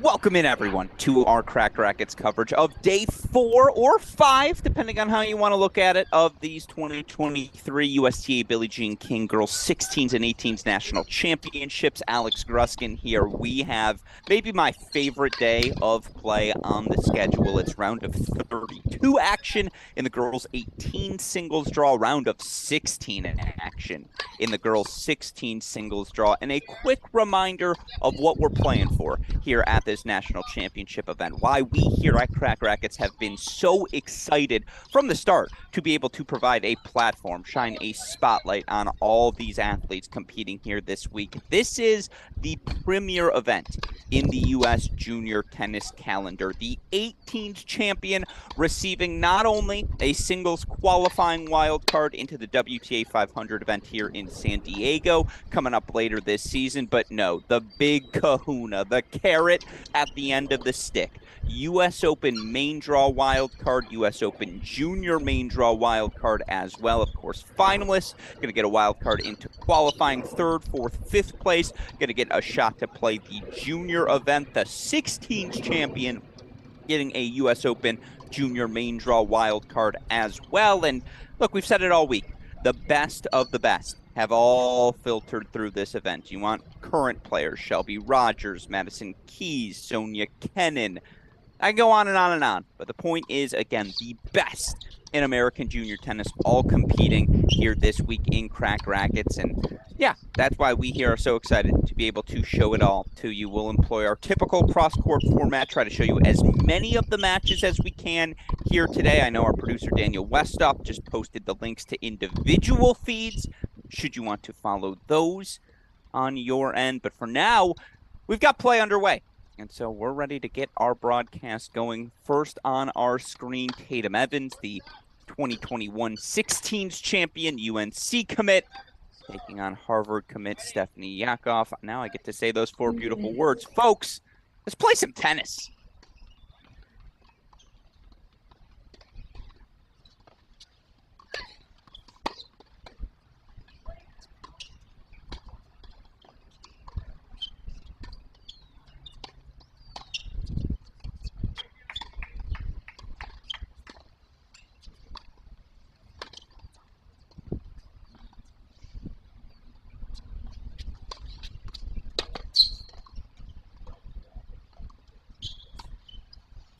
Welcome in, everyone, to our Cracked Racquets coverage of day 4 or 5, depending on how you want to look at it, of these 2023 USTA Billie Jean King Girls 16s and 18s National Championships. Alex Gruskin here. We have maybe my favorite day of play on the schedule. It's round of 32 action in the girls 18 singles draw, round of 16 action in the girls 16 singles draw, and a quick reminder of what we're playing for here at this national championship event. Why we here at Crack Rackets have been so excited from the start to be able to provide a platform, shine a spotlight on all these athletes competing here this week. This is the premier event in the U.S. junior tennis calendar. The 18th champion receiving not only a singles qualifying wild card into the WTA 500 event here in San Diego coming up later this season, but no, the big kahuna, the carrot at the end of the stick. U.S. Open main draw wild card, U.S. Open junior main draw wild card as well. Of course, finalists going to get a wild card into qualifying third, fourth, fifth place. Going to get a shot to play the junior event. The 16th champion getting a U.S. Open junior main draw wild card as well. And look, we've said it all week. The best of the best have all filtered through this event. You want current players, Shelby Rogers, Madison Keys, Sofia Kenin. I can go on and on and on. But the point is, again, the best in American junior tennis all competing here this week in Crack Rackets. And yeah, that's why we here are so excited to be able to show it all to you. We'll employ our typical cross-court format, try to show you as many of the matches as we can here today. I know our producer, Daniel Westop, just posted the links to individual feeds, should you want to follow those on your end. But for now, we've got play underway. And so we're ready to get our broadcast going. First on our screen, Tatum Evans, the 2021 16s champion, UNC commit, taking on Harvard commit Stephanie Yakov. Now I get to say those 4 beautiful words. Folks, let's play some tennis.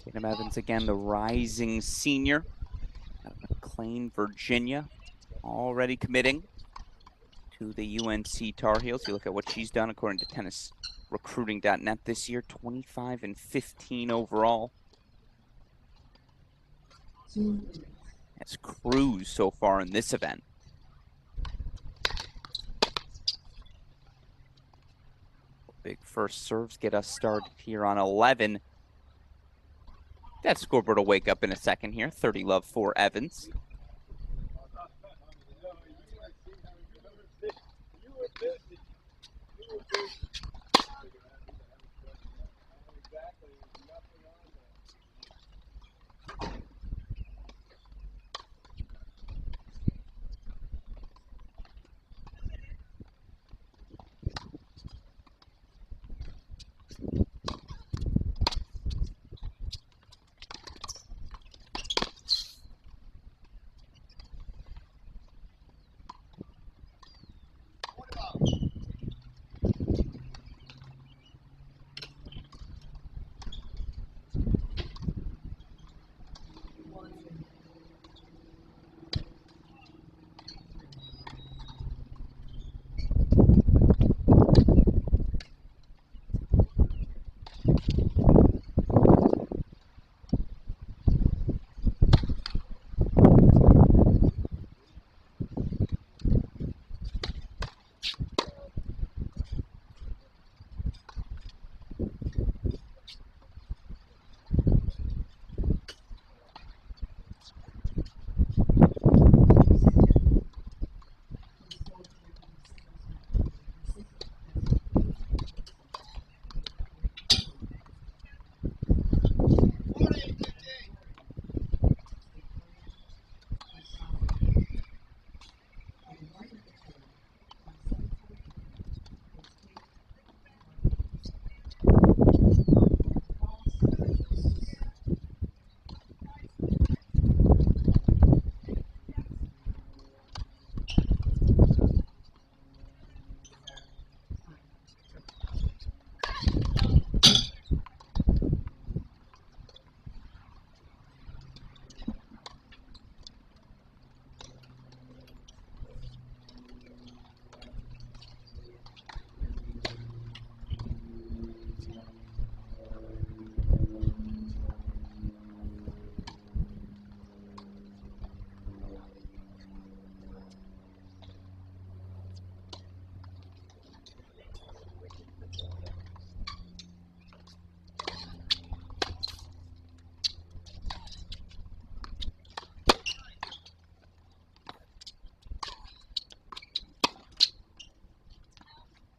Tatum Evans, again, the rising senior out of McLean, Virginia, already committing to the UNC Tar Heels. You look at what she's done according to tennisrecruiting.net this year, 25 and 15 overall. Has cruised so far in this event. Big first serves get us started here on 11. That scoreboard will wake up in a second here. 30 love for Evans.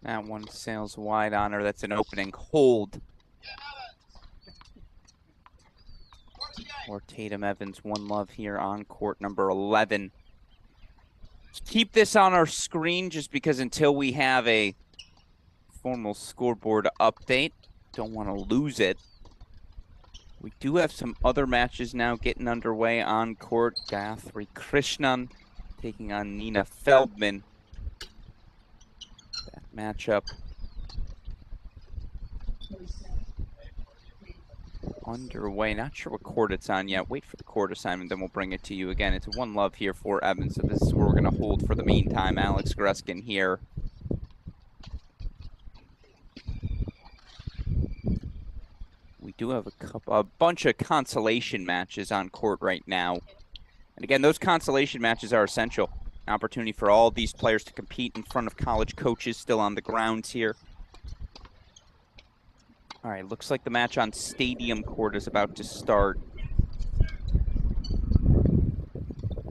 That one sails wide on her. That's an opening hold. Or Tatum Evans, 1-love here on court number 11. Keep this on our screen just because until we have a formal scoreboard update, don't want to lose it. We do have some other matches now getting underway on court. Gayatri Krishnan taking on Nina Feldman. That matchup underway. Not sure what court it's on yet. Wait for the court assignment, then we'll bring it to you again. It's a 1-love here for Evans, so this is where we're going to hold for the meantime. Alex Gruskin here. We do have a bunch of consolation matches on court right now. And again, those consolation matches are essential. An opportunity for all these players to compete in front of college coaches still on the grounds here. All right, looks like the match on Stadium Court is about to start.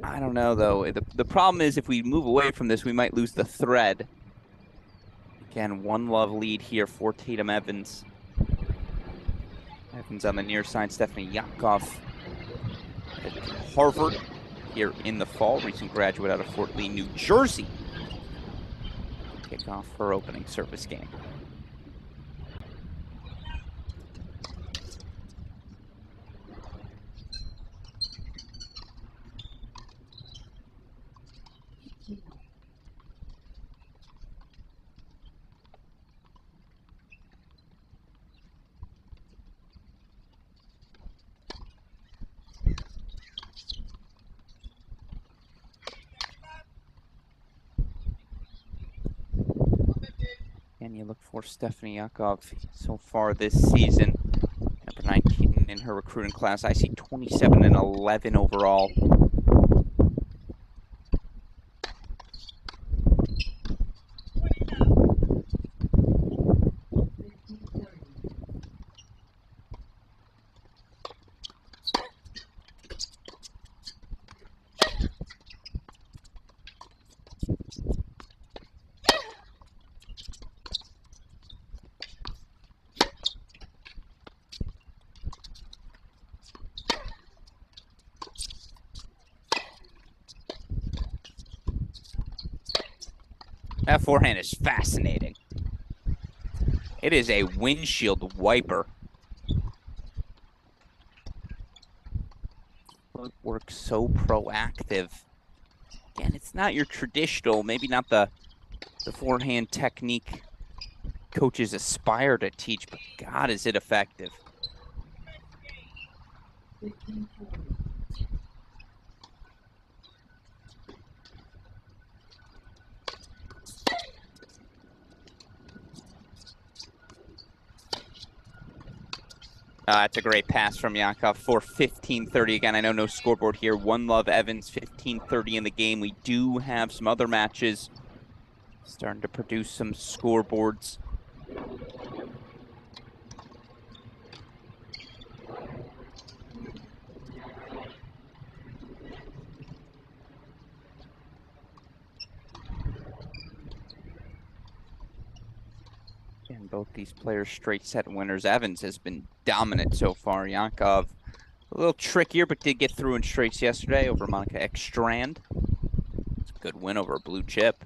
I don't know, though. The problem is if we move away from this, we might lose the thread. Again, 1-love lead here for Tatum Evans. Evans on the near side, Stephanie Yakov at Harvard here in the fall. Recent graduate out of Fort Lee, New Jersey. Kick off her opening service game. And you look for Stephanie Yakov so far this season. Number 19 in her recruiting class. I see 27 and 11 overall. That forehand is fascinating. It is a windshield wiper. Footwork so proactive. Again, it's not your traditional, maybe not the forehand technique coaches aspire to teach, but God, is it effective. That's a great pass from Yakov for 15-30. Again, I know no scoreboard here. 1-love Evans, 15-30 in the game. We do have some other matches starting to produce some scoreboards. And both these players straight set winners. Evans has been dominant so far. Yakov a little trickier, but did get through in straights yesterday over Monica Ekstrand. It's a good win over a blue chip.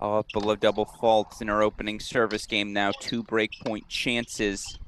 Up below double faults in our opening service game now. 2 breakpoint chances.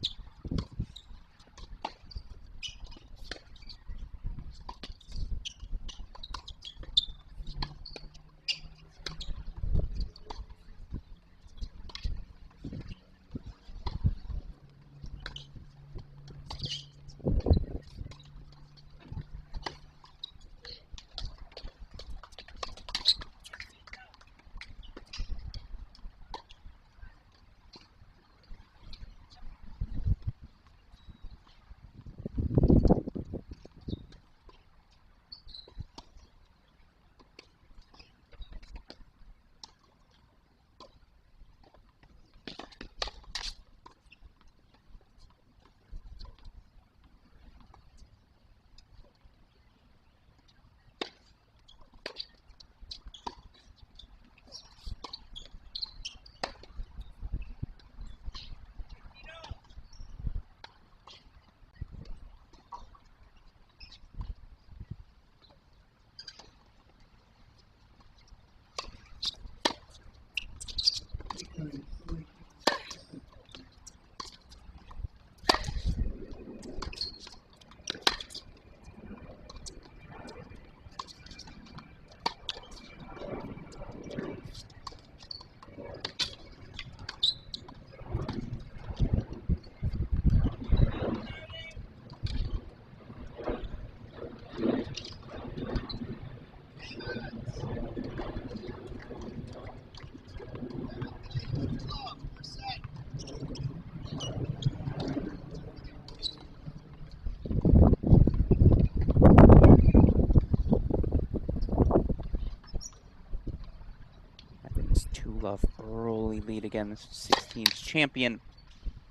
2-love early lead again. This is 16's champion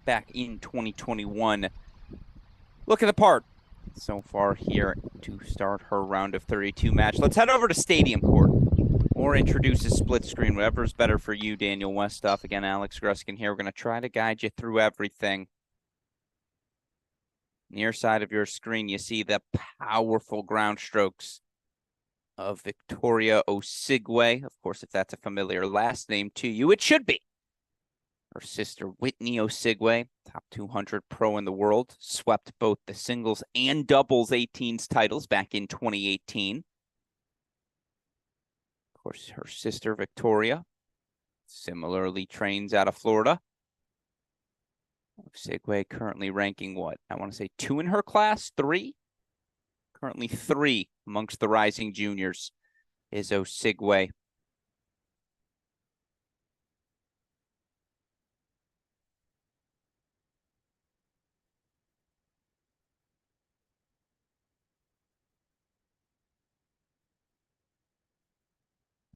back in 2021. Look at the part so far here to start her round of 32 match. Let's head over to Stadium Court or introduce a split screen, whatever's better for you, Daniel Westoff. Again, Alex Gruskin here. We're going to try to guide you through everything. Near side of your screen, you see the powerful ground strokes of Victoria Osigwe. Of course, if that's a familiar last name to you, it should be. Her sister, Whitney Osigwe, top 200 pro in the world, swept both the singles and doubles 18s titles back in 2018. Of course, her sister, Victoria, similarly trains out of Florida. Osigwe currently ranking what? I want to say 2 in her class, 3? Currently 3 amongst the rising juniors is Osigwe.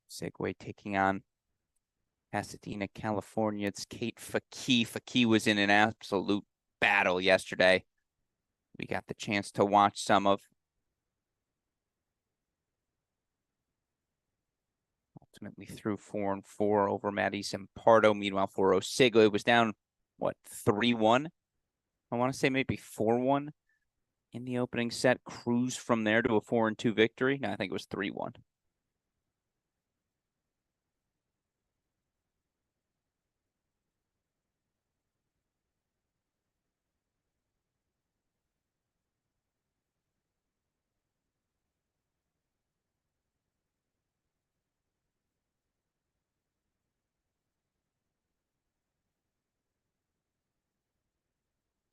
Osigwe taking on Pasadena, California. It's Kate Fakih. Fakih was in an absolute battle yesterday. We got the chance to watch some of. Ultimately threw 4-4 over Maddie Zampardo. Meanwhile, for Osigwe, it was down, what, 3-1? I want to say maybe 4-1 in the opening set. Cruise from there to a 4-2 victory. No, I think it was 3-1.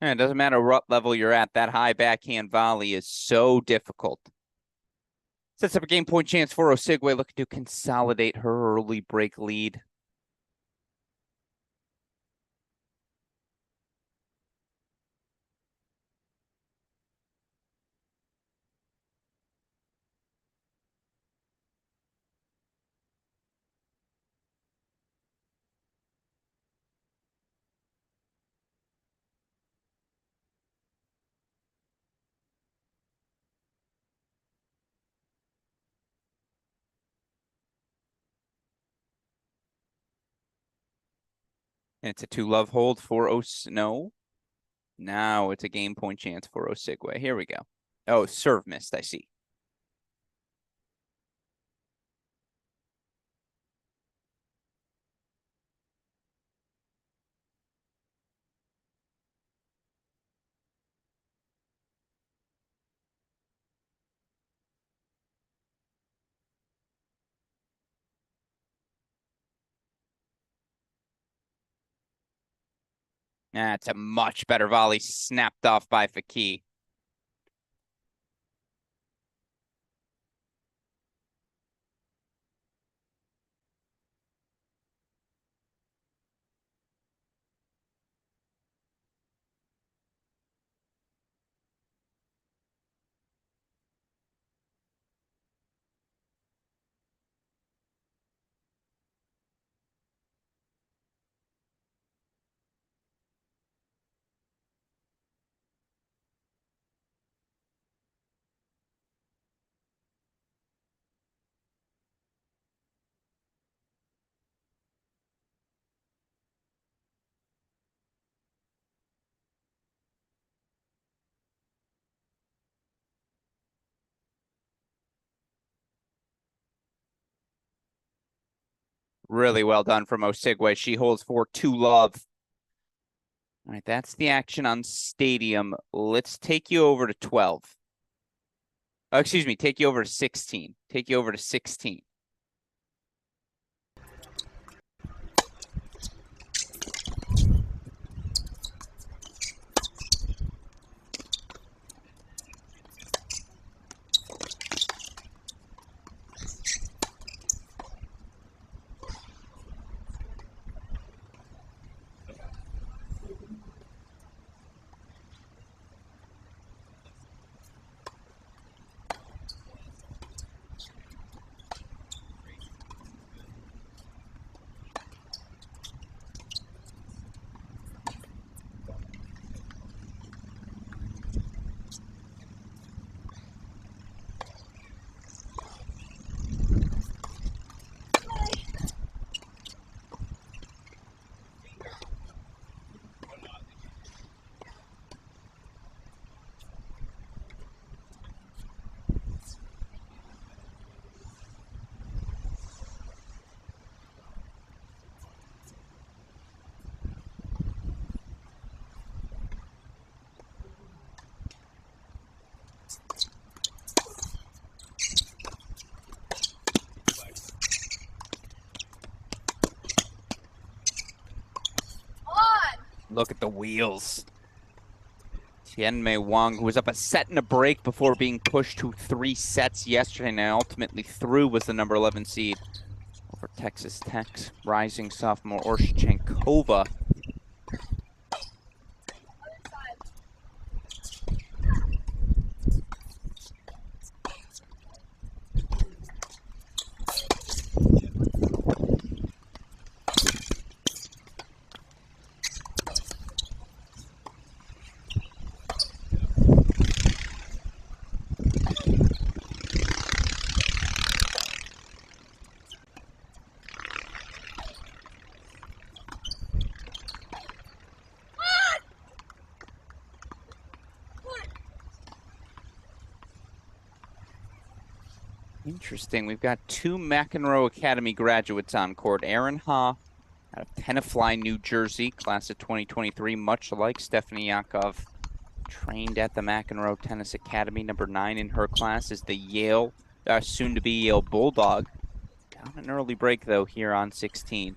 And it doesn't matter what level you're at. That high backhand volley is so difficult. Sets up a game point chance for Osigwe, looking to consolidate her early break lead. And it's a 2-love hold for No. Now it's a game point chance for Osigwe. Here we go. Oh, serve missed, I see. That's a much better volley snapped off by Fakih. Really well done from Osigwe. She holds for 2-love. All right, that's the action on Stadium. Let's take you over to 12. Oh, excuse me, take you over to 16. Take you over to 16. Look at the wheels. Tianmei Wang, who was up a set and a break before being pushed to 3 sets yesterday, and ultimately through, was the number 11 seed over Texas Tech's rising sophomore Orshachenkova. Interesting. We've got 2 McEnroe Academy graduates on court. Aaron Ha out of Tenafly, New Jersey, class of 2023, much like Stephanie Yakov, trained at the McEnroe Tennis Academy. Number 9 in her class is the Yale, soon-to-be Yale Bulldog. Down an early break, though, here on 16.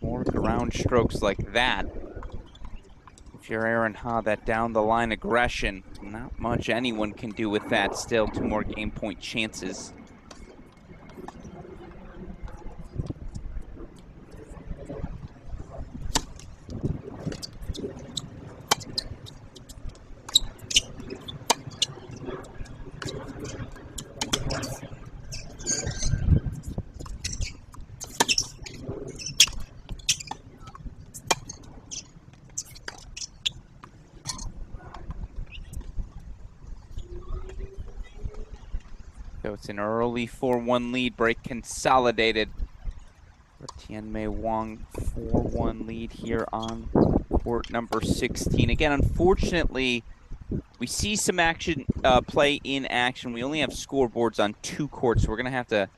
More ground strokes like that. If you're Aaron Ha, that down the line aggression, not much anyone can do with that. Still 2 more game point chances. So it's an early 4-1 lead, break consolidated. For Tianmei Wang, 4-1 lead here on court number 16. Again, unfortunately, we see some action, play in action. We only have scoreboards on 2 courts, so we're going to have to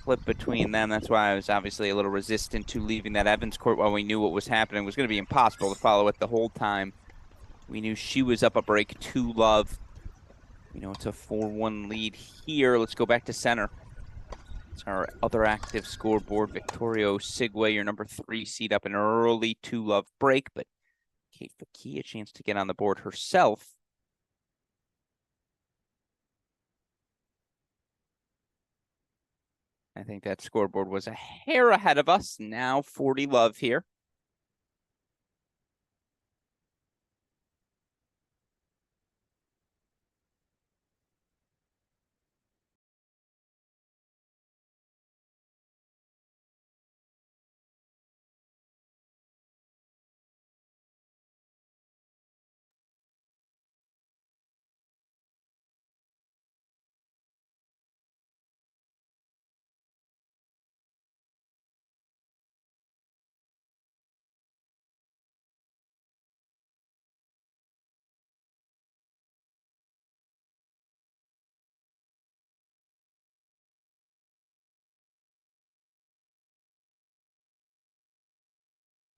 flip between them. That's why I was obviously a little resistant to leaving that Evans court while we knew what was happening. It was going to be impossible to follow it the whole time. We knew she was up a break 2-love. You know, it's a 4-1 lead here. Let's go back to center. It's our other active scoreboard. Victorio Sigwe, your number 3 seed, up an early 2-love break, but Kate Faki a chance to get on the board herself. I think that scoreboard was a hair ahead of us. Now 40-love here.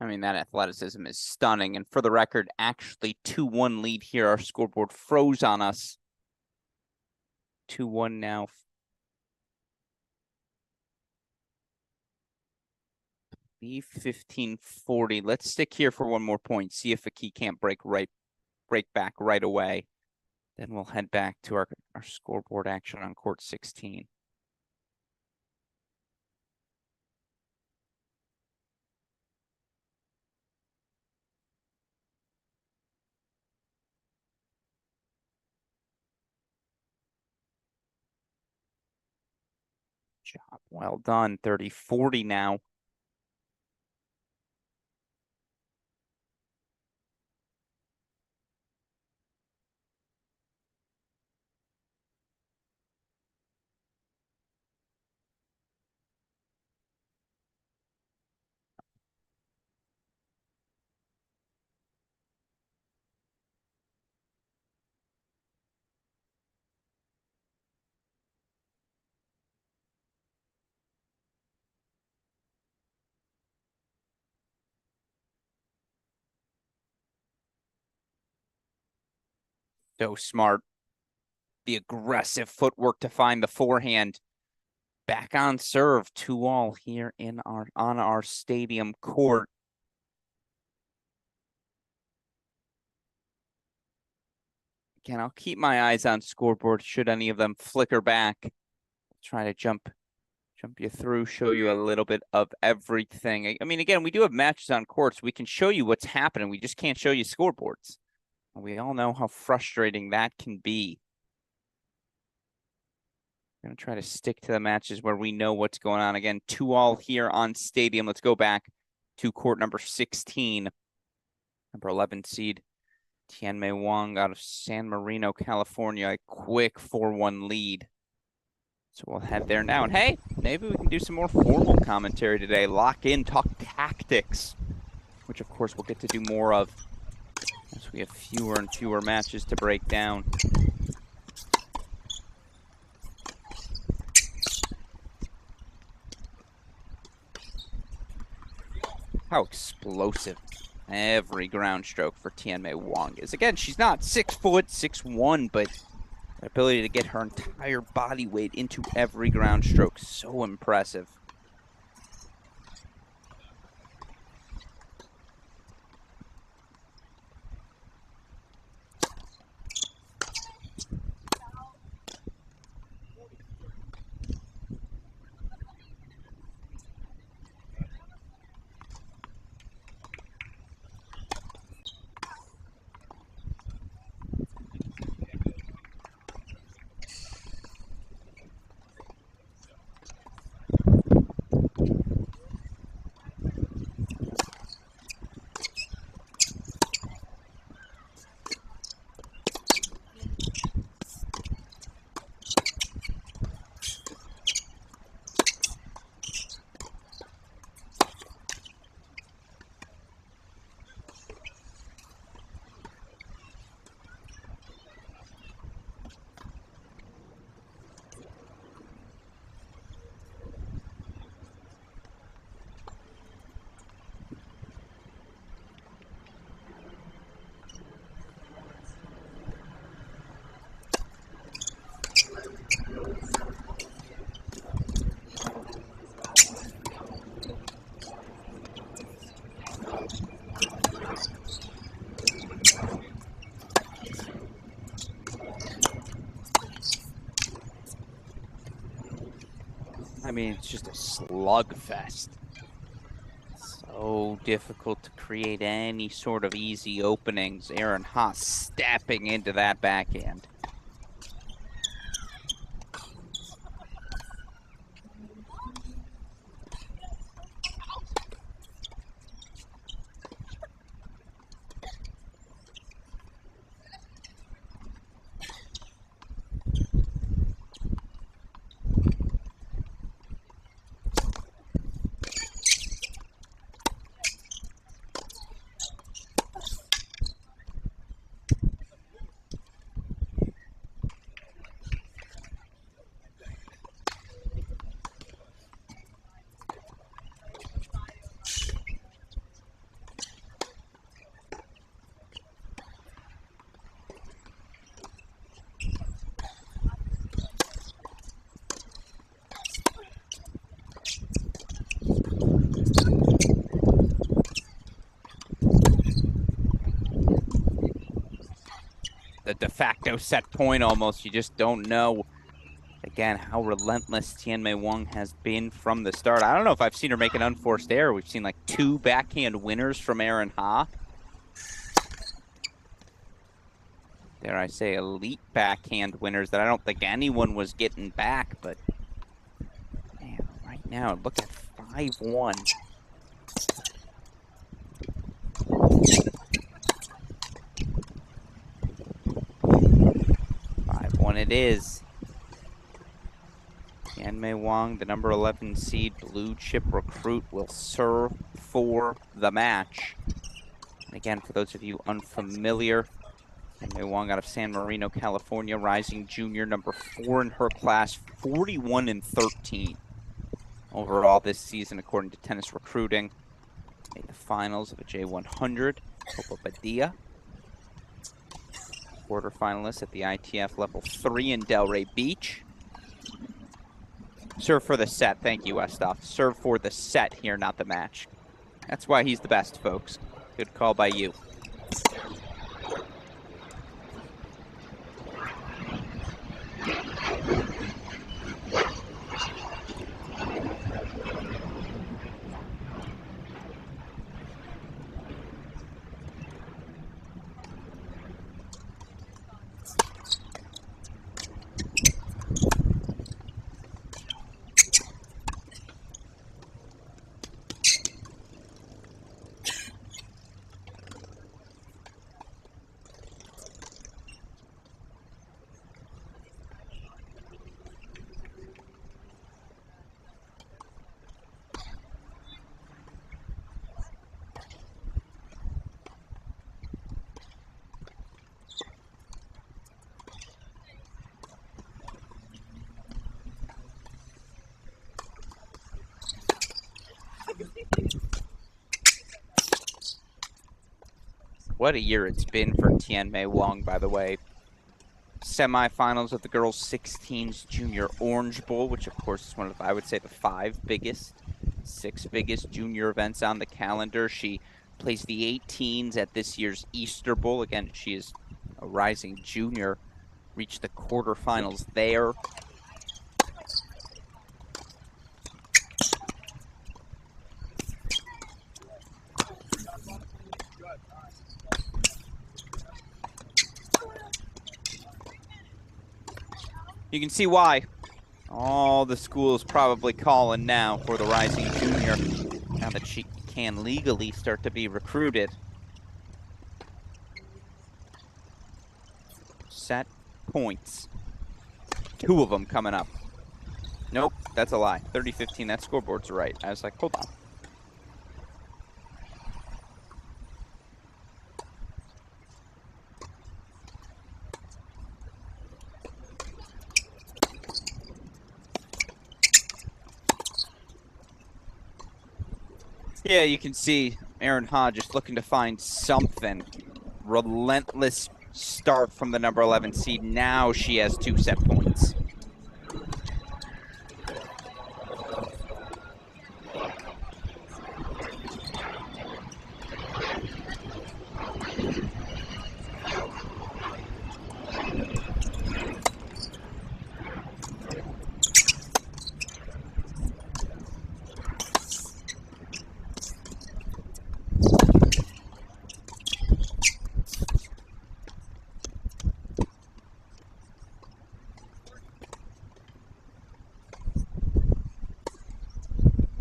I mean, that athleticism is stunning. And for the record, actually 2-1 lead here. Our scoreboard froze on us. 2-1 now. Leave 15-40. Let's stick here for one more point. See if Faki can't break back right away. Then we'll head back to our scoreboard action on court 16. Job well done. 30-40 now. So smart. The aggressive footwork to find the forehand. Back on serve, 2-all here on our stadium court. Again, I'll keep my eyes on scoreboard should any of them flicker back. Try to jump you through, show you a little bit of everything. I mean, again, we do have matches on courts. We can show you what's happening. We just can't show you scoreboards. We all know how frustrating that can be. I'm going to try to stick to the matches where we know what's going on. Again, 2-all here on stadium. Let's go back to court number 16. Number 11 seed, Tianmei Wang out of San Marino, California. A quick 4-1 lead. So we'll head there now. And hey, maybe we can do some more formal commentary today. Lock in, talk tactics, which of course we'll get to do more of as we have fewer and fewer matches to break down. How explosive every ground stroke for Tianmei Wang is. Again, she's not 6 foot, 6'1", but the ability to get her entire body weight into every ground stroke, so impressive. I mean, it's just a slugfest. So difficult to create any sort of easy openings. Aaron Haas stepping into that backhand. The de facto set point almost. You just don't know, again, how relentless Tianmei Wang has been from the start. I don't know if I've seen her make an unforced error. We've seen like 2 backhand winners from Aaron Ha. Dare I say elite backhand winners that I don't think anyone was getting back. But, man, right now, look at 5-1. 5-1 it is. Tianmei Wang, the number 11 seed blue chip recruit, will serve for the match. And again, for those of you unfamiliar, Tianmei Wang out of San Marino, California, rising junior, number 4 in her class, 41-13 overall this season, according to Tennis Recruiting. Made the finals of a J100, Copa Badia. Quarterfinalist at the ITF Level 3 in Delray Beach. Serve for the set. Thank you, Westhoff. Serve for the set here, not the match. That's why he's the best, folks. Good call by you. What a year it's been for Tianmei Wang, by the way. Semifinals of the girls' 16s Junior Orange Bowl, which of course is one of, I would say, the 5 biggest, 6 biggest junior events on the calendar. She plays the 18s at this year's Easter Bowl. Again, she is a rising junior, reached the quarterfinals there. You can see why. All the schools probably calling now for the rising junior, now that she can legally start to be recruited. Set points. 2 of them coming up. Nope, that's a lie. 30-15, that scoreboard's right. I was like, hold on. Yeah, you can see Aaron Ha just looking to find something. Relentless start from the number 11 seed. Now she has 2 set points.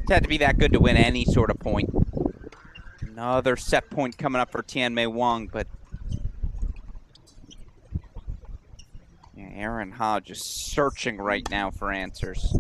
had to be that good to win any sort of point. Another set point coming up for Tianmei Wang, but yeah, Aaron Ha just searching right now for answers.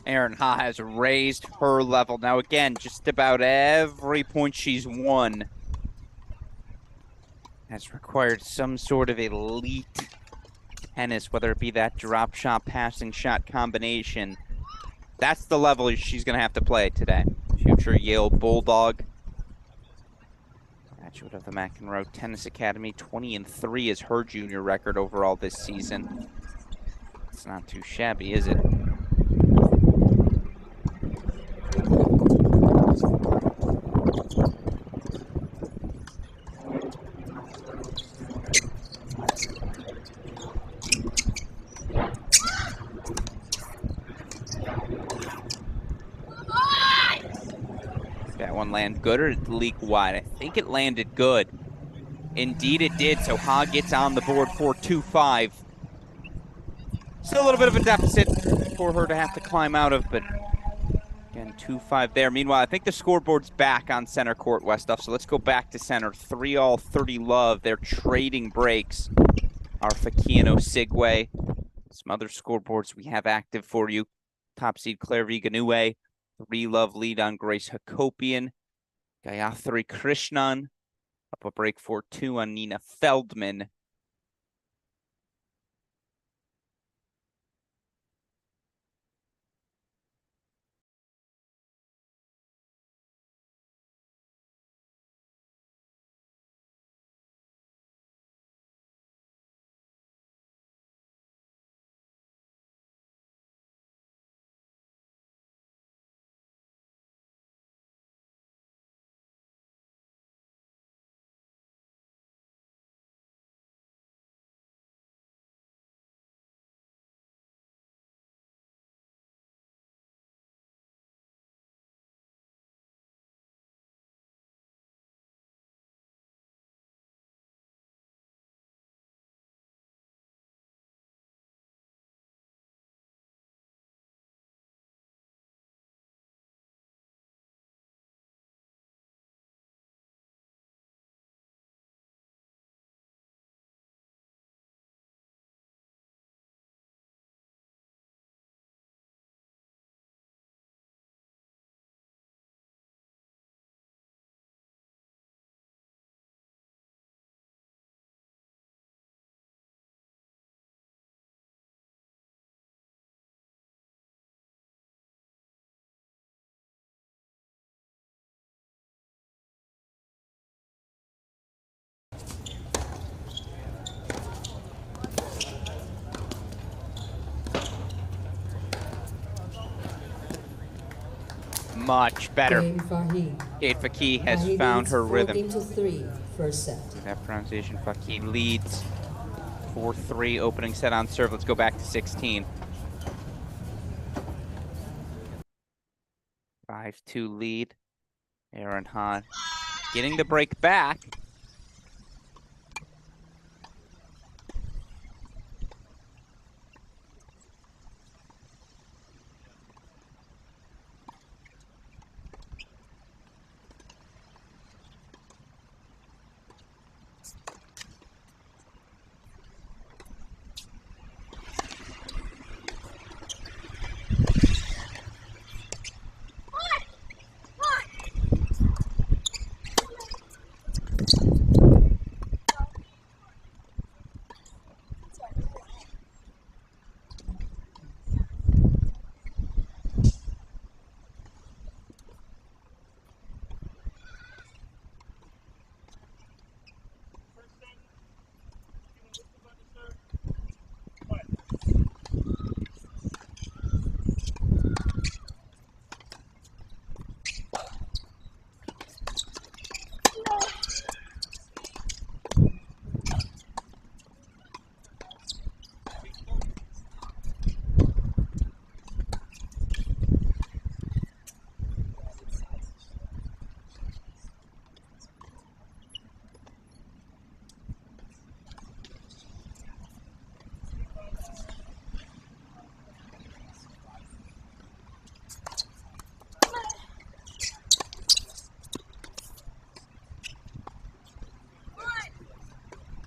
Aaron Ha has raised her level. Now, again, just about every point she's won has required some sort of elite tennis, whether it be that drop shot, passing shot combination. That's the level she's going to have to play today. Future Yale Bulldog. Graduate of the McEnroe Tennis Academy. 20-3 is her junior record overall this season. It's not too shabby, is it? That one land good or did it leak wide? I think it landed good. Indeed it did, so Ha gets on the board for 2-5. Still a little bit of a deficit for her to have to climb out of, but again, 2-5 there. Meanwhile, I think the scoreboard's back on center court, Westhoff, so let's go back to center. 3-all, 30 love. They're trading breaks. Our Fakino Sigway. Some other scoreboards we have active for you. Top seed Claire Viganue. 3-love lead on Grace Hakopian. Gayatri Krishnan. Up a break 4-2 on Nina Feldman. Much better. Kate Fakih has found her rhythm. 14-3, first set. That pronunciation, Fakih leads 4-3 opening set on serve. Let's go back to 16. 5-2 lead. Aaron Ha getting the break back.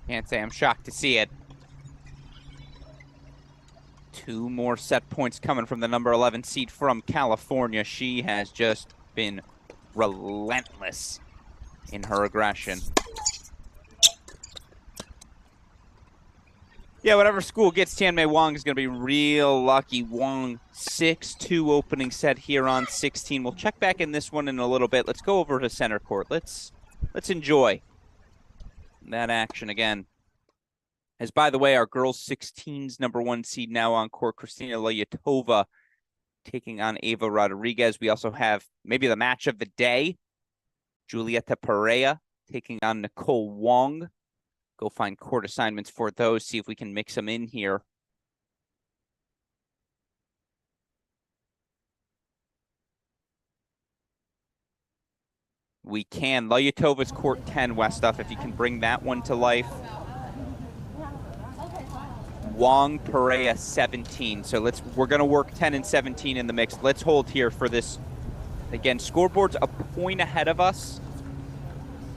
Can't say I'm shocked to see it. 2 more set points coming from the number 11 seed from California. She has just been relentless in her aggression. Yeah, whatever school gets Tianmei Wang is going to be real lucky. Wang, 6-2 opening set here on 16. We'll check back in this one in a little bit. Let's go over to center court. Let's enjoy that action again. As, by the way, our girls 16's number 1 seed now on court, Kristina Leyatova taking on Ava Rodriguez. We also have maybe the match of the day, Julieta Pereira taking on Nicole Wong. Go find court assignments for those, see if we can mix them in here. We can. Leyatova's court 10, Westuff, if you can bring that one to life. Wong, Pereira, 17. So we're going to work 10 and 17 in the mix. Let's hold here for this. Again, scoreboard's a point ahead of us.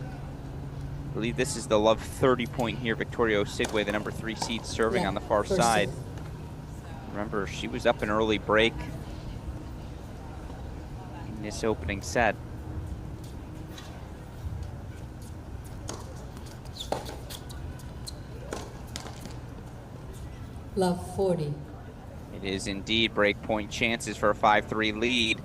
I believe this is the love 30 point here. Victoria Osigwe, the number 3 seed, serving on the far side. Remember, she was up an early break in this opening set. Love 40. It is indeed break point chances for a 5-3 lead.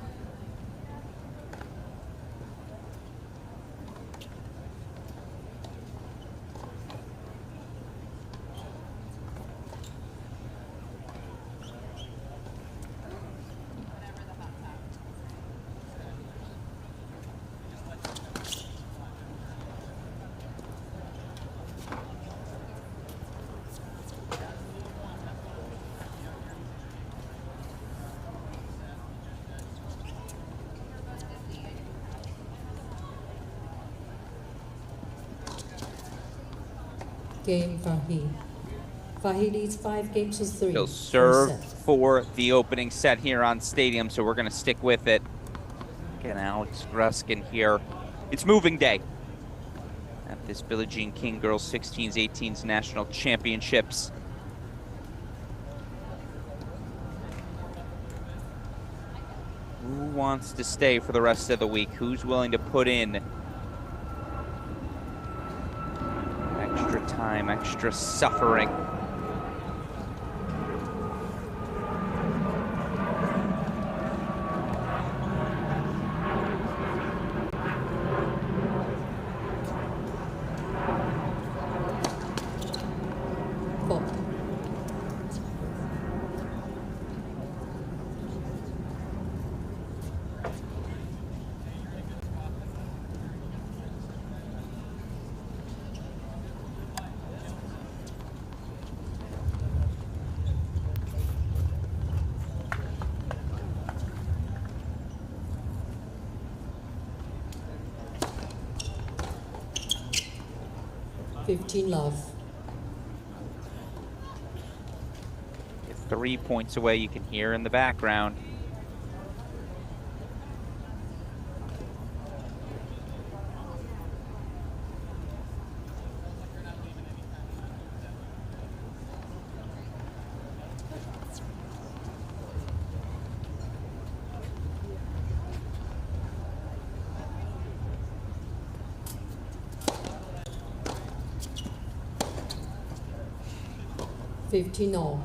Game Fahi. Fahi leads 5 games to 3. He'll serve for the opening set here on Stadium, so we're going to stick with it. Again, Alex Gruskin here. It's moving day at this Billie Jean King Girls 16s, 18s National Championships. Who wants to stay for the rest of the week? Who's willing to put in extra time, extra suffering? Love. You're 3 points away, you can hear in the background. All.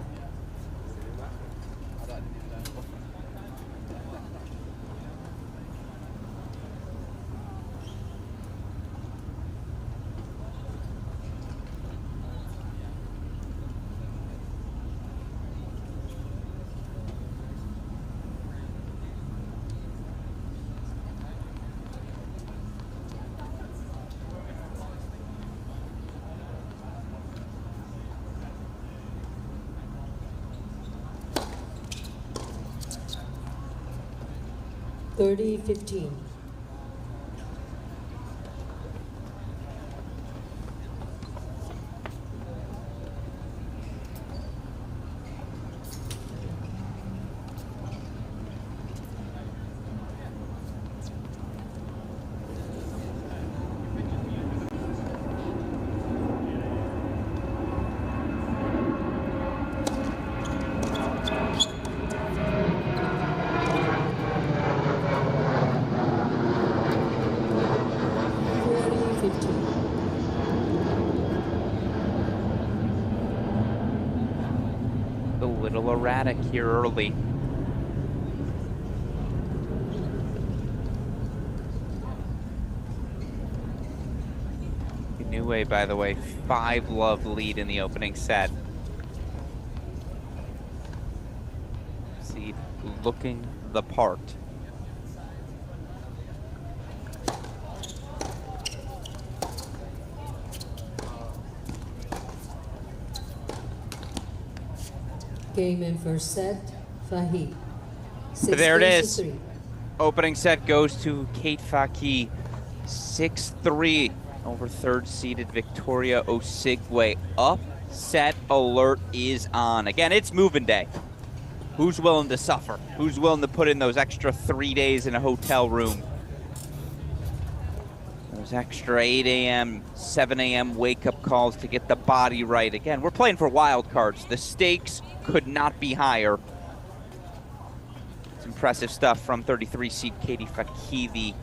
$30-15. static here early. Inoue, by the way, 5-love lead in the opening set. Seed looking the part. Game in first set, Fahy. There it is. Opening set goes to Kate Faki. 6-3 over third-seeded Victoria Osigwe. Upset alert is on. Again, it's moving day. Who's willing to suffer? Who's willing to put in those extra 3 days in a hotel room? Those extra 8 a.m., 7 a.m. wake-up calls to get the body right. Again, we're playing for wild cards. The stakes could not be higher. It's impressive stuff from 33-seed Katie Fakivi.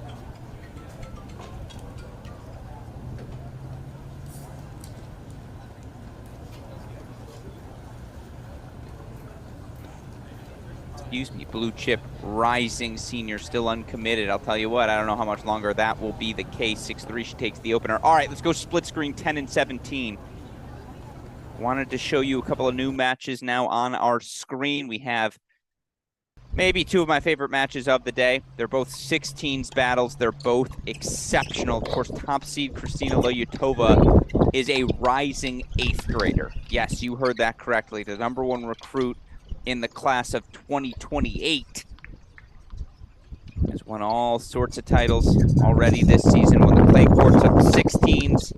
Excuse me, blue chip rising senior, still uncommitted. I'll tell you what, I don't know how much longer that will be the case. 6-3, she takes the opener. All right, let's go split screen 10 and 17. Wanted to show you a couple of new matches now on our screen. We have maybe two of my favorite matches of the day. They're both 16s battles. They're both exceptional. Of course, top seed Kristina Loyutova is a rising 8th grader. Yes, you heard that correctly. The #1 recruit in the class of 2028. Has won all sorts of titles already this season. Won the clay courts of the 16s.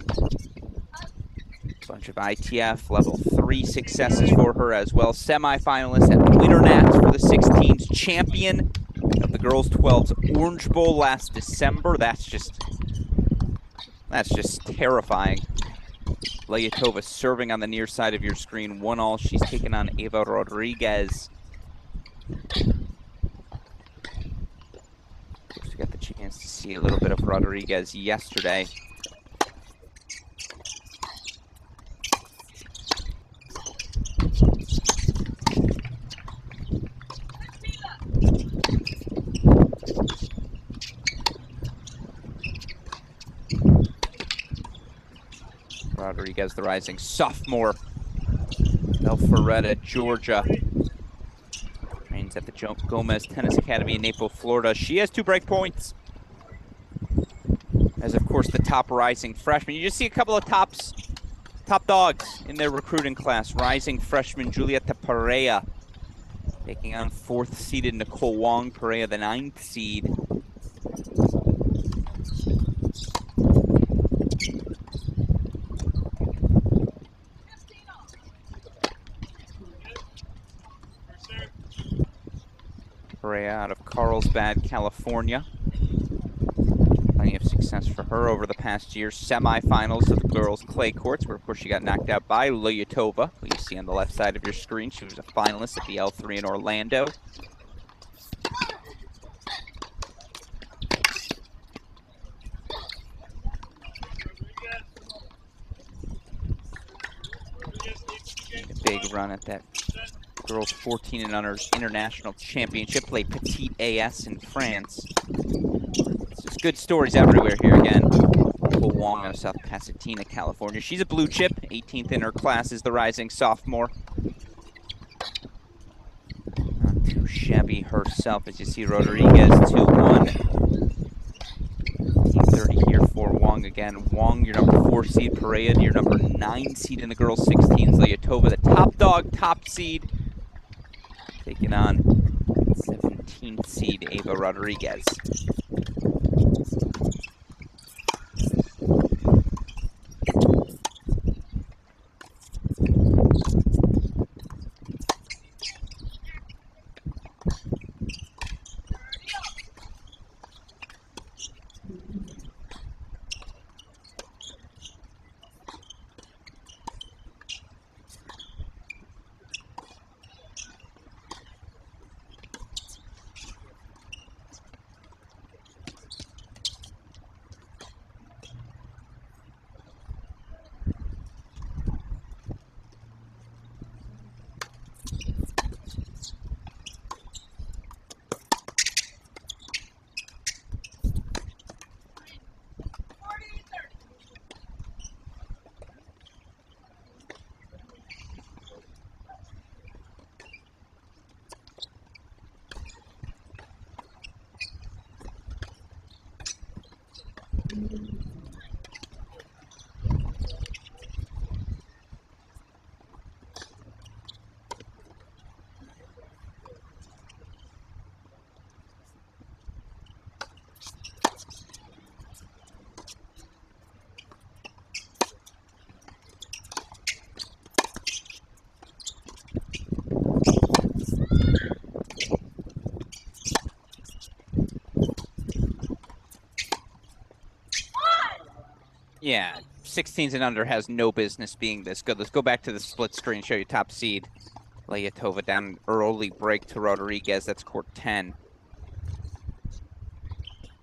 Bunch of ITF level 3 successes for her as well. Semi-finalist at Winter Nats for the 16s. Champion of the girls 12's Orange Bowl last December. That's just terrifying. Loyutova serving on the near side of your screen. 1-all. She's taken on Eva Rodriguez. Of course, we got the chance to see a little bit of Rodriguez yesterday. Rodriguez, the rising sophomore, Alpharetta, Georgia. Trains at the Gomez Tennis Academy in Naples, Florida. She has 2 break points. As, of course, the top rising freshman. You just see a couple of top dogs in their recruiting class. Rising freshman Julieta Perea taking on 4th-seeded Nicole Wong. Perea, the 9th seed. Perea out of Carlsbad, California. Plenty of success for her over the past year. Semifinals of the girls' clay courts, where, of course, she got knocked out by Loyutova, who you see on the left side of your screen. She was a finalist at the L3 in Orlando. A big run at that girls 14 and under international championship. Played Petite AS in France. It's just good stories everywhere here again. Nicole Wong out of South Pasadena, California. She's a blue chip. 18th in her class is the rising sophomore. Not too shabby herself, as you see Rodriguez 2-1. 30 here for Wong again. Wong, your #4 seed. Perea, your #9 seed in the girls 16s. Loyutova, the top dog, top seed. Taking on 17th seed Eva Rodriguez. Yeah, 16s and under has no business being this good. Let's go back to the split screen, show you top seed. Layatova down an early break to Rodriguez. That's court 10.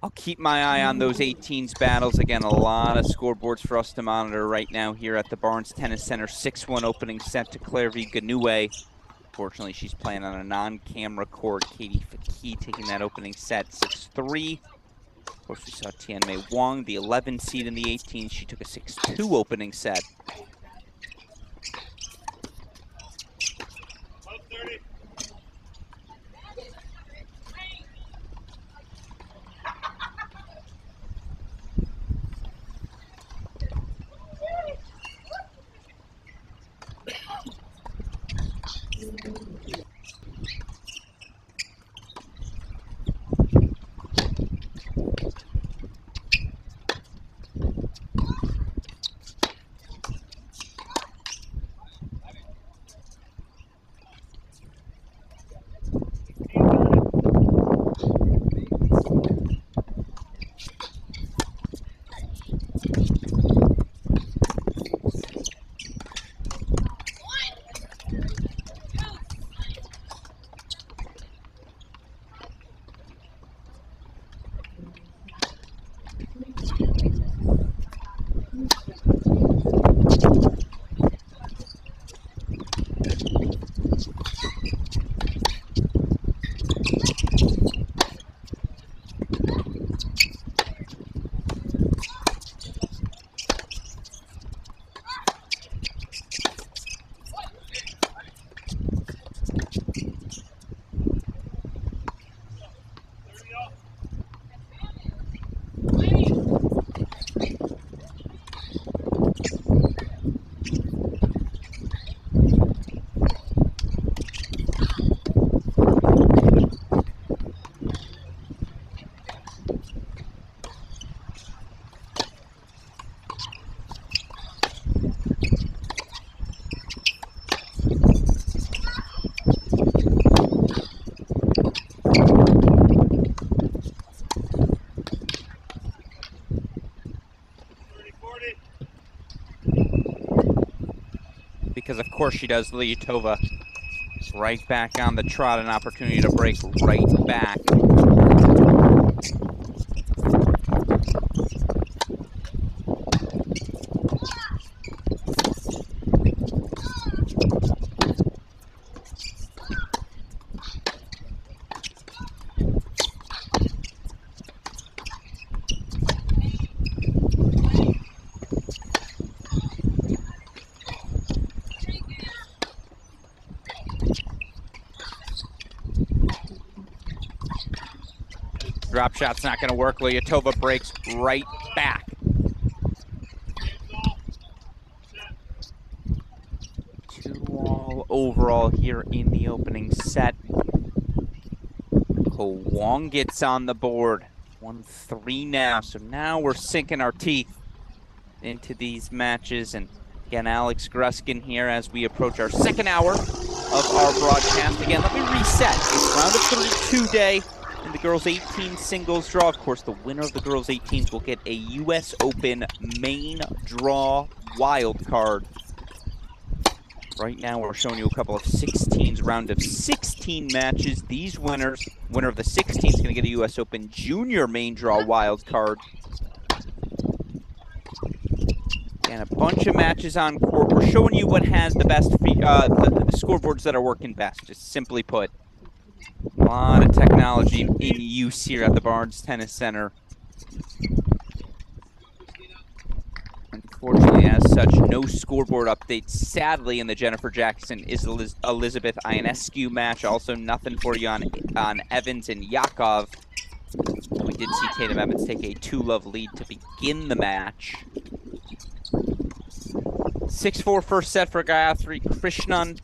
I'll keep my eye on those 18s battles. Again, a lot of scoreboards for us to monitor right now here at the Barnes Tennis Center. 6-1 opening set to Claire V. Ganouet. Fortunately, she's playing on a non-camera court. Katie Faki taking that opening set 6-3. Of course, we saw Tianmei Wang, the 11 seed in the 18s. She took a 6-2 opening set. Because of course she does. Layatova right back on the trot, an opportunity to break right back. Drop shot's not going to work. Layatova breaks right back. Two all overall here in the opening set. Wang gets on the board. 1-3 now. So now we're sinking our teeth into these matches. And again, Alex Gruskin here as we approach our second hour of our broadcast. Again, let me reset. It's round of 32 day. In the girls 18 singles draw. Of course, the winner of the girls 18s will get a US Open main draw wild card. Right now, we're showing you a couple of 16s, round of 16 matches. These winners, winner of the 16s, going to get a US Open junior main draw wild card. And a bunch of matches on court. We're showing you what has the best, the scoreboards that are working best, just simply put. A lot of technology in use here at the Barnes Tennis Center. Unfortunately, as such, no scoreboard updates, sadly, in the Jennifer Jackson Elizabeth Ionescu match. Also, nothing for you on Evans and Yakov. We did see Tatum Evans take a 2-love lead to begin the match. 6-4 first set for Gayatri Krishnan.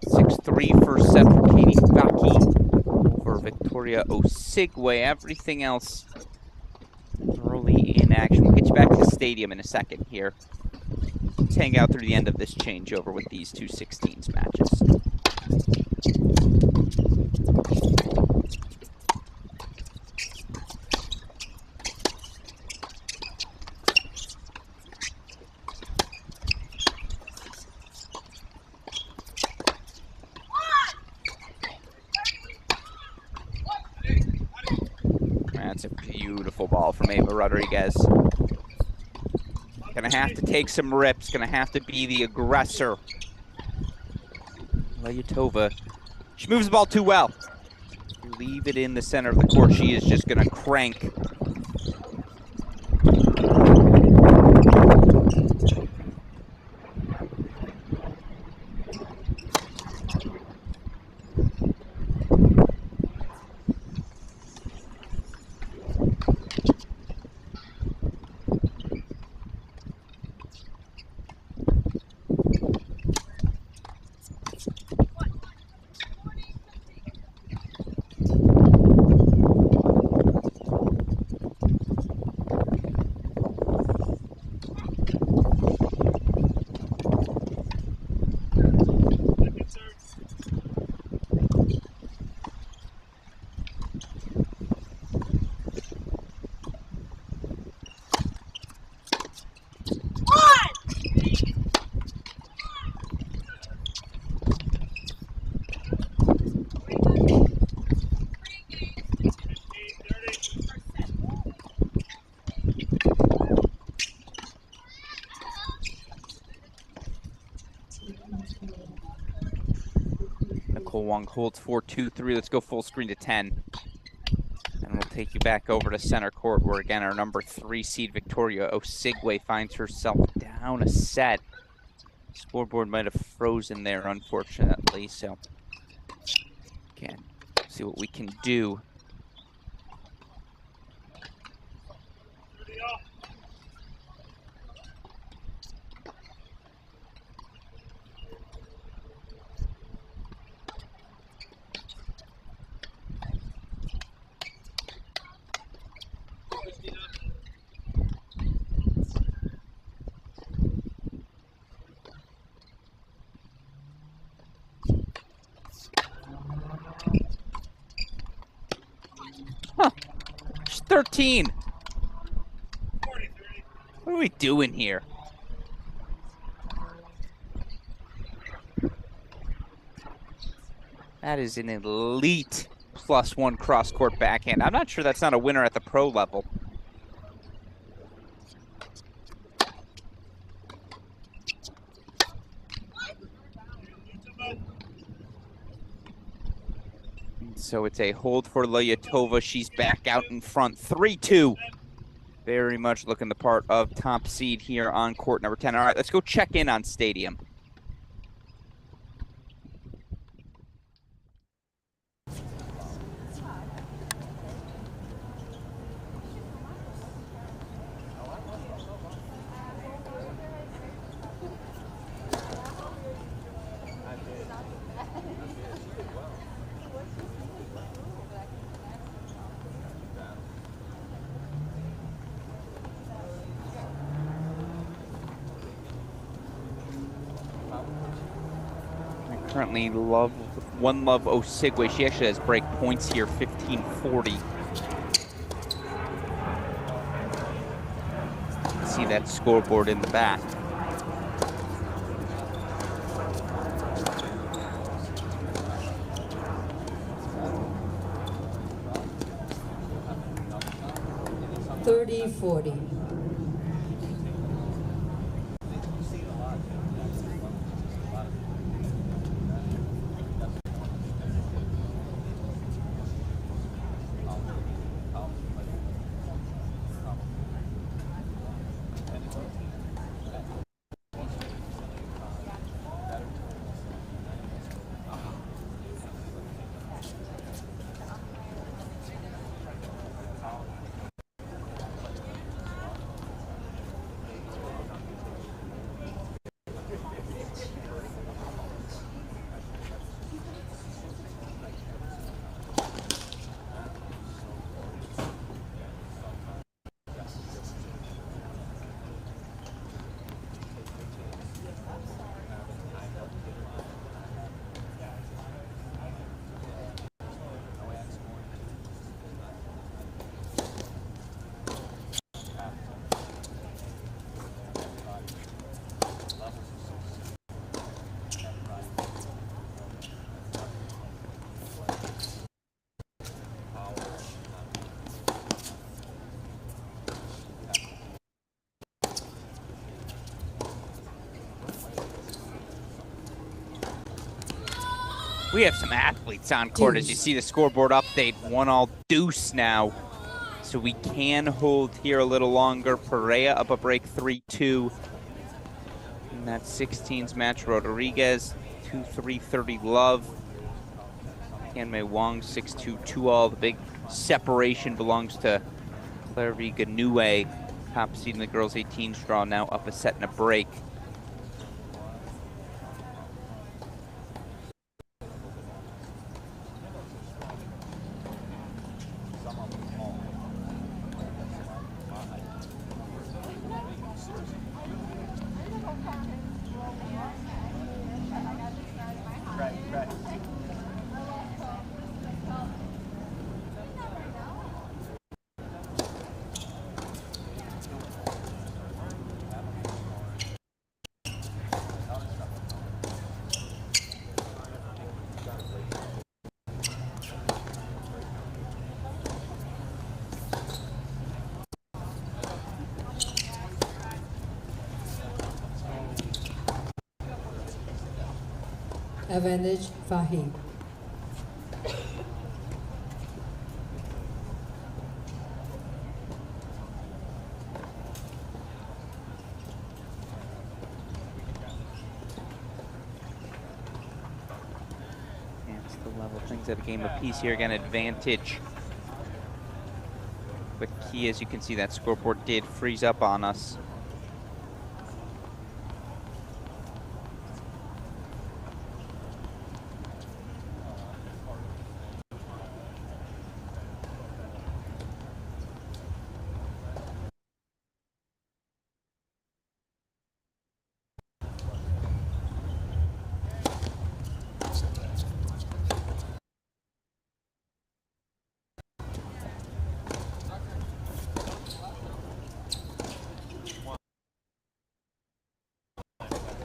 6-3 first set for Katie Faki over Victoria Osigwe. Everything else early in action. We'll get you back to the stadium in a second here. Let's hang out through the end of this changeover with these two 16s matches. It's a beautiful ball from Ava Rodriguez. Gonna have to take some rips. Gonna have to be the aggressor. Leyatova, she moves the ball too well. You leave it in the center of the court, she is just gonna crank. Wong holds 4-2-3. Let's go full screen to 10. And we'll take you back over to center court where, again, our number 3 seed Victoria Osigwe finds herself down a set. Scoreboard might have frozen there, unfortunately. So, again, see what we can do. Huh. She's 13. What are we doing here? That is an elite +1 cross-court backhand. I'm not sure that's not a winner at the pro level. So it's a hold for Leyatova. She's back out in front, 3-2. Very much looking the part of top seed here on court number 10. All right, let's go check in on Stadium. Currently One Love Osigwe. She actually has break points here, 15-40. See that scoreboard in the back. (30-40). We have some athletes on court. As you see the scoreboard update, 1-all deuce now. So we can hold here a little longer. Perea up a break 3-2. In that 16s match, Rodriguez 2-3, 30 love. Tianmei Wang 6-2, 2-all. The big separation belongs to Claire V. Ganue. Top seed in the girls 18s draw, now up a set and a break. Advantage Fahid. Chance to level things at a game apiece here. Again, advantage. But key, as you can see, that scoreboard did freeze up on us.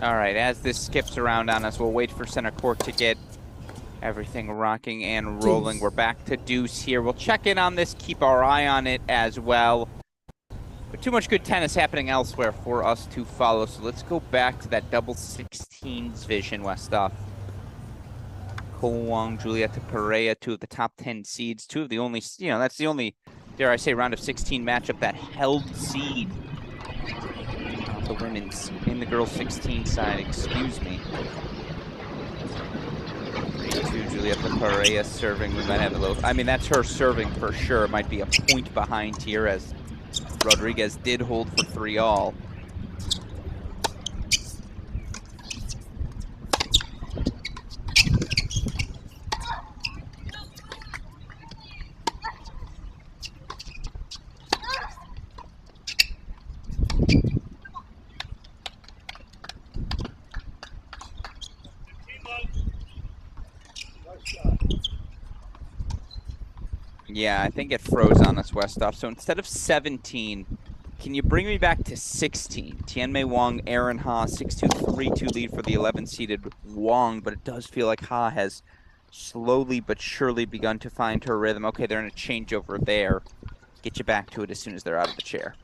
All right, as this skips around on us, we'll wait for center court to get everything rocking and rolling. We're back to deuce here. We'll check in on this, keep our eye on it as well. But too much good tennis happening elsewhere for us to follow. So let's go back to that double 16s vision, Westhoff. Cole Wang, Julieta Perea, two of the top 10 seeds, two of the only, that's the only, dare I say, round of 16 matchup that held seed. The women's in the girls 16 side, excuse me. 3-2, Julieta Perea serving. We might have a little, I mean, that's her serving for sure. It might be a point behind here as Rodriguez did hold for 3-all. Yeah, I think it froze on us, Westhoff. So instead of 17, can you bring me back to 16? Tianmei Wang, Aaron Ha, 6-2, 3-2 lead for the 11-seeded Wang, but it does feel like Ha has slowly but surely begun to find her rhythm. Okay, they're in a changeover there. Get you back to it as soon as they're out of the chair.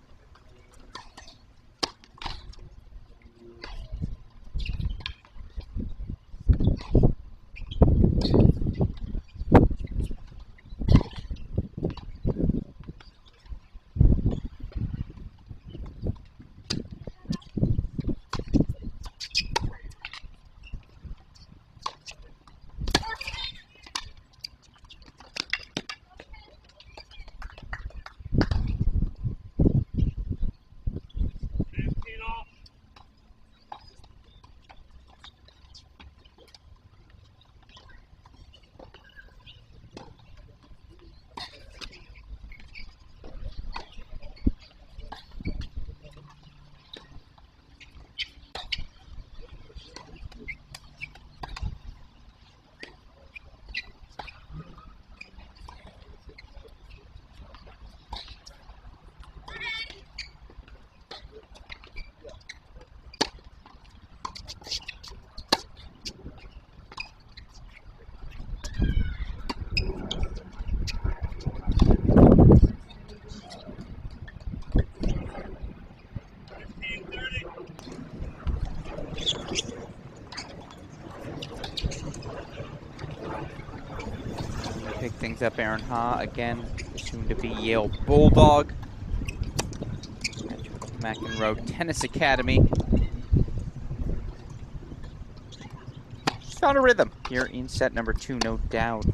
things up. Aaron Ha, again, soon to be Yale Bulldog. Graduate of McEnroe Tennis Academy. Just found a rhythm here in set number 2, no doubt.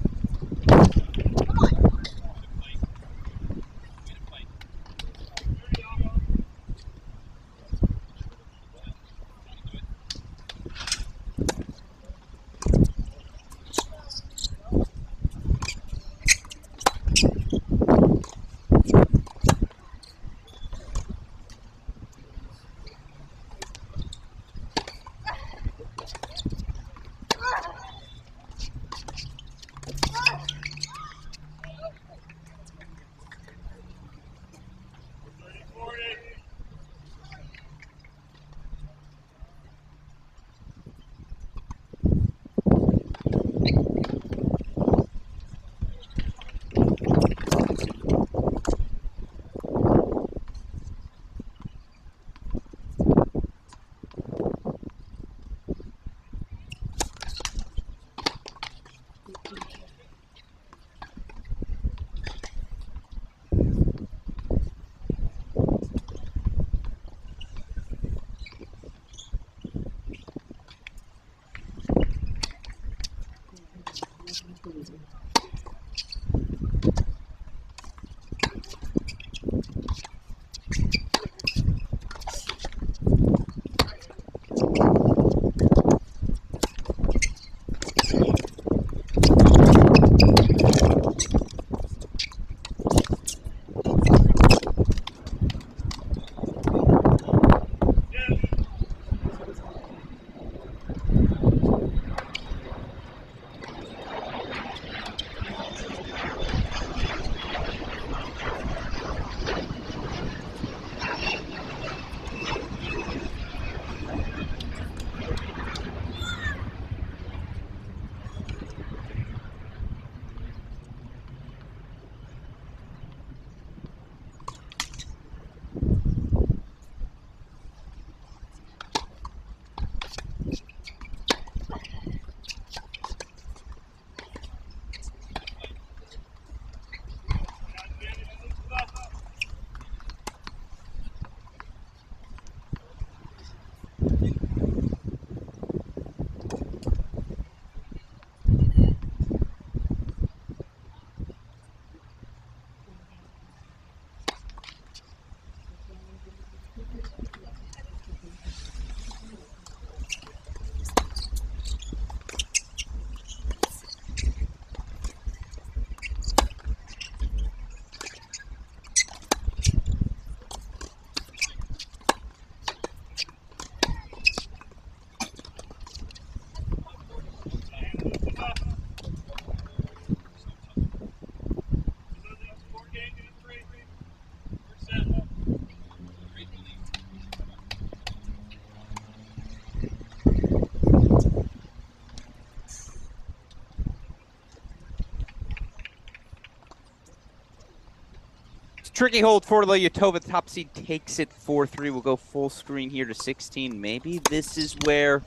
Tricky hold for Lyotova. Top seed takes it 4-3. We'll go full screen here to 16. Maybe this is where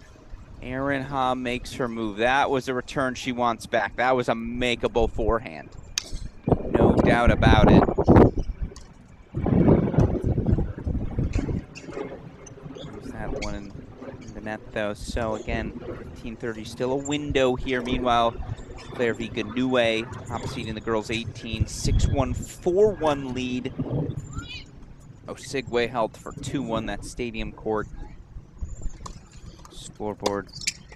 Aaron Ha makes her move. That was a return she wants back. That was a makeable forehand. No doubt about it. There's that one in the net, though. So, again, 15:30, still a window here. Meanwhile, Claire Viganue, top seed in the girls 18, 6-1, 4-1 lead. Osigwe held for 2-1, that stadium court. Scoreboard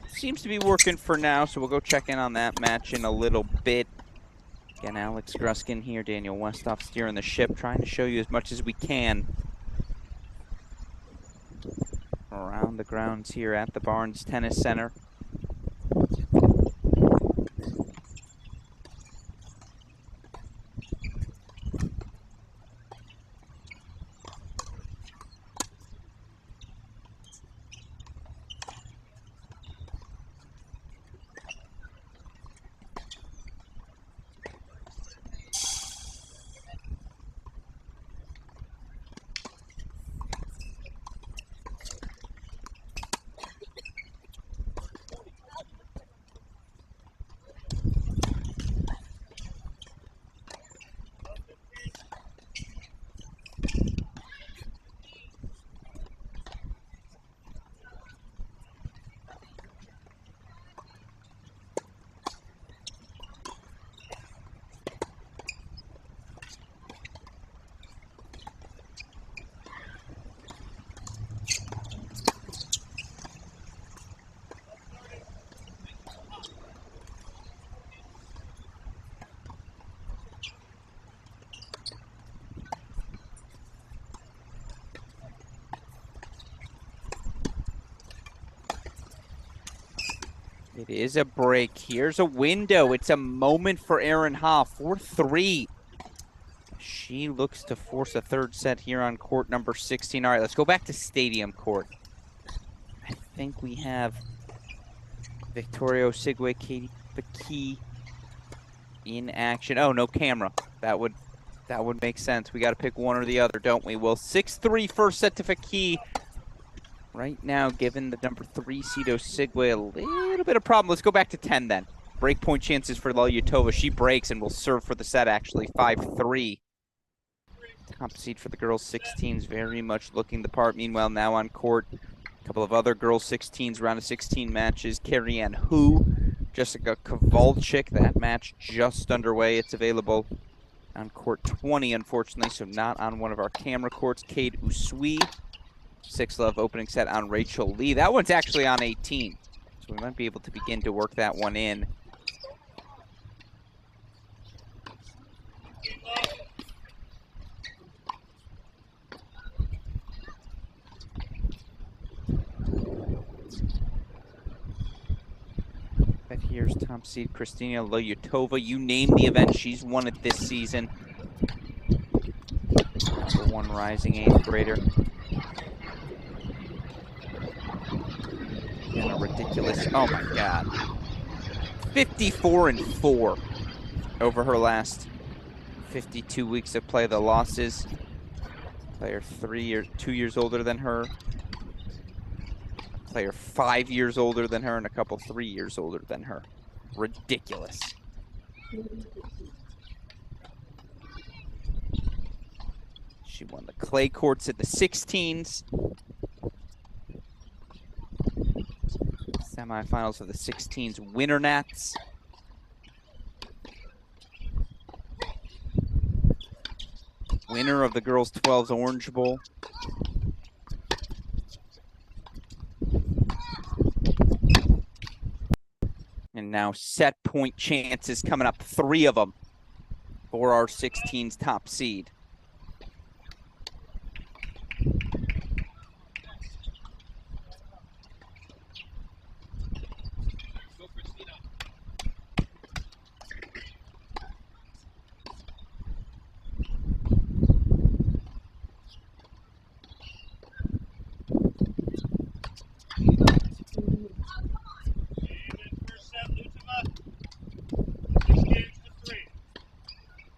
seems to be working for now, so we'll go check in on that match in a little bit. Again, Alex Gruskin here, Daniel Westhoff steering the ship, trying to show you as much as we can around the grounds here at the Barnes Tennis Center. It is a break. Here's a window. It's a moment for Erin Ha. 4-3. She looks to force a third set here on court number 16. All right, let's go back to stadium court. I think we have Victoria Osigwe, Katie Faki in action. Oh, no camera. That would make sense. We got to pick one or the other, don't we? Well, 6-3 first set to Faki. Right now, given the number 3 seed Osigwe a little bit of problem. Let's go back to 10 then. Break point chances for Lelyutova. She breaks and will serve for the set, actually. 5-3. Top seed for the girls 16s, very much looking the part. Meanwhile, now on court, a couple of other girls 16s, round of 16 matches. Carrie-Anne Hu, Jessica Kowalczyk. That match just underway. It's available on court 20, unfortunately, so not on one of our camera courts. Cade Usui. 6-love opening set on Rachel Lee. That one's actually on 18, so we might be able to begin to work that one in. But here's top seed Kristina Lelyutova. You name the event, she's won it this season. Number 1 rising 8th grader. And a ridiculous, oh my God, 54-4 over her last 52 weeks of play. The losses, player 2 years older than her, a player 5 years older than her, and a couple 3 years older than her. Ridiculous. She won the clay courts at the 16s. Semifinals of the 16s winter nats. Winner of the girls 12s Orange Bowl. And now set point chances coming up, 3 of them for our 16s top seed.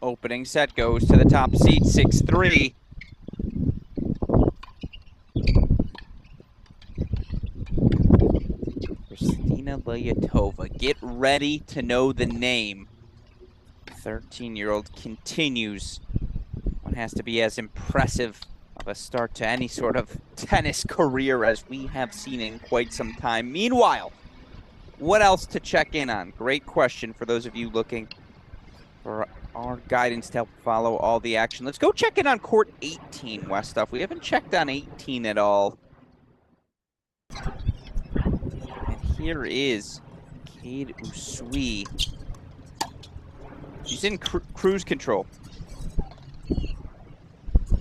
Opening set goes to the top seed, 6-3. Kristina Lelyutova, get ready to know the name. 13-year-old continues what has to be as impressive of a start to any sort of tennis career as we have seen in quite some time. Meanwhile, what else to check in on? Great question for those of you looking for our guidance to help follow all the action. Let's go check in on court 18, Westoff. We haven't checked on 18 at all. And here is Cade Usui. She's in cruise control.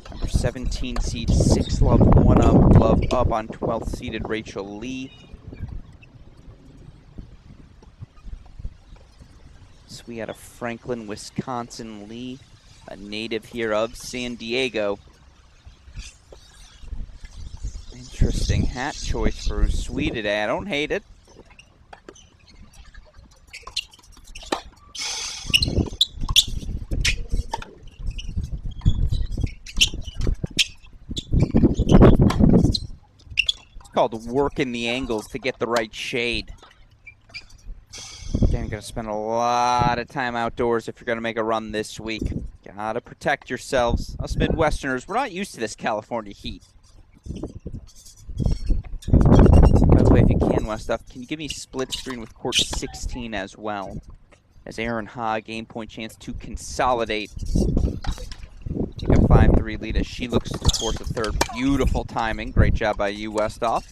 Number 17 seed, 6-love, 1-love up on 12th seeded Rachel Lee. We had a Franklin, Wisconsin Lee, a native here of San Diego. Interesting hat choice for Usui today. I don't hate it. It's called working the angles to get the right shade. Again, gonna spend a lot of time outdoors if you're gonna make a run this week. Gotta protect yourselves. Us Midwesterners, we're not used to this California heat. By the way, if you can, Westoff, can you give me split screen with court 16 as well? As Erin Ha, game point chance to consolidate. Take a 5-3 lead as she looks to force a third. Beautiful timing. Great job by you, Westoff.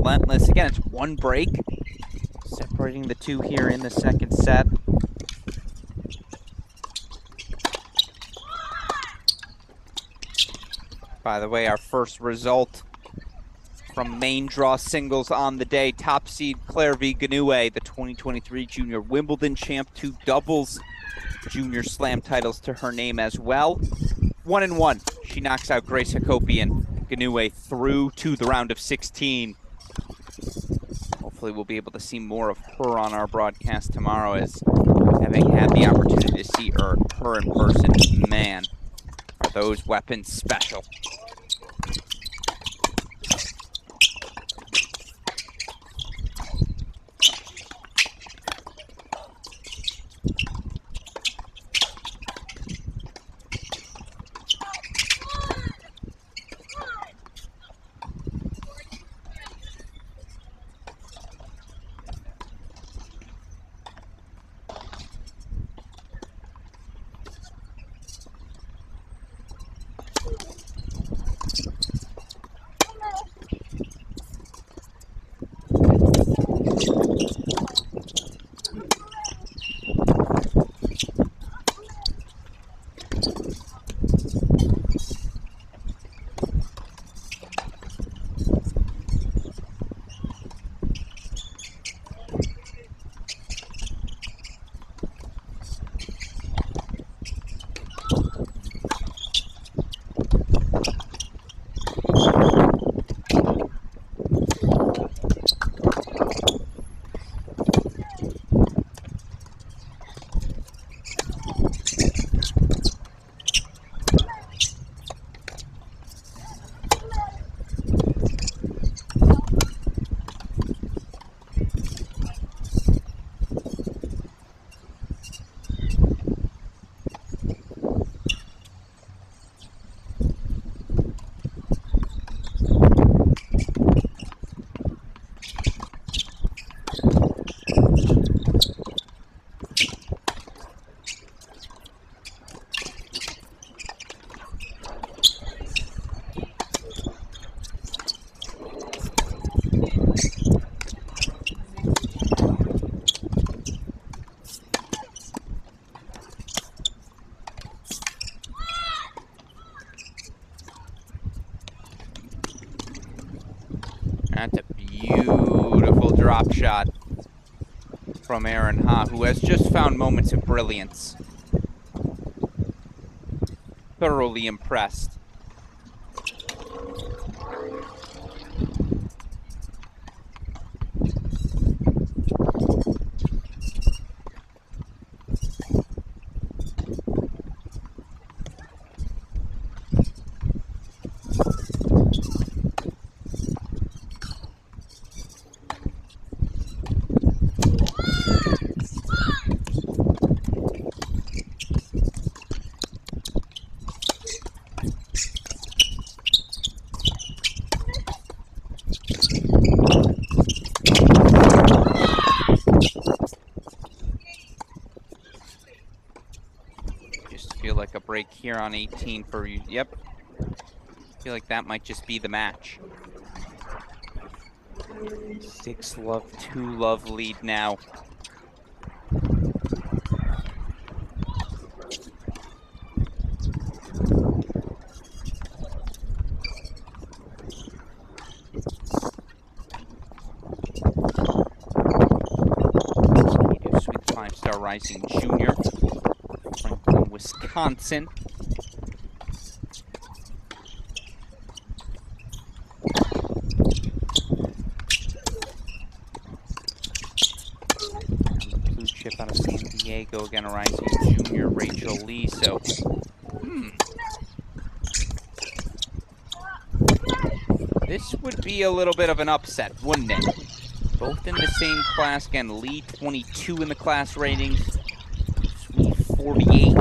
relentless. Again, it's one break, separating the two here in the second set. By the way, our first result from main draw singles on the day. Top seed Claire V. Ganoué, the 2023 Junior Wimbledon champ, 2 doubles Junior Slam titles to her name as well. 1-1. She knocks out Grace Hakopian. Ganoué through to the round of 16. Hopefully we'll be able to see more of her on our broadcast tomorrow, as having had the opportunity to see her in person, man, are those weapons special. That's a beautiful drop shot from Erin Ha, who has just found moments of brilliance. Thoroughly impressed. Break here on 18 for you. Yep. I feel like that might just be the match. 6-love, 2-love lead now. Sweet 5-star rising junior. Wisconsin. Blue chip out of San Diego, again a rising junior, Rachel Lee. So, this would be a little bit of an upset, wouldn't it? Both in the same class. Again, Lee 22 in the class ratings, Sweet 48.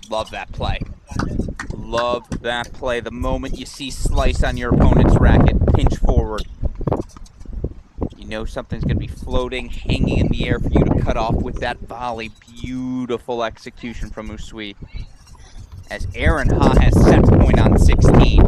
Love that play. Love that play. The moment you see slice on your opponent's racket, pinch forward. You know something's going to be floating, hanging in the air for you to cut off with that volley. Beautiful execution from Usui. As Aaron Ha has set point on 16.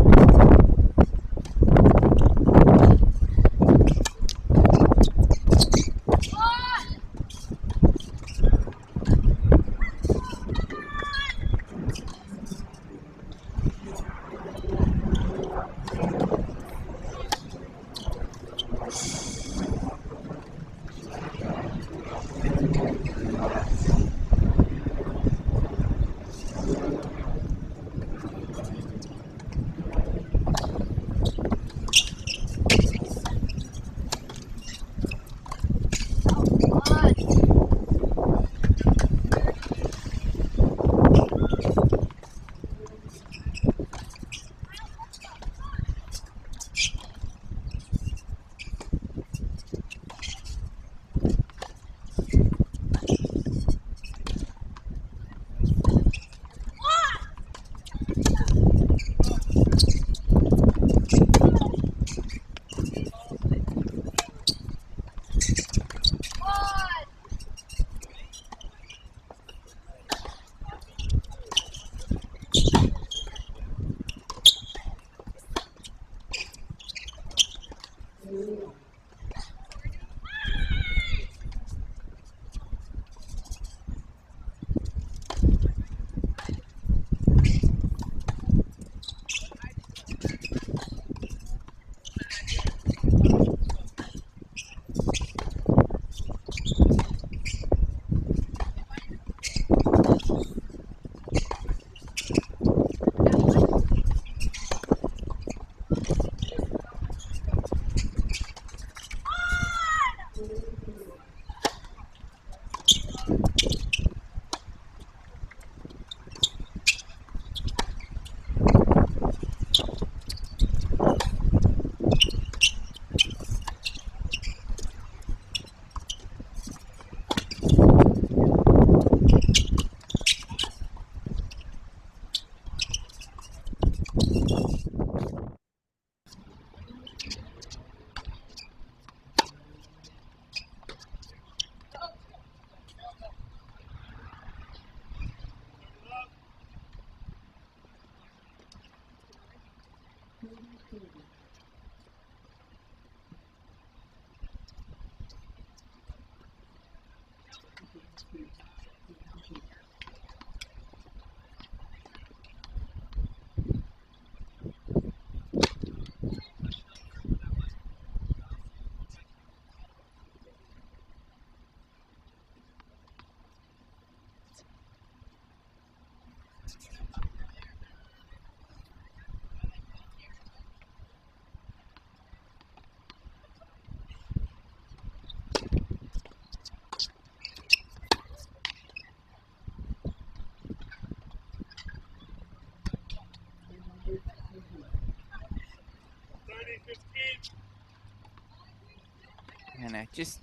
And I just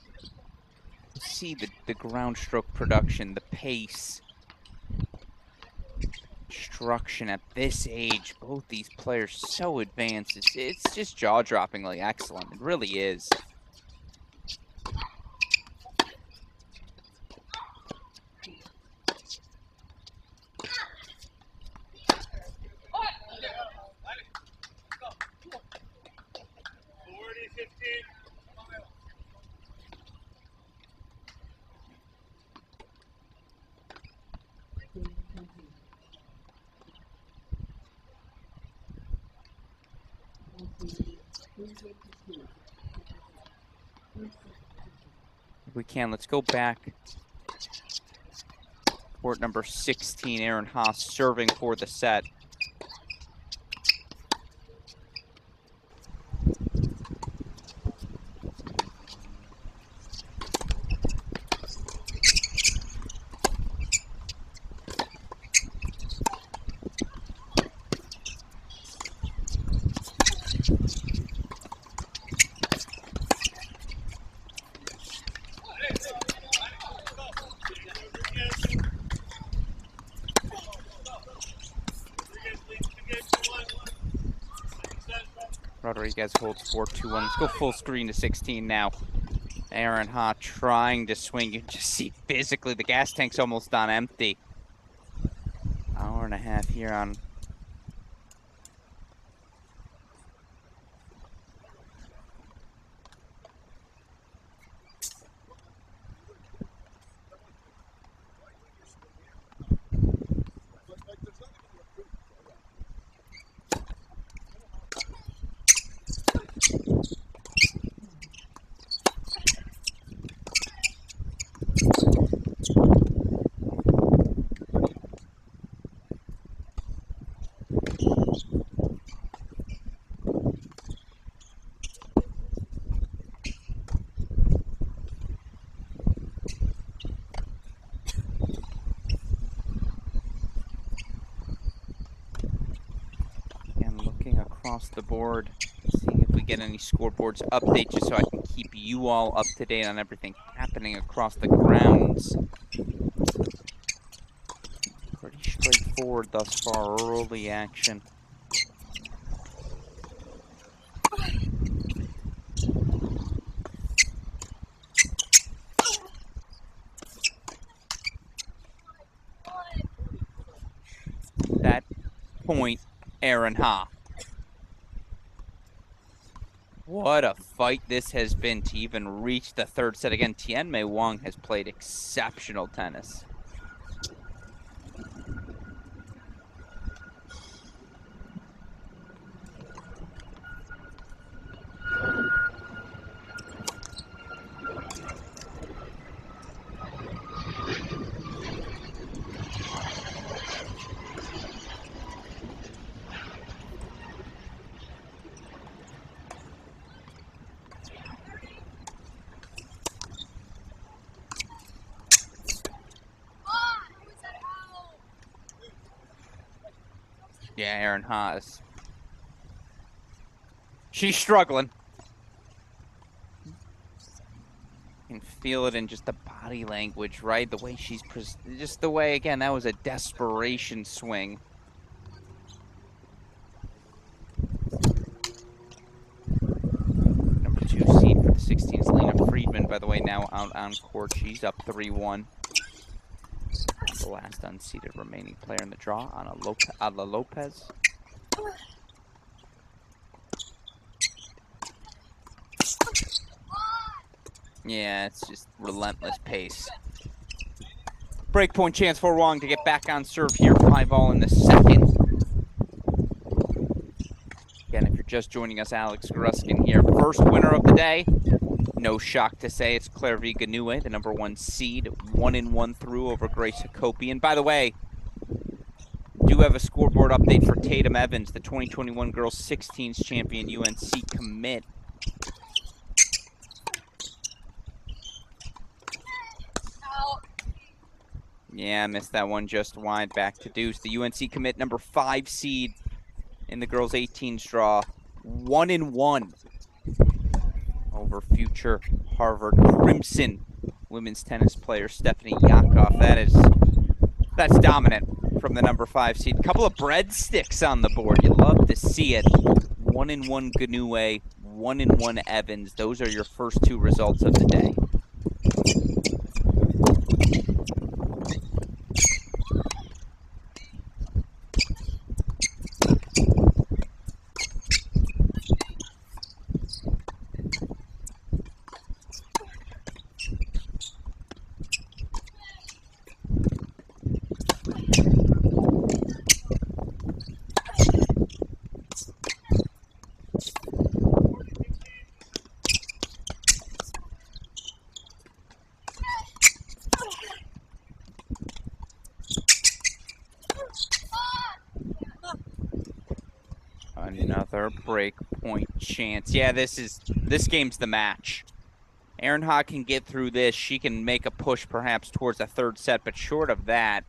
see the ground stroke production, the pace, instruction at this age. Both these players so advanced. It's just jaw-droppingly excellent. It really is. If we can, let's go back. Court number 16, Aaron Haas serving for the set. Rodriguez holds 4-2-1. Let's go full screen to 16 now. Aaron Ha trying to swing. You just see physically the gas tank's almost on empty. Hour and a half here on. Across the board, seeing if we get any scoreboards update, just so I can keep you all up to date on everything happening across the grounds. Pretty straightforward thus far, early action. That point, Aaron Ha. What a fight this has been to even reach the third set. Again, Tianmei Wang has played exceptional tennis. Yeah, Aaron Haas. She's struggling. You can feel it in just the body language, right? The way she's just the way, again, that was a desperation swing. Number 2 seed for the 16s, Lena Friedman, by the way, now out on court. She's up 3-1. The last unseeded remaining player in the draw, Ana Lopez. Yeah, it's just relentless pace. Breakpoint chance for Wang to get back on serve here. 5-all in the second. Again, if you're just joining us, Alex Gruskin here. First winner of the day. No shock to say it's Claire-V Ganoué, the number 1 seed, 1-1 through over Grace Hakopian. By the way, do have a scoreboard update for Tatum Evans, the 2021 Girls 16s champion UNC commit. Yeah, I missed that one just wide, back to deuce. The UNC commit, number 5 seed in the girls 18s draw, 1-1 over future Harvard Crimson women's tennis player Stephanie Yakov. That's dominant from the number 5 seed. Couple of breadsticks on the board. You love to see it. 1-1 Ganoué, 1-1 Evans. Those are your first 2 results of the day. Another break point chance. Yeah, this game's the match. Aaron Ha can get through this. She can make a push perhaps towards a third set, but short of that,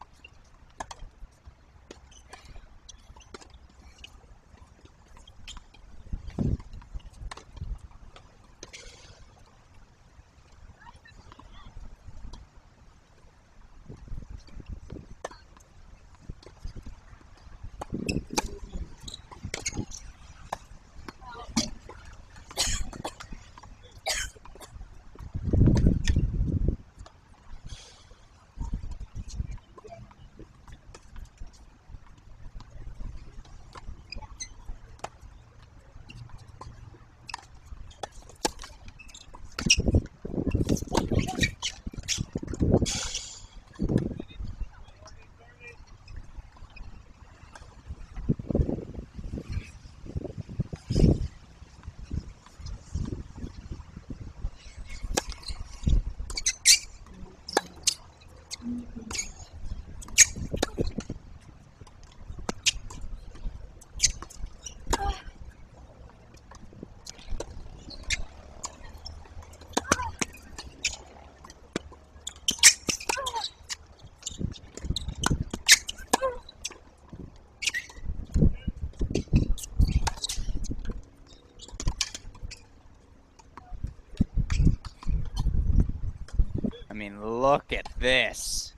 mean, look at this.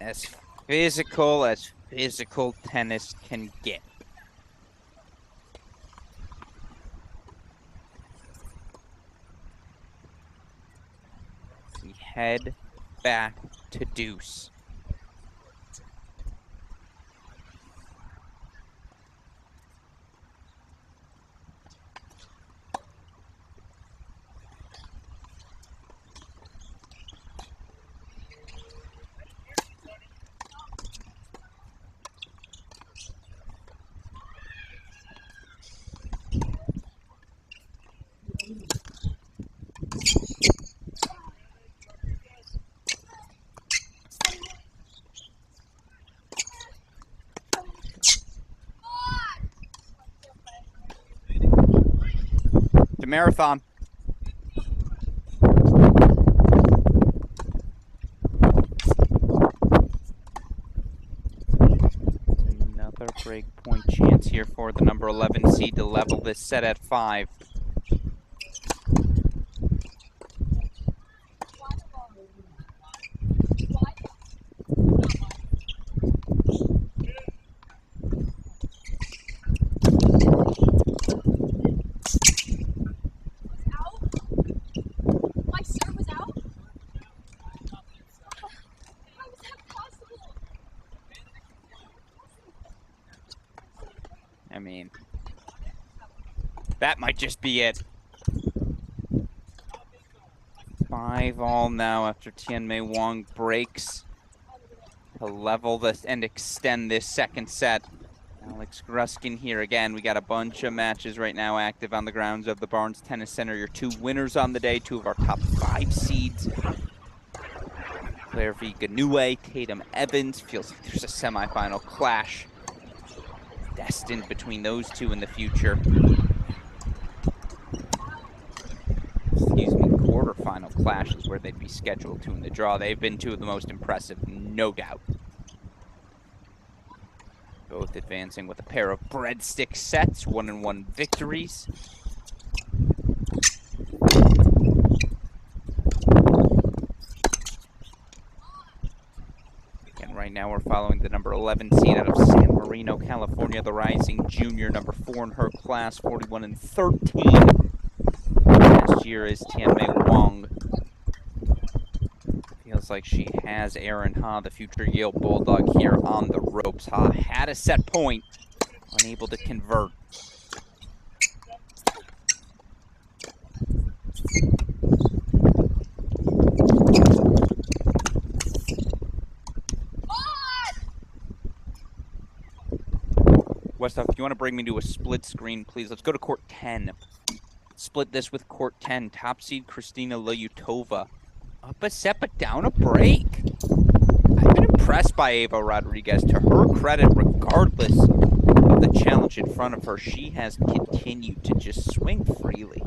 As physical tennis can get. We head back to deuce. The marathon. Another break point chance here for the number 11 seed to level this set at 5. I mean, that might just be it. 5-all now after Tianmei Wang breaks to level this and extend this second set. Alex Gruskin here again. We got a bunch of matches right now active on the grounds of the Barnes Tennis Center. Your 2 winners on the day, 2 of our top 5 seeds. Claire V. Ganue, Tatum Evans. Feels like there's a semifinal clash destined between those 2 in the future. Excuse me, quarterfinal clash is where they'd be scheduled to in the draw. They've been 2 of the most impressive, no doubt. Both advancing with a pair of breadstick sets, 1-1 victories. And right now we're following the number 11 seed out of San Marino, California, the rising junior, number 4 in her class, 41-13. Last year is Tianmei Wang. Feels like she has Aaron Ha, the future Yale Bulldog, here on the ropes. Ha had a set point, unable to convert. Westhoff, if you want to bring me to a split screen, please. Let's go to court 10. Split this with court 10. Top seed Kristina Lyutova. Up a set, but down a break. I've been impressed by Ava Rodriguez. To her credit, regardless of the challenge in front of her, she has continued to just swing freely.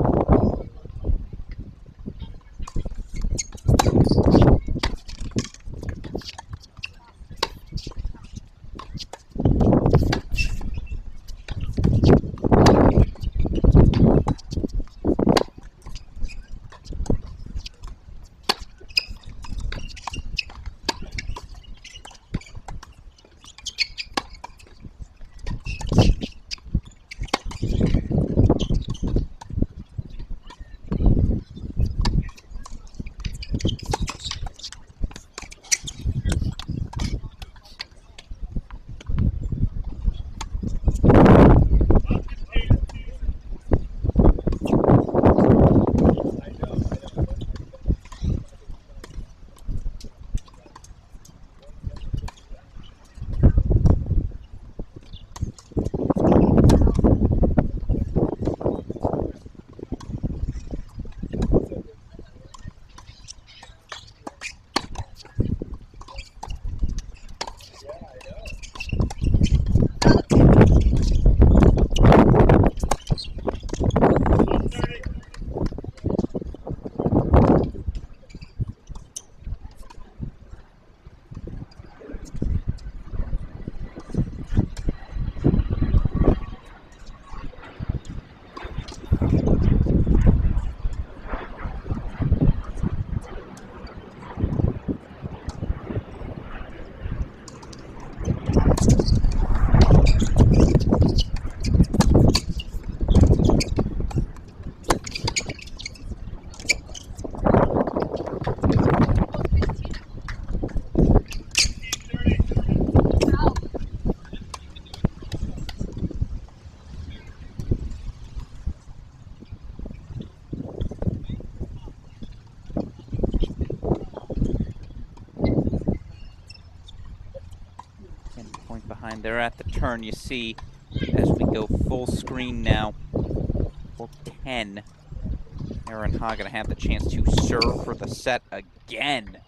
And they're at the turn, you see, as we go full screen now. For 10. Aaron Ha going to have the chance to serve for the set again.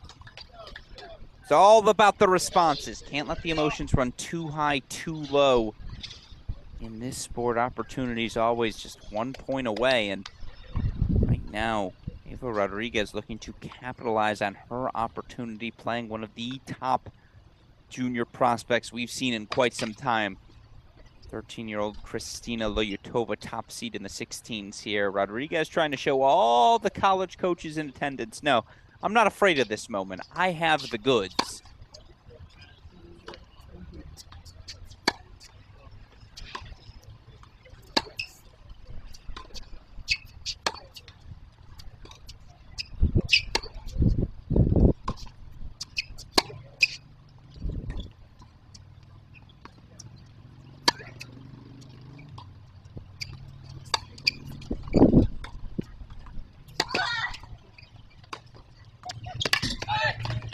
It's all about the responses. Can't let the emotions run too high, too low. In this sport, opportunity is always just 1 point away. And right now, Eva Rodriguez looking to capitalize on her opportunity, playing one of the top junior prospects we've seen in quite some time. 13-year-old Kristina Loyutova, top seed in the 16s here. Rodriguez trying to show all the college coaches in attendance. No, I'm not afraid of this moment. I have the goods.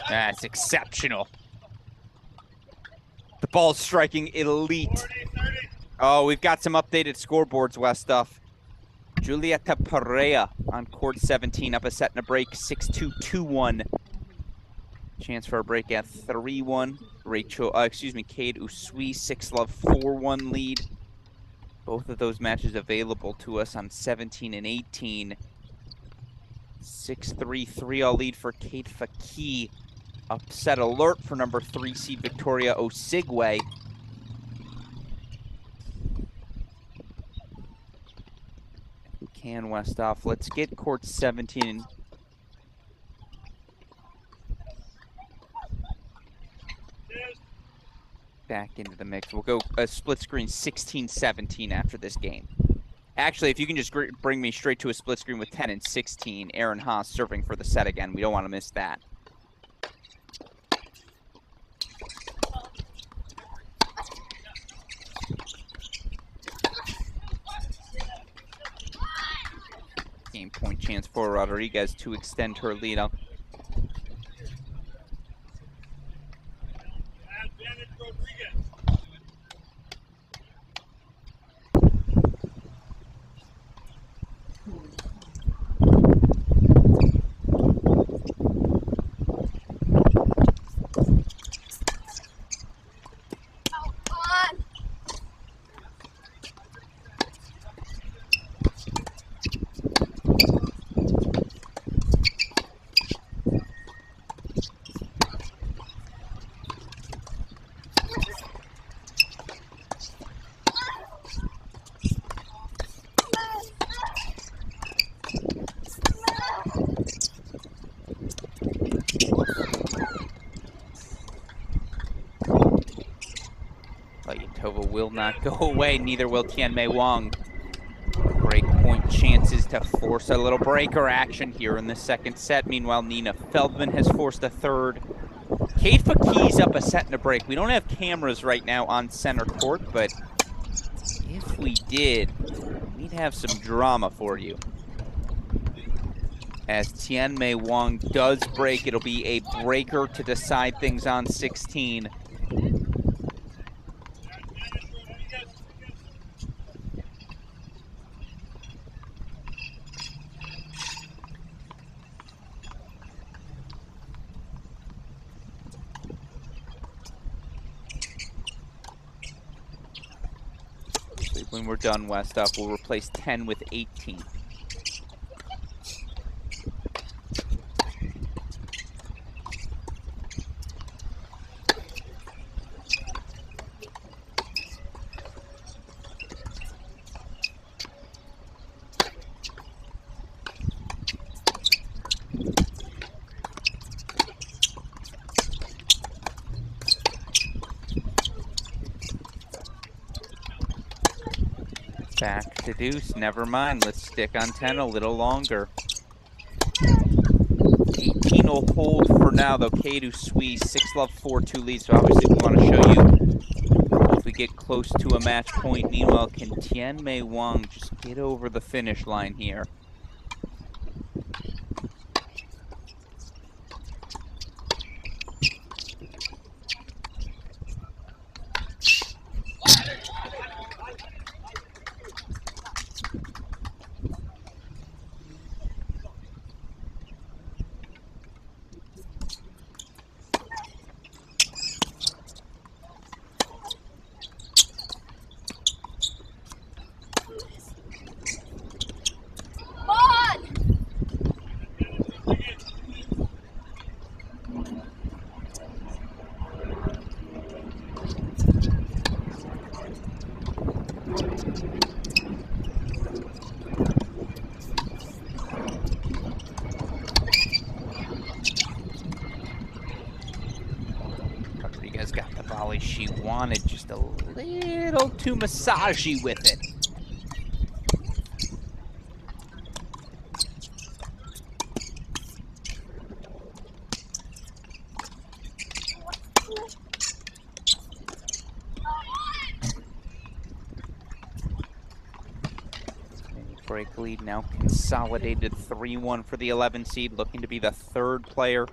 That's exceptional. The ball's striking elite. Oh, we've got some updated scoreboards, West Stuff. Julieta Perea on court 17, up a set and a break, 6-2, 2-1. Chance for a break at 3-1. Cade Usui, 6-love, 4-1 lead. Both of those matches available to us on 17 and 18. 6-3, 3-all lead for Kate Faki. Upset alert for number 3 seed Victoria Osigwe. If we can, West off. Let's get court 17 back into the mix. We'll go a split screen 16-17 after this game. Actually, if you can just bring me straight to a split screen with 10 and 16, Aaron Haas serving for the set again. We don't want to miss that. Game point chance for Rodriguez to extend her lead up. Loyutova will not go away, neither will Tianmei Wang. Break point chances to force a little breaker action here in the second set. Meanwhile, Nina Feldman has forced a third. Kate Faki's up a set and a break. We don't have cameras right now on center court, but if we did, we'd have some drama for you. As Tianmei Wang does break, it'll be a breaker to decide things on 16. When we're done, West up, we'll replace 10 with 18. Back to deuce, never mind. Let's stick on 10 a little longer. 18 will hold for now, though. Kate Usui, 6-love, 4-2 lead. So obviously we want to show you if we get close to a match point. Meanwhile, can Tianmei Wang just get over the finish line here? volley she wanted, just a little too massagey with it. Break lead now consolidated 3-1 for the 11 seed, looking to be the third player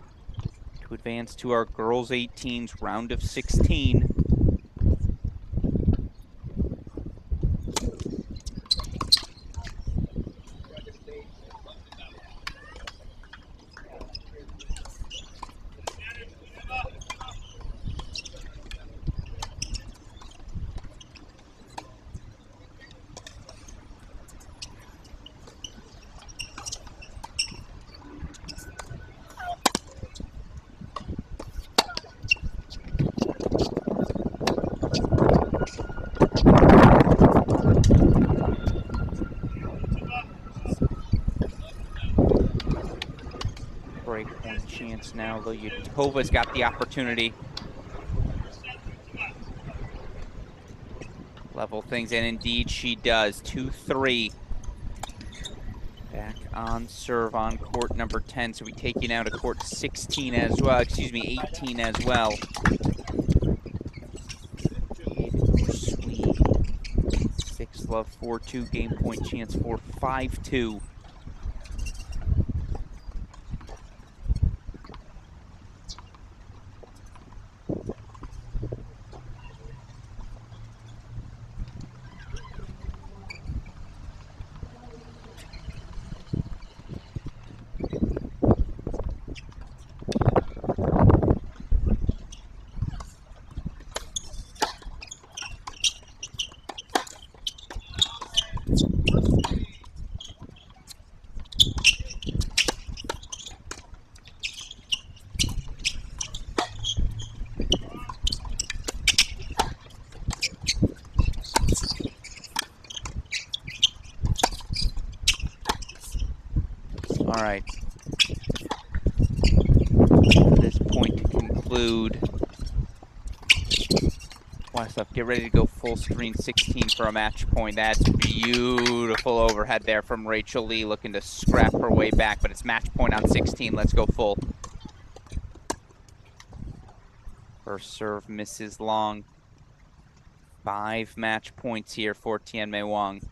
to advance to our girls 18s round of 16. Breakpoint chance now. Lilyadova's got the opportunity. Level things, and indeed she does. 2-3. Back on serve on court number 10. So we take you now to court 16 as well. Excuse me, 18 as well. Sweet. 6-love, 4-2. Game point chance for 5-2. All right. At this point to conclude. Westlife, get ready to go full screen 16 for a match point. That's beautiful overhead there from Rachel Lee, looking to scrap her way back, but it's match point on 16. Let's go full. First serve misses long. 5 match points here for Tianmei Wang.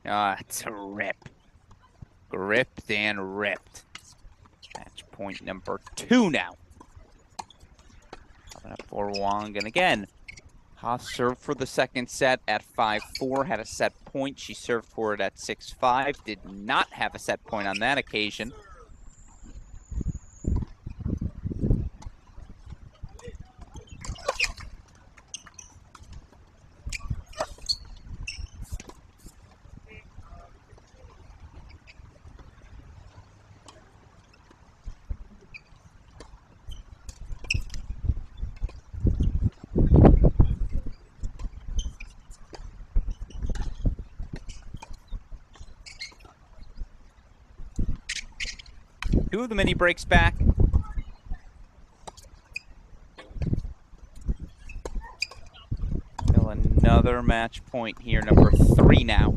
Ah, it's a rip. Gripped and ripped. Match point number 2 now. Coming up for Wang. And again, Ha served for the second set at 5-4. Had a set point. She served for it at 6-5. Did not have a set point on that occasion. Two of the mini breaks back. Still another match point here, number 3 now.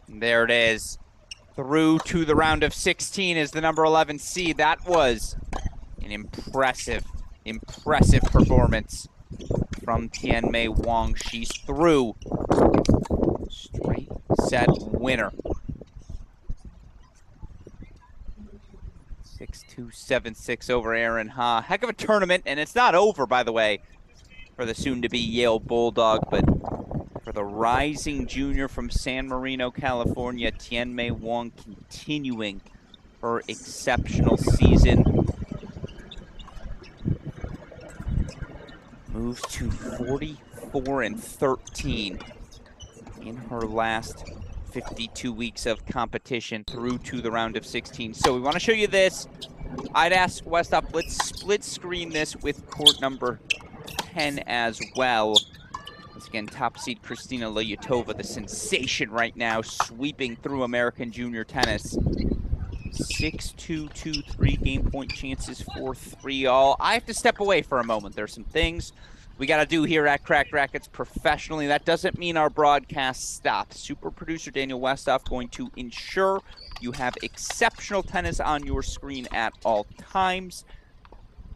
There it is. Through to the round of 16 is the number 11 seed. That was an impressive performance from Tianmei Wang. She's through. Straight set winner. 6-2, 7-6 over Erin Ha. Heck of a tournament, and it's not over, by the way, for the soon-to-be Yale Bulldog, but for the rising junior from San Marino, California, Tianmei Wang continuing her exceptional season. Moves to 44-13 in her last 52 weeks of competition through to the round of 16. So we want to show you this. I'd ask Westhoff, let's split screen this with court number 10 as well. Once again, top seed Kristina Lyutova, the sensation right now, sweeping through American junior tennis. 6-2, 2-3 game point chances for 3-all. I have to step away for a moment. There's some things we got to do here at Cracked Racquets professionally. That doesn't mean our broadcast stops. Super producer Daniel Westhoff going to ensure you have exceptional tennis on your screen at all times.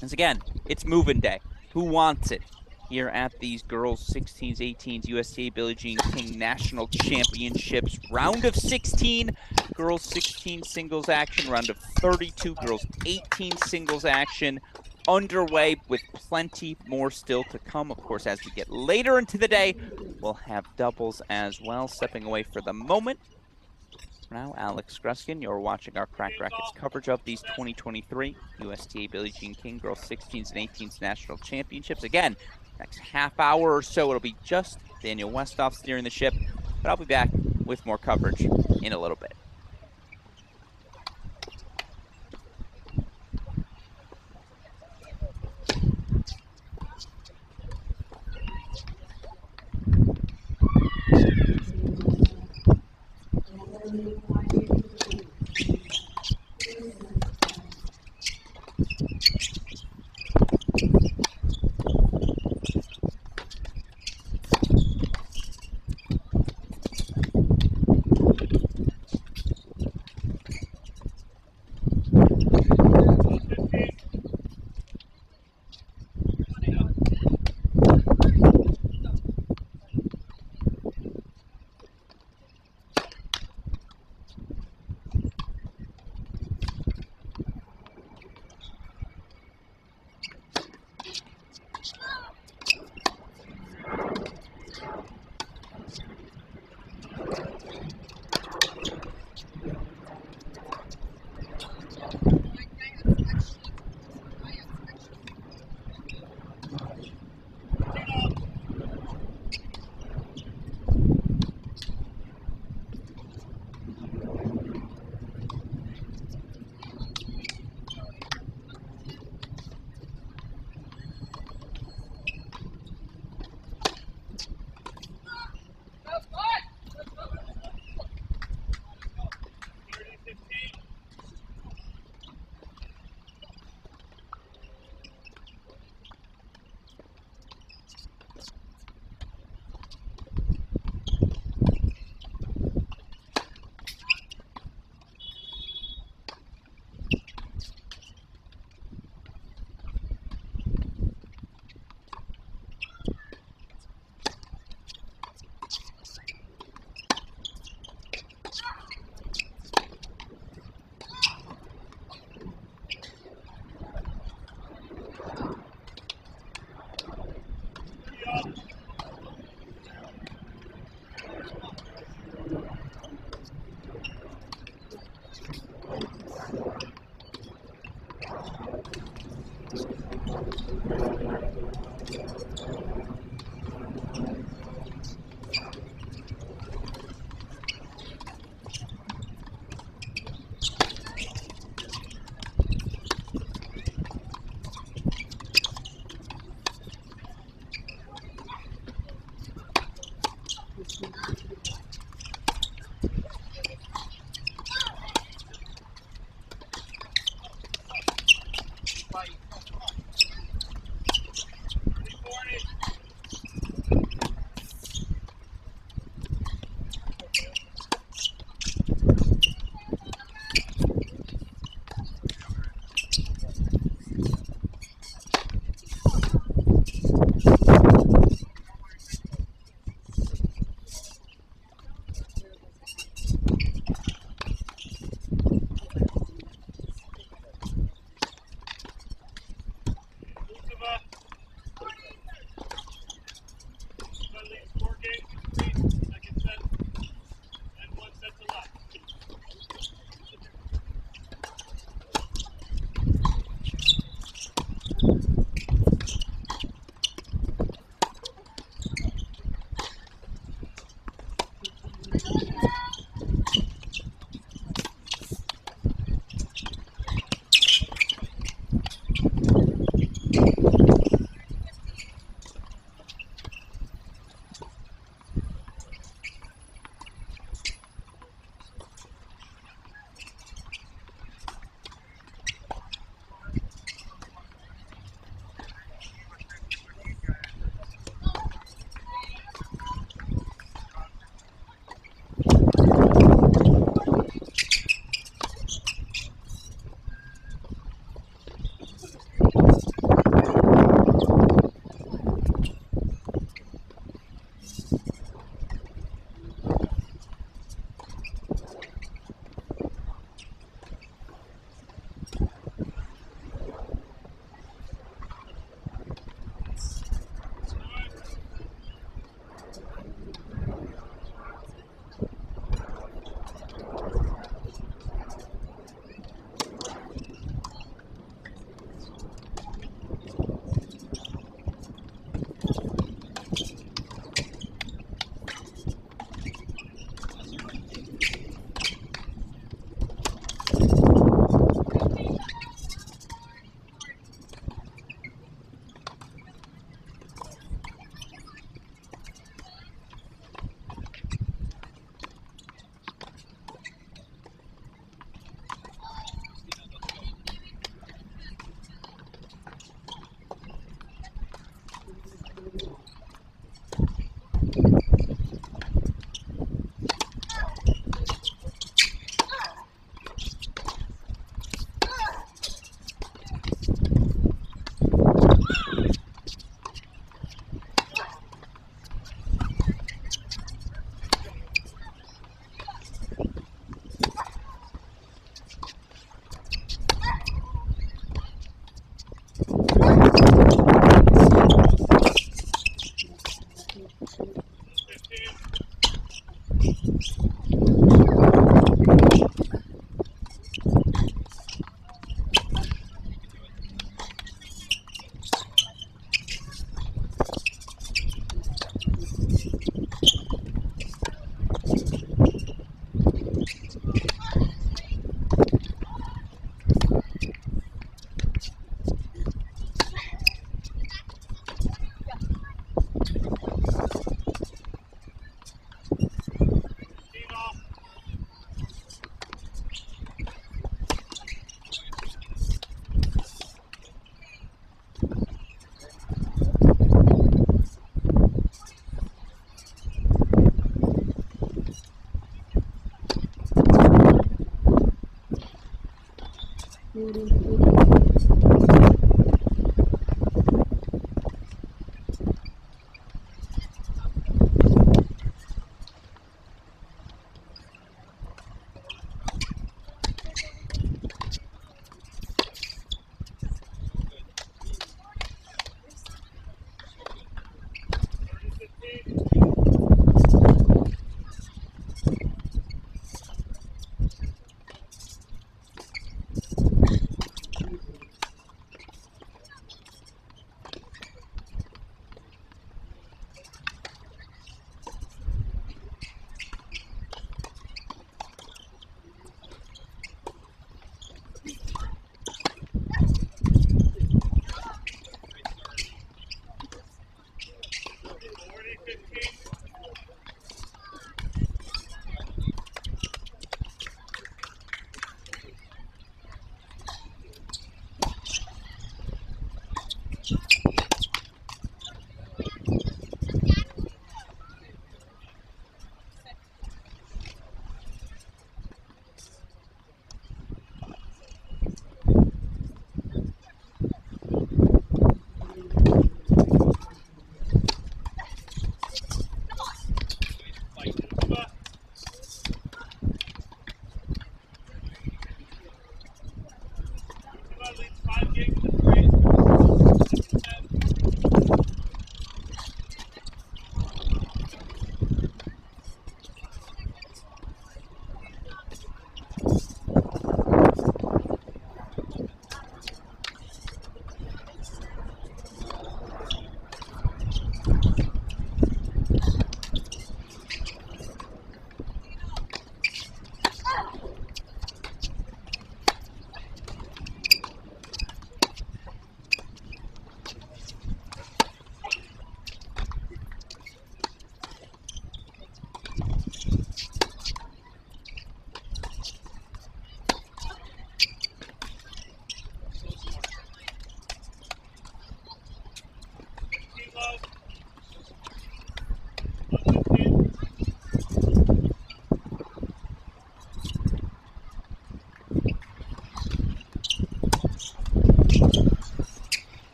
Once again, it's moving day. Who wants it? Here at these girls 16s, 18s, USTA Billie Jean King National Championships. Round of 16, girls 16 singles action. Round of 32, girls 18 singles action. Underway with plenty more still to come. Of course, as we get later into the day, we'll have doubles as well. Stepping away for the moment. For now, Alex Gruskin, you're watching our Cracked Racquets coverage of these 2023 USTA Billie Jean King Girls 16s and 18s National Championships. Again, next half hour or so, it'll be just Daniel Westhoff steering the ship, but I'll be back with more coverage in a little bit.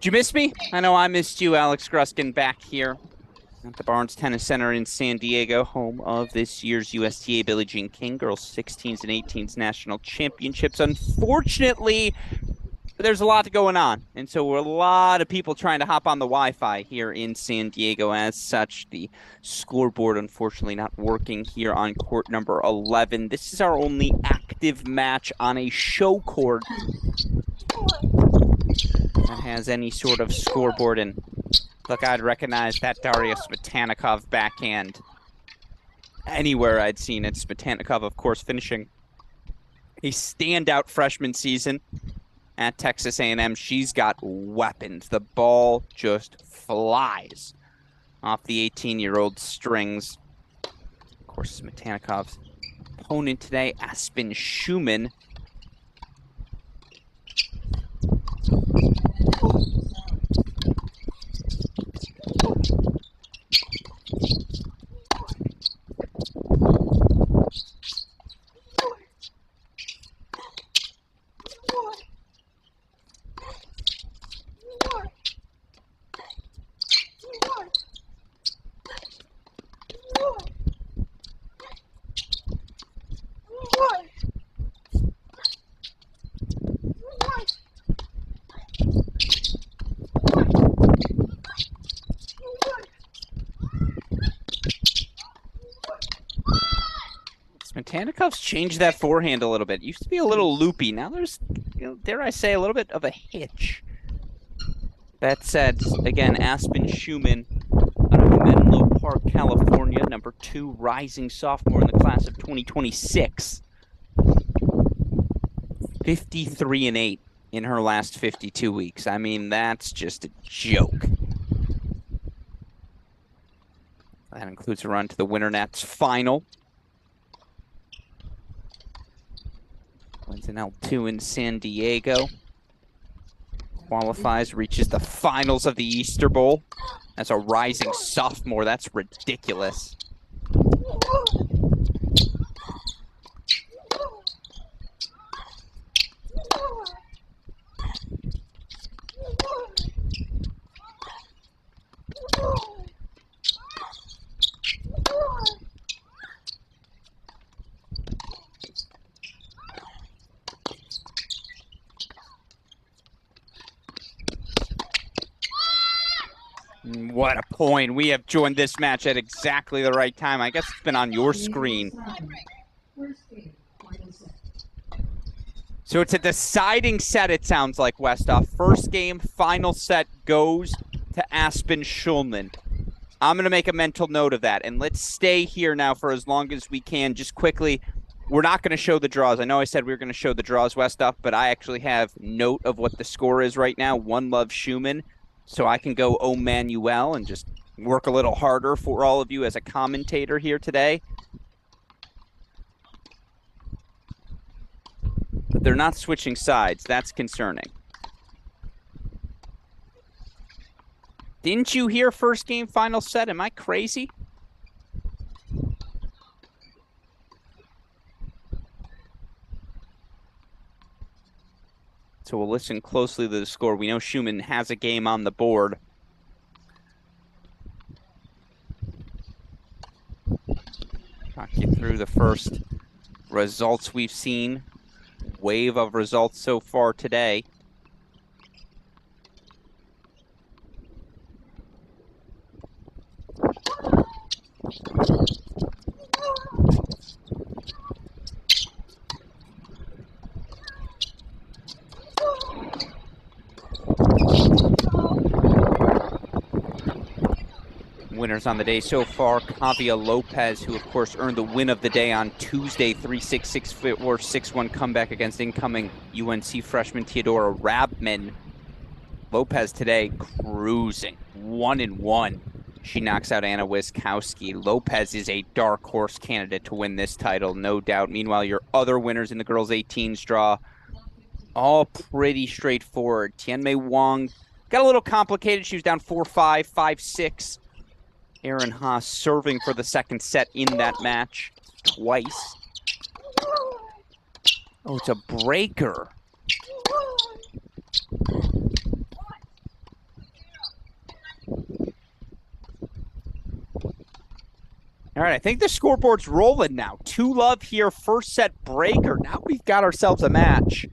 you miss me? I know I missed you, Alex Gruskin, back here at the Barnes Tennis Center in San Diego, home of this year's USTA Billie Jean King Girls 16s and 18s National Championships. Unfortunately, there's a lot going on, and so a lot of people trying to hop on the Wi-Fi here in San Diego. As such, the scoreboard unfortunately not working here on court number 11. This is our only active match on a show court that has any sort of scoreboard. And look, I'd recognize that Daria Smetanikov backhand anywhere I'd seen it. Smetanikov, of course, finishing a standout freshman season at Texas A&M. She's got weapons. The ball just flies off the 18-year-old strings. Of course, Smetanikov's opponent today, Aspen Schumann. Smetanikov's changed that forehand a little bit. It used to be a little loopy. Now there's, dare I say, a little bit of a hitch. That said, again, Aspen Schumann out of Menlo Park, California, number 2 rising sophomore in the class of 2026. 53-8 in her last 52 weeks. I mean, that's just a joke. That includes a run to the Winter Nats final. Wins an L2 in San Diego. Qualifies, reaches the finals of the Easter Bowl. As a rising sophomore, that's ridiculous. What a point. We have joined this match at exactly the right time. I guess it's been on your screen. So it's a deciding set, it sounds like, Westhoff. First game, final set goes to Aspen Schulman. I'm going to make a mental note of that. And let's stay here now for as long as we can. Just quickly, we're not going to show the draws. I know I said we were going to show the draws, Westhoff, but I actually have note of what the score is right now. 1-love Schumann. So I can go oh Manuel and just work a little harder for all of you as a commentator here today. But they're not switching sides. That's concerning. Didn't you hear first game, final set? Am I crazy? So we'll listen closely to the score. We know Schumann has a game on the board. Talk you through the first results we've seen. Wave of results so far today. Winners on the day so far, Kavia Lopez, who of course earned the win of the day on Tuesday, 3-6, 6-4, 6-1 comeback against incoming UNC freshman Theodora Rabman. Lopez today cruising, 1-1. She knocks out Anna Wiskowski. Lopez is a dark horse candidate to win this title, no doubt. Meanwhile, your other winners in the girls' 18s draw, all pretty straightforward. Tianmei Wang got a little complicated. She was down 4-5, 5-6. Aaron Haas serving for the second set in that match twice. Oh, it's a breaker. All right, I think the scoreboard's rolling now. 2-love here, first set breaker. Now we've got ourselves a match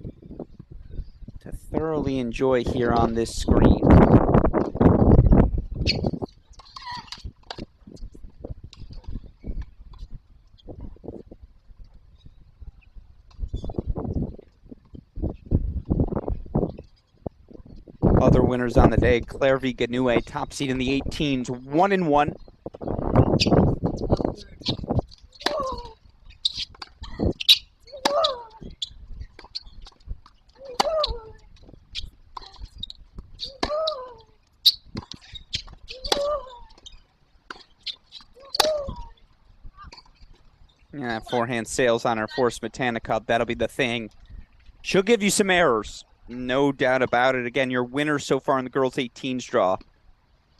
to thoroughly enjoy here on this screen. Other winners on the day, Claire V. Ganoué, top seed in the 18s, 1-1. Yeah, forehand sails on her for Smetana. That'll be the thing. She'll give you some errors. No doubt about it. Again, your winner so far in the girls' 18s draw.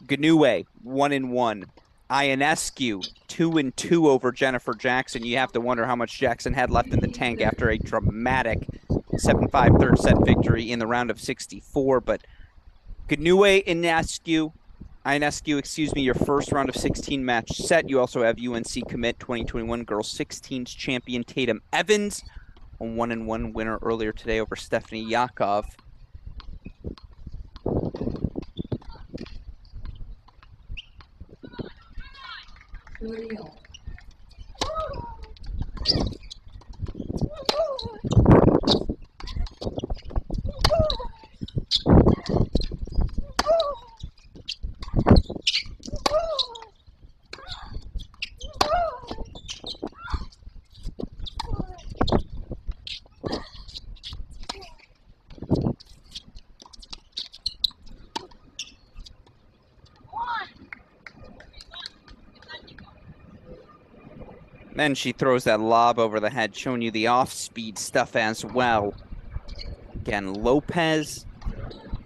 Ganoué, 1-1. Ionescu, 2-2 over Jennifer Jackson. You have to wonder how much Jackson had left in the tank after a dramatic 7-5 third set victory in the round of 64. But Ganoué, Ionescu, excuse me, your first round of 16 match set. You also have UNC Commit 2021 girls 16s champion Tatum Evans, a 1-1 winner earlier today over Stephanie Yakov. Then she throws that lob over the head, showing you the off-speed stuff as well. Again, Lopez,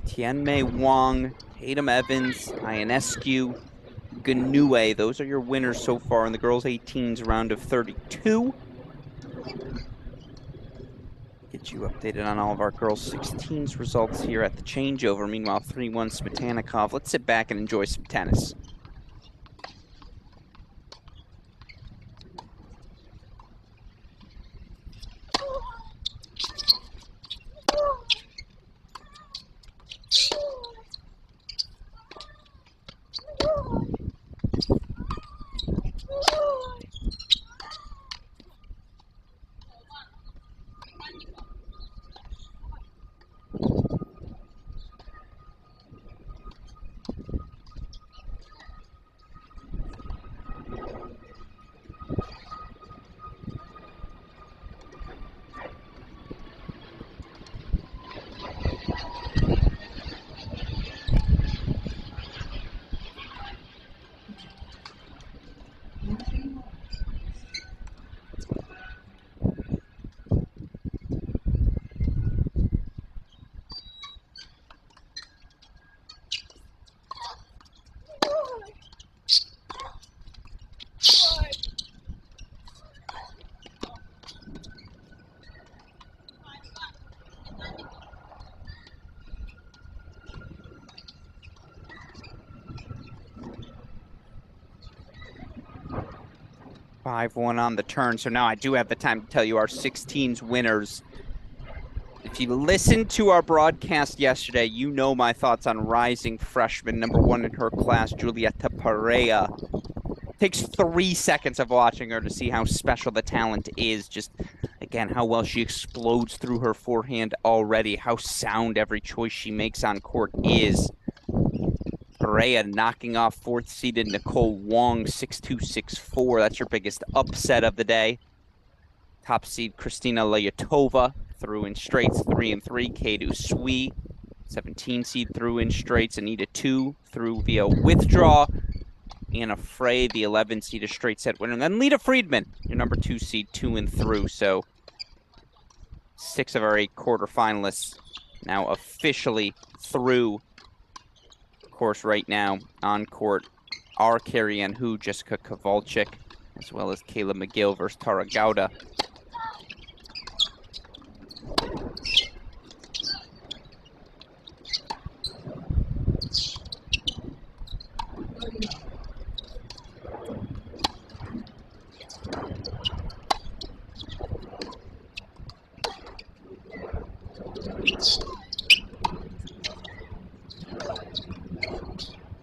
Tianmei Wang, Tatum Evans, Ionescu, Ganoué. Those are your winners so far in the girls' 18s round of 32. Get you updated on all of our girls' 16s results here at the changeover. Meanwhile, 3-1 Smetana. Let's sit back and enjoy some tennis. Five one on the turn. So now I do have the time to tell you our 16s winners. If you listened to our broadcast yesterday, you know my thoughts on rising freshman #1 in her class, Julieta Perea. Takes 3 seconds of watching her to see how special the talent is. Just, again, how well she explodes through her forehand already, how sound every choice she makes on court is. Perea knocking off 4th-seeded Nicole Wong, 6-2, 6-4. That's your biggest upset of the day. Top seed Kristina Layatova through in straights, 3-3. Kadu Sui, 17 seed through in straights. Anita 2 through via withdraw. Anna Frey, the 11 seed, a straight set winner. And then Lita Friedman, your #2 seed, 2 and through. So 6 of our 8 quarterfinalists now officially through. Of course, right now on court are Carrie Ann Hu, Jessica Kowalczyk, as well as Kayla McGill versus Tara Gauda.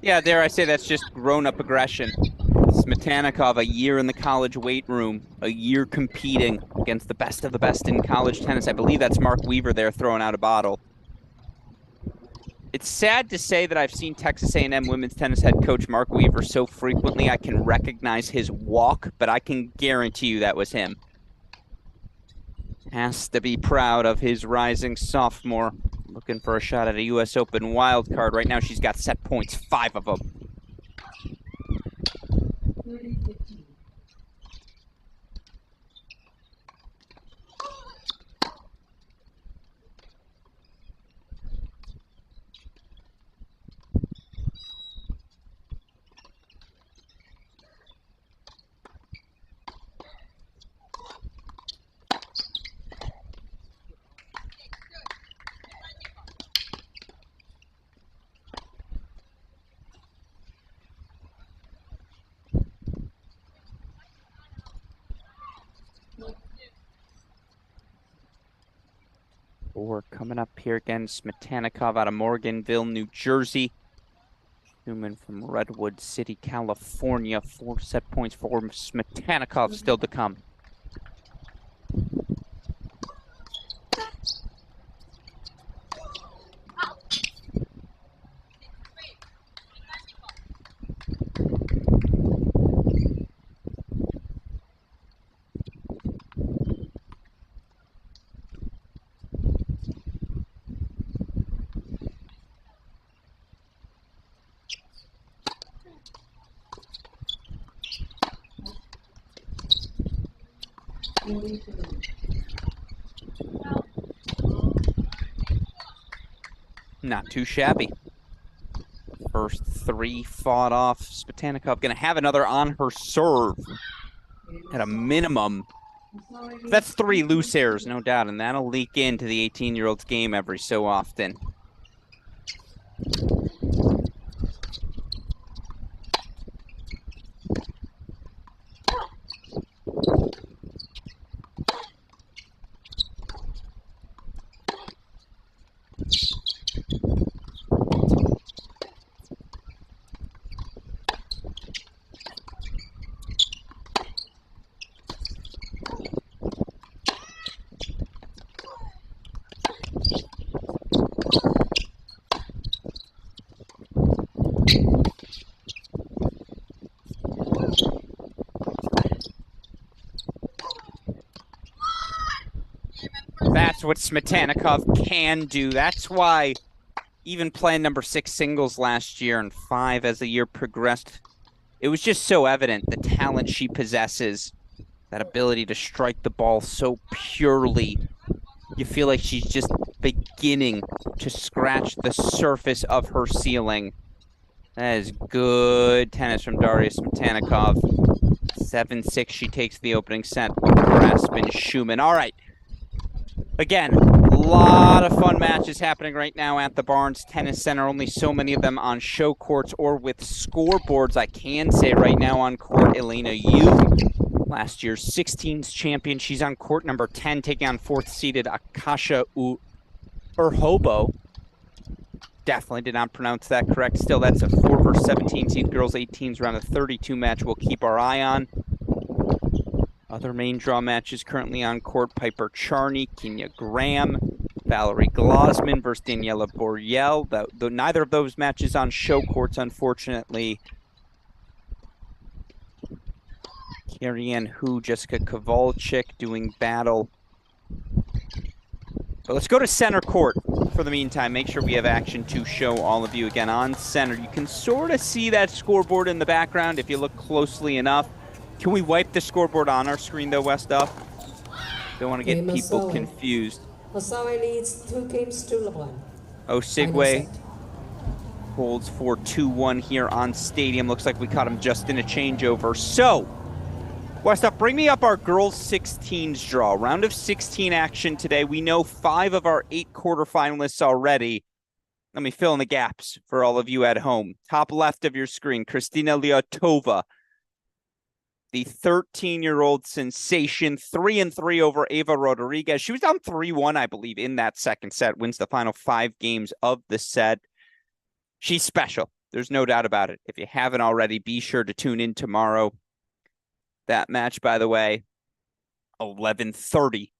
Yeah, dare I say that's just grown-up aggression. Smetanikov, a year in the college weight room, a year competing against the best of the best in college tennis. I believe that's Mark Weaver there throwing out a bottle. It's sad to say that I've seen Texas A&M women's tennis head coach Mark Weaver so frequently I can recognize his walk, but I can guarantee you that was him. Has to be proud of his rising sophomore. Looking for a shot at a U.S. Open wild card. Right now she's got set points, 5 of them. Four coming up here again. Smetanikov out of Morganville, New Jersey. Schumann from Redwood City, California. 4 set points for Smetanikov still to come. Not too shabby. First 3 fought off. Smetanikov going to have another on her serve at a minimum. That's 3 loose errors, no doubt, and that'll leak into the 18-year-old's game every so often. That's what Smetanikov can do. That's why even playing number 6 singles last year and 5 as the year progressed, it was just so evident the talent she possesses, that ability to strike the ball so purely. You feel like she's just beginning to scratch the surface of her ceiling. That is good tennis from Daria Smetanikov. 7-6, she takes the opening set. Raspin Schumann. All right. Again, a lot of fun matches happening right now at the Barnes Tennis Center. Only so many of them on show courts or with scoreboards. I can say right now on court, Elena Yu, last year's 16s champion. She's on court number 10, taking on 4th-seeded Akasha Urhobo. Definitely did not pronounce that correct. Still, that's a 4 versus 17 seed girls 18s round of 32 match we'll keep our eye on. Other main draw matches currently on court: Piper Charney, Kenya Graham, Valerie Glosman versus Daniela Borriel. Though neither of those matches on show courts, unfortunately. Carrie-Anne Hu, Jessica Kowalczyk doing battle. But let's go to center court for the meantime. Make sure we have action to show all of you. Again, on center, you can sort of see that scoreboard in the background if you look closely enough. Can we wipe the scoreboard on our screen, though, Westhoff? Don't want to get people confused. Masawe leads 2 games to 1. Osigwe holds for 2-1 here on Stadium. Looks like we caught him just in a changeover. So, Westhoff, bring me up our girls 16s draw. Round of 16 action today. We know 5 of our 8 quarterfinalists already. Let me fill in the gaps for all of you at home. Top left of your screen, Kristina Lyotova, the 13-year-old sensation, 3-3 over Eva Rodriguez. She was down 3-1, I believe, in that second set. Wins the final 5 games of the set. She's special. There's no doubt about it. If you haven't already, be sure to tune in tomorrow. That match, by the way, 11:30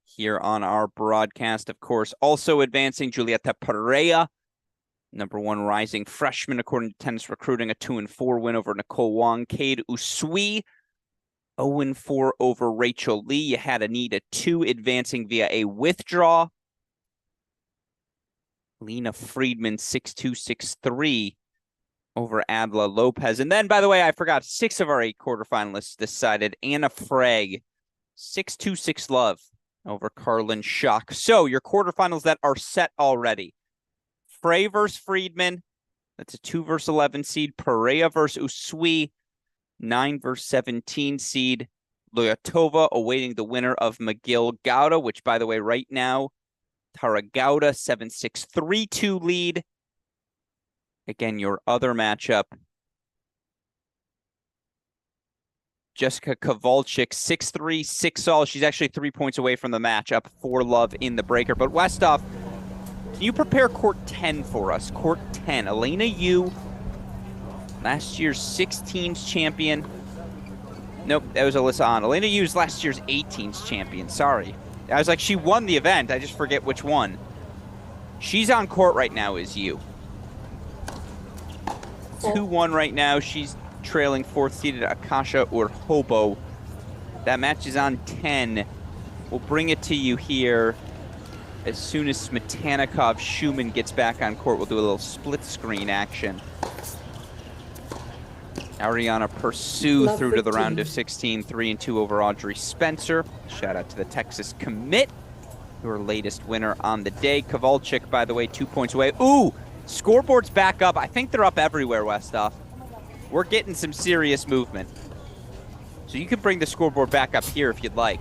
here on our broadcast. Of course, also advancing Julieta Pereira, #1 rising freshman, according to Tennis Recruiting, a 2-4 win over Nicole Wong. Cade Usui, 0-4 over Rachel Lee. You had Anita 2 advancing via a withdraw. Lena Friedman, 6-2, 6-3 over Adla Lopez. And then, by the way, I forgot, 6 of our 8 quarterfinalists decided. Anna Frey, 6-2, 6-love over Carlin Schock. So your quarterfinals that are set already. Frey versus Friedman. That's a 2 versus 11 seed. Perea versus Usui, 9 versus 17 seed. Lyotova awaiting the winner of McGill Gauda, which, by the way, right now, Tara Gauda, 7-6, 3-2 lead. Again, your other matchup, Jessica Kowalczyk, 6-3, 6-all. She's actually 3 points away from the match, up 4-love in the breaker. But Westhoff, can you prepare court 10 for us? Court 10, Elena Yu, last year's 16s champion. Nope, that was Alyssa Ahn. Elena Yu's last year's 18s champion, sorry. I was like, she won the event, I just forget which one. She's on court right now as Yu. 2-1 right now. She's trailing 4th-seeded Akasha Urhobo. That match is on 10. We'll bring it to you here as soon as Smetanikov Schumann gets back on court. We'll do a little split screen action. Ariana Pursue through to the round of 16, 3-2 over Audrey Spencer. Shout out to the Texas commit, your latest winner on the day. Kowalczyk, by the way, 2 points away. Ooh! Scoreboard's back up. I think they're up everywhere, Westhoff. We're getting some serious movement. So you can bring the scoreboard back up here if you'd like.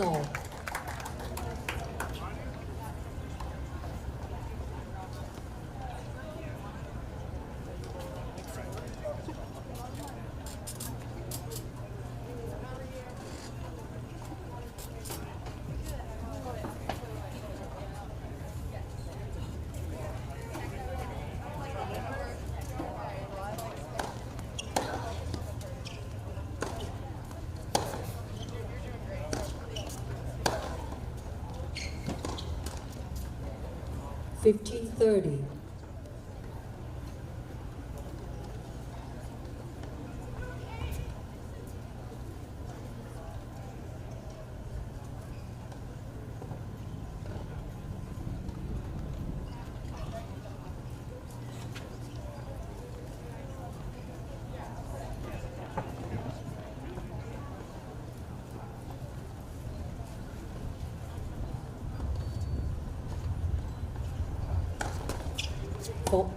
all. 15:30. Oh.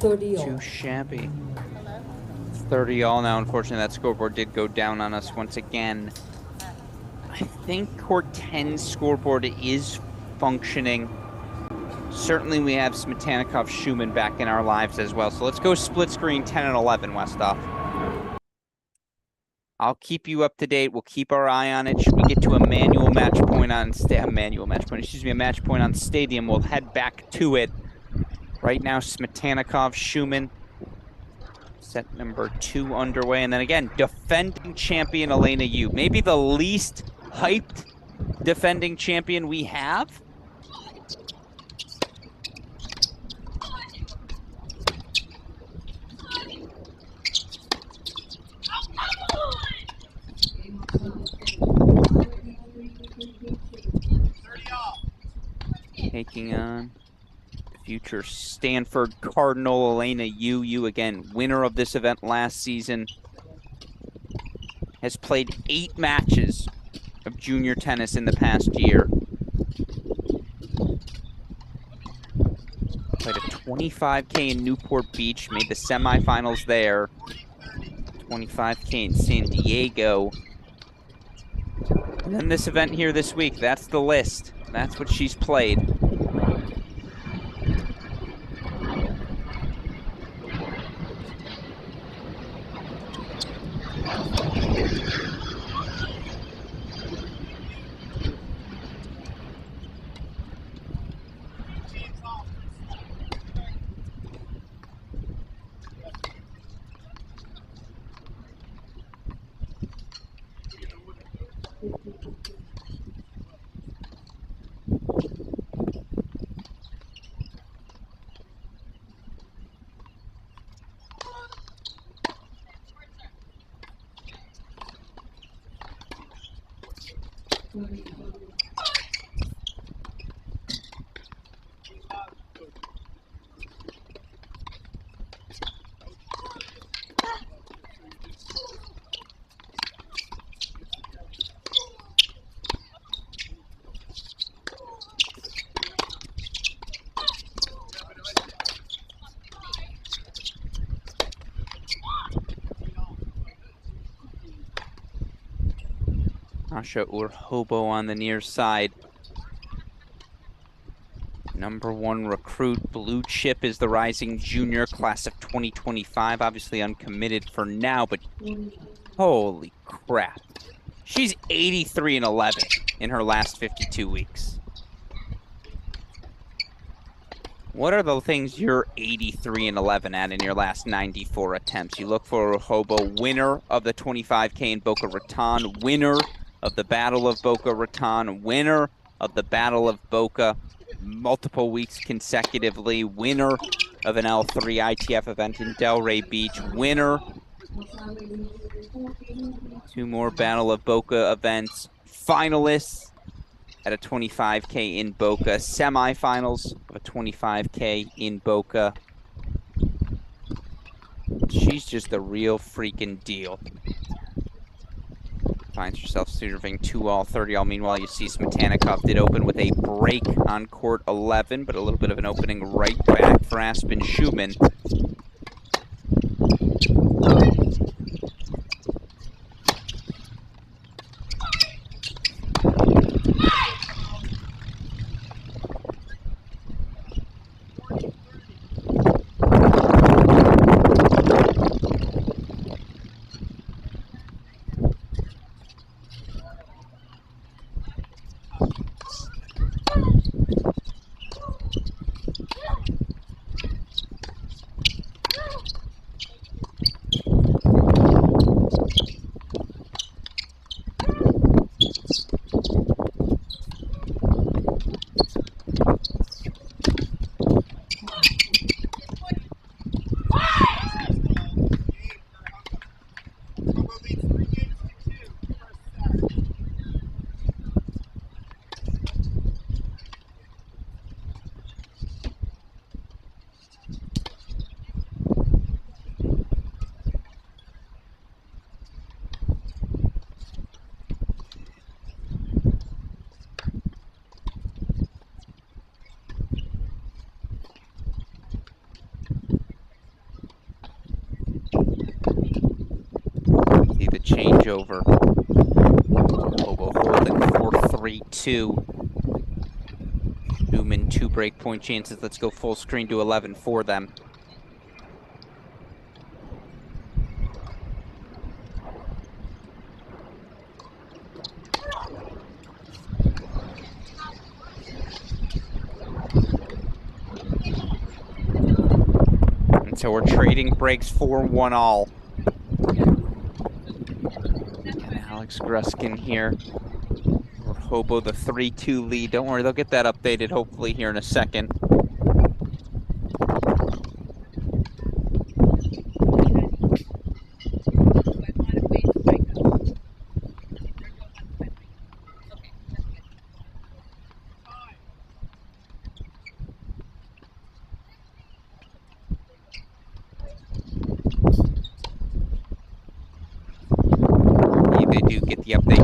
Too shabby. 30 all now. Unfortunately, that scoreboard did go down on us once again. I think Court 10's scoreboard is functioning. Certainly, we have Smetanikov Schumann back in our lives as well. So let's go split screen 10 and 11, Westhoff. I'll keep you up to date. We'll keep our eye on it. Should we get to a manual match point on a match point on Stadium, we'll head back to it. Right now, Smetanikov Schumann, set number 2 underway. And then again, defending champion Elena Yu. Maybe the least hyped defending champion we have. taking on future Stanford Cardinal Elena Yu. Yu, again, winner of this event last season, has played 8 matches of junior tennis in the past year. Played a 25K in Newport Beach, made the semifinals there. 25K in San Diego. And then this event here this week, that's the list. That's what she's played. Asha Urhobo on the near side. #1 recruit, blue chip, is the rising junior class of 2025. Obviously uncommitted for now, but holy crap. She's 83-11 in her last 52 weeks. What are the things you're 83-11 at in your last 94 attempts? You look for Urhobo, winner of the 25K in Boca Raton, winner of the Battle of Boca Raton, winner of the Battle of Boca multiple weeks consecutively, winner of an L3 ITF event in Delray Beach, winner 2 more Battle of Boca events, finalists at a 25K in Boca, semifinals of a 25K in Boca. She's just the real freaking deal. Finds herself serving 2-all, 30-all. Meanwhile, you see Smetanakoff did open with a break on court 11, but a little bit of an opening right back for Aspen Schumann. See the changeover. Hobo holding 4-3-2. Schumann 2 break point chances. Let's go full screen to 11 for them. And so we're trading breaks 4-1 all. And Alex Gruskin here. Hobo the 3-2 lead. Don't worry, they'll get that updated hopefully here in a second.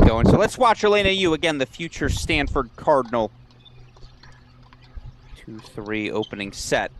going. So let's watch Elena Yu again, the future Stanford Cardinal. 2-3 opening set.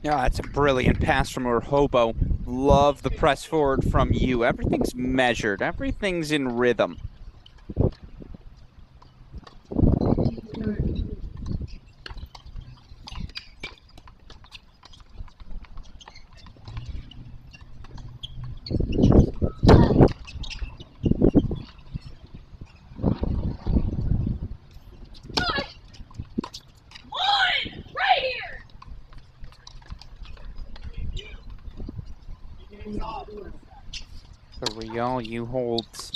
Yeah, that's a brilliant pass from Hobo. Love the press forward from you. Everything's measured. Everything's in rhythm. Real, you holds.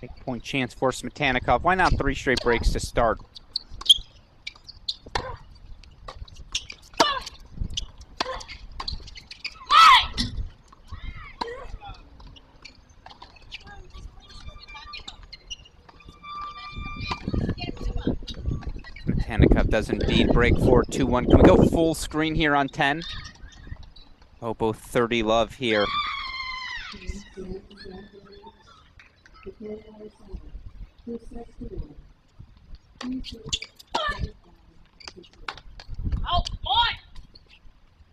Big point chance for Smetanikov. Why not 3 straight breaks to start? Smetanikov does indeed break for 2-1. Can we go full screen here on 10? Oh, both 30 love here.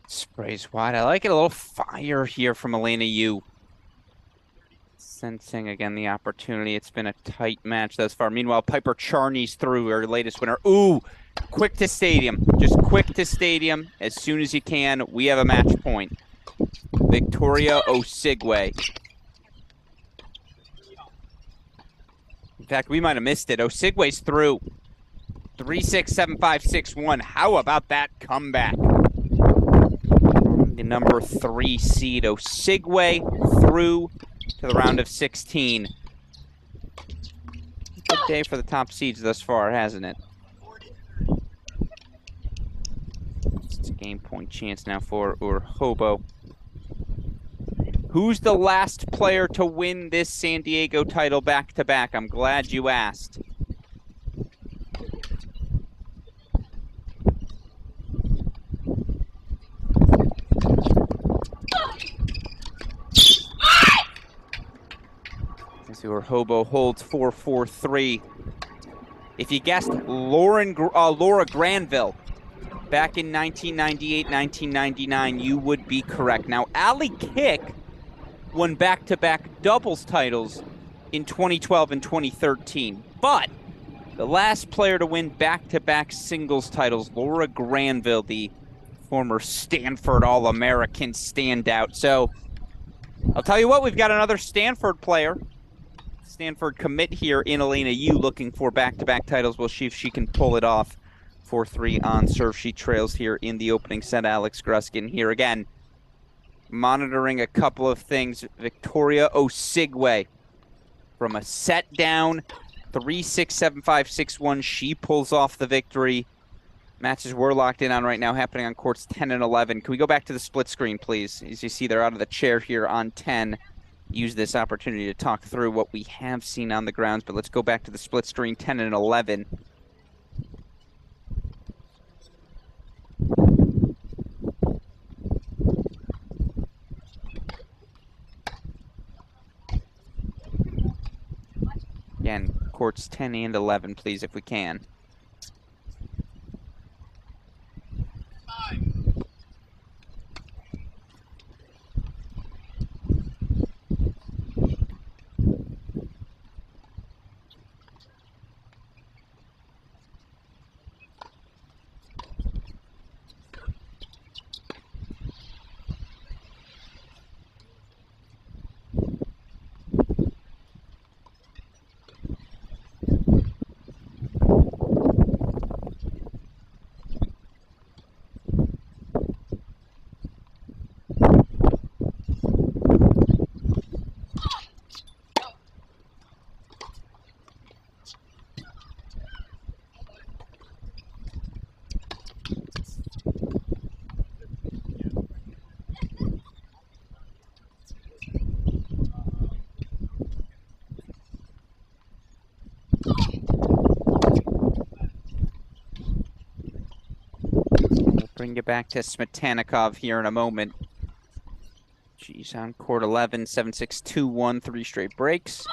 Sprays wide. I like it. A little fire here from Elena Yu. Sensing again the opportunity. It's been a tight match thus far. Meanwhile, Piper Charney's through, her latest winner. Ooh, quick to stadium. Just quick to stadium as soon as you can. We have a match point. Victoria Osigwe. In fact, we might have missed it. Osigwe's through. 3-6, 7-5, 6-1. How about that comeback? The number 3 seed Osigwe through to the round of 16. Good day for the top seeds thus far, hasn't it? It's a game point chance now for Urhobo. Who's the last player to win this San Diego title back-to-back? I'm glad you asked. As Urhobo holds 4-4-3. If you guessed Laura Granville back in 1998, 1999, you would be correct. Now, Ali Kick won back-to-back doubles titles in 2012 and 2013. But the last player to win back-to-back singles titles, Laura Granville, the former Stanford All-American standout. So I'll tell you what, we've got another Stanford player. Stanford commit here in Elena Yu looking for back-to-back titles. We'll see if she can pull it off. 4-3 on serve. She trails here in the opening set. Alex Gruskin here again. Monitoring a couple of things. Victoria Osigwe from a set down, 3-6, 7-5, 6-1. She pulls off the victory. Matches we're locked in on right now happening on courts 10 and 11. Can we go back to the split screen, please? As you see, they're out of the chair here on 10. Use this opportunity to talk through what we have seen on the grounds, but let's go back to the split screen 10 and 11. Again, courts 10 and 11, please, if we can. Bring you back to Smetanikov here in a moment. She's on court 11, 7-6, 2-1, 3 straight breaks.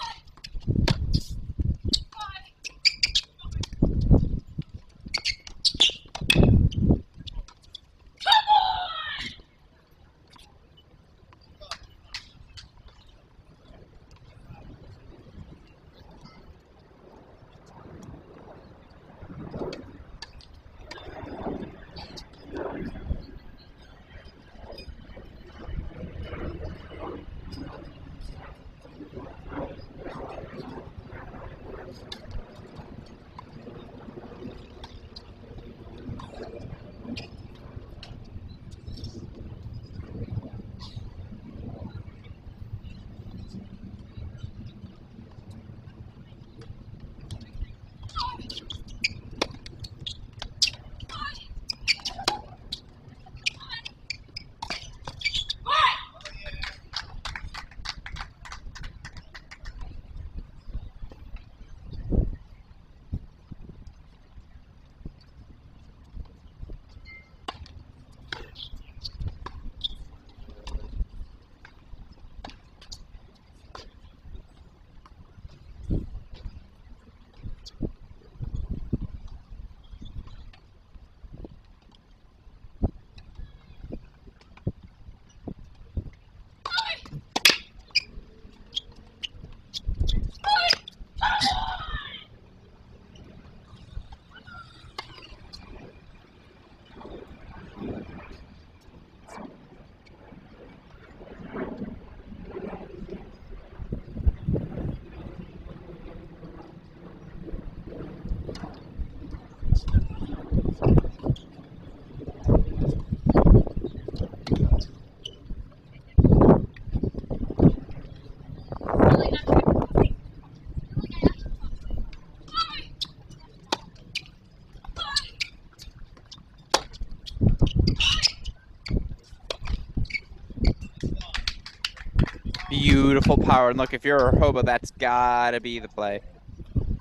Beautiful power. And look, if you're a hobo, that's gotta be the play.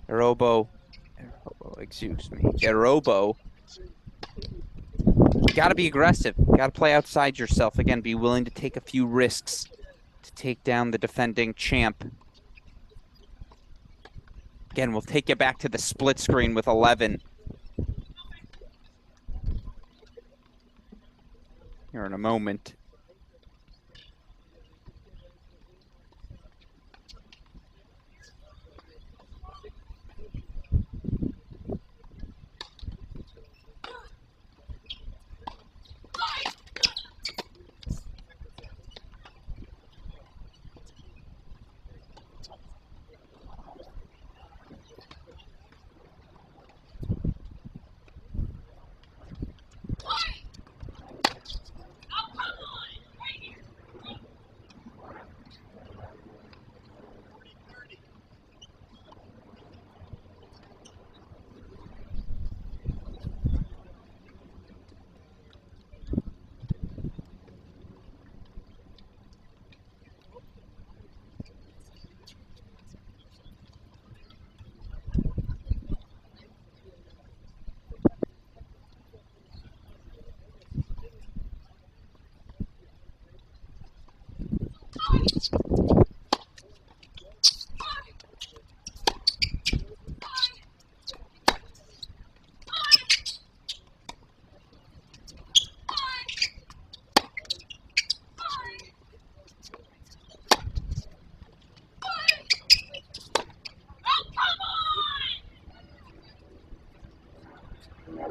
Robo, excuse me. Robo. Gotta be aggressive. Gotta play outside yourself. Again, be willing to take a few risks to take down the defending champ. Again, we'll take you back to the split screen with 11. Here in a moment.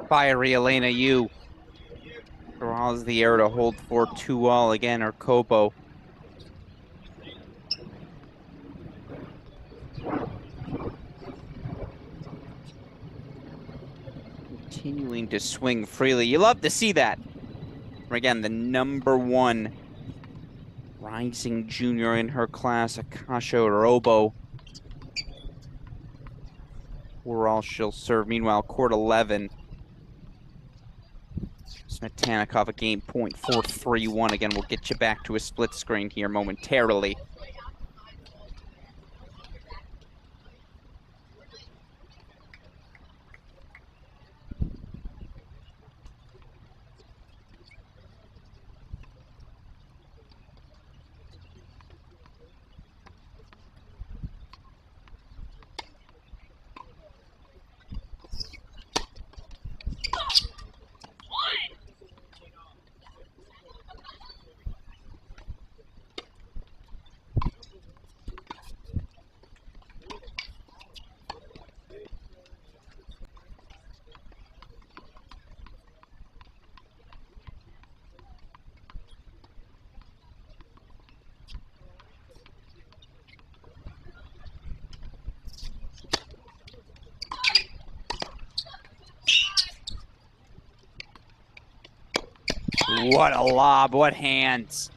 Fiery Elena Yu draws the air to hold for 2-all again, or Kobo. Continuing to swing freely. You love to see that. Again, the #1 rising junior in her class, Akasha Robo. 4-all she'll serve. Meanwhile, court 11. Smetanikov a game point 4-3-1. Again, we'll get you back to a split screen here momentarily. What a lob, what hands.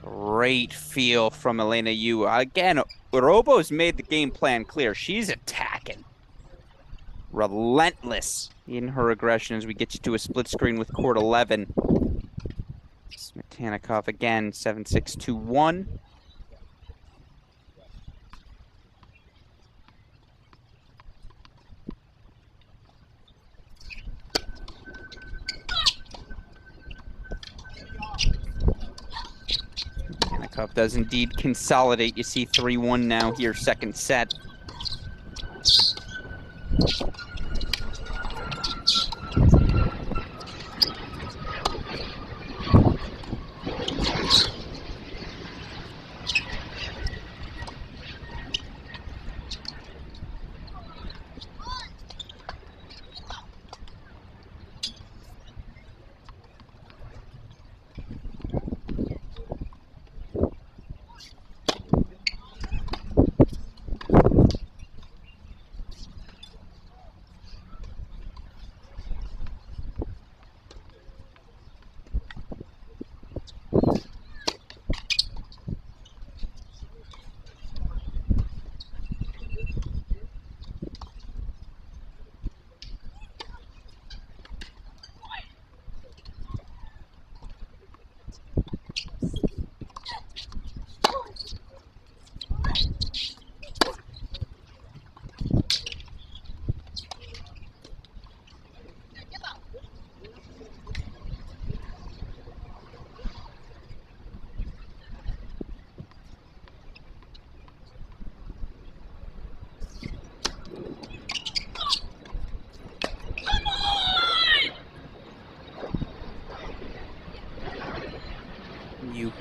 Great feel from Elena Yu. Again, Robo's made the game plan clear. She's attacking. Relentless in her aggression as we get you to a split screen with court 11. Smetanikov again, 7-6-2-1. Smetanikov does indeed consolidate. You see 3-1 now here, second set.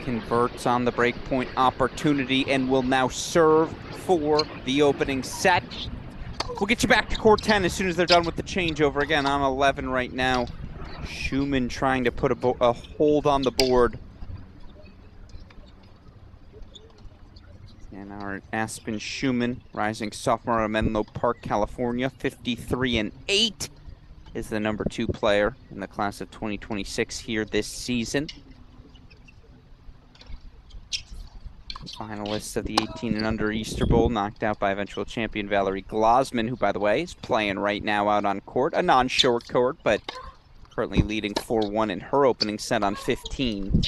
converts on the breakpoint opportunity and will now serve for the opening set. We'll get you back to court 10 as soon as they're done with the changeover. Again, on 11 right now. Schumann trying to put a hold on the board. And our Aspen Schumann, rising sophomore out of Menlo Park, California, 53-8, is the number 2 player in the class of 2026 here this season. Finalists of the 18 and under Easter Bowl, knocked out by eventual champion Valerie Glosman, who, by the way, is playing right now out on court, a non-short court, but currently leading 4-1 in her opening set on 15.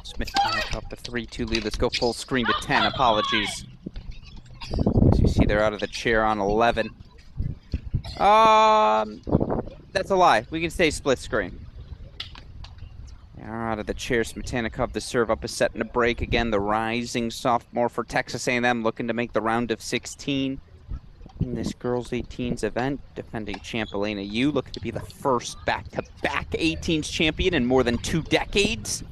Smith up the 3-2 lead. Let's go full screen to 10. Apologies. As you see, they're out of the chair on 11. That's a lie. We can stay split screen. They are out of the chair. Smetanikov the serve up a set and a break. Again, the rising sophomore for Texas A&M looking to make the round of 16 in this girls 18s event. Defending champ Elena Yu, looking to be the first back-to-back 18s champion in more than 2 decades.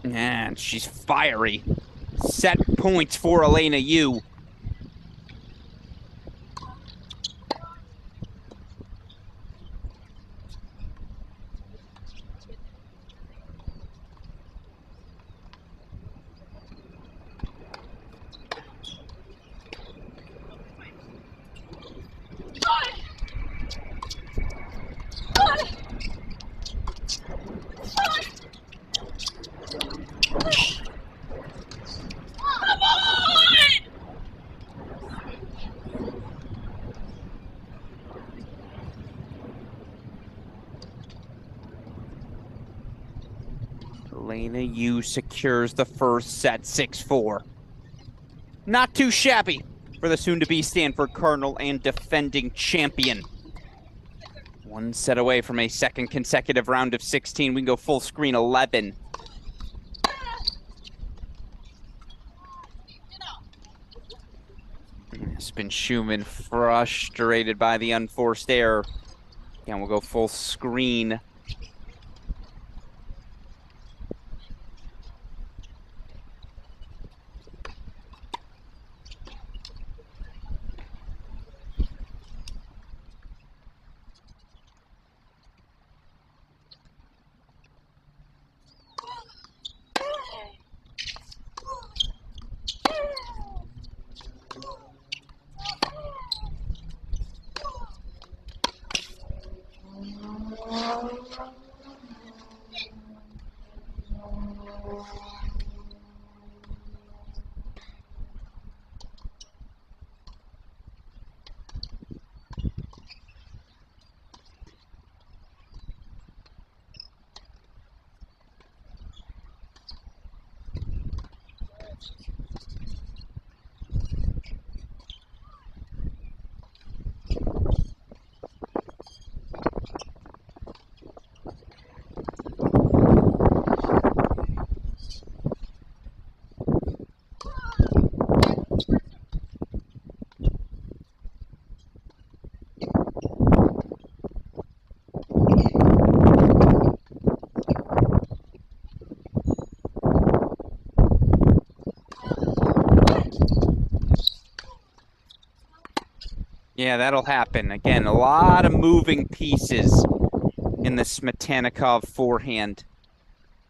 And she's fiery. Set points for Elena Yu. Elena Yu secures the first set, 6-4. Not too shabby for the soon-to-be Stanford Cardinal and defending champion. One set away from a second consecutive round of 16. We can go full screen 11. Aspen Schumann frustrated by the unforced error. Again, we'll go full screen. Yeah, that'll happen. Again, a lot of moving pieces in the Smetanikov forehand.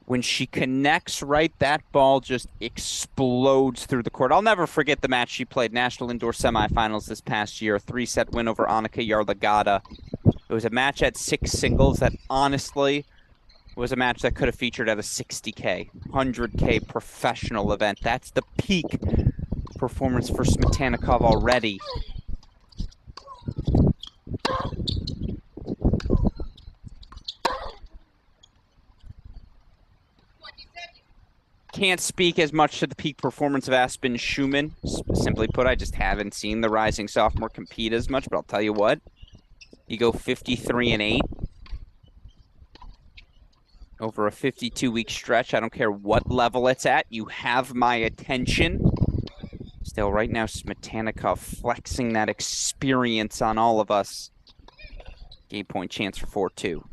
When she connects right, that ball just explodes through the court. I'll never forget the match she played, National Indoor Semifinals this past year, a 3-set win over Annika Yarlagadda. It was a match at 6 singles that honestly was a match that could have featured at a 60K, 100K professional event. That's the peak performance for Smetanikov already. Can't speak as much to the peak performance of Aspen Schumann. Simply put, I just haven't seen the rising sophomore compete as much, but I'll tell you what, you go 53-8 over a 52-week stretch. I don't care what level it's at. You have my attention. Still, right now, Smetanikov flexing that experience on all of us. Game point chance for 4-2.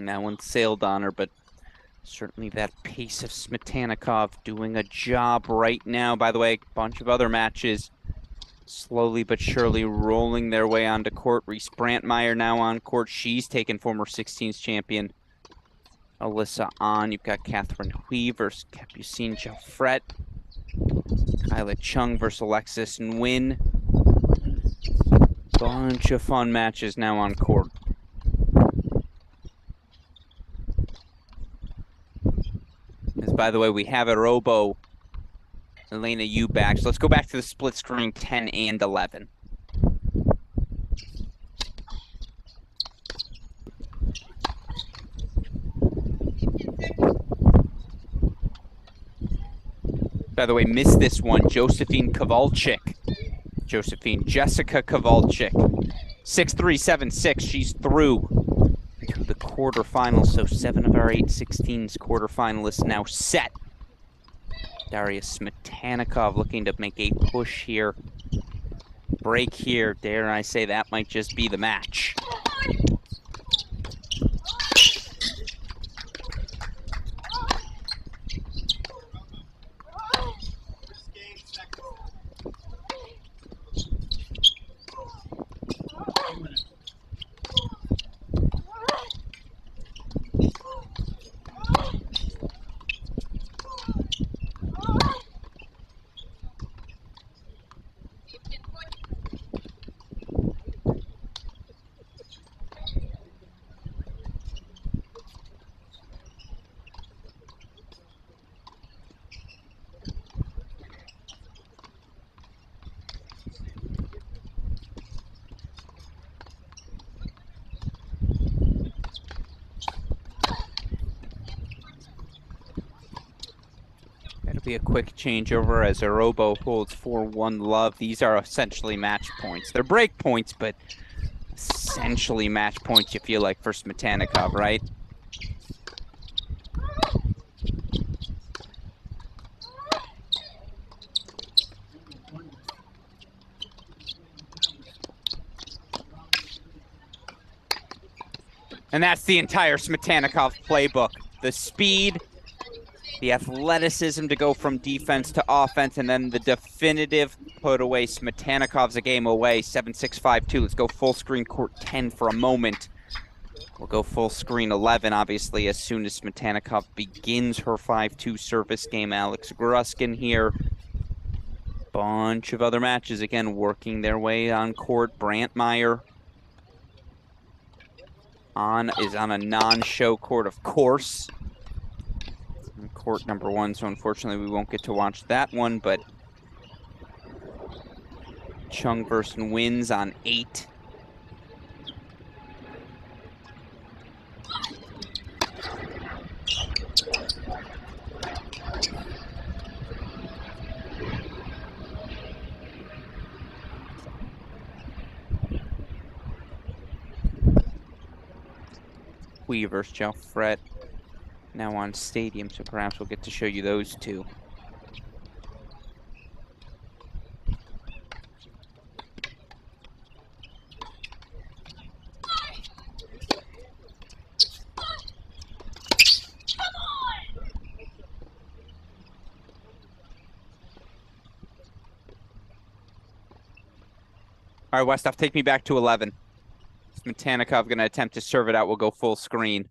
That one sailed on her, but certainly that pace of Smetanikov doing a job right now. By the way, a bunch of other matches slowly but surely rolling their way onto court. Reese Brantmeyer now on court. She's taken former 16s champion Alyssa on. You've got Catherine Hui versus Capucine Jaffret. Kyla Chung versus Alexis Nguyen. Bunch of fun matches now on court. As by the way, we have a Robo Elena Yu back. So let's go back to the split screen 10 and 11. By the way, missed this one. Josephine Kowalczyk. Jessica Kowalczyk. 6-3, 7-6. She's through to the quarterfinals. So 7 of our 8 16s quarterfinalists now set. Daria Smetanikov looking to make a push here. Break here. Dare I say that might just be the match. be a quick changeover as Arobo holds 4-1 love. These are essentially match points. They're break points, but essentially match points, you feel like, for Smetanikov, right? And that's the entire Smetanikov playbook. The speed, the athleticism to go from defense to offense, and then the definitive put away. Smetanikov's a game away, 7-6-5-2. Let's go full screen court 10 for a moment. We'll go full screen 11, obviously, as soon as Smetanikov begins her 5-2 service game. Alex Gruskin here. Bunch of other matches, again, working their way on court. Brantmeyer is on a non-show court, of course. Court number 1, so unfortunately we won't get to watch that one, but Chung versus wins on 8. Hui versus Gelfred now on Stadium, so perhaps we'll get to show you those two. All right, Westhoff, take me back to 11. Smetanikov going to attempt to serve it out. We'll go full screen.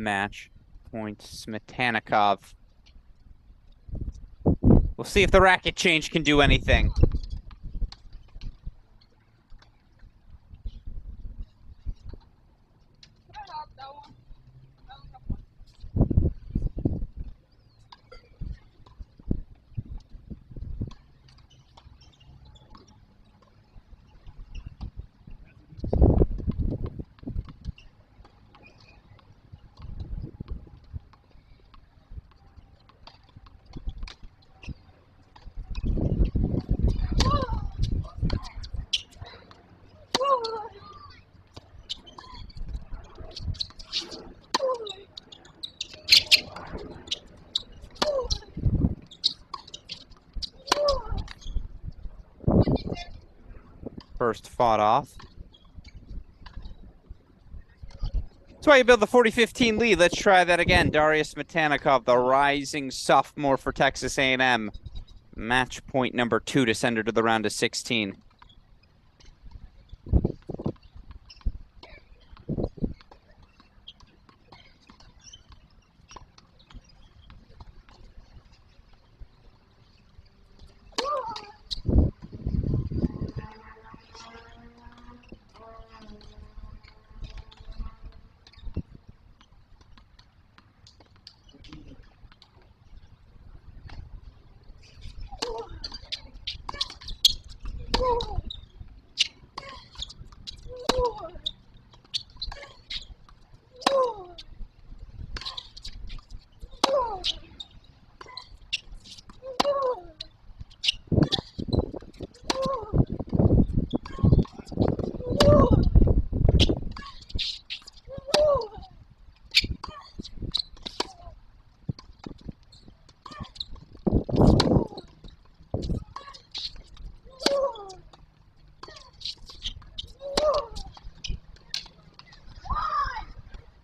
match point Smetanikov. We'll see if the racket change can do anything. First fought off. That's why you build the 40-15 lead. Let's try that again. Darius Smetanikov, the rising sophomore for Texas A&M. Match point number 2 to send her to the round of 16.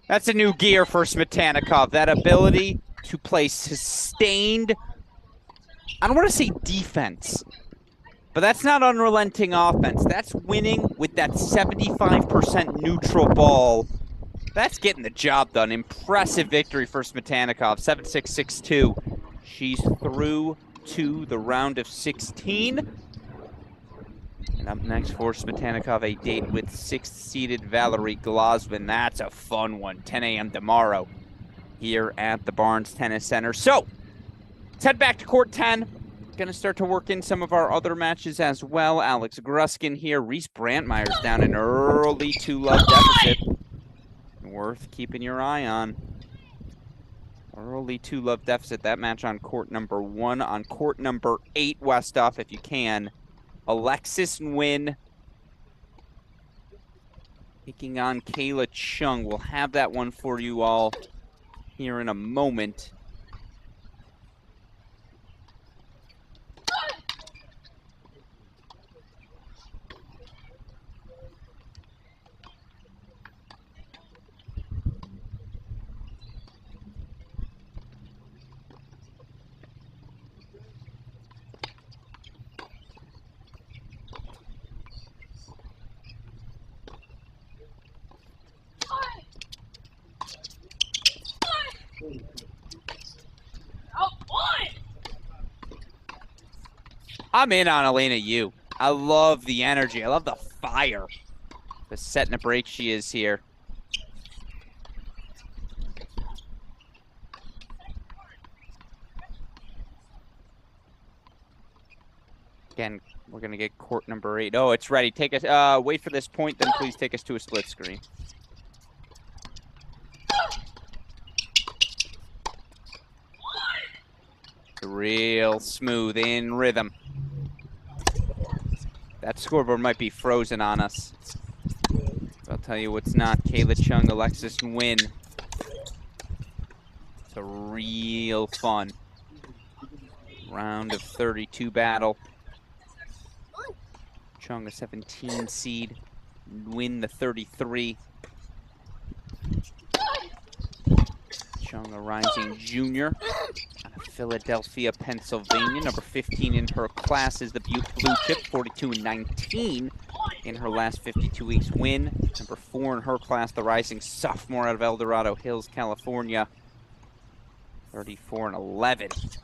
That's a new gear for Smetanikov. That ability to play sustained, I don't want to say defense, but that's not unrelenting offense. That's winning with that 75% neutral ball. That's getting the job done. Impressive victory for Smetanikov, 7-6, 6-2. She's through to the round of 16. And up next for Smetanikov, a date with 6th-seeded Valerie Glosman. That's a fun one. 10 a.m. tomorrow here at the Barnes Tennis Center. So, let's head back to court 10. Going to start to work in some of our other matches as well. Alex Gruskin here. Reese Brandmeier's down an early 2-love deficit. Worth keeping your eye on. Early 2-love deficit. That match on court number 1. On court number 8, Westhoff, if you can. Alexis Nguyen taking on Kayla Chung. We'll have that one for you all here in a moment. I'm in on Elena Yu. I love the energy. I love the fire. The set and a break she is here. Again, we're going to get court number 8. Oh, it's ready. Take us. Wait for this point, then please take us to a split screen. Real smooth, in rhythm. That scoreboard might be frozen on us. But I'll tell you what's not. Kayla Chung, Alexis Nguyen. It's a real fun round of 32 battle. Chung, a 17 seed. Nguyen, the 33. Chung, a rising junior. Philadelphia, Pennsylvania. Number 15 in her class is the blue chip, 42-19. in her last 52 weeks win. Number 4 in her class, the rising sophomore out of El Dorado Hills, California. 34-11.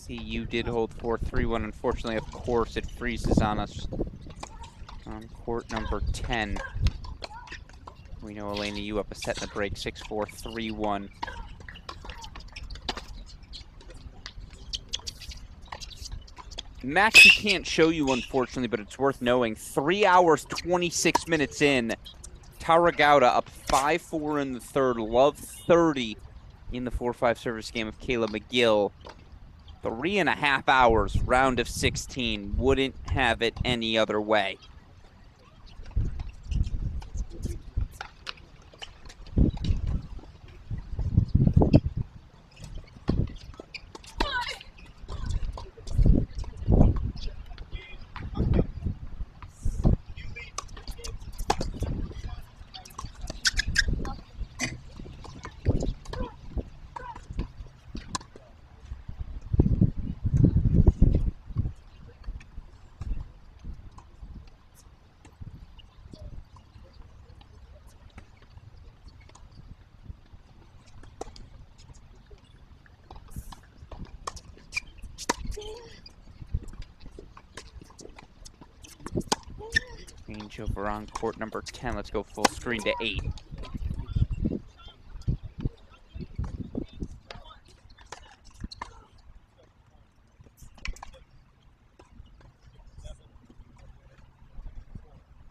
You did hold 4-3-1. Unfortunately, of course, it freezes on us on court number 10. We know Elena, you up a set in the break, 6-4, 3-1. Max, we can't show you, unfortunately, but it's worth knowing. 3 hours, 26 minutes in. Tara Gouda up 5-4 in the third. Love 30 in the 4-5 service game of Kayla McGill. 3.5 hours, round of 16. Wouldn't have it any other way. Change over on court number 10. Let's go full screen to 8. Of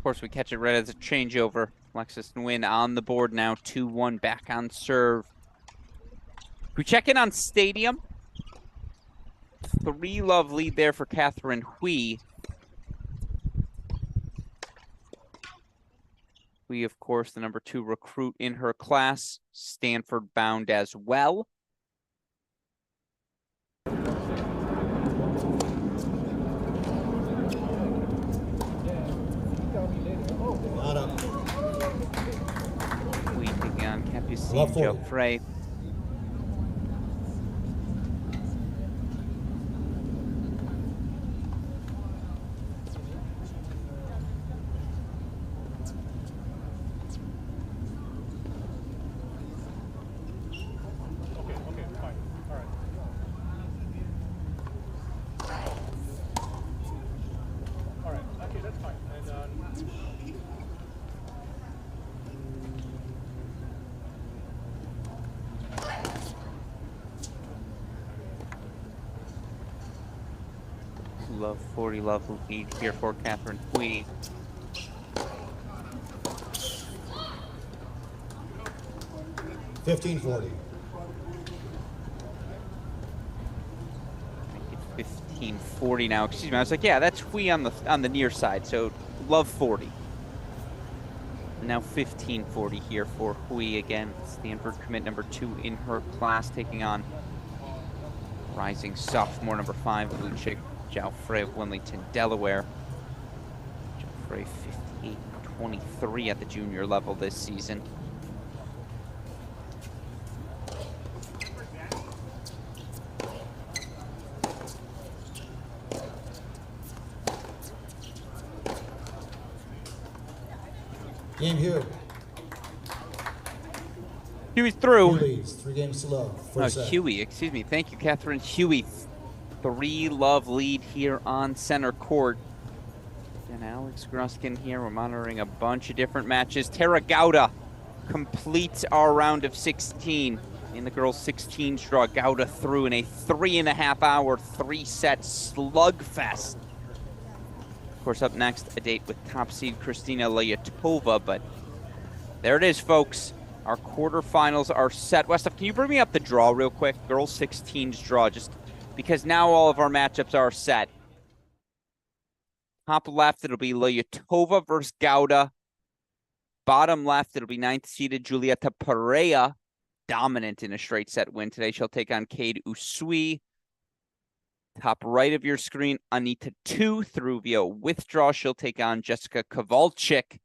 course, we catch it right as a changeover. Lexus Nguyen on the board now, 2-1 back on serve. We check in on Stadium. 3-love lead there for Catherine Hui. Hui, of course, the number 2 recruit in her class, Stanford bound as well. Hui taking on Capucine Geoffrey. Love 40 love lead here for Catherine Hui. $15.40. 15.40 now. Excuse me. I was like, yeah, that's Hui on the near side. So love 40. Now 15.40 here for Hui again. Stanford commit number 2 in her class, taking on rising sophomore number 5, Blue Chick Geoffrey of Wilmington, Delaware. Geoffrey 58-23 at the junior level this season. Game here. Huey's through. Leads 3 games to love. First set. Huey, excuse me. Thank you, Catherine. Huey, 3-love lead here on center court. And Alex Gruskin here. We're monitoring a bunch of different matches. Tara Gauda completes our round of 16 in the girls' 16s draw. Gauda through in a 3.5-hour, 3-set slugfest. Of course, up next, a date with top seed Kristina Lyatova. But there it is, folks. Our quarterfinals are set. Westhoff, can you bring me up the draw real quick? Girls 16s draw, just because now all of our matchups are set. Top left, it'll be Lyatova versus Gauda. Bottom left, it'll be 9th-seeded Julieta Pereira, dominant in a straight set win today. She'll take on Cade Usui. Top right of your screen, Anita 2 through via withdrawal. She'll take on Jessica Kowalczyk.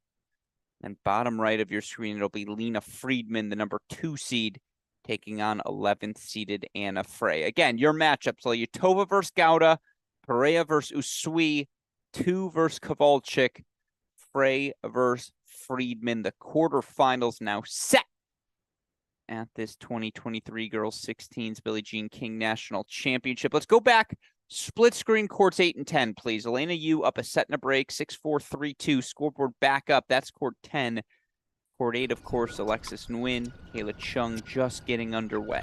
And bottom right of your screen, it'll be Lena Friedman, the number 2 seed, taking on 11th-seeded Anna Frey. Again, your matchups, Lyatova versus Gauda, Pereira versus Usui, 2 versus Kowalczyk, Frey versus Friedman. The quarterfinals now set at this 2023 Girls 16s Billie Jean King National Championship. Let's go back. Split screen courts 8 and 10, please. Elena Yu up a set and a break, 6-4, 3-2. Scoreboard back up. That's court 10. Court 8, of course, Alexis Nguyen, Kayla Chung just getting underway.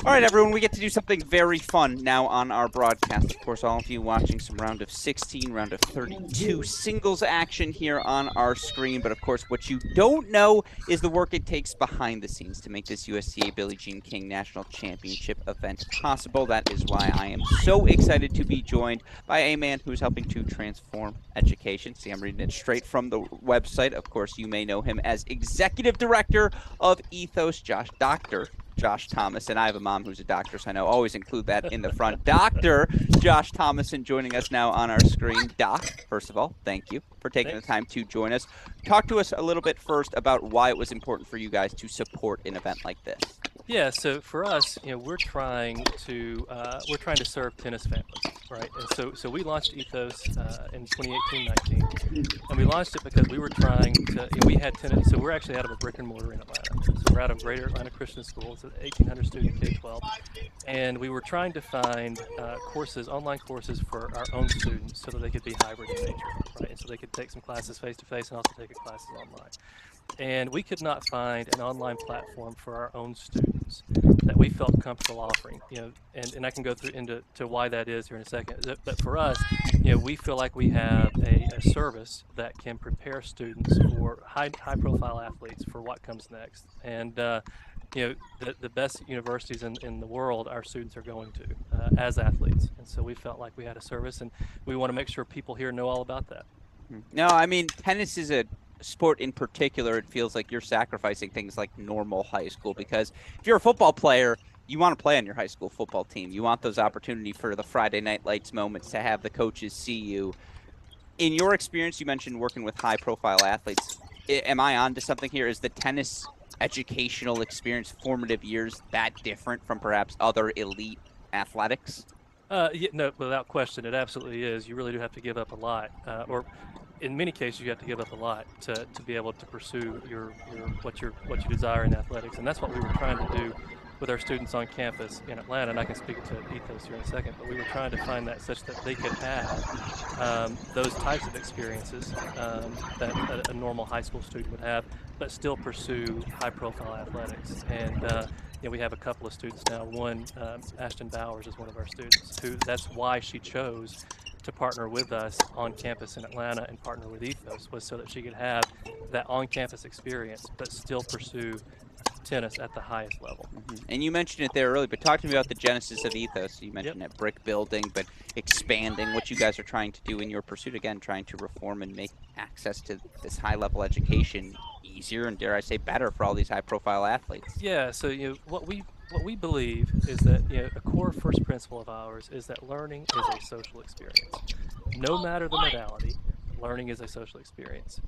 All right, everyone, we get to do something very fun now on our broadcast. Of course, all of you watching some round of 16, round of 32 singles action here on our screen. But, of course, what you don't know is the work it takes behind the scenes to make this USTA Billie Jean King National Championship event possible. That is why I am so excited to be joined by a man who's helping to transform education. See, I'm reading it straight from the website. Of course, you may know him as Executive Director of Ethos, Dr. Josh Thomas, and I have a mom who's a doctor, so I know always include that in the front. Dr. Josh Thomason joining us now on our screen. Doc, first of all, thank you for taking the time to join us. Talk to us a little bit first about why it was important for you guys to support an event like this. Yeah, so for us, we're trying to serve tennis families, right? And so we launched Ethos in 2018-19, and we launched it because we were trying to. We had tennis, so we're actually out of a brick and mortar in Atlanta. So we're out of Greater Atlanta Christian School. It's an 1,800 student K-12, and we were trying to find online courses for our own students, so that they could be hybrid in nature, right? And so they could take some classes face to face and also take classes online. And we could not find an online platform for our own students that we felt comfortable offering, and I can go through into why that is here in a second. But for us, we feel like we have a service that can prepare students for high profile athletes for what comes next. And the best universities in the world, our students are going to as athletes. And so we felt like we had a service, and we want to make sure people here know all about that. No, I mean, tennis is a sport in particular. It feels like you're sacrificing things like normal high school, because if you're a football player, you want to play on your high school football team. You want those opportunities for the Friday night lights moments to have the coaches see you. In your experience, you mentioned working with high profile athletes. Am I on to something here? Is the tennis educational experience, formative years, that different from perhaps other elite athletics? Yeah, no, without question, it absolutely is. You really do have to give up a lot, or in many cases, you have to give up a lot to be able to pursue what you desire in athletics, and that's what we were trying to do with our students on campus in Atlanta. And I can speak to Ethos here in a second, but we were trying to find that such that they could have those types of experiences that a normal high school student would have, but still pursue high-profile athletics. And we have a couple of students now. One, Ashton Bowers, is one of our students, who that's why she chose to partner with us on campus in Atlanta and partner with Ethos, was so that she could have that on-campus experience, but still pursue tennis at the highest level. And you mentioned it there earlier, but talk to me about the genesis of Ethos. You mentioned that brick building, but expanding what you guys are trying to do in your pursuit, again, trying to reform and make access to this high-level education easier and, dare I say, better for all these high-profile athletes. Yeah. So what we believe is that a core first principle of ours is that learning is a social experience, no matter the modality. Learning is a social experience,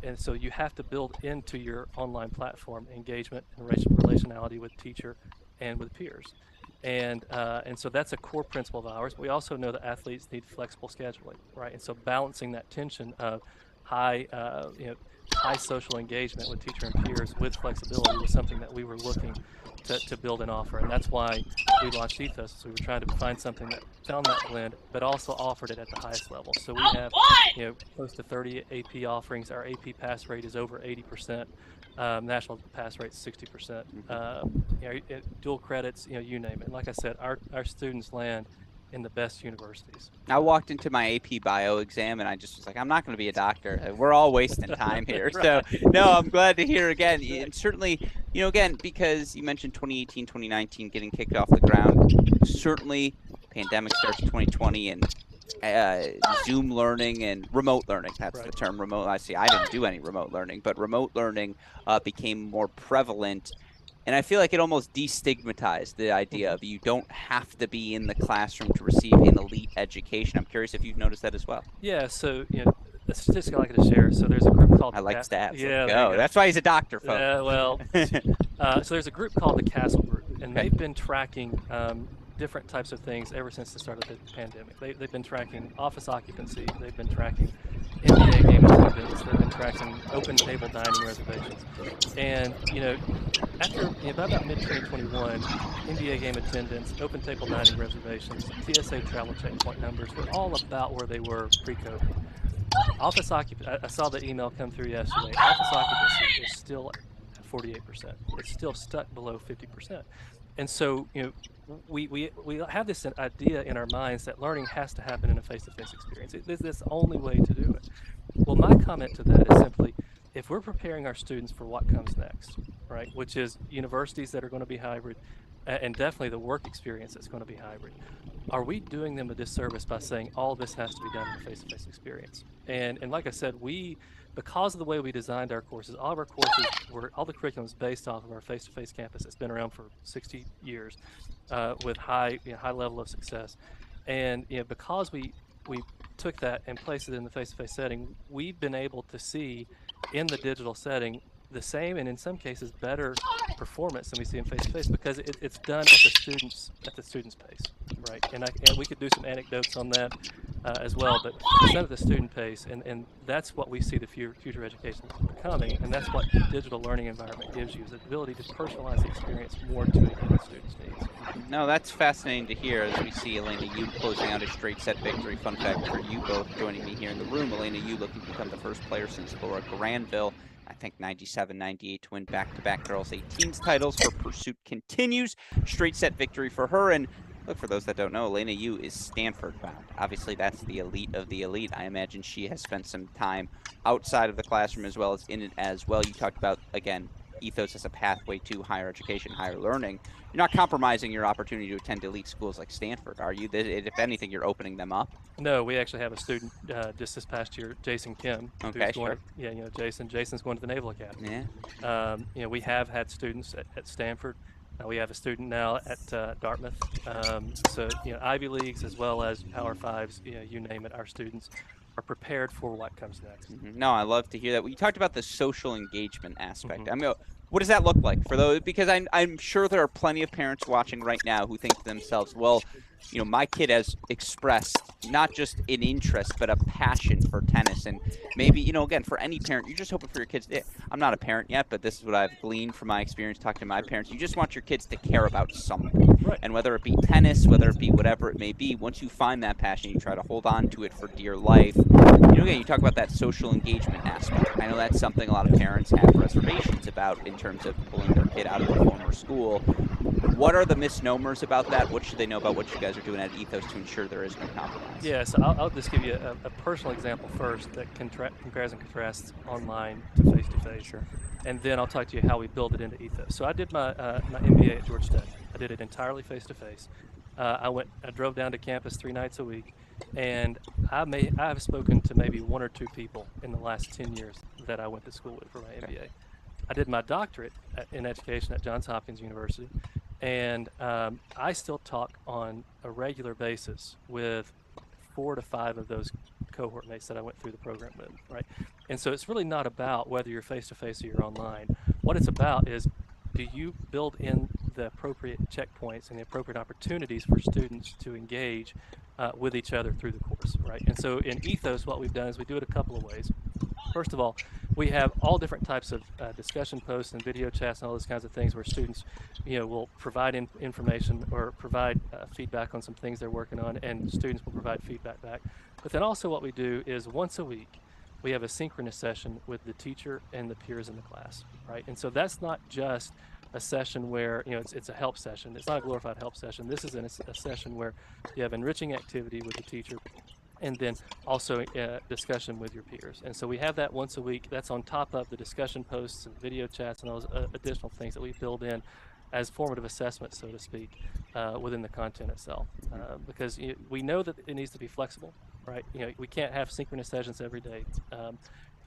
and so you have to build into your online platform engagement and relationality with teacher and with peers. And so that's a core principle of ours. We also know that athletes need flexible scheduling, right? And so balancing that tension of high, high social engagement with teacher and peers with flexibility was something that we were looking to build and offer. And that's why we launched Ethos. So we were trying to find something that found that blend, but also offered it at the highest level. So we have, close to 30 AP offerings. Our AP pass rate is over 80%. National pass rate 60%. Dual credits, you name it. Like I said, our students land in the best universities. I walked into my AP bio exam and I just was like, I'm not going to be a doctor. We're all wasting time here. Right. So, no, I'm glad to hear again. And certainly, again, because you mentioned 2018, 2019 getting kicked off the ground, certainly pandemic starts 2020 and Zoom learning and remote learning. That's Right. the term, remote. I didn't do any remote learning, but remote learning became more prevalent. And I feel like it almost destigmatized the idea of you don't have to be in the classroom to receive an elite education. I'm curious if you've noticed that as well. Yeah, so a statistic I like to share. So there's a group called I like stats. Yeah, Let's go. That's why he's a doctor, folks. Yeah, well, so there's a group called the Castle Group, and they've been tracking different types of things ever since the start of the pandemic. They've been tracking office occupancy. They've been tracking NBA game attendance. They've been tracking open table dining reservations. And after about mid-2021, NBA game attendance, open table dining reservations, TSA travel checkpoint numbers were all about where they were pre-COVID. Office occupancy, I saw the email come through yesterday. Office occupancy is still at 48%. It's still stuck below 50%. And so, we have this idea in our minds that learning has to happen in a face-to-face experience. It's the only way to do it. Well, my comment to that is simply, if we're preparing our students for what comes next, right, which is universities that are going to be hybrid, and definitely the work experience that's going to be hybrid, are we doing them a disservice by saying all this has to be done in a face-to-face experience? And like I said, because of the way we designed our courses, all the curriculum is based off of our face-to-face campus. It's been around for 60 years with high level of success. And because we took that and placed it in the face-to-face setting, we've been able to see in the digital setting the same, and in some cases better performance than we see in face-to-face, because it's done at the student's pace, right? And we could do some anecdotes on that as well, but it's done at the student pace, and that's what we see the future education becoming, and that's what the digital learning environment gives you, is the ability to personalize the experience more to a student's needs. No, that's fascinating to hear as we see Elena Yu closing out a straight set victory. Fun fact for you both joining me here in the room, Elena Yu looking to become the first player since Laura Granville, I think 97, 98, to win back-to-back girls 18s titles. Her pursuit continues. Straight set victory for her. And look, for those that don't know, Elena Yu is Stanford bound. Obviously, that's the elite of the elite. I imagine she has spent some time outside of the classroom as well as in it as well. You talked about, again, Ethos as a pathway to higher education, higher learning. You're not compromising your opportunity to attend elite schools like Stanford, are you? If anything, you're opening them up. No, we actually have a student just this past year, Jason Kim. Okay, sure. Jason's going to the Naval Academy. Yeah. We have had students at Stanford. We have a student now at Dartmouth. So Ivy Leagues as well as Power Fives, you name it, our students are prepared for what comes next. No, I love to hear that. Well, you talked about the social engagement aspect. I mean, what does that look like for those? Because I'm sure there are plenty of parents watching right now who think to themselves, well, my kid has expressed not just an interest, but a passion for tennis. And maybe, again, for any parent, you're just hoping for your kids. I'm not a parent yet, but this is what I've gleaned from my experience talking to my parents. You just want your kids to care about something. Right. And whether it be tennis, whether it be whatever it may be, once you find that passion, you try to hold on to it for dear life. Again, you talk about that social engagement aspect. I know that's something a lot of parents have reservations about in terms of pulling their kid out of a former school. What are the misnomers about that? What should they know about what you guys are doing at Ethos to ensure there is no compromise? Yeah, so I'll just give you a personal example first that compares and contrasts online to face-to-face. Sure. And then I'll talk to you how we build it into Ethos. So I did my MBA at Georgia Tech. I did it entirely face-to-face. I drove down to campus 3 nights a week, and I've spoken to maybe 1 or 2 people in the last 10 years that I went to school with for my MBA. I did my doctorate in education at Johns Hopkins University, and I still talk on a regular basis with 4 to 5 of those cohort mates that I went through the program with, right? And so it's really not about whether you're face-to-face or you're online. What it's about is, do you build in the appropriate checkpoints and the appropriate opportunities for students to engage with each other through the course, right? And so in Ethos, what we've done is we do it a couple of ways. First of all, we have all different types of discussion posts and video chats and all those kinds of things where students, will provide information or provide feedback on some things they're working on, and students will provide feedback back. But then also what we do is once a week, we have a synchronous session with the teacher and the peers in the class, right? And so that's not just a session where, it's a help session. It's not a glorified help session. This is a session where you have enriching activity with the teacher, and then also discussion with your peers. And so we have that once a week. That's on top of the discussion posts and video chats and those additional things that we build in as formative assessment, so to speak, within the content itself. Because we know that it needs to be flexible, right? We can't have synchronous sessions every day.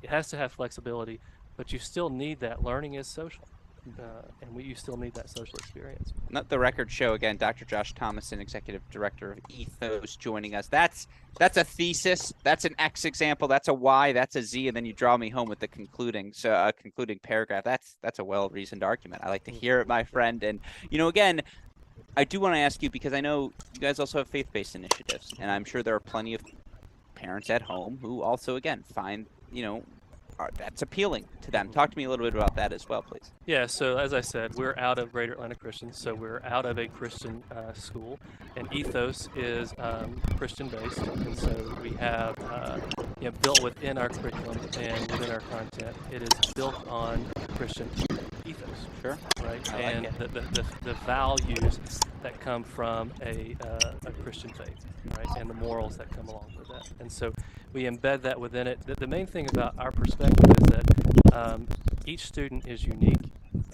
It has to have flexibility, but you still need that. Learning is social. And you still need that social experience. Not the record show again. Dr. Josh Thomason, Executive Director of Ethos, joining us. That's a thesis. That's an X example. That's a Y. That's a Z. And then you draw me home with the concluding paragraph. That's a well-reasoned argument. I like to hear it, my friend. And again, I do want to ask you, because I know you guys also have faith-based initiatives, and I'm sure there are plenty of parents at home who also, again, find that's appealing to them. Talk to me a little bit about that as well, please. Yeah, so as I said, we're out of Greater Atlanta Christian, so we're out of a Christian school, and Ethos is Christian-based, and so we have built within our curriculum and within our content, it is built on Christian ethos. Sure. Right, and the values that come from a Christian faith, right, and the morals that come along with that, and so we embed that within it. The main thing about our perspective is that each student is unique,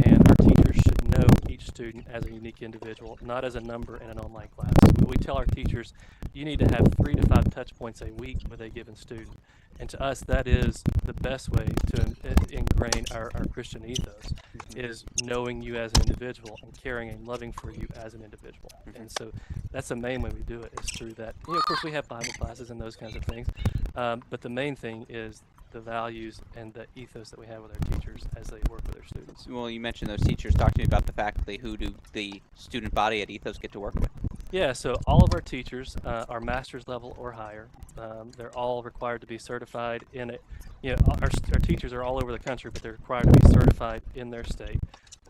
and our teachers should know each student as a unique individual, not as a number in an online class. We tell our teachers, you need to have 3 to 5 touch points a week with a given student. And to us, that is the best way to ingrain our Christian ethos, is knowing you as an individual and caring and loving for you as an individual. And so that's the main way we do it, is through that. Of course, we have Bible classes and those kinds of things, but the main thing is the values and the ethos that we have with our teachers as they work with their students. Well, you mentioned those teachers. Talk to me about the faculty. Who do the student body at Ethos get to work with? Yeah, so all of our teachers are master's level or higher. They're all required to be certified in it. Our teachers are all over the country, but they're required to be certified in their state.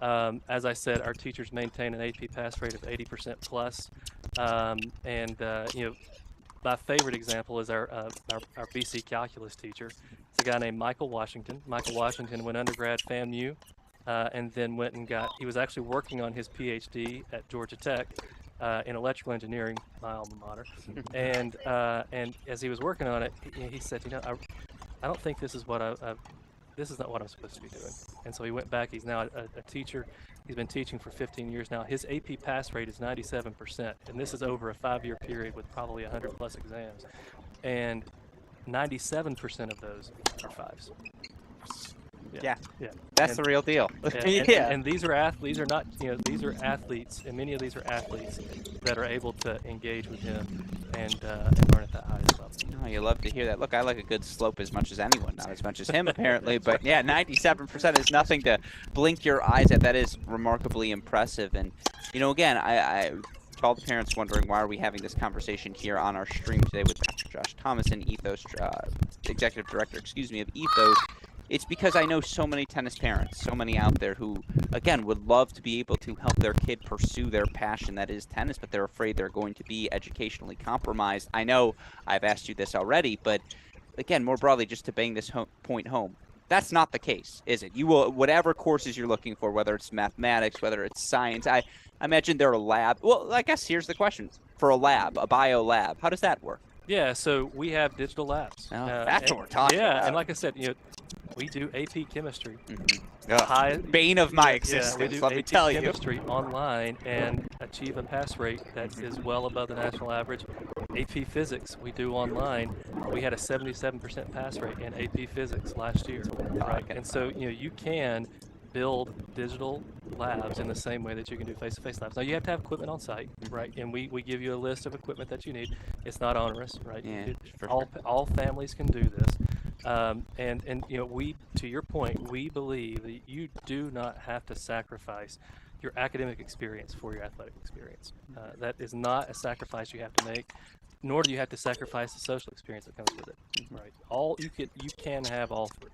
As I said, our teachers maintain an AP pass rate of 80% plus. My favorite example is our BC calculus teacher. It's a guy named Michael Washington. Michael Washington went undergrad FAMU, and then went and he was actually working on his PhD at Georgia Tech in electrical engineering, my alma mater. And as he was working on it, he said, I don't think this is this is not what I'm supposed to be doing. And so he went back. He's now a teacher. He's been teaching for 15 years now. His AP pass rate is 97%, and this is over a 5-year period with probably 100 plus exams. And 97% of those are 5s. Yeah. That's the real deal. And these are athletes. These are not, these are athletes, and many of these are athletes that are able to engage with him and learn at that highest level. Oh, you love to hear that. Look, I like a good slope as much as anyone, not as much as him apparently, but yeah, 97% is nothing to blink your eyes at. That is remarkably impressive. And again, I to all the parents wondering, why are we having this conversation here on our stream today with Dr. Josh Thomason, Ethos Executive Director, of Ethos. It's because I know so many tennis parents, so many out there who, again, would love to be able to help their kid pursue their passion that is tennis, but they're afraid they're going to be educationally compromised. I know I've asked you this already, but again, more broadly, just to bang this point home, that's not the case, is it? You will, whatever courses you're looking for, whether it's mathematics, whether it's science, I imagine there are lab. Well, I guess here's the question. For a lab, a bio lab, how does that work? Yeah, so we have digital labs. That's what we're talking about. Yeah, and like I said, we do AP chemistry. Bane of my we existence, do let me AP tell you. chemistry online and achieve a pass rate that is well above the national average. AP physics we do online. We had a 77% pass rate in AP physics last year, right? And so you can build digital labs in the same way that you can do face-to-face labs. Now you have to have equipment on site, right? And we give you a list of equipment that you need. It's not onerous, right? Yeah, all families can do this. And we, to your point, we believe that you do not have to sacrifice your academic experience for your athletic experience. That is not a sacrifice you have to make, nor do you have to sacrifice the social experience that comes with it. Right? You can have all three.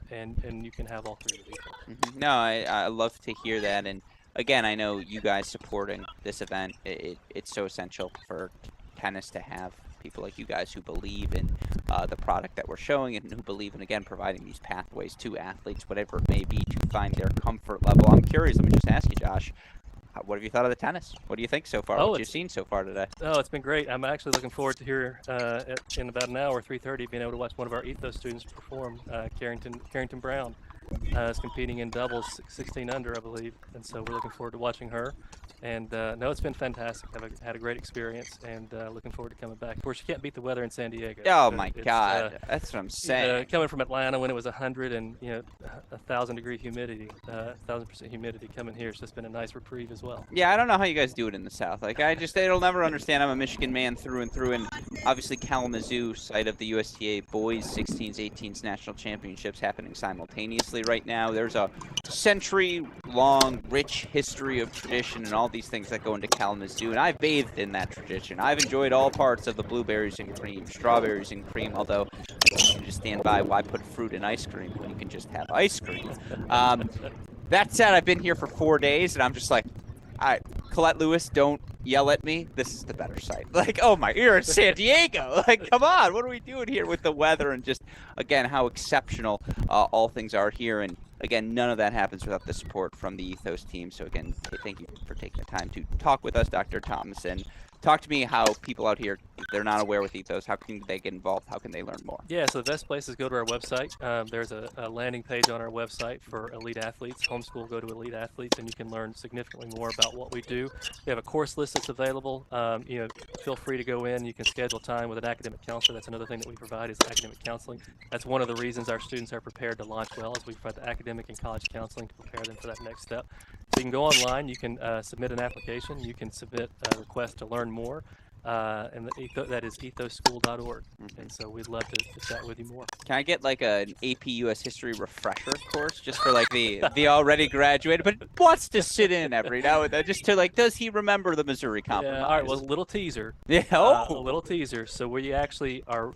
And you can have all three of these. No, I love to hear that. And again, I know you guys supporting this event. It's so essential for tennis to have people like you guys who believe in the product that we're showing and who believe in, again, providing these pathways to athletes, whatever it may be, to find their comfort level. I'm curious. Let me just ask you, Josh. What have you thought of the tennis? What do you think so far? What you've seen so far today? Oh, it's been great. I'm actually looking forward to here in about an hour, 3:30, being able to watch one of our Ethos students perform. Carrington Brown is competing in doubles, 16 under, I believe, and so we're looking forward to watching her. And no, it's been fantastic. I've had a great experience, and looking forward to coming back. Of course, you can't beat the weather in San Diego. Oh my God, that's what I'm saying. Coming from Atlanta when it was 100 and 1,000-degree humidity, 1,000% humidity, coming here, it's just been a nice reprieve as well. Yeah, I don't know how you guys do it in the South. Like, they'll never understand. I'm a Michigan man through and through, and obviously Kalamazoo, site of the USTA boys 16s, 18s national championships happening simultaneously right now. There's a century-long, rich history of tradition and all these things that go into Kalamazoo, and I've bathed in that tradition. I've enjoyed all parts of the blueberries and cream, strawberries and cream, although you just stand by, why put fruit in ice cream when you can just have ice cream? That said, I've been here for 4 days, and I'm just like, all right, Colette Lewis, don't yell at me. This is the better site. Like, oh my, you're in San Diego. Like, come on, what are we doing here with the weather and just, again, how exceptional all things are here. And again, none of that happens without the support from the Ethos team. So again, thank you for taking the time to talk with us, Dr. Thomason. Talk to me how people out here, if they're not aware with Ethos, how can they get involved? How can they learn more? Yeah, so the best place is go to our website. There's a landing page on our website for elite athletes. Homeschool, go to elite athletes, and you can learn significantly more about what we do. We have a course list that's available. Feel free to go in. You can schedule time with an academic counselor. That's another thing that we provide is academic counseling. That's one of the reasons our students are prepared to launch well, is we provide the academic and college counseling to prepare them for that next step. So you can go online. You can submit an application. You can submit a request to learn more. And that is ethosschool.org. And so we'd love to chat with you more. Can I get like an AP US history refresher course just for like the already graduated, but wants to sit in every now and then just to like, does he remember the Missouri Compromise? Yeah, all right, well, a little teaser. Yeah, a little teaser. So we actually are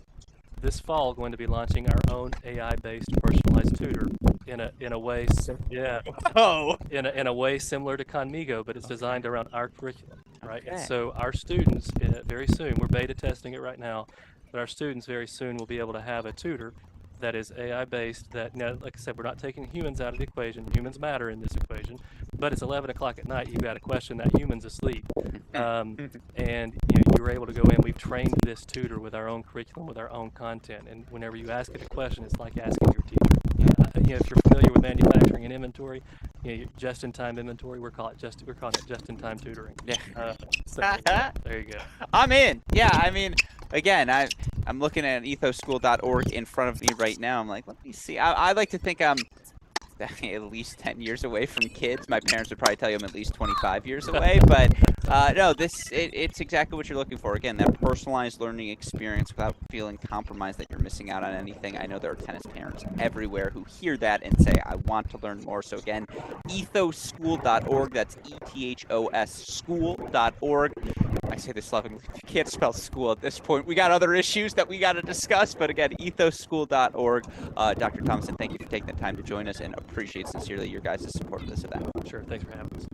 this fall going to be launching our own AI-based personalized tutor in a way, in a way similar to Conmigo, but it's designed around our curriculum, right? Okay. And so our students very soon, we're beta testing it right now, but our students very soon will be able to have a tutor that is AI-based. That, like I said, we're not taking humans out of the equation. Humans matter in this equation, but it's 11 o'clock at night. You've got a question, that human's asleep, and you're able to go in. We've trained this tutor with our own curriculum, with our own content, and whenever you ask it a question, it's like asking your teacher. If you're familiar with manufacturing and inventory, just-in-time inventory, we're calling it just-in-time tutoring. Yeah. There you go. I'm in. Yeah, I mean, again, I'm looking at ethosschool.org in front of me right now. I'm like, let me see. I like to think I'm at least 10 years away from kids. My parents would probably tell you I'm at least 25 years away, but no, it's exactly what you're looking for. Again, that personalized learning experience without feeling compromised that you're missing out on anything. I know there are tennis parents everywhere who hear that and say, I want to learn more. So again, ethosschool.org. That's ETHOS school.org. I say this lovingly. You can't spell school at this point. We got other issues that we got to discuss, but again, ethosschool.org. Dr. Thomason, thank you for taking the time to join us, and appreciate sincerely your guys' support of this event. Sure, thanks for having us.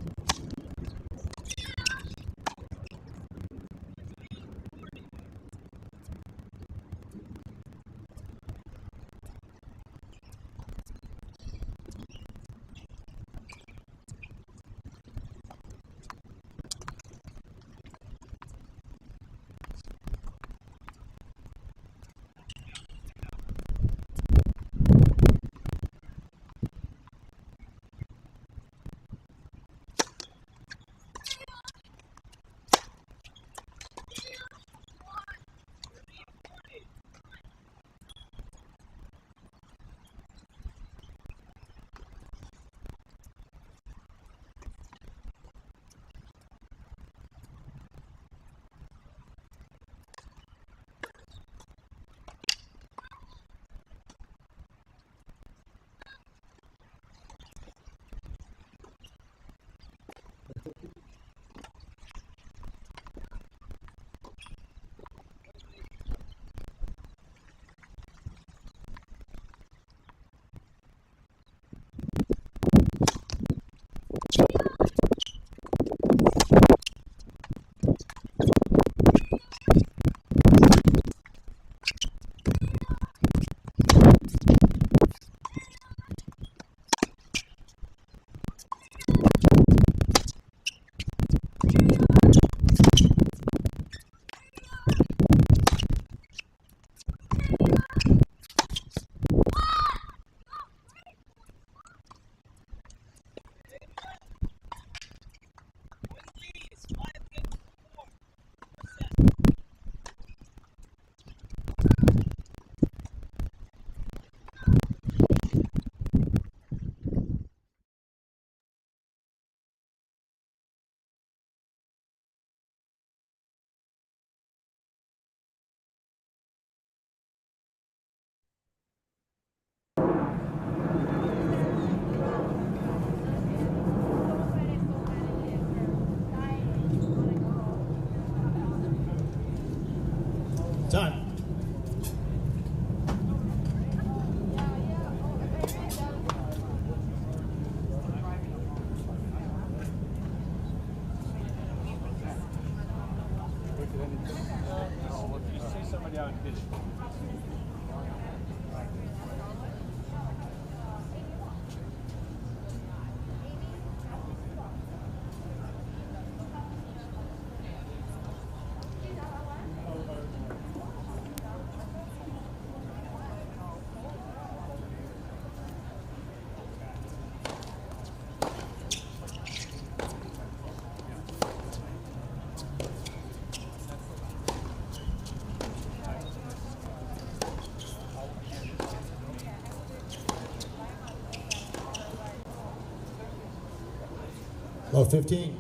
Low 15.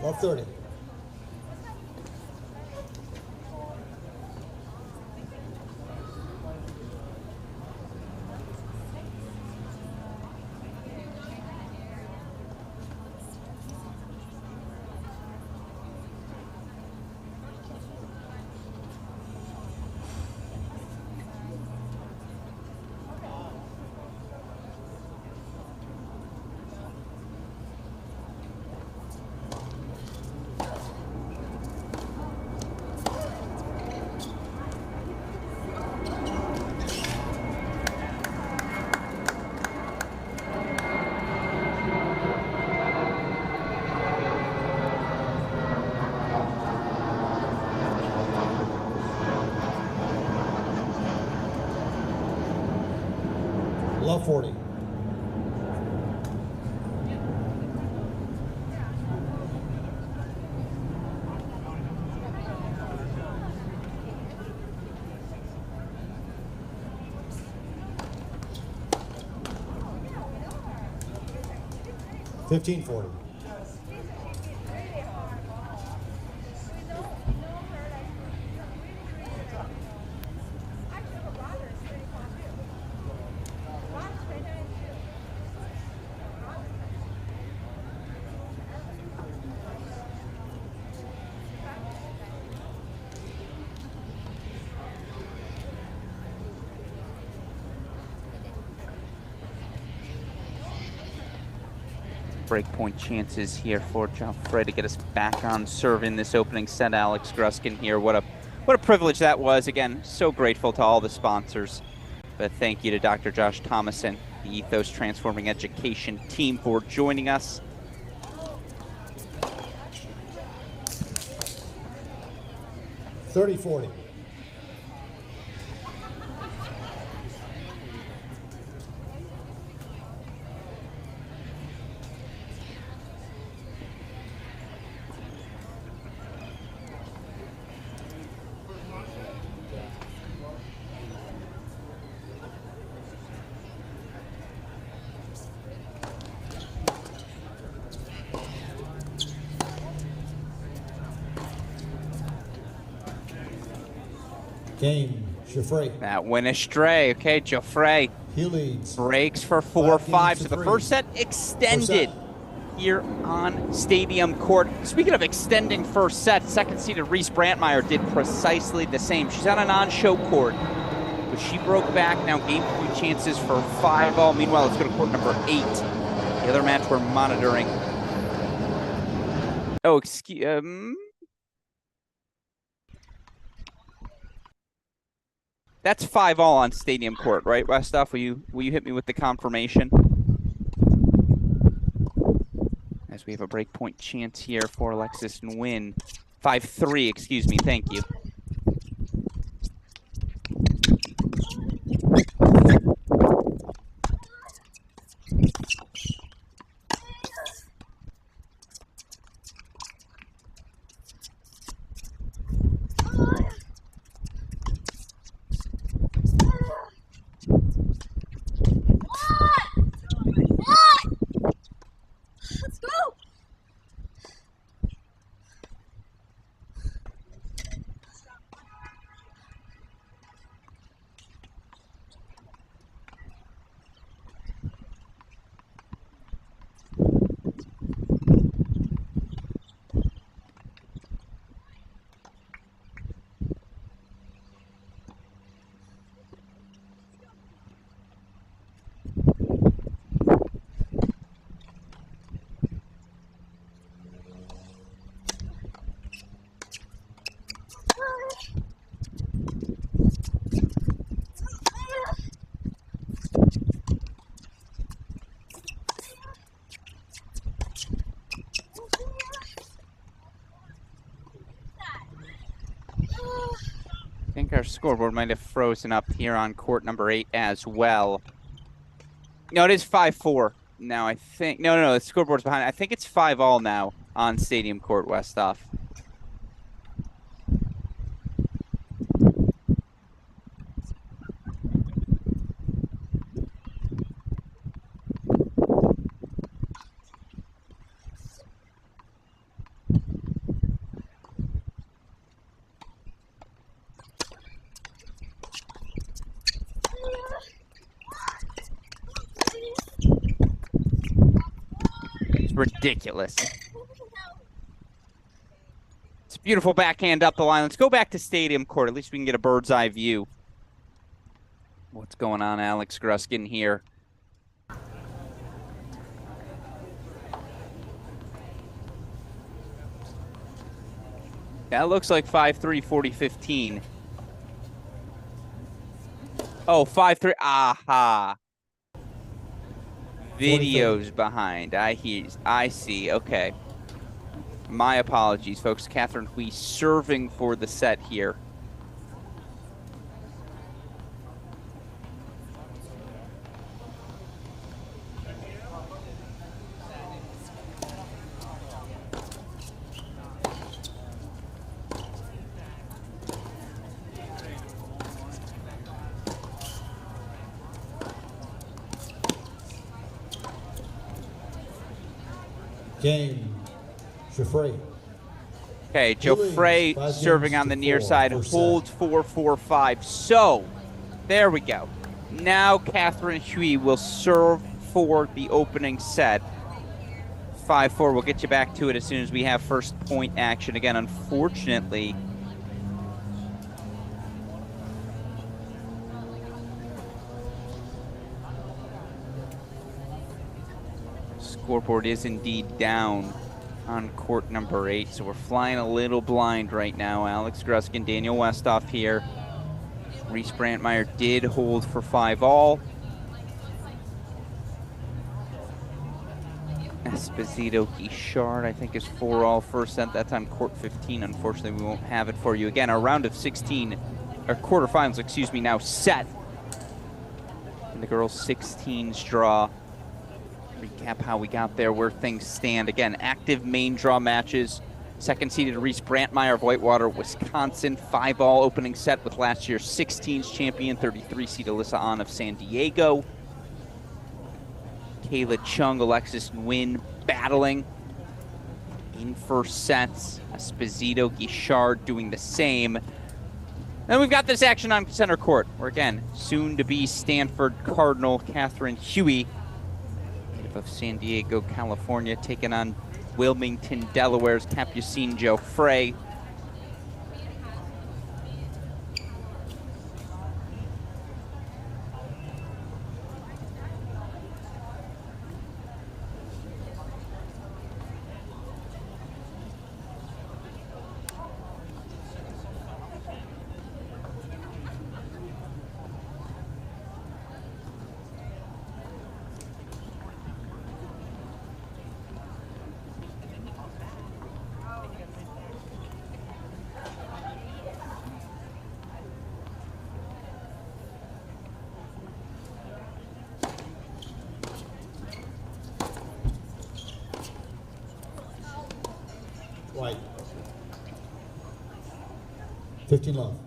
Low 30. Low 40. $15.40. Breakpoint chances here for Geoffrey to get us back on serve in this opening set. Alex Gruskin here. What a privilege that was. Again, so grateful to all the sponsors. But thank you to Dr. Josh Thomason, the Ethos Transforming Education team, for joining us. $30.40. Game, Geoffrey. That went astray. Okay, Geoffrey. He leads. Breaks for 4-5. So the first set extended here on Stadium Court. Speaking of extending first set, second-seeded Reese Brantmeyer did precisely the same. She's on a non-show court, but she broke back. Now game point chances for 5-all. Meanwhile, let's go to court number 8. The other match we're monitoring. Oh, excuse That's 5-all on Stadium Court, right, Westoff? Will you hit me with the confirmation? As we have a breakpoint chance here for Alexis Nguyen. 5-3, excuse me, thank you. scoreboard might have frozen up here on court number 8 as well. No, it is 5-4 now, I think. No, the scoreboard's behind. I think it's 5-all now on Stadium Court, Westhoff. Ridiculous. It's a beautiful backhand up the line. Let's go back to Stadium Court. At least we can get a bird's eye view. What's going on, Alex Gruskin here? That looks like 5-3, 40-15. Oh, 5-3. Aha. Videos behind. I see. Okay. My apologies, folks. Catherine Hui serving for the set here. Game, Giuffre. Okay, Giuffre serving on the near side, holds 4-4-5. So, there we go. Now Catherine Hui will serve for the opening set. 5-4. We'll get you back to it as soon as we have first point action. Again, unfortunately, scoreboard is indeed down on court number 8, so we're flying a little blind right now. Alex Gruskin, Daniel Westhoff here. Reese Brantmeyer did hold for 5-all. Esposito Guichard, I think, is 4-all first set. That's on court 15. Unfortunately, we won't have it for you. Again, our round of 16, or quarterfinals, excuse me, now set. And the girls' 16s draw. Recap how we got there, where things stand. Again, active main draw matches. Second seeded Reese Brantmeyer of Whitewater, Wisconsin. 5-all opening set with last year's 16s champion, 33 seed Alyssa Ahn of San Diego. Kayla Chung, Alexis Nguyen battling in first sets. Esposito Guichard doing the same. Then we've got this action on center court, where again, soon to be Stanford Cardinal Catherine Hui of San Diego, California, taking on Wilmington, Delaware's Capucine Giuffre. White. 15 love.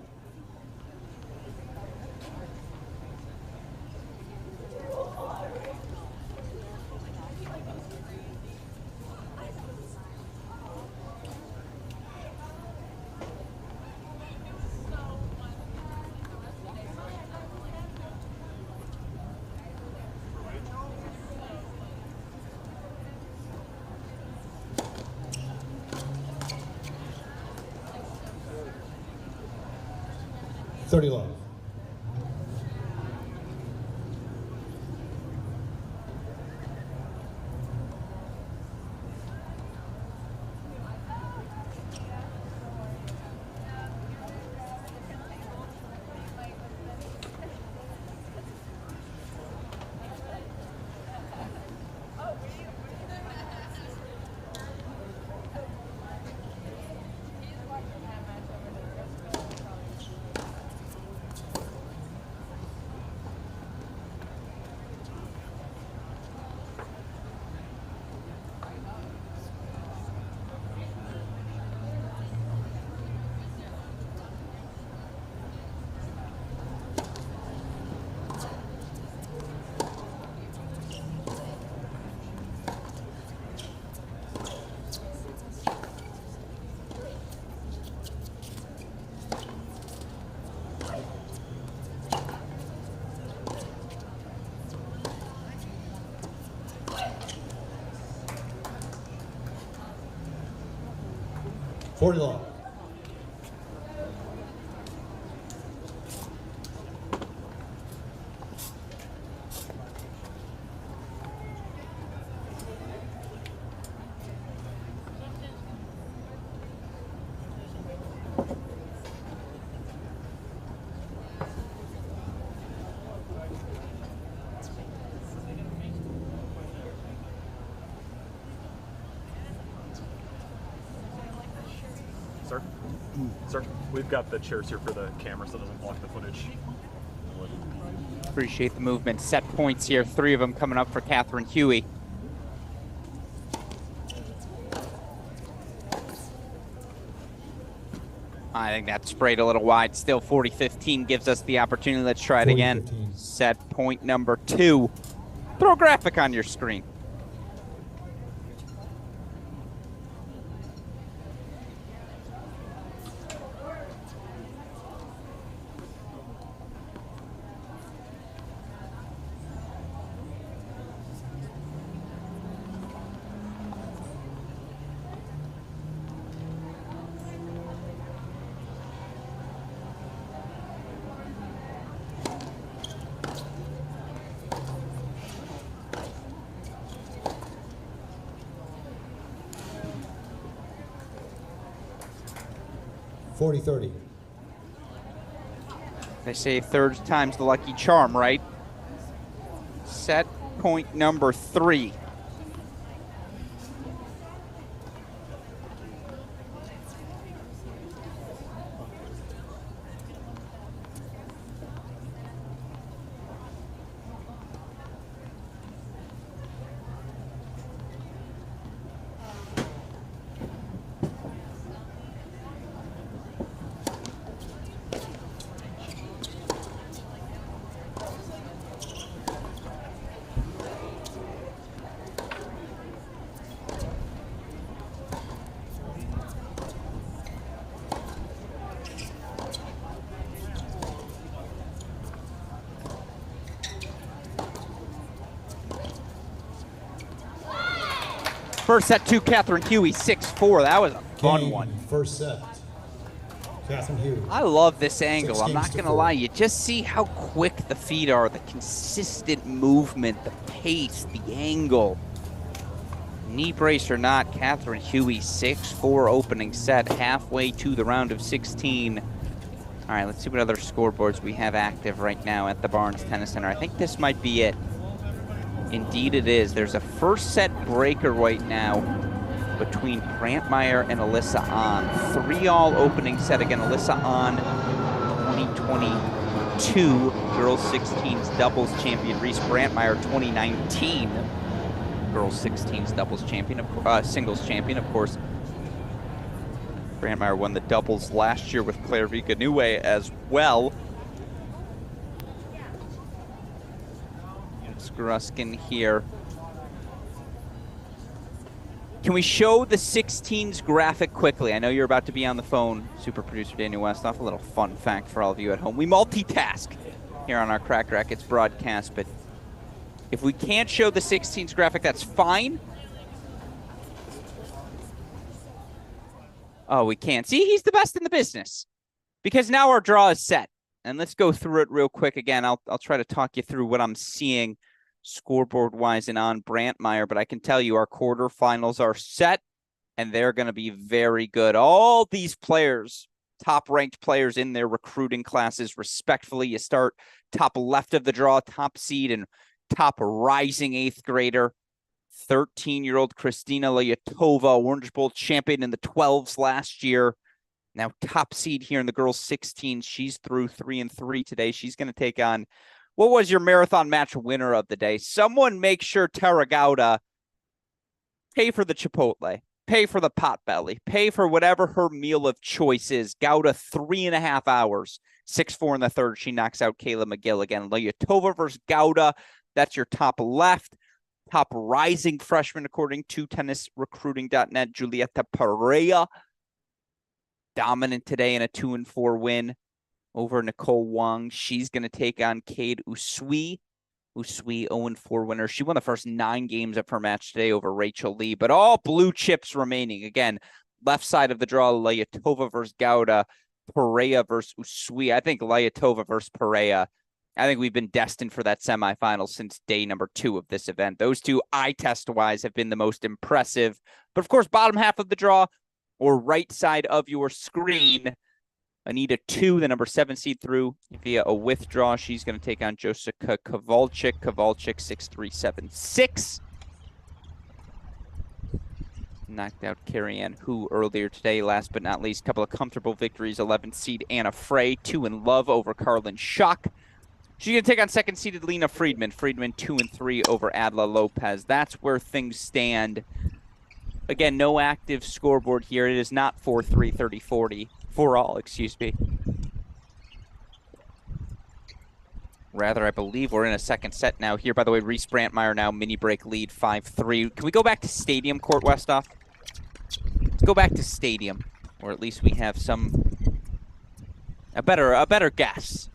$30 love. 40 love. Sir? Sir, we've got the chairs here for the camera so it doesn't block the footage. Appreciate the movement. Set points here. 3 of them coming up for Catherine Huey. I think that sprayed a little wide. Still 40-15 gives us the opportunity. Let's try it again. 40-15. Set point number 2. Throw a graphic on your screen. $40-30. They say third time's the lucky charm, right? Set point number 3. First set to Catherine Huey, 6-4. That was a fun Game, one. First set. Catherine Huey. I love this angle. I'm not 6 going to to 4. lie. You just see how quick the feet are, the consistent movement, the pace, the angle. Knee brace or not, Catherine Huey, 6-4 opening set, halfway to the round of 16. All right, let's see what other scoreboards we have active right now at the Barnes Tennis Center. I think this might be it. Indeed it is. There's a first set breaker right now between Brantmeyer and Alyssa Ahn. 3-all opening set again. Alyssa Ahn, 2022 Girls 16s doubles champion. Reese Brantmeyer, 2019 Girls 16s doubles champion, singles champion, of course. Brantmeyer won the doubles last year with Claire Viganue as well. Gruskin here. Can we show the 16s graphic quickly? I know you're about to be on the phone, super producer Daniel Westoff. A little fun fact for all of you at home. We multitask here on our Cracked Racquets broadcast, but if we can't show the 16s graphic, that's fine. Oh, we can't. See, he's the best in the business because now our draw is set. And let's go through it real quick again. I'll try to talk you through what I'm seeing scoreboard-wise and on Brantmeyer, but I can tell you our quarterfinals are set, and they're going to be very good. All these players, top-ranked players in their recruiting classes, respectfully. You start top left of the draw, top seed and top rising 8th grader, 13-year-old Kristina Lyatova, Orange Bowl champion in the 12s last year. Now top seed here in the girls 16. She's through 3-3 today. She's going to take on, what was your marathon match winner of the day? Someone make sure Tara Gauda pay for the Chipotle, pay for the Potbelly, pay for whatever her meal of choice is. Gauda 3.5 hours, 6-4 in the third. She knocks out Kayla McGill again. Lyatova versus Gauda. That's your top left. Top rising freshman, according to tennisrecruiting.net, Julieta Pereira. Dominant today in a 2-4 win over Nicole Wong. She's going to take on Cade Usui. Usui, 0-4 winner. She won the first 9 games of her match today over Rachel Lee, but all blue chips remaining. Again, left side of the draw, Layatova versus Gauda, Perea versus Usui. I think Layatova versus Perea. I think we've been destined for that semifinal since day number 2 of this event. Those two, eye test-wise, have been the most impressive. But, of course, bottom half of the draw or right side of your screen, Anita 2, the number 7 seed through via a withdraw. She's going to take on Josica Kowalczyk. Kowalczyk 6-3-7-6. Knocked out Carrie-Anne Hu earlier today. Last but not least, a couple of comfortable victories. 11th seed Anna Frey, 2 in love over Carlin Schock. She's going to take on second seeded Lena Friedman. Friedman 2-3 over Adla Lopez. That's where things stand. Again, no active scoreboard here. It is not 4-3, 30-40. For all, excuse me. Rather, I believe we're in a second set now here. By the way, Reese Brantmeyer now mini break lead 5-3. Can we go back to Stadium Court, Westhoff? Let's go back to Stadium, or at least we have a better guess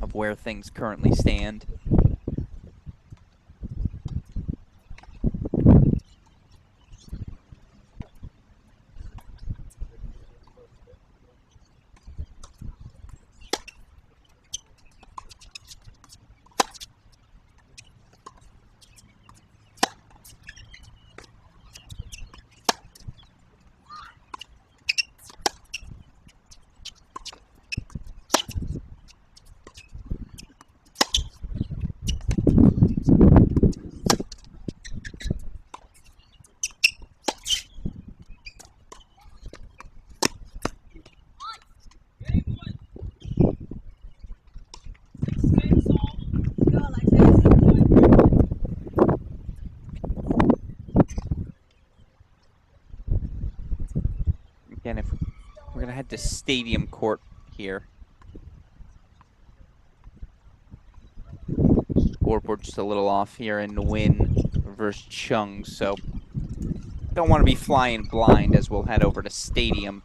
of where things currently stand. Again, if we're gonna head to Stadium Court here. Scoreboard just a little off here in Nguyen versus Chung, so don't want to be flying blind as we'll head over to Stadium.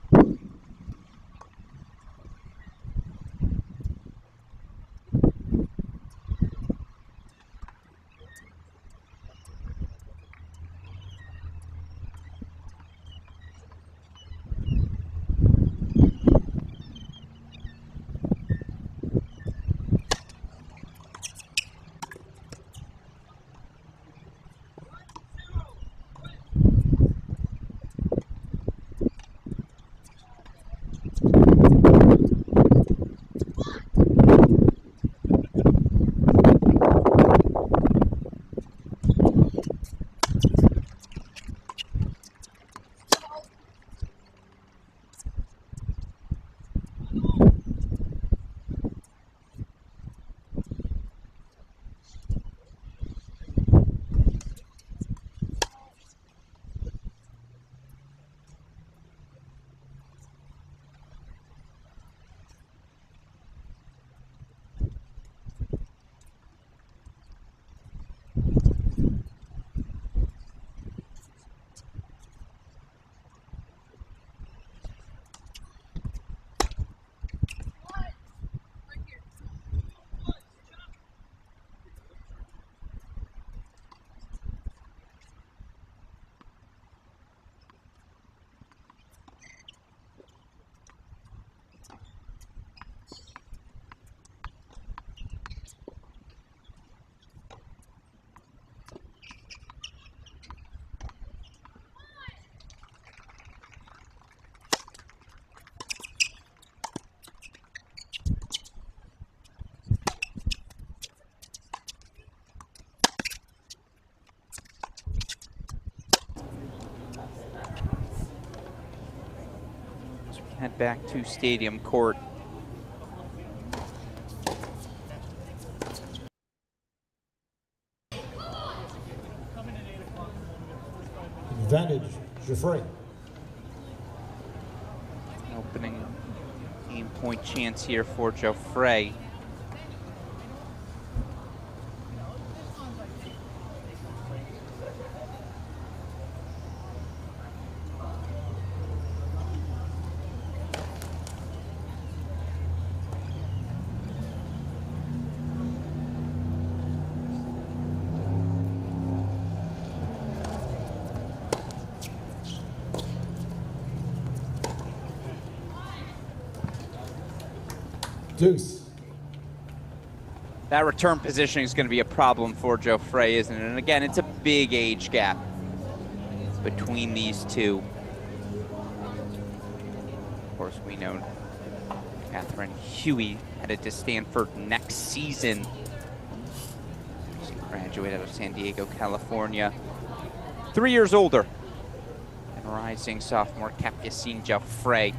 Head back to Stadium Court. Advantage, Geoffrey. Opening game point chance here for Geoffrey. Deuce. That return positioning is going to be a problem for Geoffrey, isn't it? And again, it's a big age gap between these two. Of course, we know Catherine Huey headed to Stanford next season. She graduated out of San Diego, California. 3 years older than rising sophomore Capucine Geoffrey.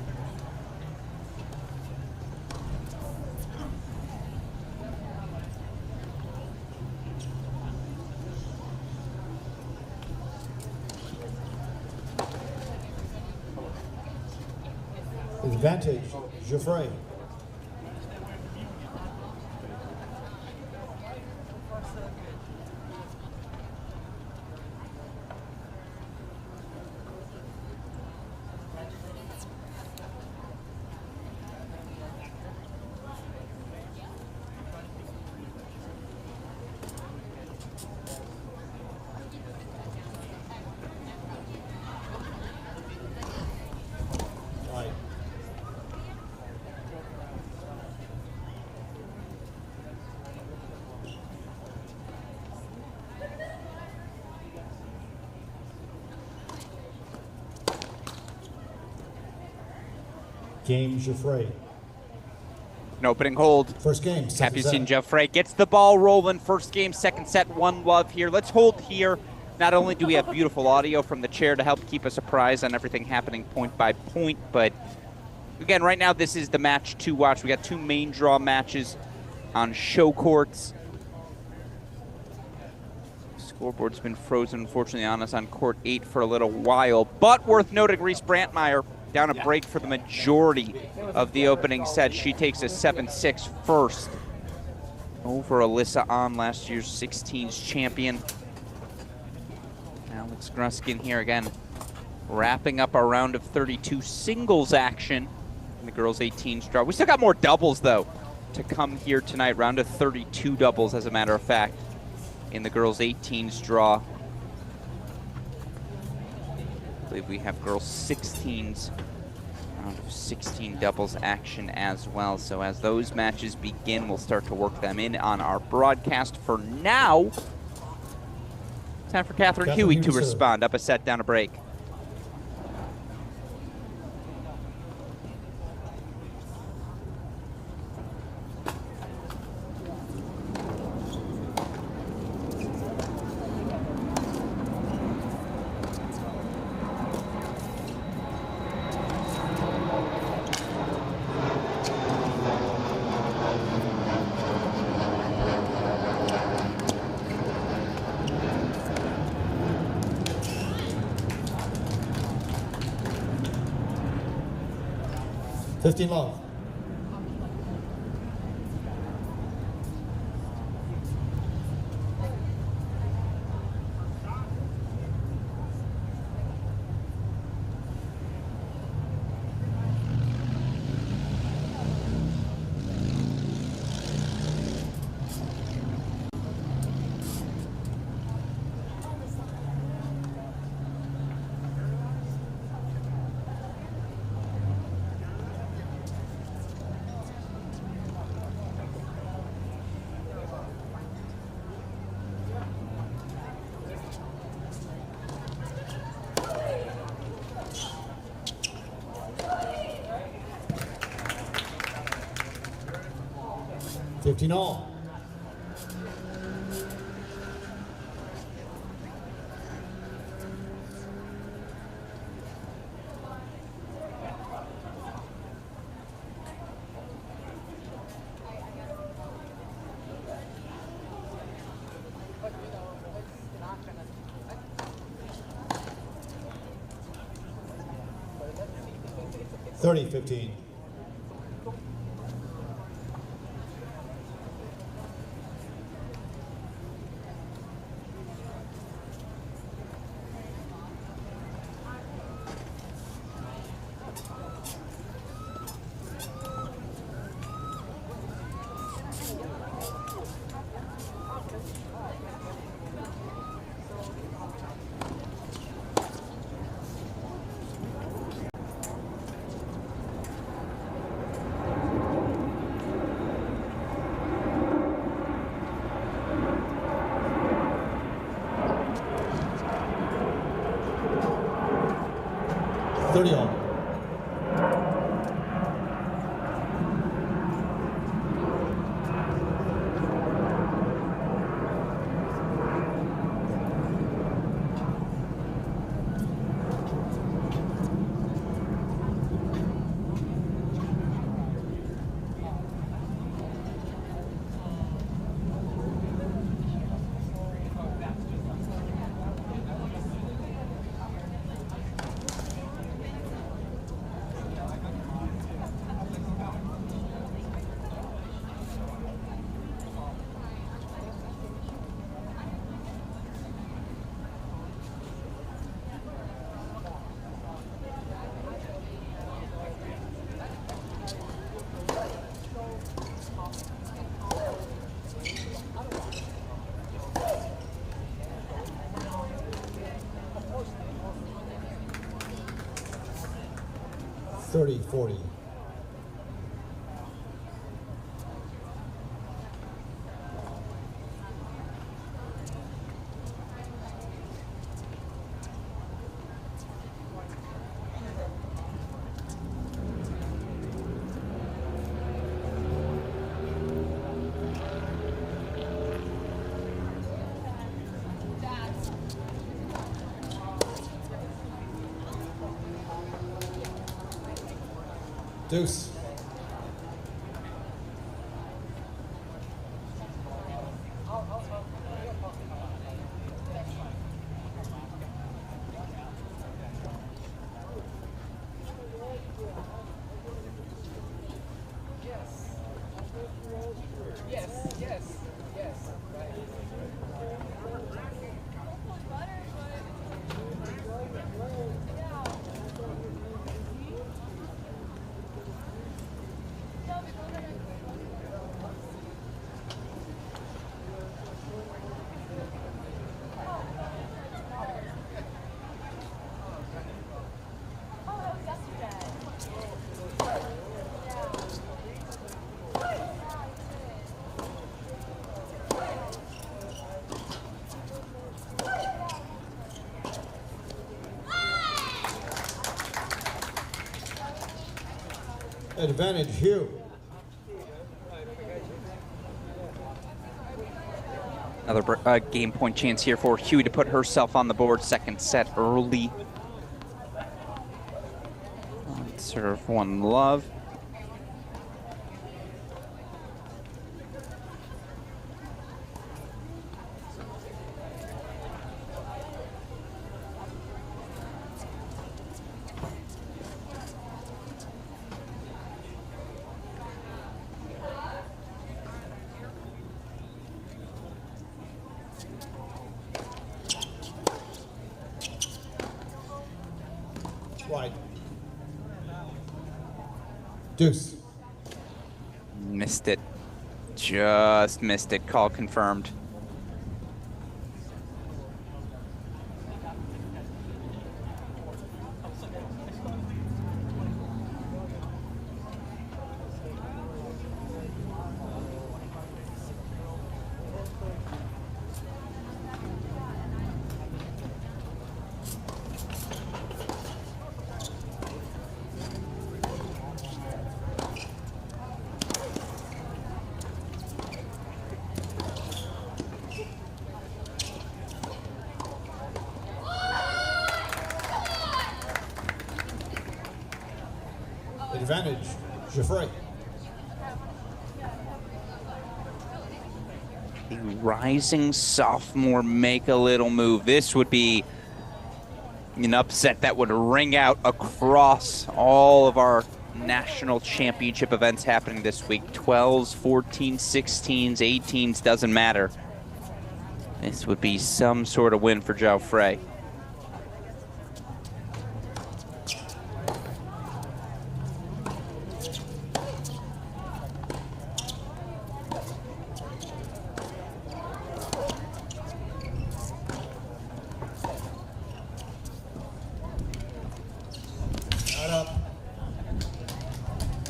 Advantage, Geoffrey. Right. Game, Geoffrey. An opening hold. First game, second Capucine set. Geoffrey gets the ball rolling. First game, second set, 1-love here. Let's hold here. Not only do we have beautiful audio from the chair to help keep us apprised on everything happening point by point, but again, right now this is the match to watch. We got two main draw matches on show courts. Scoreboard's been frozen, unfortunately, on us on court 8 for a little while. But worth noting, Reese Brantmeyer down a break for the majority of the opening set. She takes a 7-6 first over Alyssa on last year's 16s champion. Alex Gruskin here again, wrapping up our round of 32 singles action in the girls 18s draw. We still got more doubles, though, to come here tonight. Round of 32 doubles, as a matter of fact, in the girls 18s draw. I believe we have girls 16s, round of 16 doubles action as well. So as those matches begin, we'll start to work them in on our broadcast. For now, time for Catherine Huey to respond. Up a set, down a break. Love. All. $30-15. 30 all. Thirty, 40. Deuce. Advantage, Hugh. Another game point chance here for Huey to put herself on the board. Second set early. Serve one love. Wide. Deuce. Missed it. Just missed it. Call confirmed. Advantage, Geoffrey. The rising sophomore make a little move. This would be an upset that would ring out across all of our national championship events happening this week. 12s, 14s, 16s, 18s, doesn't matter. This would be some sort of win for Geoffrey. Not up.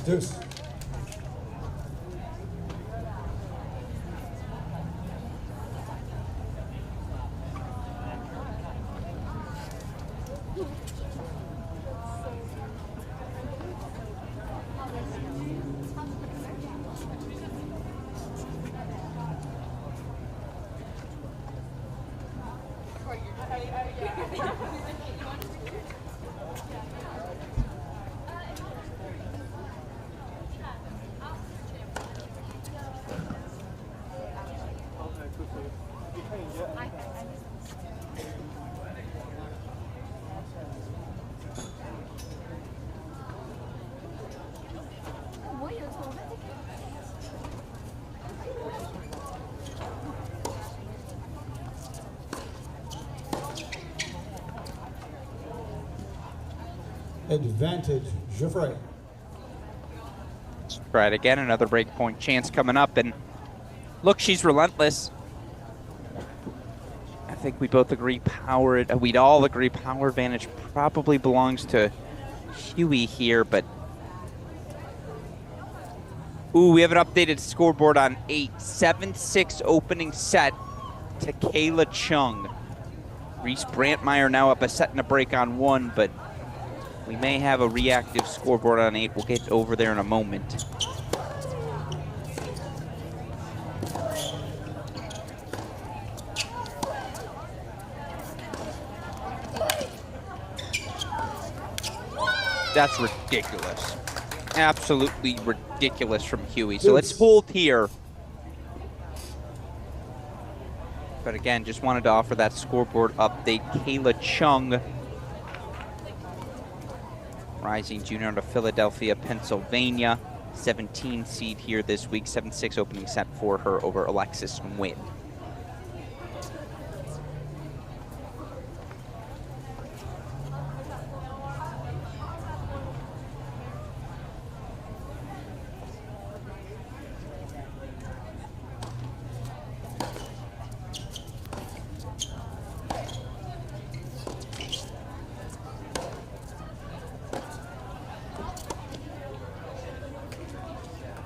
Deuce. Advantage, Geoffrey. Let's try it again. Another break point chance coming up. And look, she's relentless. I think we both agree we'd all agree power advantage probably belongs to Huey here, but ooh, we have an updated scoreboard on 8. 7-6 opening set to Kayla Chung. Reese Brantmeyer now up a set and a break on 1, but we may have a reactive scoreboard on 8. We'll get over there in a moment. That's ridiculous. Absolutely ridiculous from Huey. So let's hold here. But again, just wanted to offer that scoreboard update. Kayla Chung, rising junior out of Philadelphia, Pennsylvania. 17 seed here this week. 7-6 opening set for her over Alexis Nguyen.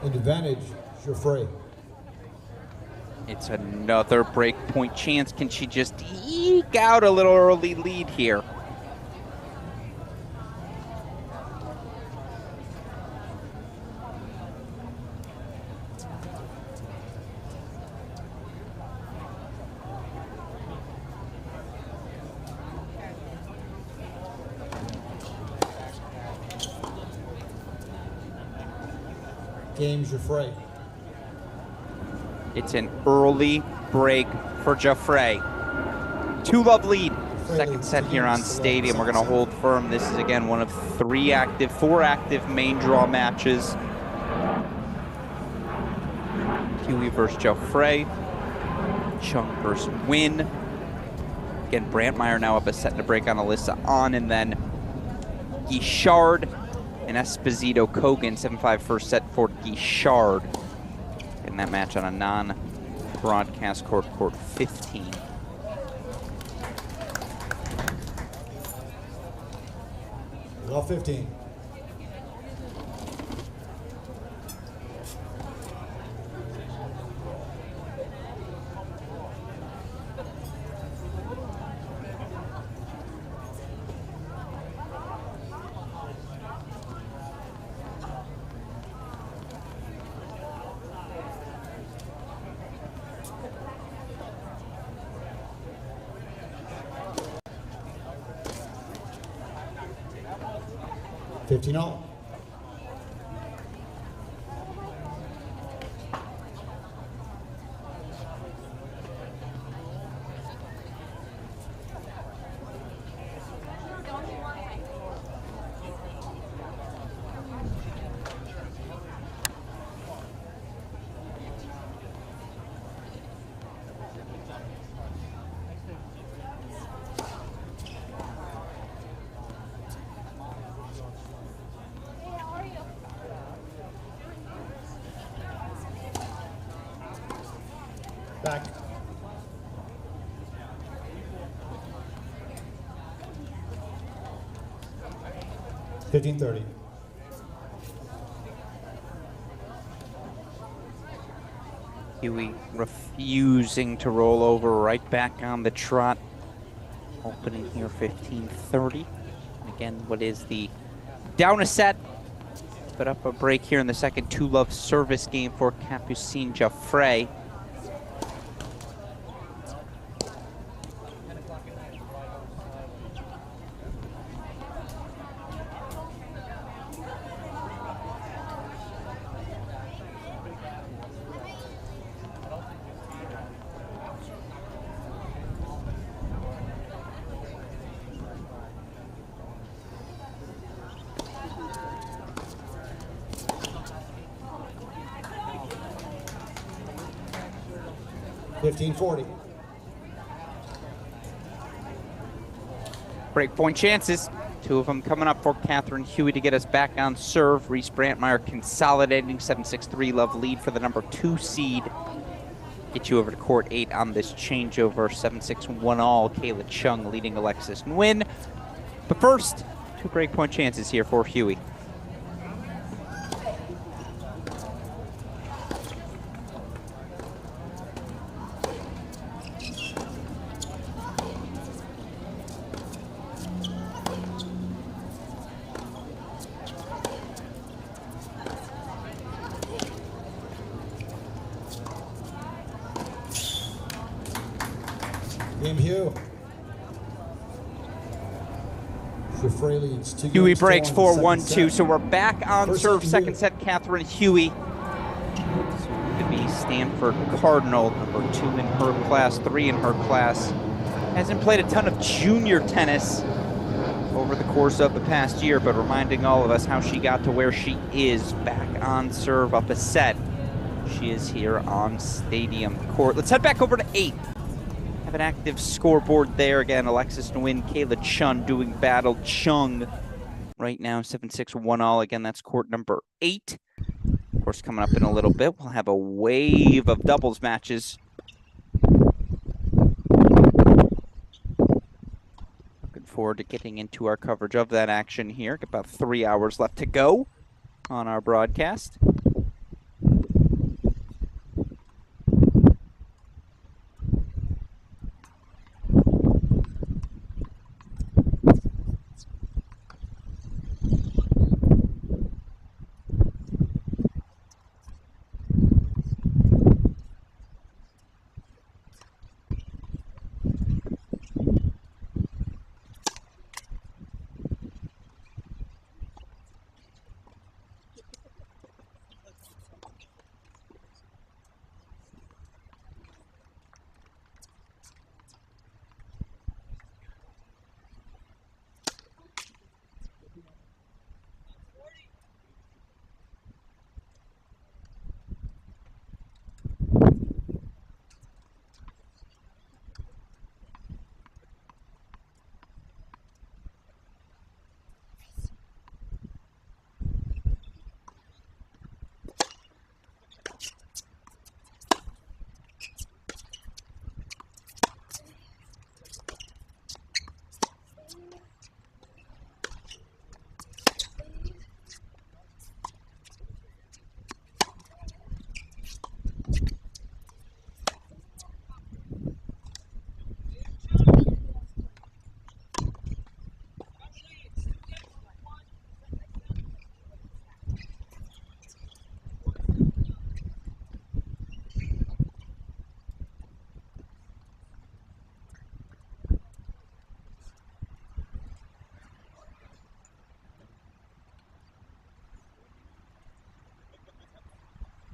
Advantage, Geoffrey. It's another break point chance. Can she just eke out a little early lead here? Game, Geoffrey. It's an early break for Geoffrey. 2-love lead. Second set here on Stadium. We're going to hold firm. This is, again, one of 4 active main draw matches. Huey versus Geoffrey. Chung versus Nguyen. Again, Brantmeyer now up a set and a break on Alyssa On, and then Guichard and Esposito Kogan, 7-5 first set for Guichard. In that match on a non-broadcast court 15. Well, 15. All. Back. $15.30. Huey refusing to roll over, right back on the trot. Opening here 15-30. Again, what is the down a set, but up a break here in the second 2-love service game for Capucine Geoffrey. 15-40. Break point chances. Two of them coming up for Catherine Huey to get us back on serve. Reese Brantmeyer consolidating 7-6-3 love lead for the number 2 seed. Get you over to court 8 on this changeover. 7-6-1 all. Kayla Chung leading Alexis Nguyen. But first, 2 break point chances here for Huey. Game Hugh. Huey breaks 4-1-2, so we're back on serve. Second set, Catherine Huey. Soon to be Stanford Cardinal, number 2 in her class, 3 in her class. Hasn't played a ton of junior tennis over the course of the past year, but reminding all of us how she got to where she is. Back on serve, up a set. She is here on Stadium Court. Let's head back over to 8. Have an active scoreboard there. Again, Alexis Nguyen, Kayla Chung doing battle. Chung right now, 7-6-1 all. Again, that's court number 8. Of course, coming up in a little bit, we'll have a wave of doubles matches. Looking forward to getting into our coverage of that action here. About 3 hours left to go on our broadcast.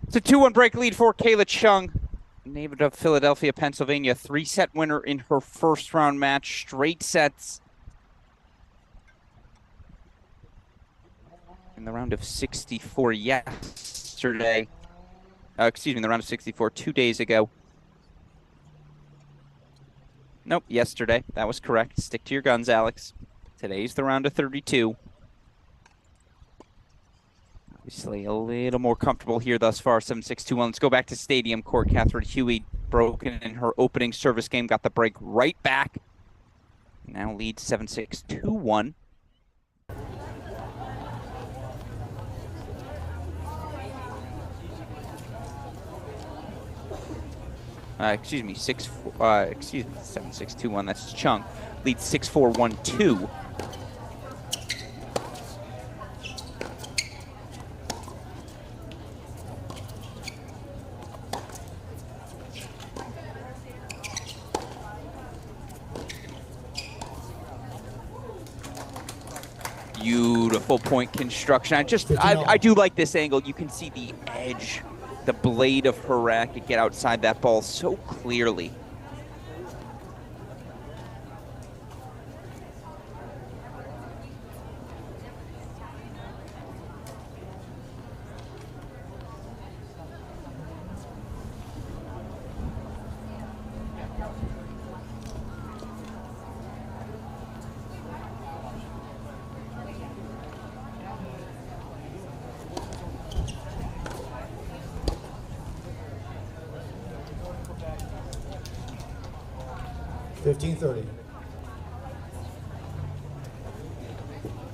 It's a 2-1 break lead for Kayla Chung, native of Philadelphia, Pennsylvania. 3-set winner in her first round match. Straight sets in the round of 64 yesterday. Excuse me, the round of 64 2 days ago. Nope, yesterday. That was correct. Stick to your guns, Alex. Today's the round of 32. Obviously a little more comfortable here thus far, 7-6-2-1. Let's go back to Stadium Court. Catherine Huey broken in her opening service game, got the break right back. Now leads 7-6-2-1. Excuse me, 7-6-2-1. That's Chung. Leads 6-4-1-2. Beautiful point construction. I do like this angle. You can see the edge, the blade of her racket get outside that ball so clearly. 15-30.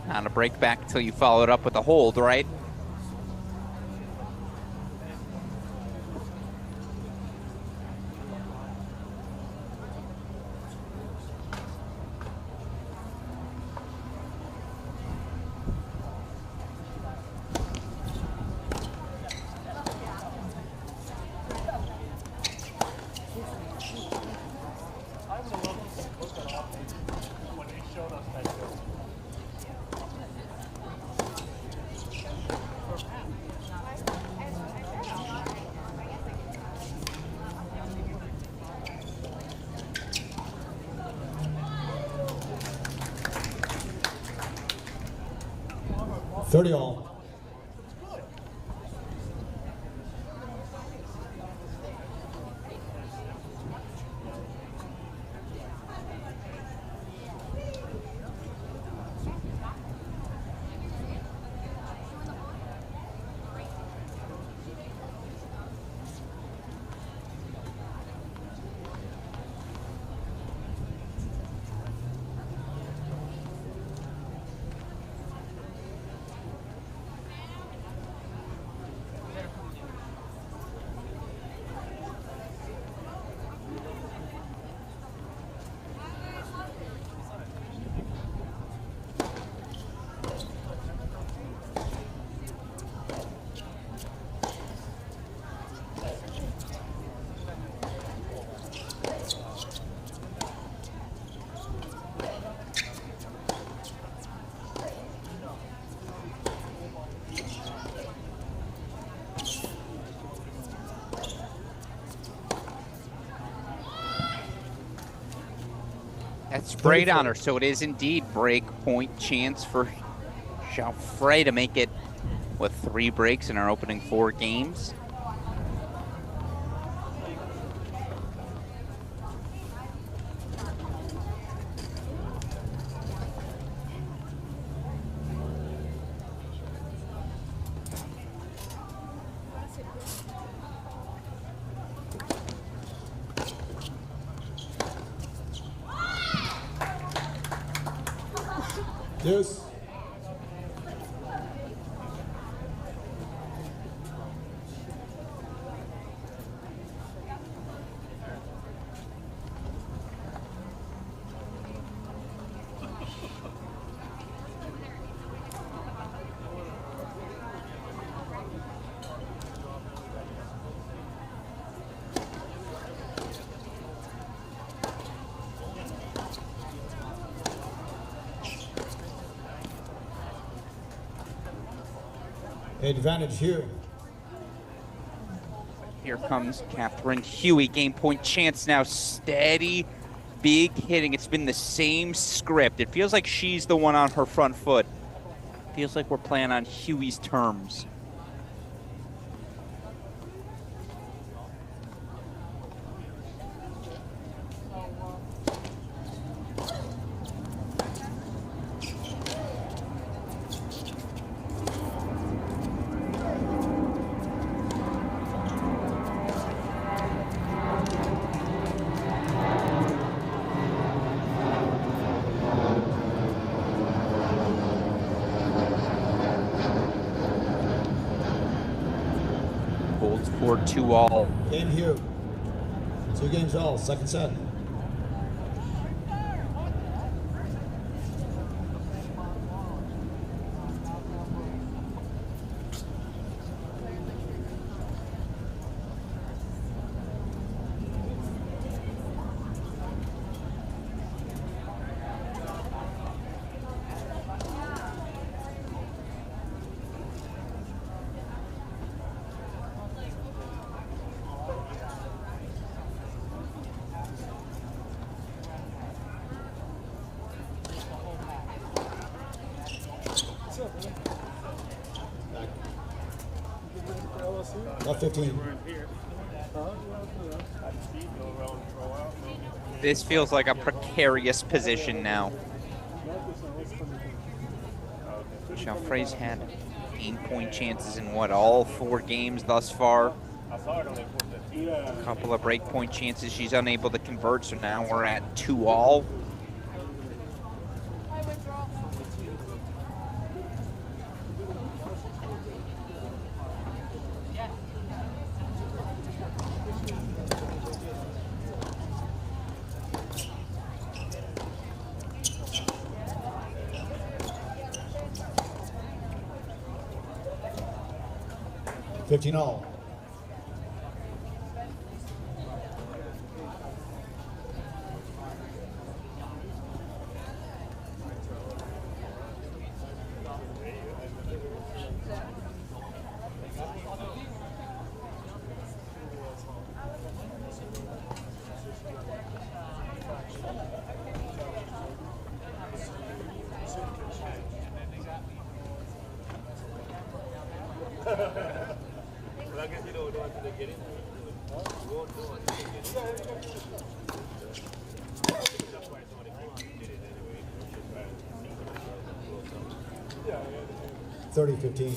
Not a break back until you follow it up with a hold, right? All. That's sprayed on her, so it is indeed break point chance for Joffre to make it with 3 breaks in our opening 4 games. Deuce. Advantage here. Here comes Catherine Huey. Game point chance now. Steady, big hitting. It's been the same script. It feels like she's the one on her front foot. Feels like we're playing on Huey's terms. Holds for 2-all. Game here. 2 games all. Second set. Left 15. This feels like a precarious position now. Joffre's had game point chances in what, all 4 games thus far? A couple of break point chances she's unable to convert, so now we're at 2-all. all. Thirty 15.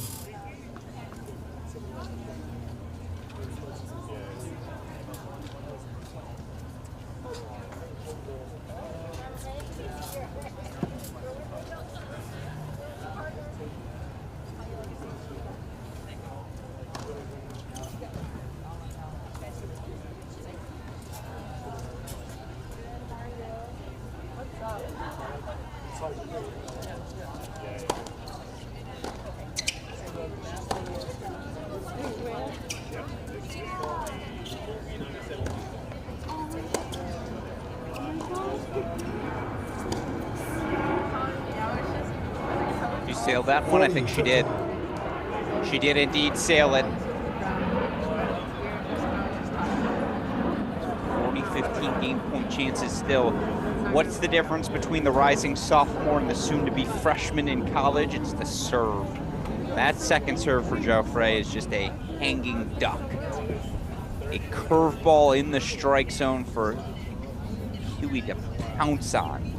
You sailed that one? I think she did. She did indeed sail it. 40-15 game point chances still. What's the difference between the rising sophomore and the soon-to-be freshman in college? It's the serve. That second serve for Geoffrey is just a hanging duck. A curveball in the strike zone for Huey to pounce on.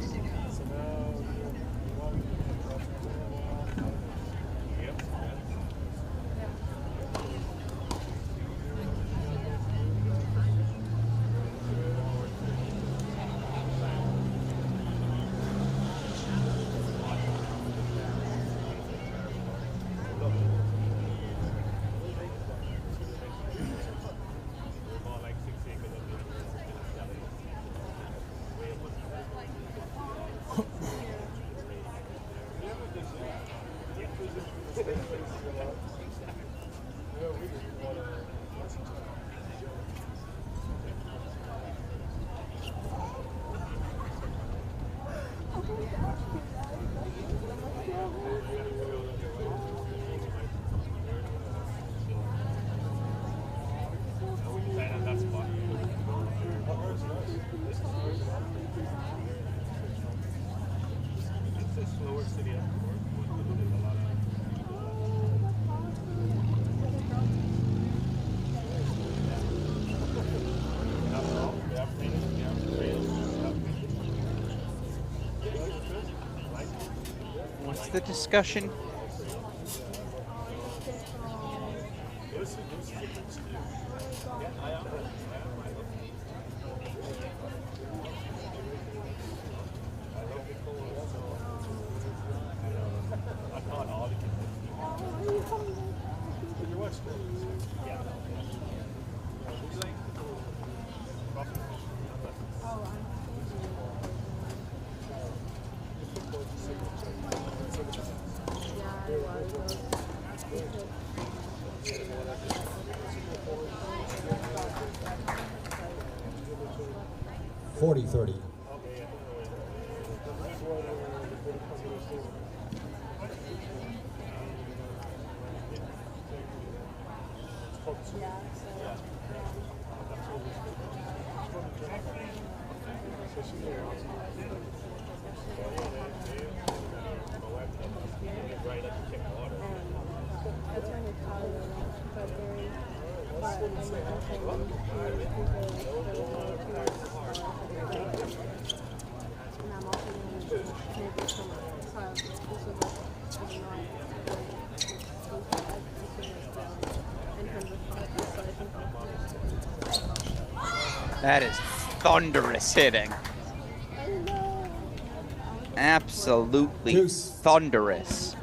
What's the discussion? Forty 30. That is thunderous hitting. Absolutely Deuce. thunderous.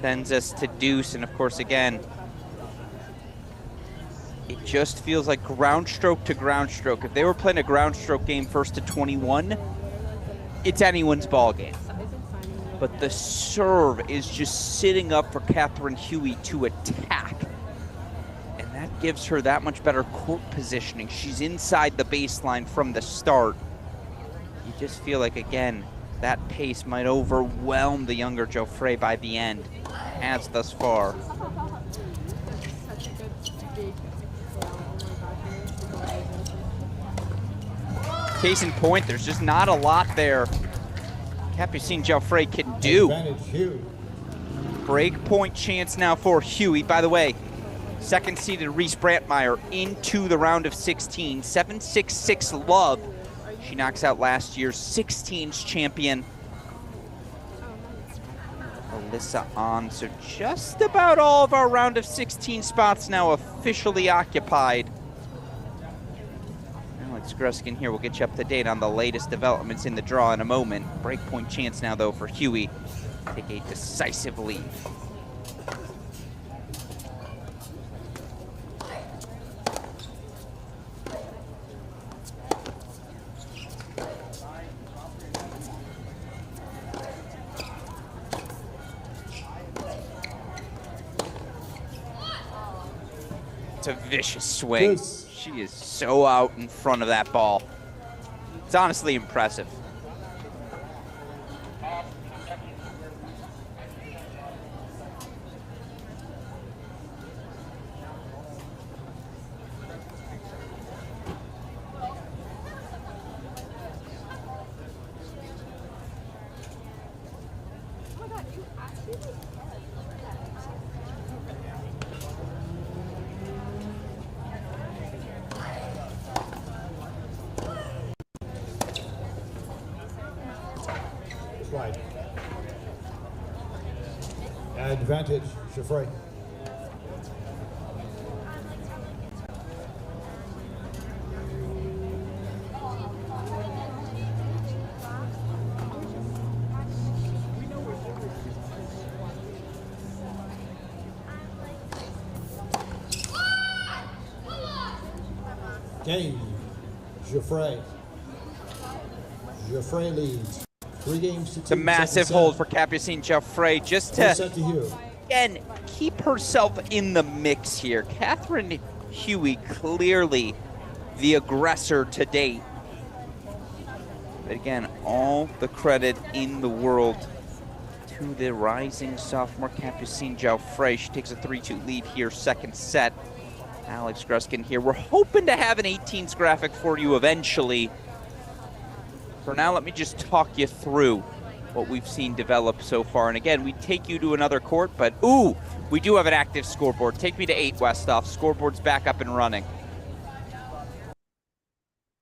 Sends us to deuce, and of course, again, it just feels like ground stroke to ground stroke. If they were playing a ground stroke game first to 21, it's anyone's ball game. But the serve is just sitting up for Catherine Huey to attack. And that gives her that much better court positioning. She's inside the baseline from the start. You just feel like, again, that pace might overwhelm the younger Geoffrey by the end, as thus far. Case in point, there's just not a lot there Capucine Geoffrey can do. Advantage, Hugh. Break point chance now for Huey. By the way, second seeded Reese Brantmeyer into the round of 16. 7-6-6 love. She knocks out last year's 16s champion, Alyssa on. So just about all of our round of 16 spots now officially occupied. Alex Gruskin here will get you up to date on the latest developments in the draw in a moment. Breakpoint chance now, though, for Huey. Take a decisive lead. It's a vicious swing. Yes. She is so out in front of that ball. It's honestly impressive. Right. Advantage, Geoffrey. Game, Geoffrey. Geoffrey leads 3 games to 2. It's a massive hold for Capucine Geoffrey just Set to, to Hugh. again, keep herself in the mix here. Catherine Huey clearly the aggressor to date. But again, all the credit in the world to the rising sophomore Capucine Geoffrey. She takes a 3-2 lead here, second set. Alex Gruskin here. We're hoping to have an 18s graphic for you eventually. For now, let me just talk you through what we've seen develop so far. And again, we take you to another court, but ooh, we do have an active scoreboard. Take me to 8, Westhoff. Scoreboard's back up and running.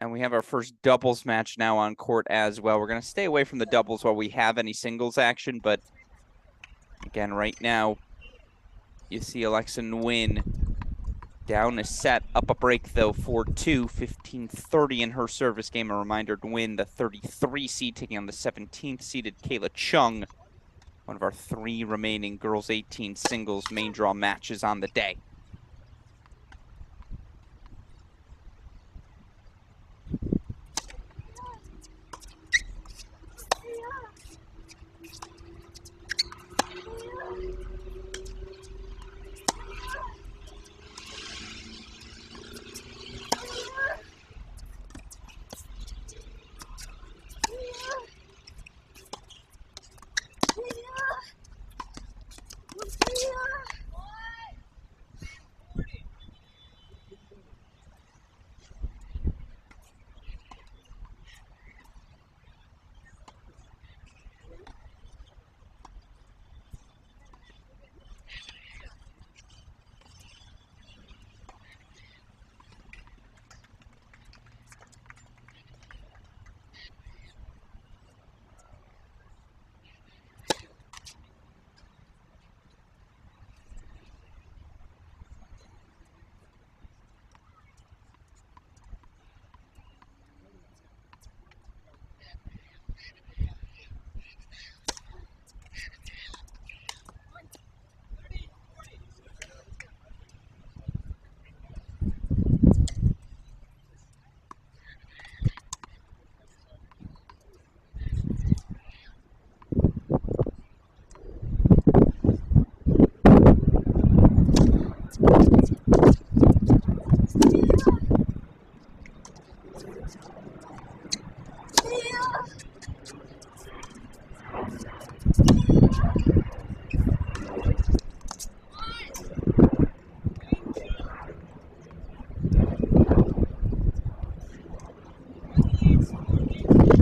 And we have our first doubles match now on court as well. We're going to stay away from the doubles while we have any singles action, but again, right now, you see Alexa Nguyen down a set, up a break though, 4-2, 15-30 in her service game. A reminder, Nguyen, the 33 seed, taking on the 17th seeded Kayla Chung. One of our 3 remaining girls 18 singles main draw matches on the day.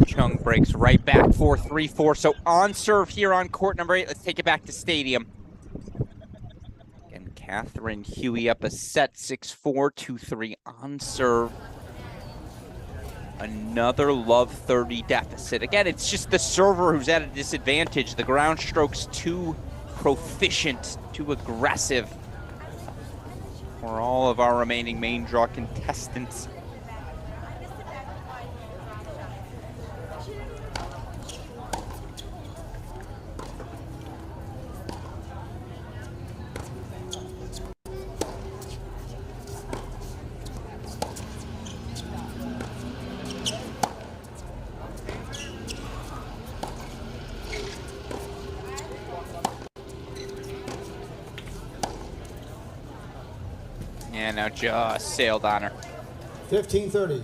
Chung breaks right back, 4-3-4. So on serve here on court number 8. Let's take it back to stadium. Again, Catherine Huey up a set, 6-4, 2-3 on serve. Another love 30 deficit. Again, it's just the server who's at a disadvantage. The ground stroke's too proficient, too aggressive for all of our remaining main draw contestants. And now just sailed on her. 15-30.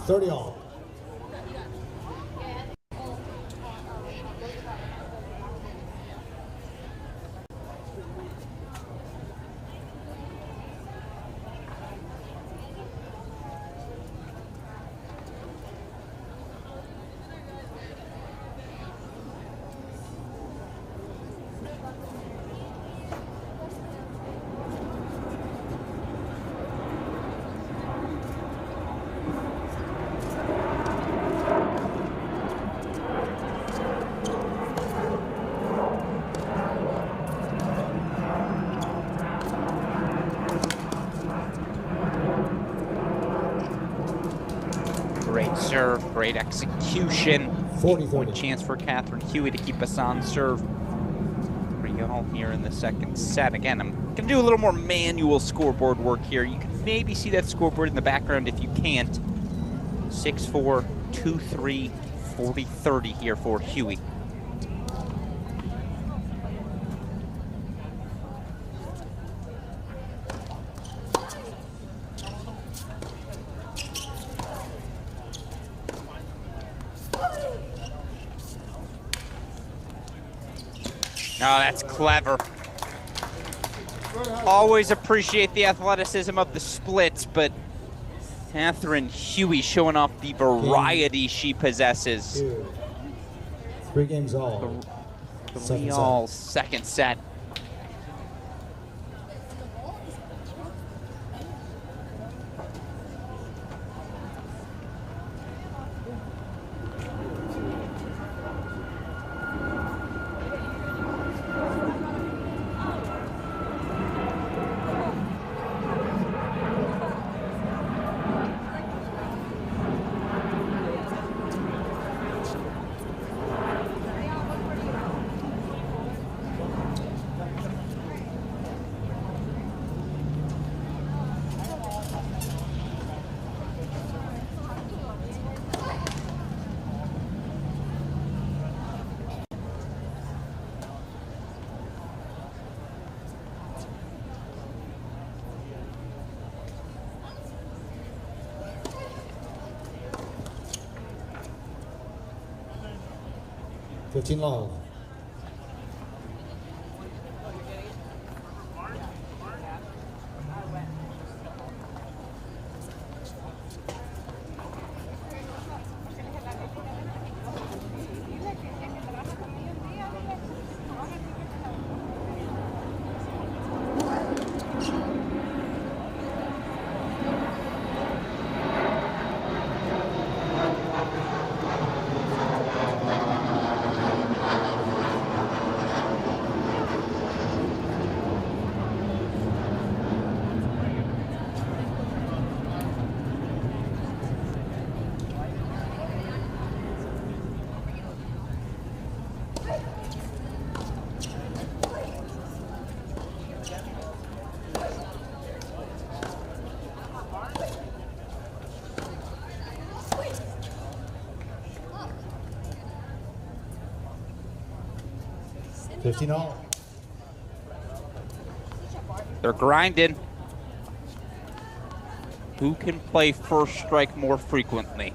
All. Great serve, great execution. 40-30. Chance for Catherine Huey to keep us on serve. 3-all here in the second set. Again, I'm going to do a little more manual scoreboard work here. You can maybe see that scoreboard in the background if you can't. 6-4, 2-3, 40-30 here for Huey. Oh, that's clever. Always appreciate the athleticism of the splits, but Catherine Huey showing off the variety she possesses. 3 games all. 3-all second set. Love. 15 all. They're grinding. Who can play first strike more frequently?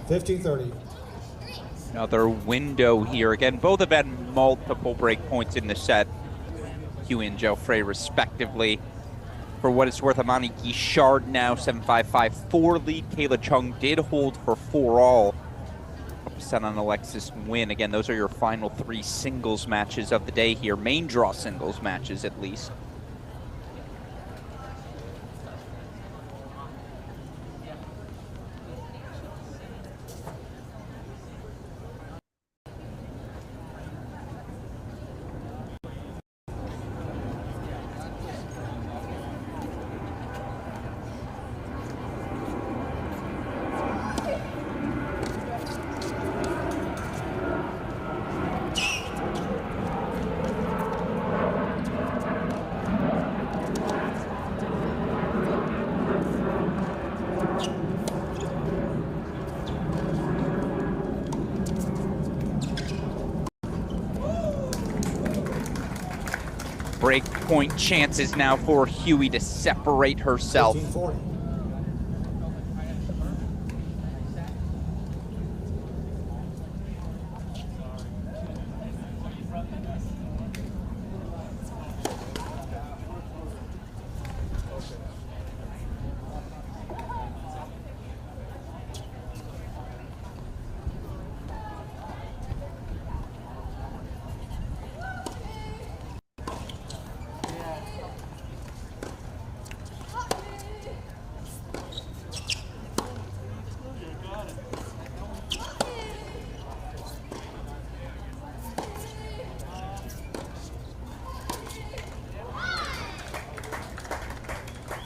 $15-30. Another window here. Again, both have had multiple break points in the set. Huey and Geoffrey, respectively. For what it's worth, Amani Guichard now 7-5-5-4 lead. Kayla Chung did hold for 4-all. Set on Alexis Nguyen. Again, those are your final 3 singles matches of the day here. Main draw singles matches, at least. Break point chances now for Huey to separate herself. 15-40.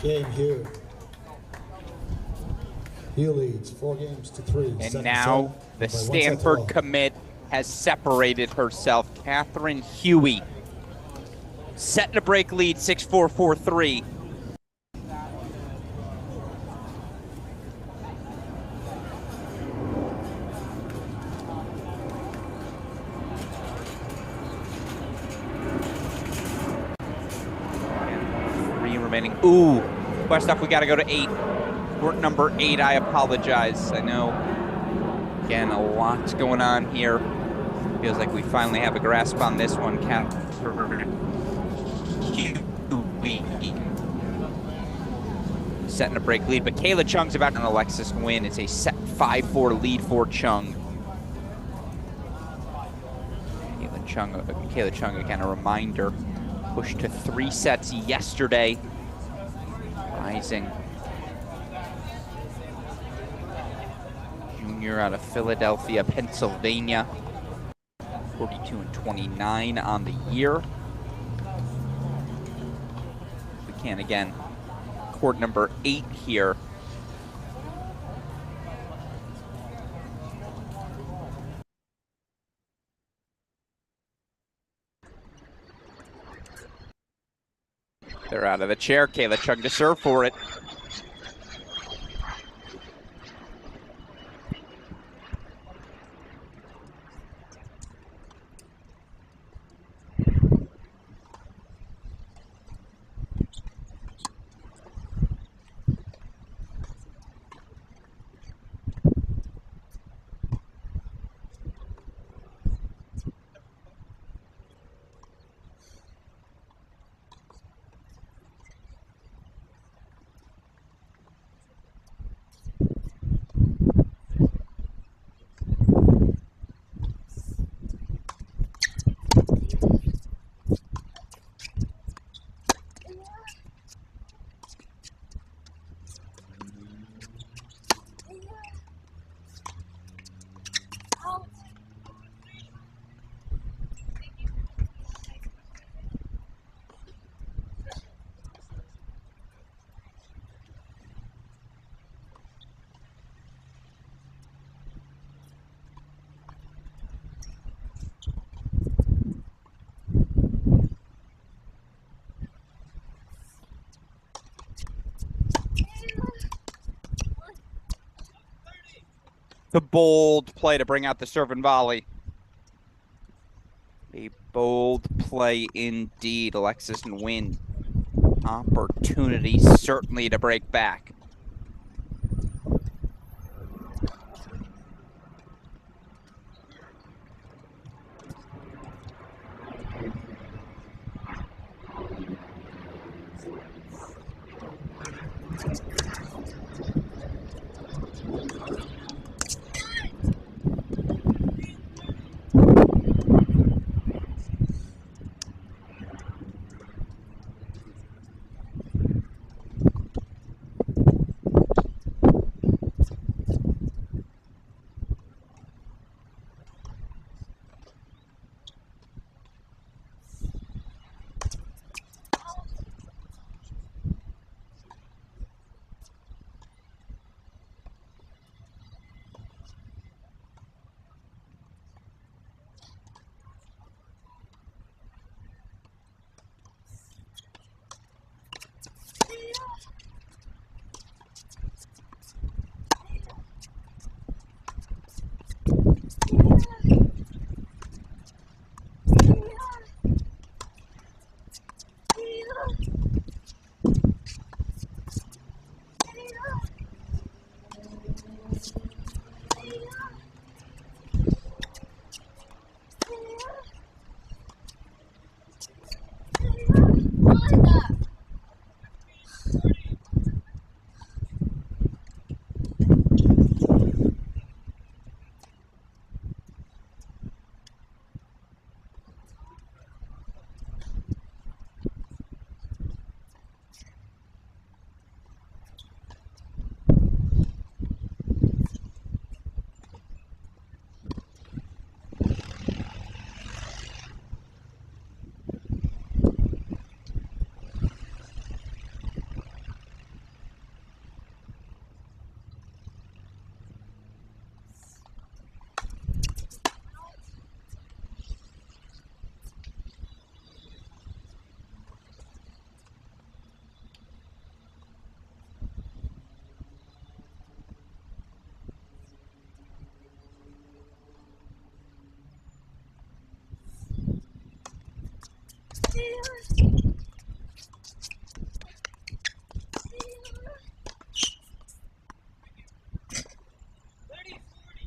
Game Hugh. Hugh leads 4-3. And Second now set, the by 1 set to Stanford 0. commit has separated herself. Catherine Huey setting a break lead, 6-4, 4-3. Remaining. Ooh, quest off. We got to go to 8. Court number 8. I apologize. I know. Again, a lot's going on here. Feels like we finally have a grasp on this one. Catherine Huey setting a break lead, but Kayla Chung's about an Alexis Nguyen. It's a set 5-4 lead for Chung. Kayla Chung, again, a reminder, pushed to 3 sets yesterday. Rising. Junior out of Philadelphia, Pennsylvania. 42-29 on the year. We can, again, court number 8 here. They're out of the chair. Kayla Chung to serve for it. The bold play to bring out the serve and volley. A bold play indeed. Alexis Nguyen. Opportunity certainly to break back.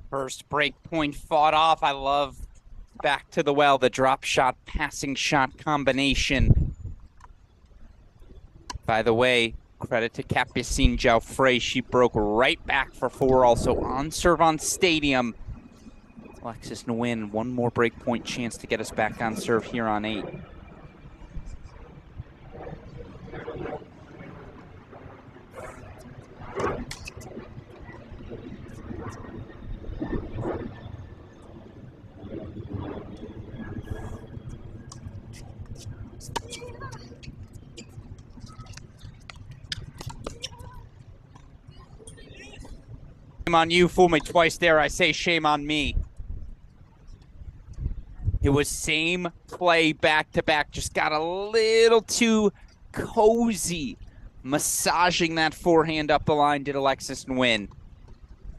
First break point fought off. I love back to the well, the drop shot, passing shot combination. By the way, credit to Capucine Geoffrey. She broke right back for 4, also on serve on Stadium. Alexis Nguyen, one more break point chance to get us back on serve here on 8. Shame on you, fool me twice there, I say shame on me. It was same play back to back, just got a little too cozy. Massaging that forehand up the line did Alexis Nguyen.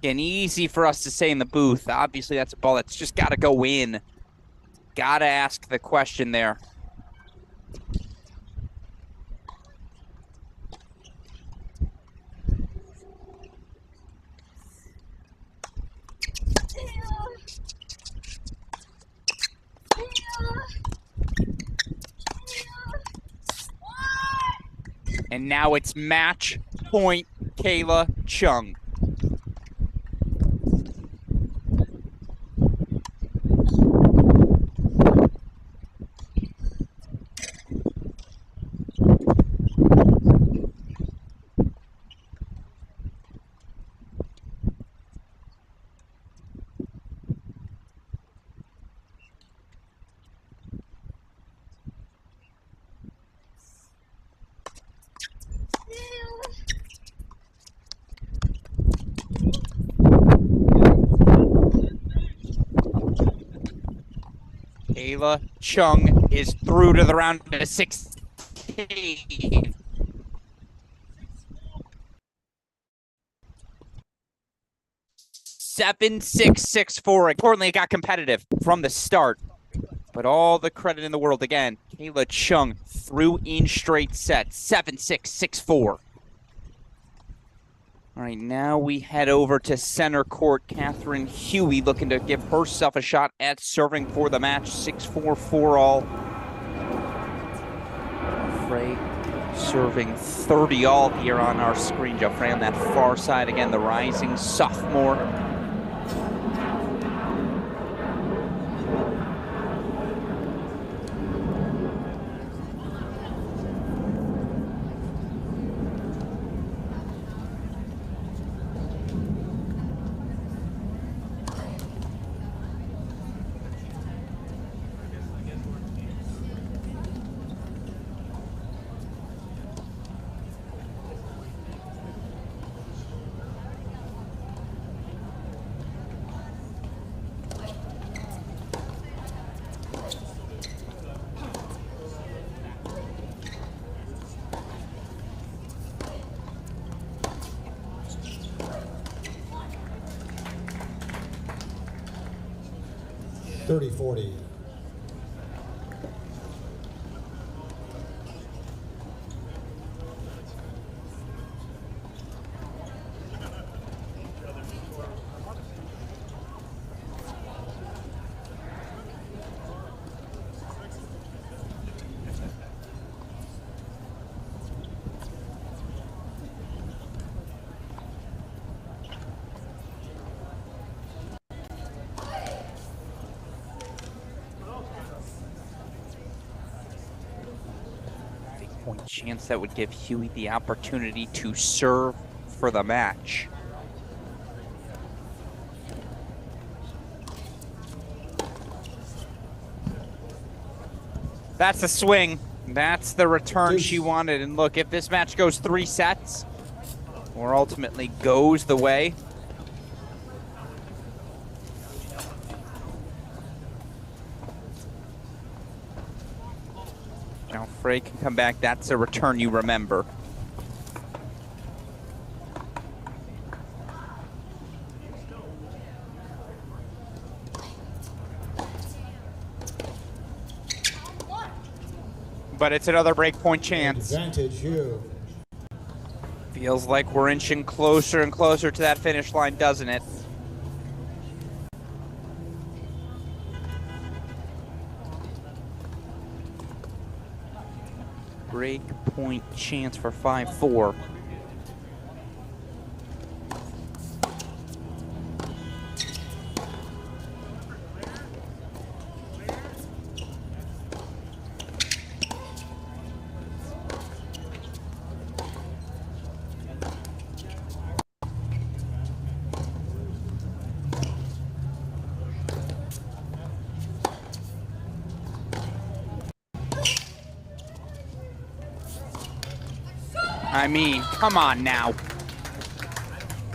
And easy for us to say in the booth. Obviously that's a ball that's just got to go in. Got to ask the question there. And now it's match point, Kayla Chung. Kayla Chung is through to the round of 16. 7-6, 6-4. Importantly, it got competitive from the start. But all the credit in the world again. Kayla Chung threw in straight sets. 7-6, 6-4. All right, now we head over to center court. Catherine Huey looking to give herself a shot at serving for the match. 6-4, 4-all. Frey serving 30-all here on our screen. Geoffrey on that far side again, the rising sophomore. (30-40). Point chance that would give Huey the opportunity to serve for the match. That's a swing. That's the return she wanted. And look, if this match goes 3 sets, or ultimately goes the way, now Frey can come back. That's a return you remember. But it's another breakpoint chance. Advantage you. Feels like we're inching closer and closer to that finish line, doesn't it? Break point chance for 5-4. I mean, come on now.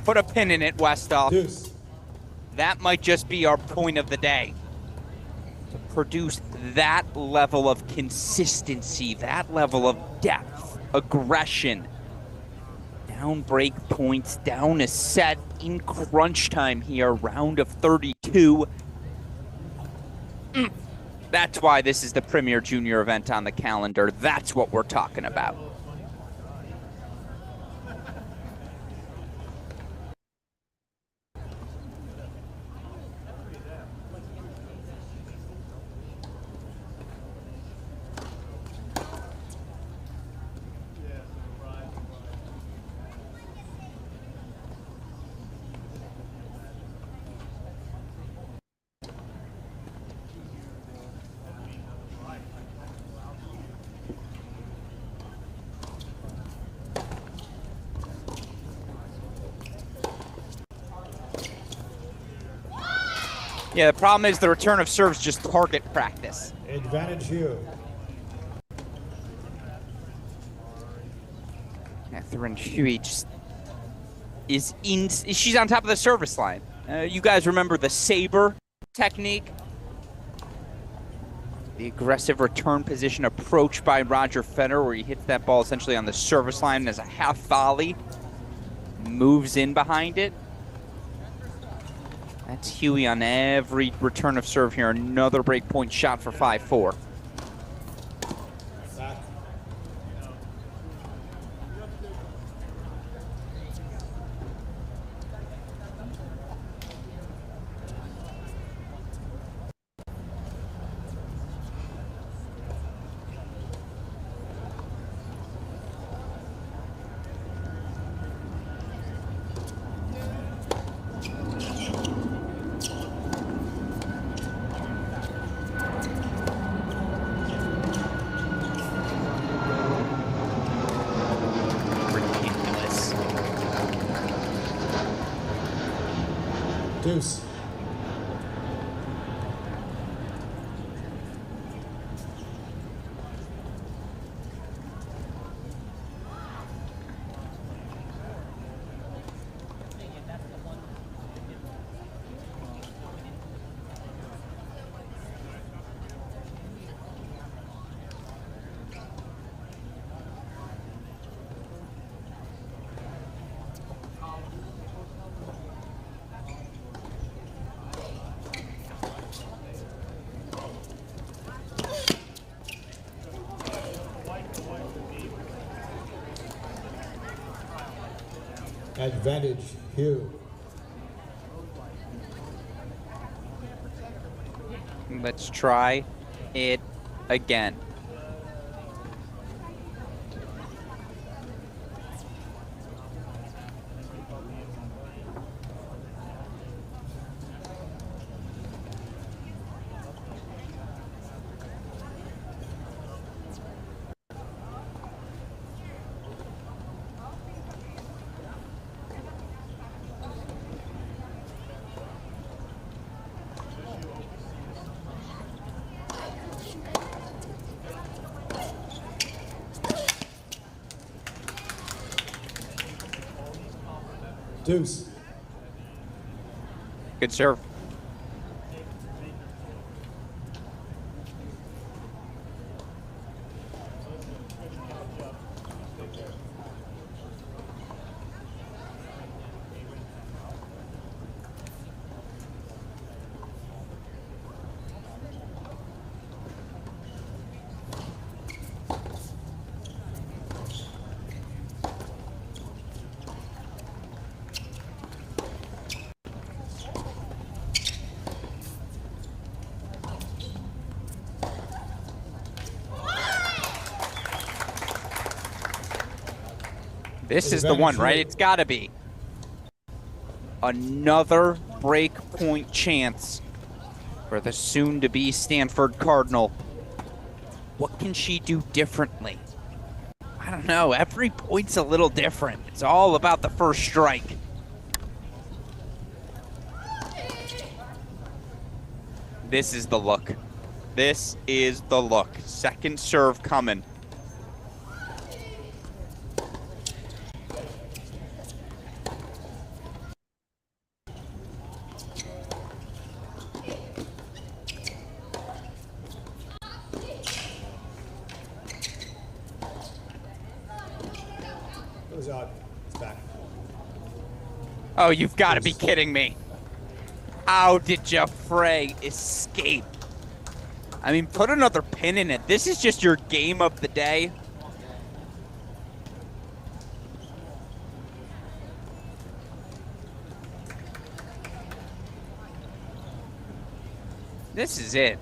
Put a pin in it, Westall. Deuce. That might just be our point of the day. To produce that level of consistency, that level of depth, aggression. Down break points, down a set in crunch time here, round of 32. That's why this is the premier junior event on the calendar. That's what we're talking about. Yeah, the problem is the return of serves just target practice. Advantage you. Catherine Huey just she's on top of the service line. You guys remember the saber technique? The aggressive return position approach by Roger Federer, where he hits that ball essentially on the service line as a half volley, moves in behind it. That's Huey on every return of serve here. Another break point shot for 5-4. Back. Ridiculous. Deuce. Advantage, Hugh. Let's try it again. Deuce. Good serve. This is the one, right? It's got to be. Another break point chance for the soon-to-be Stanford Cardinal. What can she do differently? I don't know. Every point's a little different. It's all about the first strike. This is the look. This is the look. Second serve coming. Goes out. It's back. Oh, you've got to be kidding me. How did Jeffrey escape? I mean, put another pin in it. This is just your game of the day. This is it.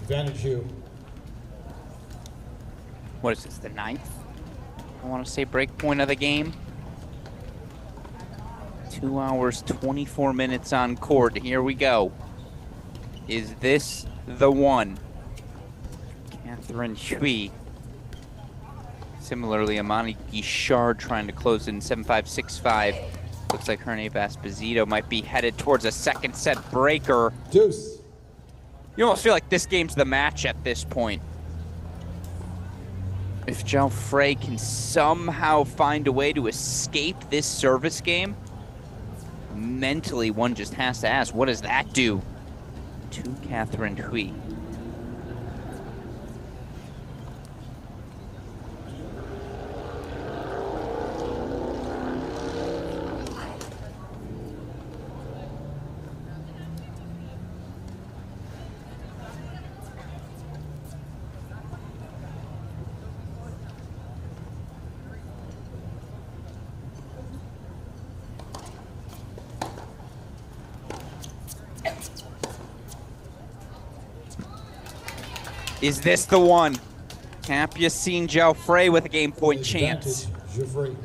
Advantage, you. What is this, the 9th? I want to say break point of the game. 2 hours, 24 minutes on court. Here we go. Is this the one? Catherine Hui. Similarly, Amani Guichard trying to close in 7-5, 6-5. Looks like Herné Esposito might be headed towards a second set breaker. Deuce. You almost feel like this game's the match at this point. If Geoffrey can somehow find a way to escape this service game, mentally one just has to ask, what does that do to Catherine Hui? Is this the one? Capucine Geoffrey with a game point chance. Geoffrey.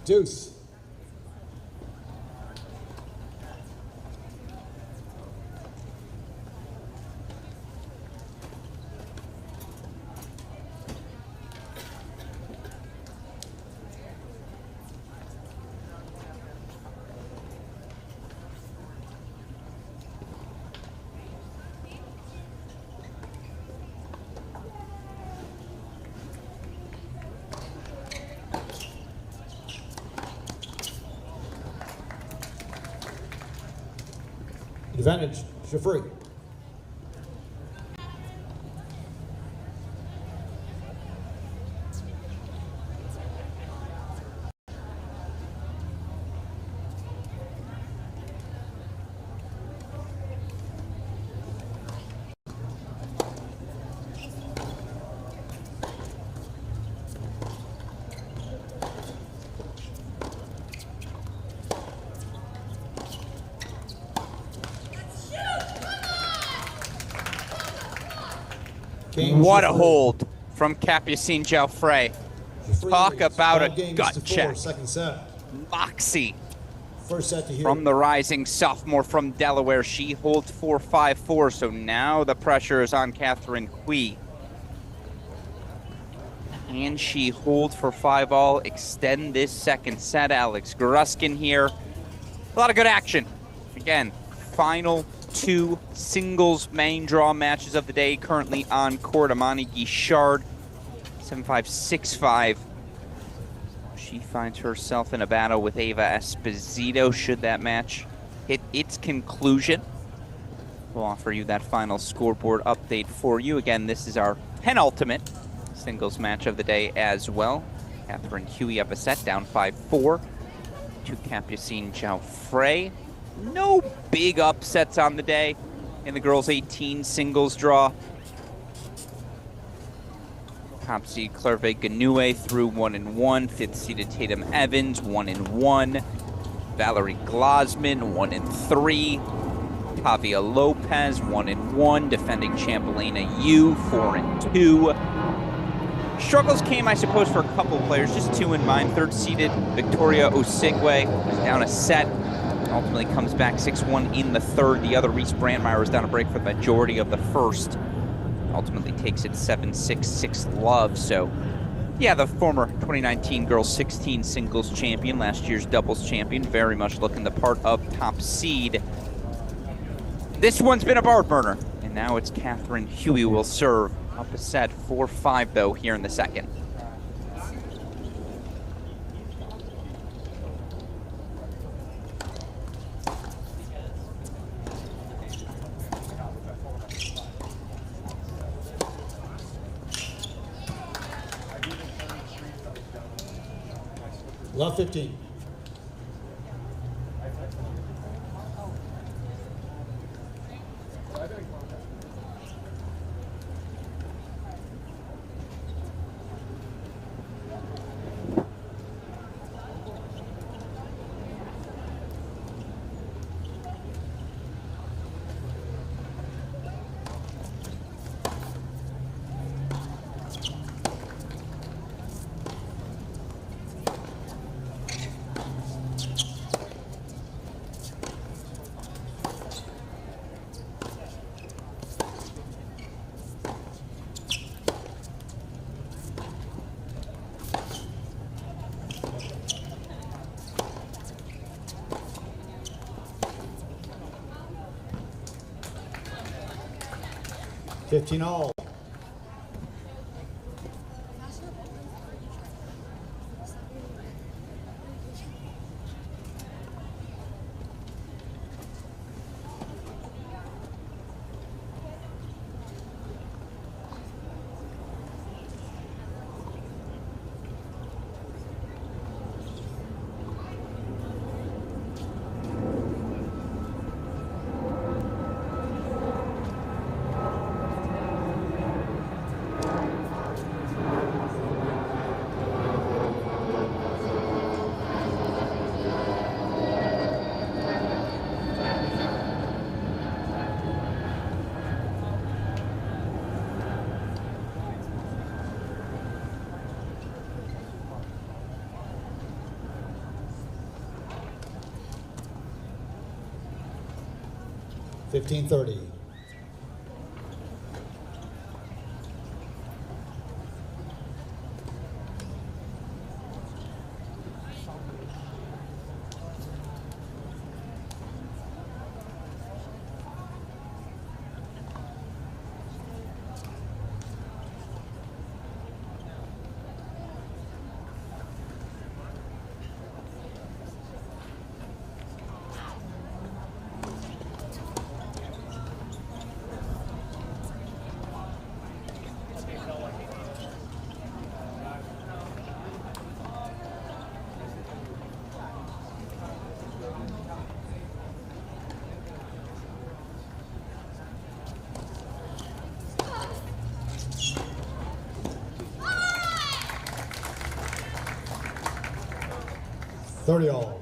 Deuce. Advantage, Geoffrey. What a hold from Capucine Geoffrey. Talk about a gut check. Second set. Moxie First set to from the rising sophomore from Delaware. She holds 4-5-4, so now the pressure is on Catherine Hui. Can she hold for 5-all, extend this second set? Alex Gruskin here. A lot of good action. Again, final 2 singles main draw matches of the day currently on court. Amani Guichard, 7-5, 6-5. She finds herself in a battle with Ava Esposito should that match hit its conclusion. We'll offer you that final scoreboard update for you. Again, this is our penultimate singles match of the day as well. Catherine Hui up a set, down 5-4 to Capucine Geoffrey. No big upsets on the day in the girls 18 singles draw. Top seed Clerve Ganoué through 1-1. 5th seeded Tatum Evans 1-1. Valerie Glosman 1-3. Tavia Lopez 1-1. Defending champ Elena Yu 4-2. Struggles came, I suppose, for a couple players, just 2 in mind. 3rd seeded Victoria Osigwe was down a set. Ultimately comes back 6-1 in the 3rd. The other, Reese Brandmeier, was down a break for the majority of the 1st. Ultimately takes it 7-6, 6-love. So, yeah, the former 2019 girls 16 singles champion, last year's doubles champion, very much looking the part of top seed. This one's been a barn burner, and now it's Catherine Hui will serve. Up a set 4-5, though, here in the second. Love 15. 15 all. $15.30. $30 all.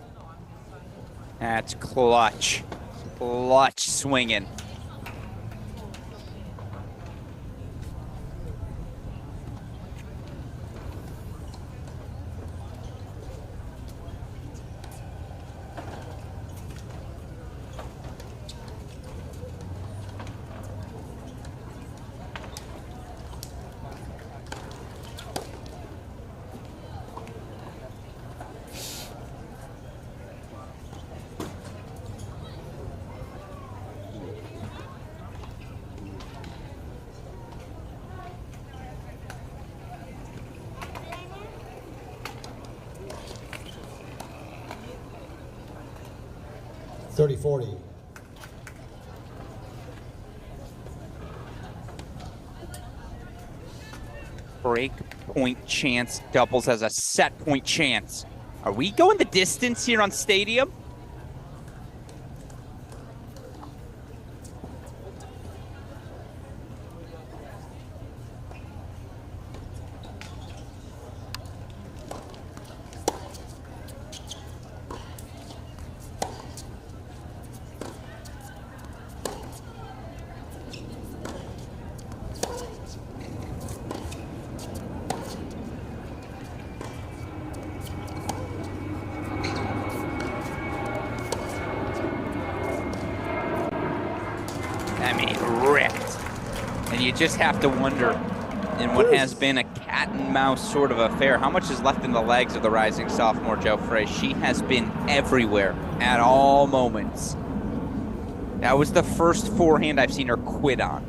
That's clutch. Clutch swinging. $30-40. Break point chance doubles as a set point chance. Are we going the distance here on Stadium? I mean, ripped. And you just have to wonder, in what has been a cat and mouse sort of affair, how much is left in the legs of the rising sophomore Jo Frey? She has been everywhere at all moments. That was the first forehand I've seen her quit on.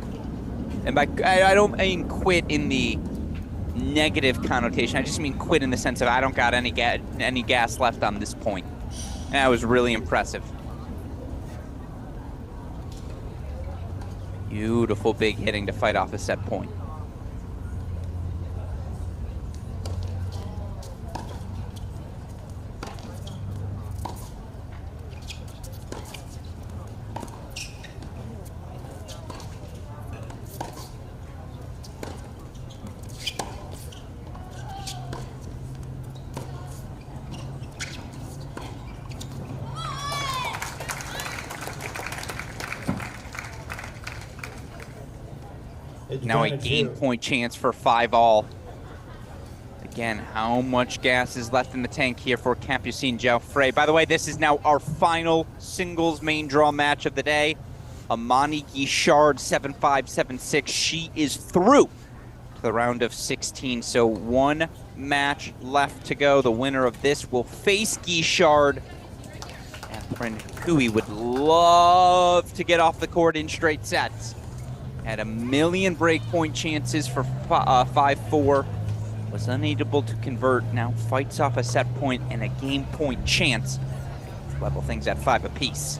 And by I don't mean quit in the negative connotation. I just mean quit in the sense of I don't got any gas left on this point. And that was really impressive. Beautiful big hitting to fight off a set point. Now a game point chance for 5-all. Again, how much gas is left in the tank here for Capucine Jo Frey? By the way, this is now our final singles main draw match of the day. Amani Guichard, 7-5, 7-6. She is through to the round of 16. So one match left to go. The winner of this will face Guichard. And Brandon Cooey would love to get off the court in straight sets Had a million breakpoint chances for 5-4. Was unable to convert. Now fights off a set point and a game point chance. Level things at 5 apiece.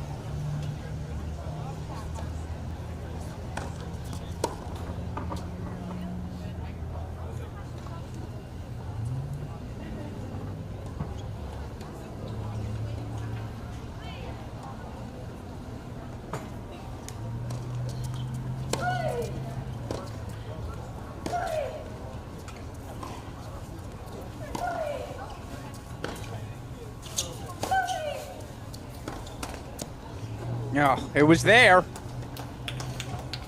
No, it was there.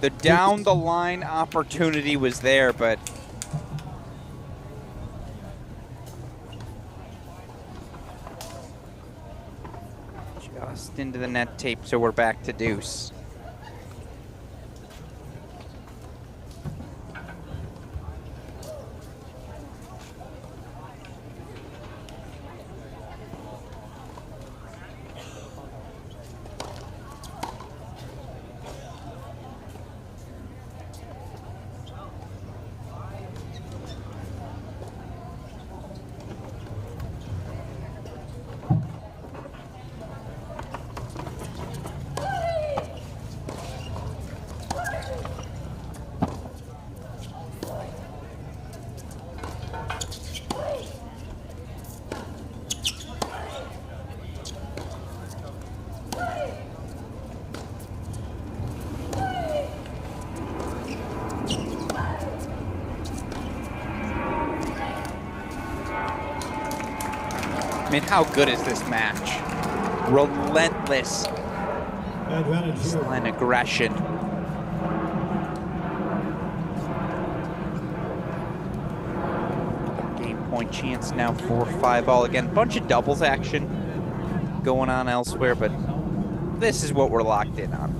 The down the line opportunity was there, but just into the net tape, so we're back to deuce. I mean, how good is this match? Relentless Advantage here. and aggression. Game point chance now 4-5 all again. Bunch of doubles action going on elsewhere, but this is what we're locked in on.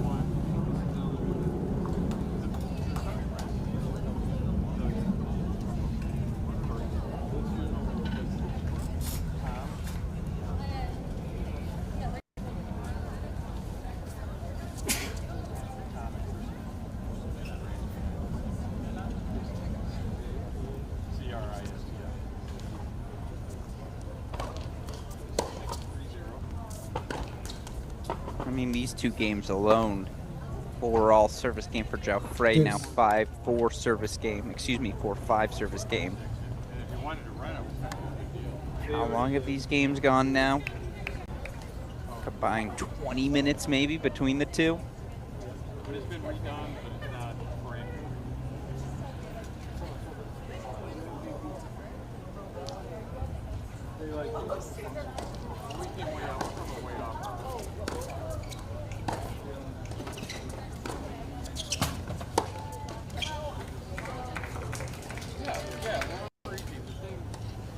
I mean, these two games alone, 4-all service game for Geoffrey, now 5-4 service game, excuse me, 4-5 service game. How long have these games gone now? Combined 20 minutes maybe between the two. It's been redone, but it's not brand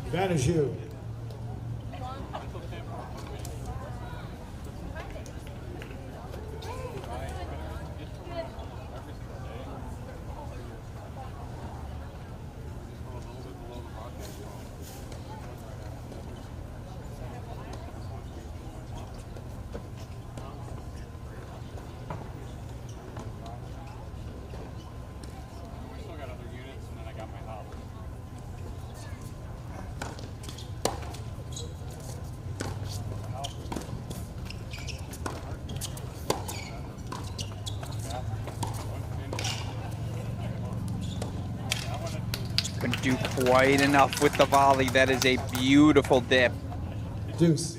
Advantage you. Couldn't do quite enough with the volley. That is a beautiful dip. Deuce.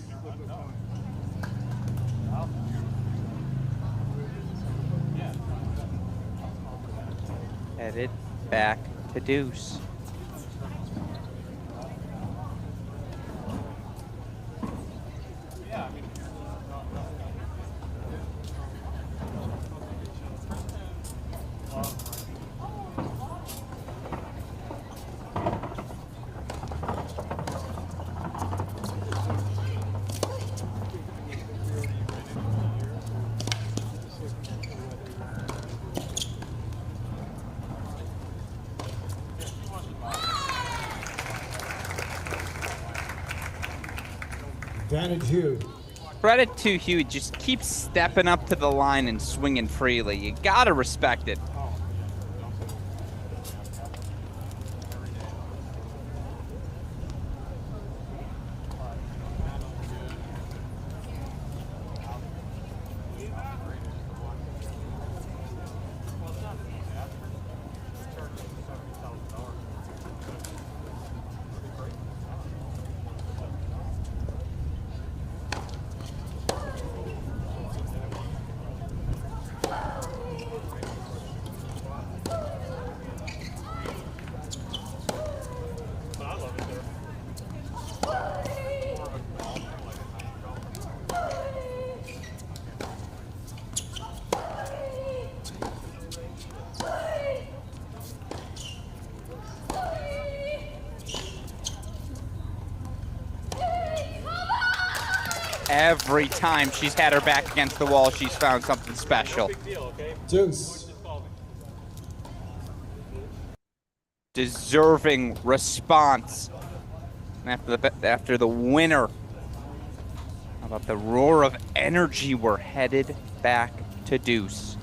Headed back to deuce. Advantage you. Credit to Hugh, just keep stepping up to the line and swinging freely. You gotta respect it. Every time she's had her back against the wall, she's found something special. Deuce. Deserving response after the winner. How about the roar of energy? We're headed back to deuce.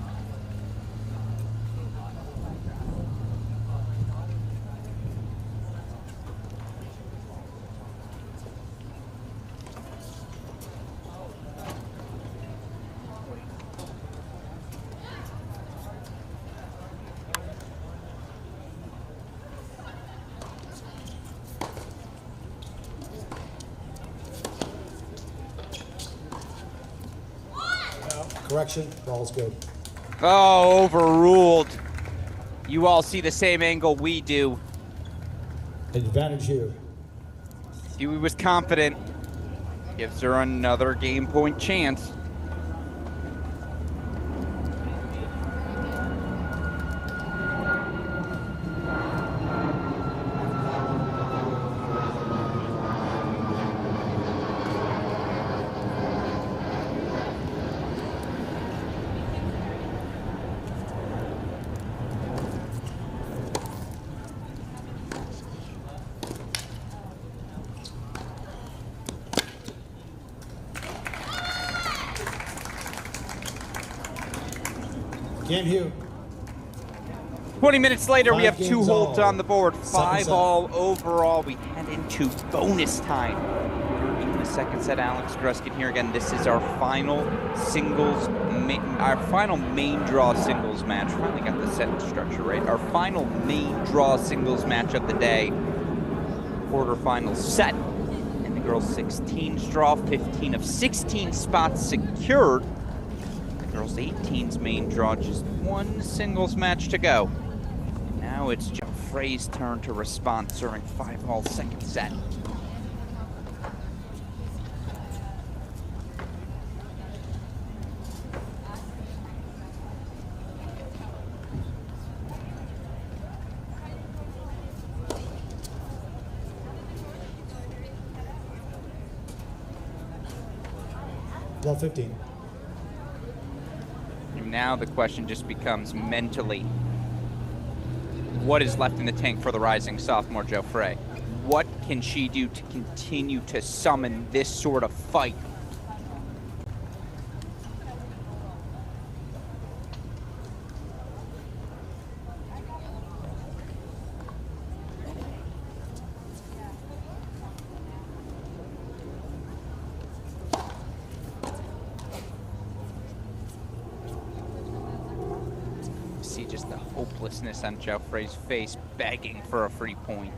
Correction, ball's good. Oh, overruled. You all see the same angle we do. Advantage here. Huey was confident. Gives her another game point chance. Game Hugh. 20 minutes later, we Five have two games holds all. on the board. Second 5-all overall. We head into bonus time. In the second set, Alex Gruskin here again. This is our final main draw singles match. Finally got the set structure right. Our final main draw singles match of the day. Quarterfinal set. And the girls' 16s draw. 15 of 16 spots secured. Girls 18's main draw, just one singles match to go. And now it's Jeff Frey's turn to respond, serving 5-all second set. Ball 15. Now the question just becomes mentally, what is left in the tank for the rising sophomore Joe Frey? What can she do to continue to summon this sort of fight? See just the hopelessness on Joe Frey's face, begging for a free point.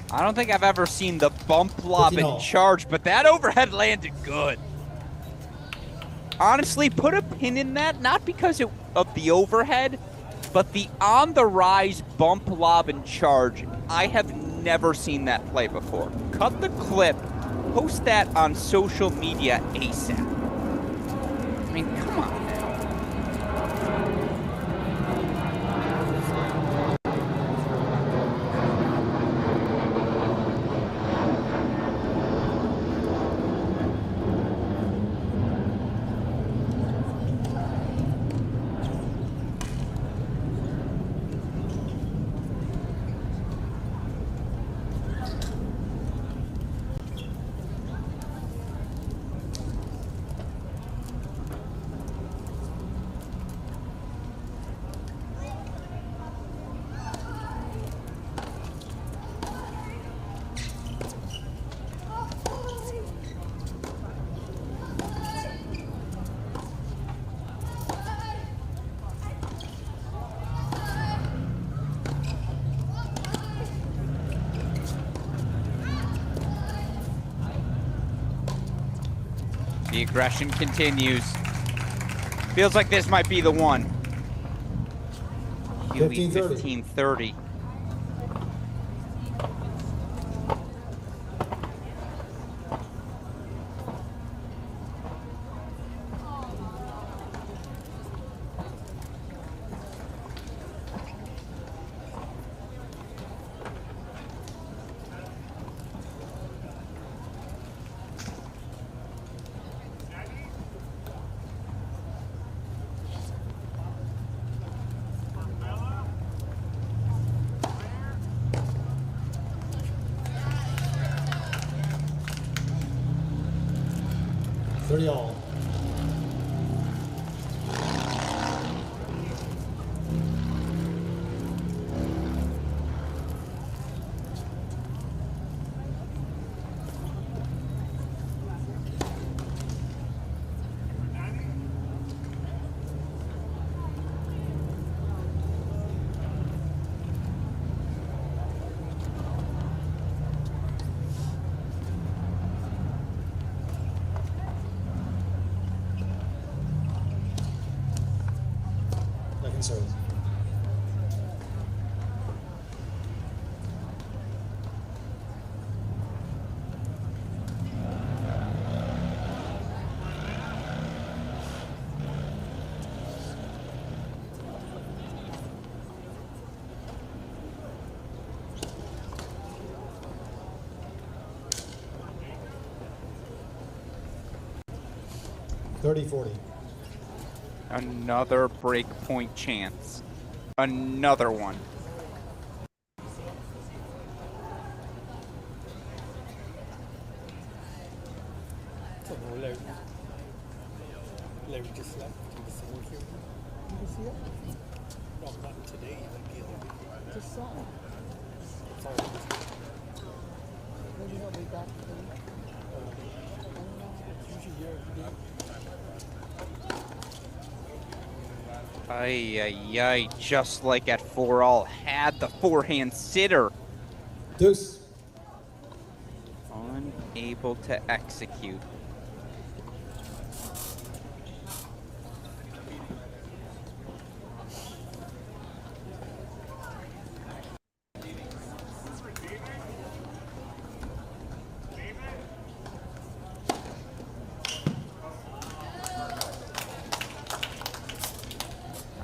I don't think I've ever seen the bump lob and charge, but that overhead landed good. Honestly, put a pin in that, not because of the overhead, but the on-the-rise bump lob and charge. I have never seen that play before. Cut the clip, post that on social media ASAP. I mean, come on, man. The aggression continues. Feels like this might be the one. Huey 15-30. All. Serve. $30-40. Another break point chance. Another one. Larry just left. He was here. Did you see that? No, not today. Just saw him. Maybe he'll be back today. Usually here every day. Ay, just like at 4-all, had the forehand sitter. Deuce. Unable to execute.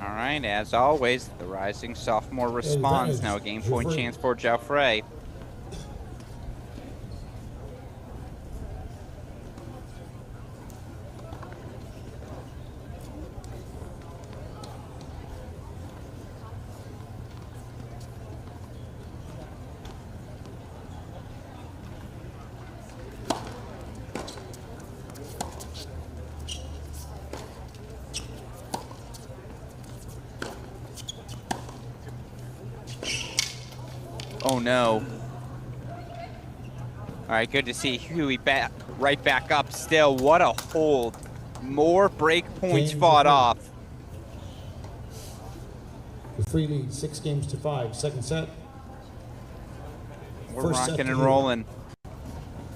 All right, as always, the rising sophomore responds. Now a game point chance for Geoffrey. Oh no. All right, good to see Huey right back up still. What a hold. More break points fought off. The free lead, 6-5. Second set. We're rocking and rolling.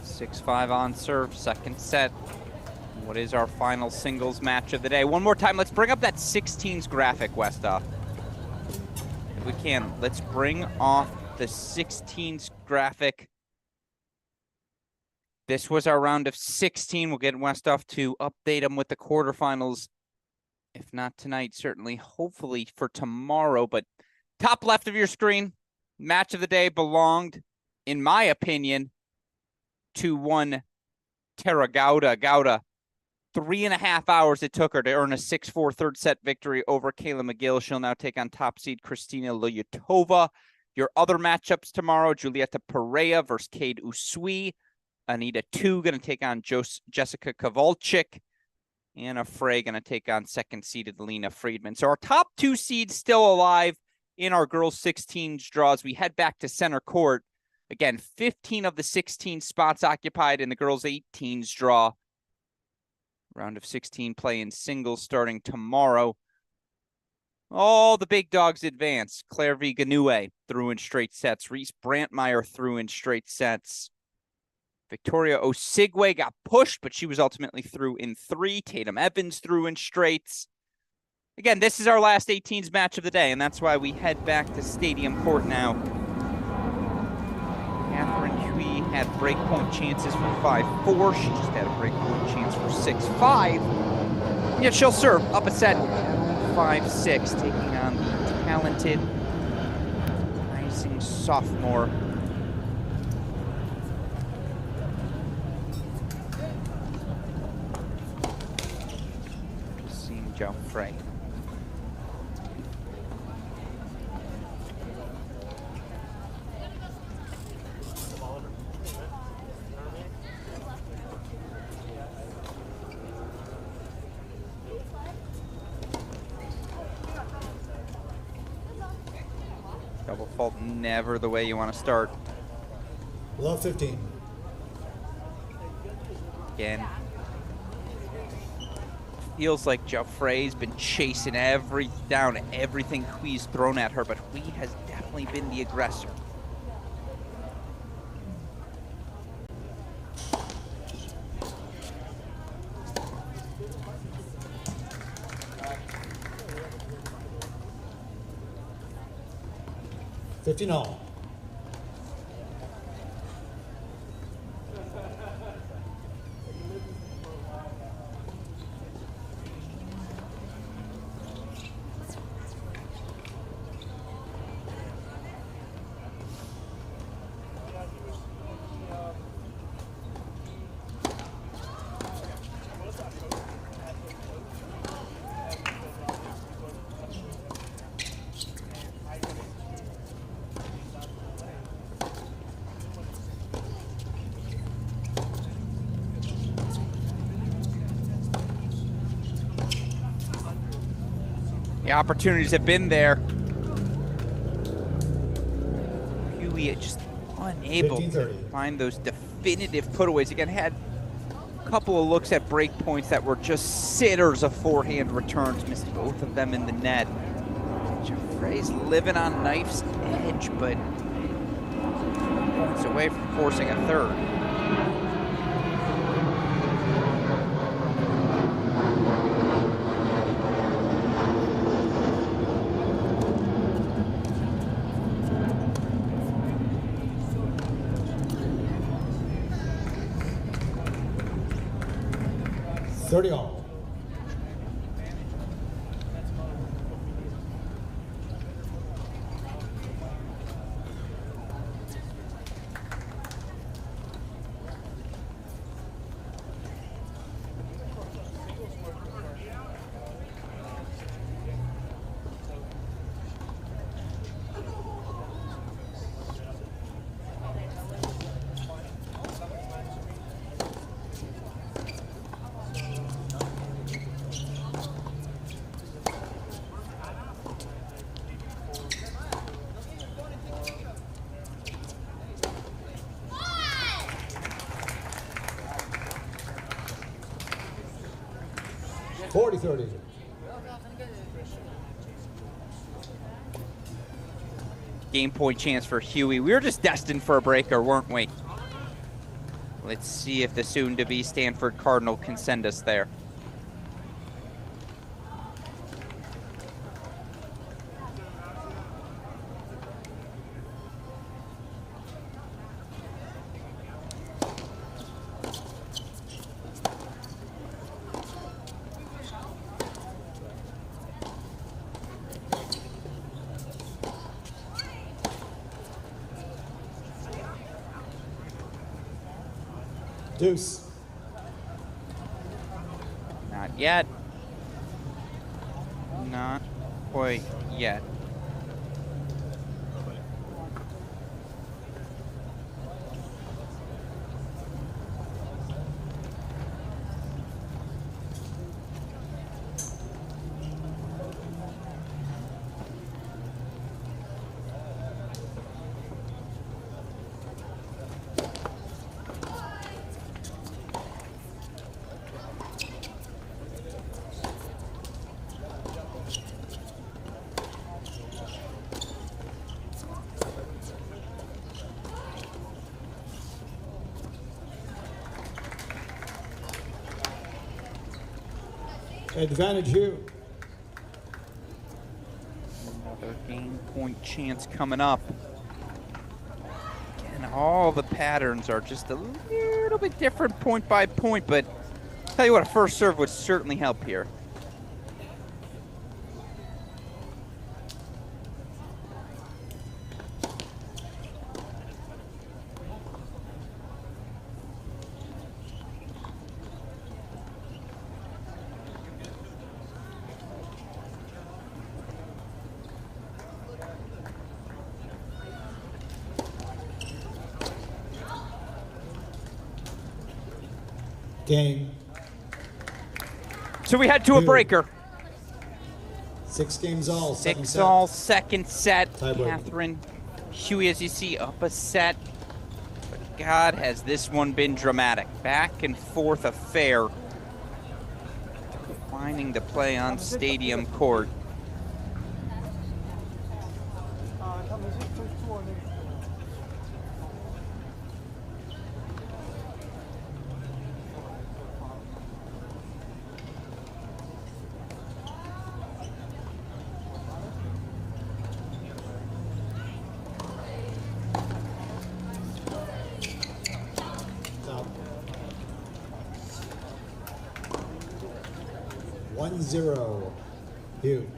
6-5 on serve, second set. What is our final singles match of the day? One more time, let's bring up that 16s graphic, Westa. If we can, let's bring off the 16s graphic. This was our round of 16. We'll get Westhoff to update them with the quarterfinals. If not tonight, certainly, hopefully for tomorrow. But top left of your screen, match of the day belonged, in my opinion, to one Tara Gauda. Gauda, 3.5 hours it took her to earn a 6-4 third set victory over Kayla McGill. She'll now take on top seed Kristina Lyutova. Your other matchups tomorrow, Julieta Pereira versus Cade Usui. Anita Tu going to take on Jessica Kowalczyk. Anna Frey going to take on second-seeded Lena Friedman. So our top 2 seeds still alive in our girls 16s draws. We head back to center court. Again, 15 of the 16 spots occupied in the girls 18s draw. Round of 16 play in singles starting tomorrow. All the big dogs advance. Claire V. Ganoué through in straight sets. Reese Brantmeyer through in straight sets. Victoria Osigwe got pushed, but she was ultimately through in 3. Tatum Evans through in straights. Again, this is our last 18s match of the day, and that's why we head back to Stadium Court now. Catherine Hui had breakpoint chances for 5-4. She just had a breakpoint chance for 6-5. Yet she'll serve up a set 5-6, taking on the talented, rising sophomore. Seeing Geoffrey. Double fault, never the way you want to start. Love 15. Again, feels like Geoffrey's been chasing down everything Hui's thrown at her, but Hui has definitely been the aggressor. All. The opportunities have been there. Hui just unable to find those definitive putaways. Again, had a couple of looks at break points that were just sitters of forehand returns. Missed both of them in the net. Geoffrey's living on knife's edge, but points away from forcing a third. All. Game point chance for Hui. We were just destined for a breaker, weren't we? Let's see if the soon-to-be Stanford Cardinal can send us there. Deuce. Not yet. Not quite yet. Advantage Hugh. Another game point chance coming up. And all the patterns are just a little bit different point by point, but I'll tell you what, a first serve would certainly help here. Game. So we head to a Two. breaker. 6 games all. Second 6 set. all, second set. Tiebreaker. Catherine Huey, as you see, up a set. But God, has this one been dramatic. Back and forth affair. Finding the play on Stadium Court. Stop. 1-0. Hugh.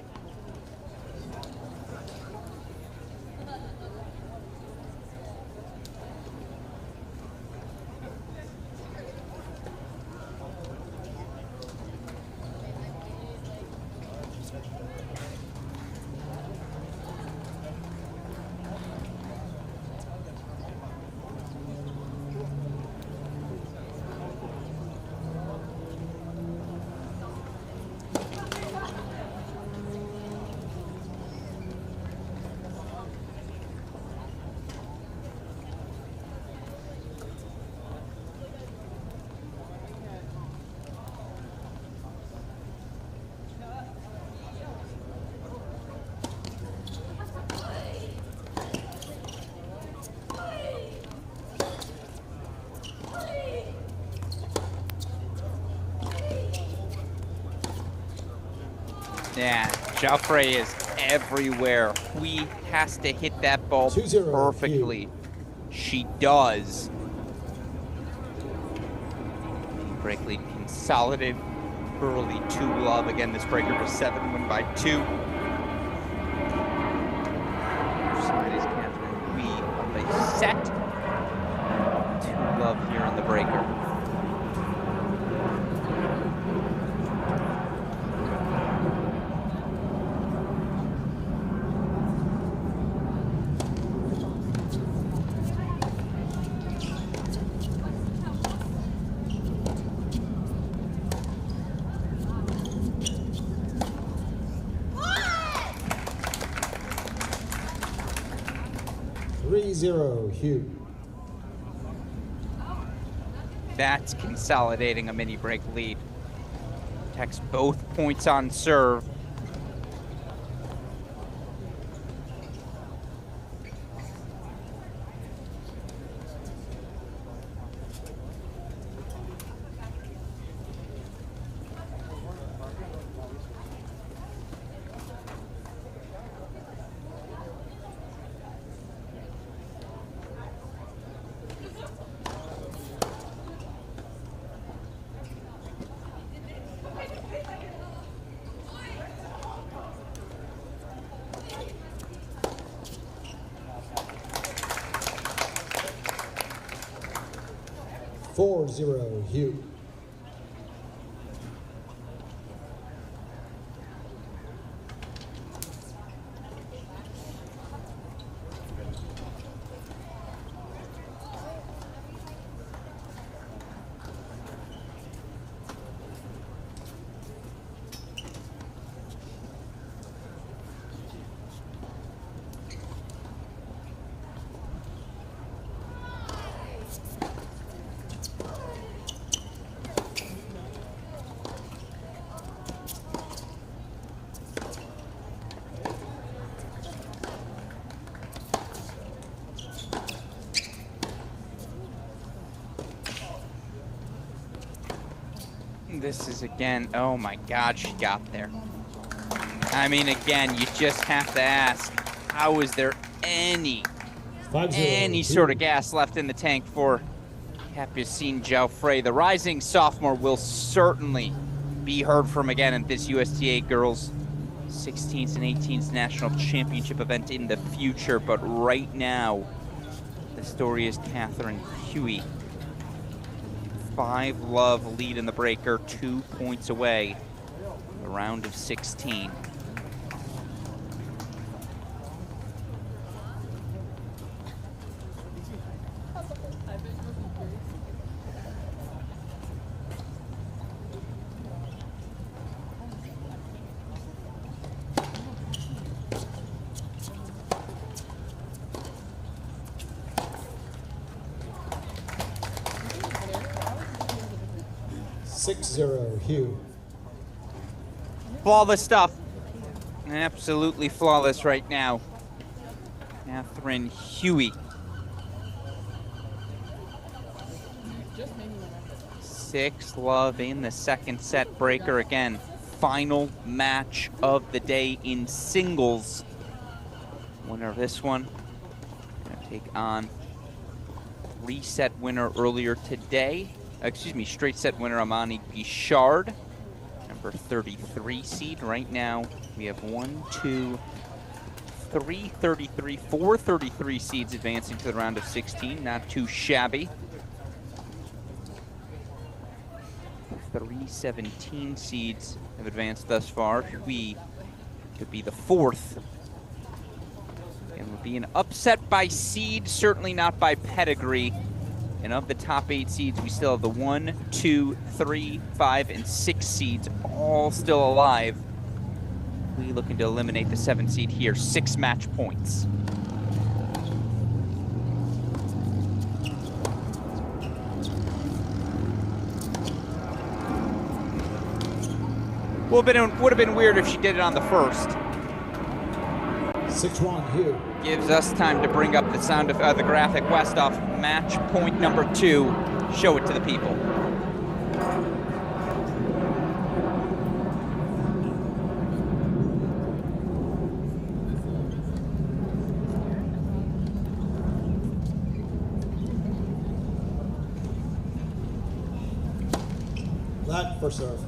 Yeah, Joffrey is everywhere. Hui has to hit that ball 2-0, perfectly. She does. Break lead consolidated early 2-love. Again, this breaker was 7, win by 2. Side is Catherine Hui up a set. 2-love here in the breaker. Hugh. That's consolidating a mini break lead. Takes both points on serve. Hugh. This is again, oh my God, she got there. I mean, again, you just have to ask, how is there any sort of gas left in the tank for Capucine Joffre? The rising sophomore will certainly be heard from again at this USTA Girls 16s and 18s National Championship event in the future, but right now, the story is Catherine Huey. 5-love lead in the breaker, 2 points away, the round of 16. Hugh. Flawless stuff. Absolutely flawless right now. Catherine Huey. 6-love in the second set breaker again. Final match of the day in singles. Winner of this one gonna take on reset winner earlier today. Excuse me, straight set winner Amani Guichard, number 33 seed. Right now, we have 1, 2, 3 33, 4 33 seeds advancing to the round of 16. Not too shabby. 3 17 seeds have advanced thus far. We could be the 4th. And would be an upset by seed, certainly not by pedigree. And of the top 8 seeds, we still have the 1, 2, 3, 5, and 6 seeds all still alive. We looking to eliminate the 7 seed here. 6 match points. Would have been weird if she did it on the first. 6-1, Hugh. Gives us time to bring up the sound of the graphic. Westhoff, match point number 2. Show it to the people. That for serve.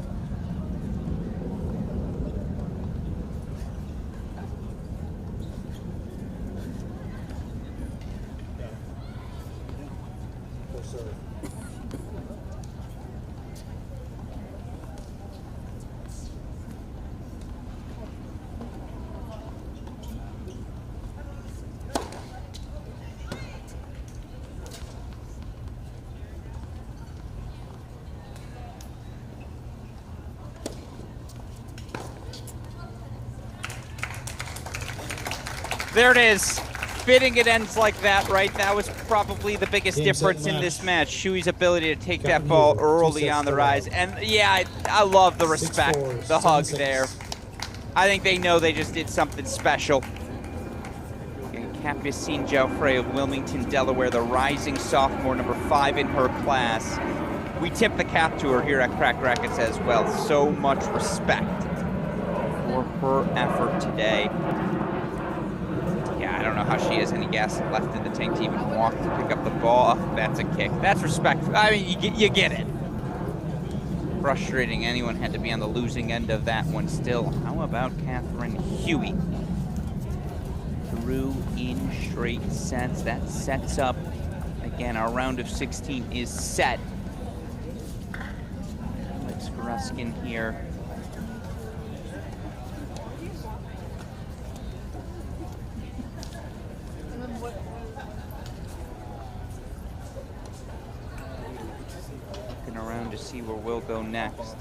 There it is. Fitting it ends like that, right? That was probably the biggest difference in this match. Shui's ability to take that ball early on the rise. And yeah, I love the respect, the hug there. I think they know they just did something special. Capucine Joffre of Wilmington, Delaware, the rising sophomore, number 5 in her class. We tip the cap to her here at Cracked Racquets as well. So much respect for her effort today. Yeah, I don't know how she has any gas left in the tank to even walk to pick up the ball. Oh, that's a kick. That's respect. I mean, you get it. Frustrating. Anyone had to be on the losing end of that one still. How about Catherine Huey? Through in straight sets. That sets up, again, our round of 16 is set. Alex Gruskin here. Looking around to see where we'll go next.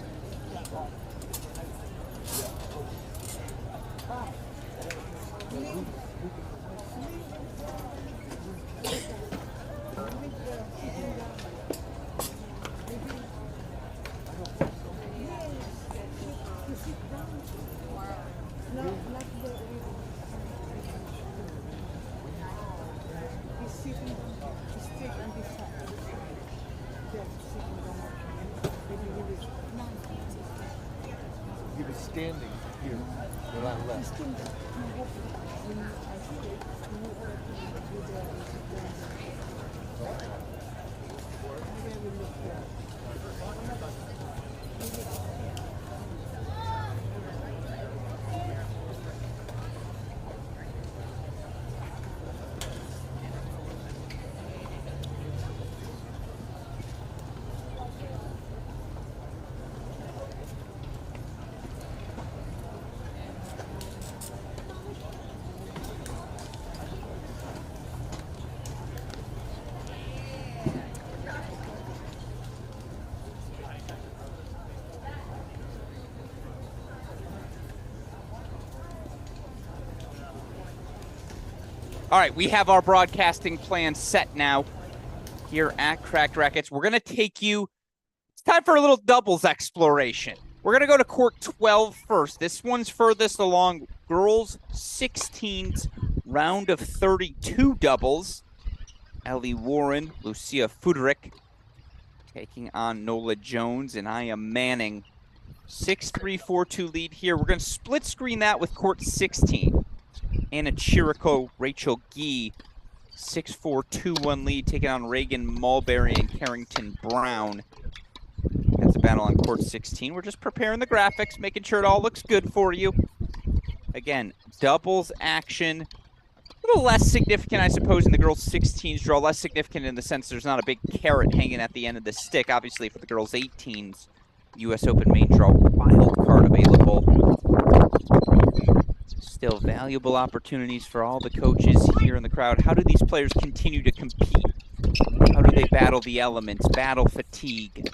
standing here, the line left. All right, we have our broadcasting plan set now here at Cracked Racquets. We're going to take you, it's time for a little doubles exploration. We're going to go to court 12 first. This one's furthest along, girls 16s, round of 32 doubles. Ellie Warren, Lucia Fuderick taking on Nola Jones, and I am Manning. 6-3, 4-2 lead here. We're going to split screen that with court 16. Anna Chirico, Rachel Gee, 6-4, 2-1 lead, taking on Reagan Mulberry and Carrington Brown. That's a battle on court 16. We're just preparing the graphics, making sure it all looks good for you. Again, doubles action. A little less significant, I suppose, in the girls' 16s draw. Less significant in the sense there's not a big carrot hanging at the end of the stick. Obviously, for the girls' 18s, U.S. Open main draw wild card available. Still valuable opportunities for all the coaches here in the crowd. How do these players continue to compete? How do they battle the elements, battle fatigue?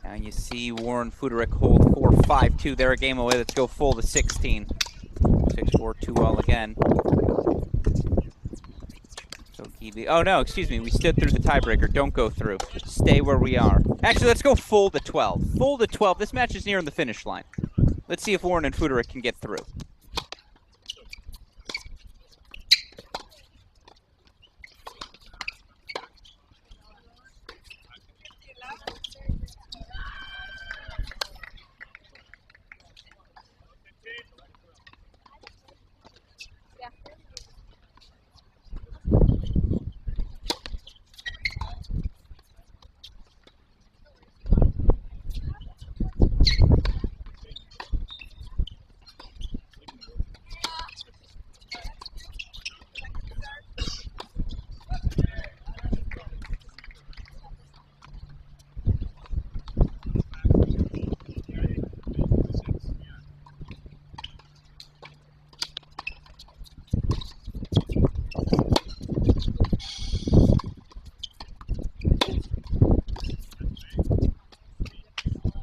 Now you see Warren Fuderick hold 4-5-2. They're a game away. Let's go full to 16. 6-4, 2-all again. So oh no, excuse me. We stood through the tiebreaker. Don't go through. Stay where we are. Actually, let's go full to 12. Full to 12. This match is nearing the finish line. Let's see if Warren and Fuderick can get through.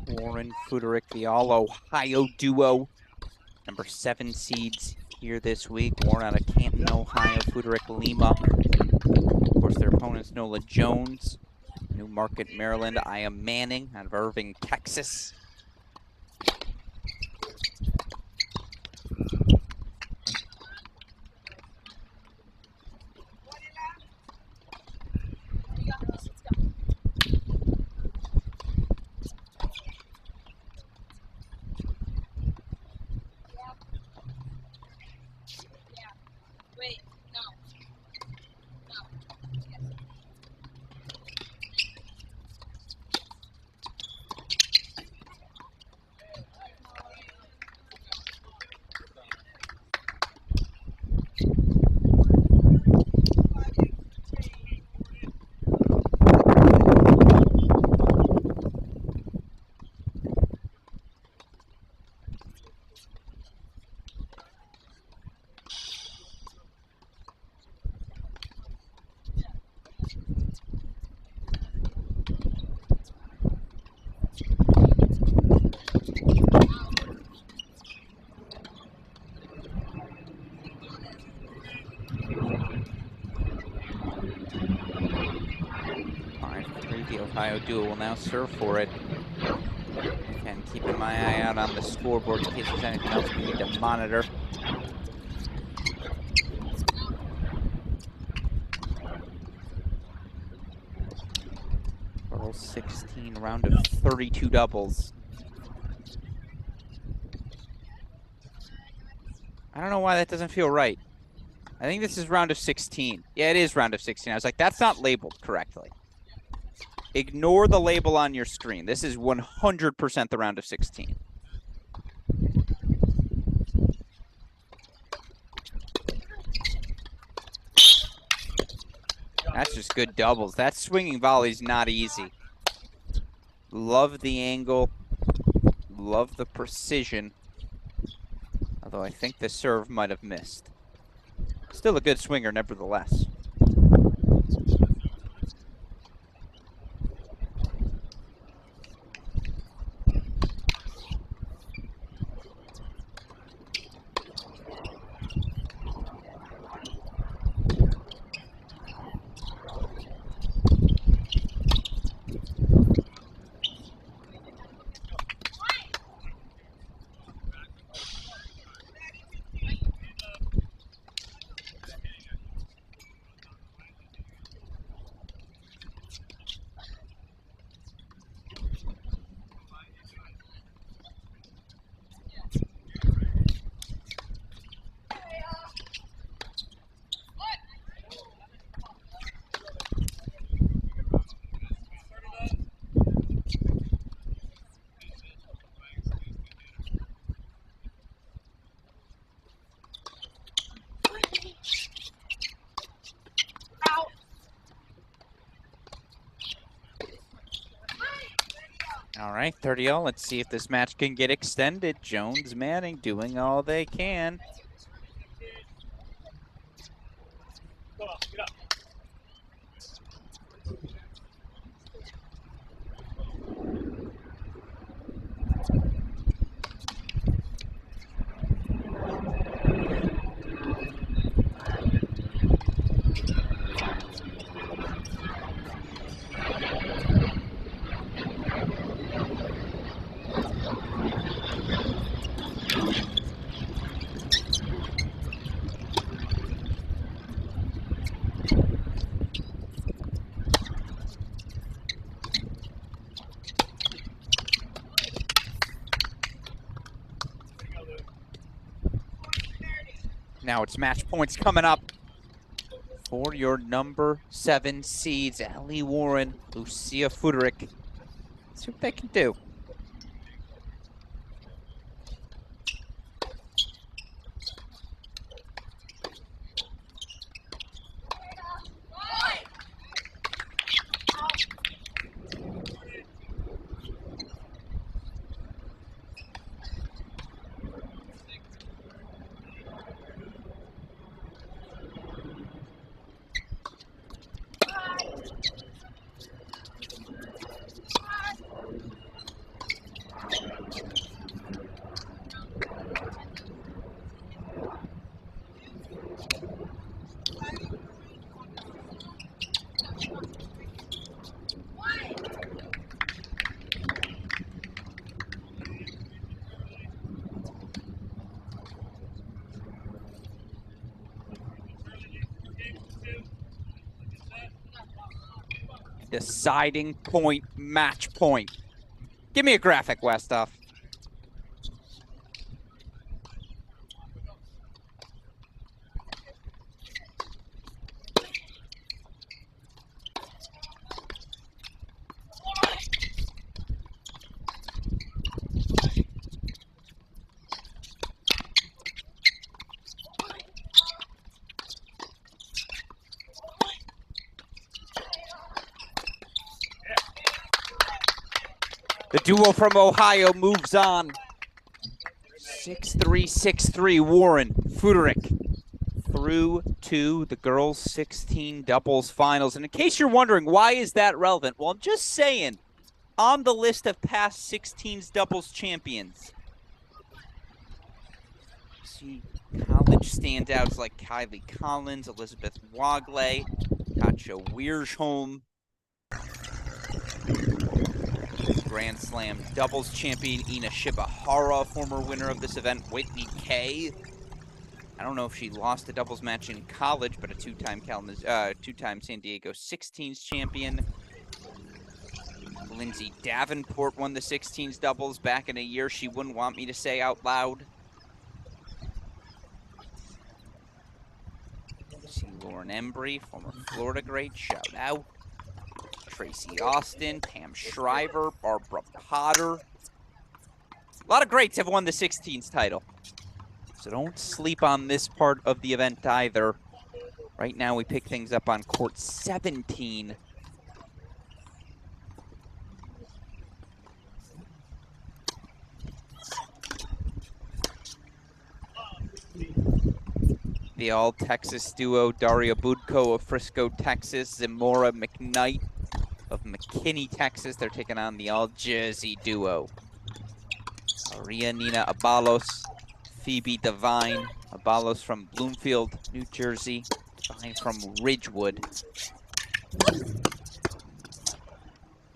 Warren Fuderick, the all-Ohio duo. Number 7 seeds here this week. Warren out of Canton, Ohio. Fuderick, Lima. Of course, their opponents, Nola Jones, New Market, Maryland. I am Manning out of Irving, Texas. Ohio duo will now serve for it. And keeping my eye out on the scoreboard in case there's anything else we need to monitor. Girls 16, round of 32 doubles. I don't know why that doesn't feel right. I think this is round of 16. Yeah, it is round of 16. I was like, that's not labeled correctly. Ignore the label on your screen. This is 100% the round of 16. That's just good doubles. That swinging volley's not easy. Love the angle. Love the precision. Although I think the serve might have missed. Still a good swinger, nevertheless. All right, 30-all. Let's see if this match can get extended. Jones, Manning doing all they can. Now it's match points coming up for your number 7 seeds, Ellie Warren, Lucia Fuderick. Let's see what they can do. Deciding point, match point. Give me a graphic, Westhoff. The duo from Ohio moves on. 6-3, 6-3, Warren, Fuderick through to the girls' 16 doubles finals. And in case you're wondering, why is that relevant? Well, I'm just saying, on the list of past 16s doubles champions, see college standouts like Kylie Collins, Elizabeth Wagley, Katja Wiersholm. Grand Slam doubles champion Ina Shibahara, former winner of this event. Whitney Kay. I don't know if she lost a doubles match in college, but a two-time San Diego 16s champion. Lindsay Davenport won the 16s doubles back in a year she wouldn't want me to say out loud. See Lauren Embry, former Florida great, shout out. Tracy Austin, Pam Shriver, Barbara Potter. A lot of greats have won the 16s title. So don't sleep on this part of the event either. Right now we pick things up on court 17. The all-Texas duo, Daria Budko of Frisco, Texas, Zamora McKnight of McKinney, Texas. They're taking on the all-Jersey duo. Aria Nina Abalos, Phoebe Devine. Abalos from Bloomfield, New Jersey. Devine from Ridgewood.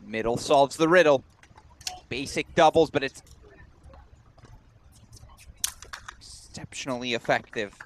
Middle solves the riddle. Basic doubles, but it's exceptionally effective.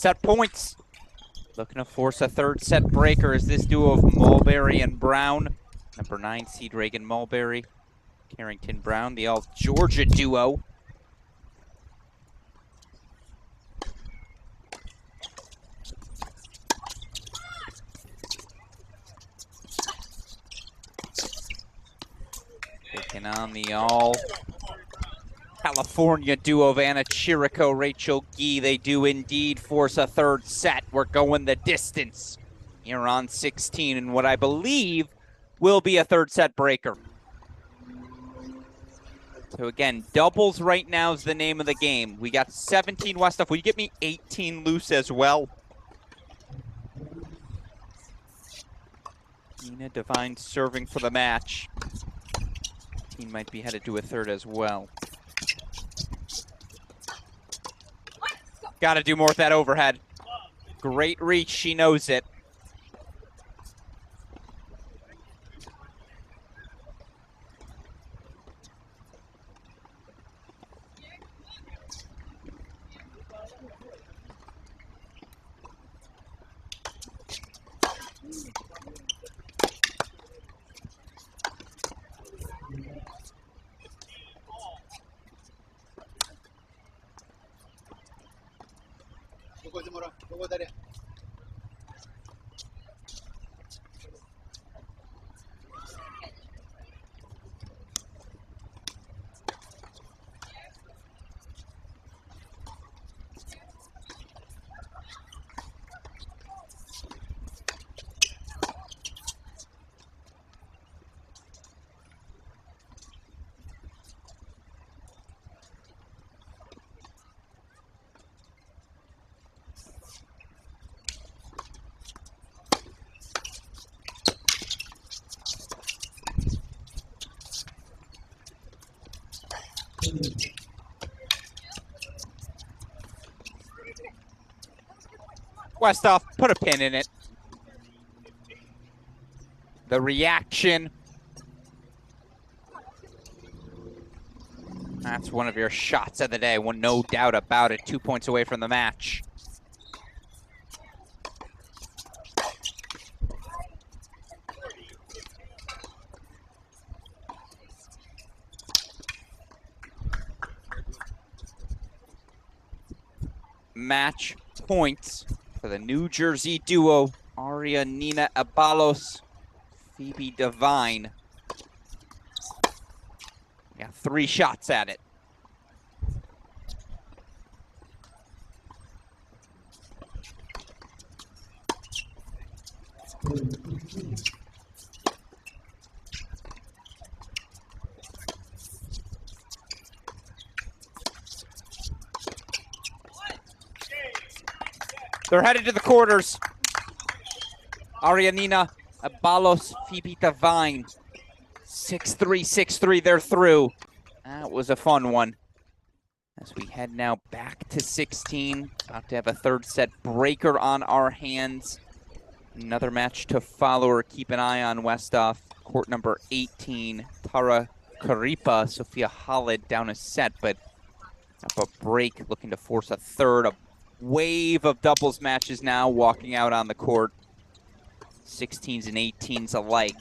Set points. Looking to force a third set breaker is this duo of Mulberry and Brown. Number 9 seed Reagan Mulberry, Carrington Brown, the all-Georgia duo. Taking on the all-California duo of Anna Chirico, Rachel Gee. They do indeed force a third set. We're going the distance here on 16 in what I believe will be a third set breaker. So again, doubles right now is the name of the game. We got 17 Westhoff. Will you get me 18 loose as well? Nina Devine serving for the match. Team might be headed to a third as well. Got to do more with that overhead. Great reach. She knows it. Westhoff, put a pin in it. The reaction. That's one of your shots of the day, no doubt about it. 2 points away from the match. Match points for the New Jersey duo, Aria Nina Abalos, Phoebe Devine. Got 3 shots at it. They're headed to the quarters. Arianina Abalos, Phoebe Devine. 6-3, 6-3, they're through. That was a fun one. As we head now back to 16. About to have a third set breaker on our hands. Another match to follow or keep an eye on. Westhoff, court number 18. Tara Karipa, Sofia Kenin down a set, but up a break, looking to force a third. A wave of doubles matches now walking out on the court. 16s and 18s alike.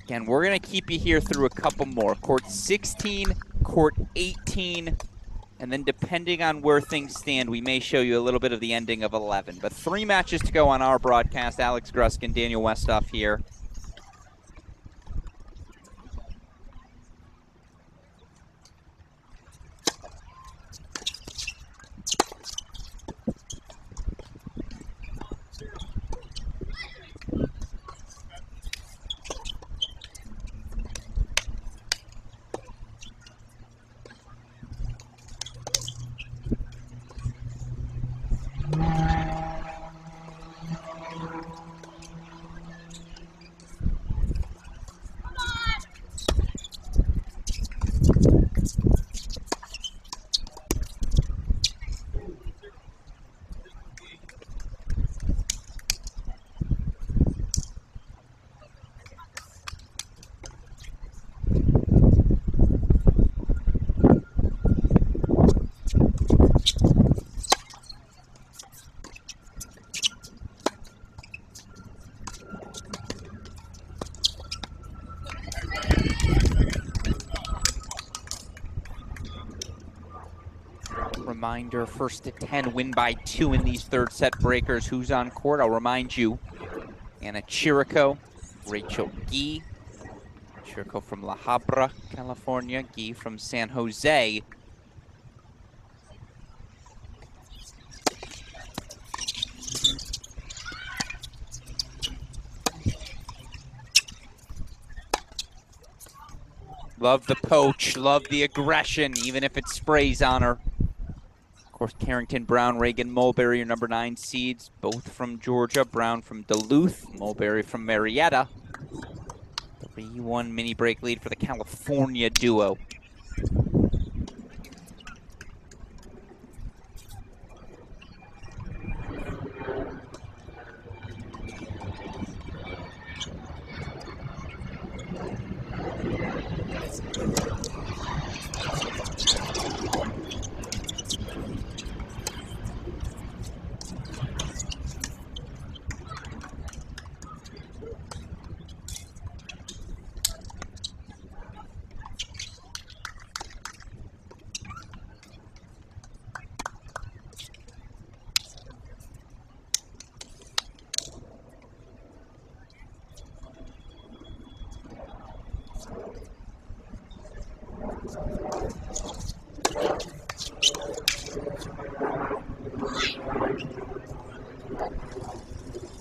Again, we're going to keep you here through a couple more. Court 16, court 18, and then depending on where things stand, we may show you a little bit of the ending of 11. But 3 matches to go on our broadcast. Alex Gruskin, Daniel Westhoff here. Reminder, first to 10, win by 2 in these third set breakers. Who's on court? I'll remind you. Anna Chirico, Rachel Gee. Chirico from La Habra, California. Gee from San Jose. Love the poach, love the aggression, even if it sprays on her. Of course, Carrington, Brown, Reagan, Mulberry, your number 9 seeds, both from Georgia. Brown from Duluth, Mulberry from Marietta. 3-1 mini break lead for the California duo.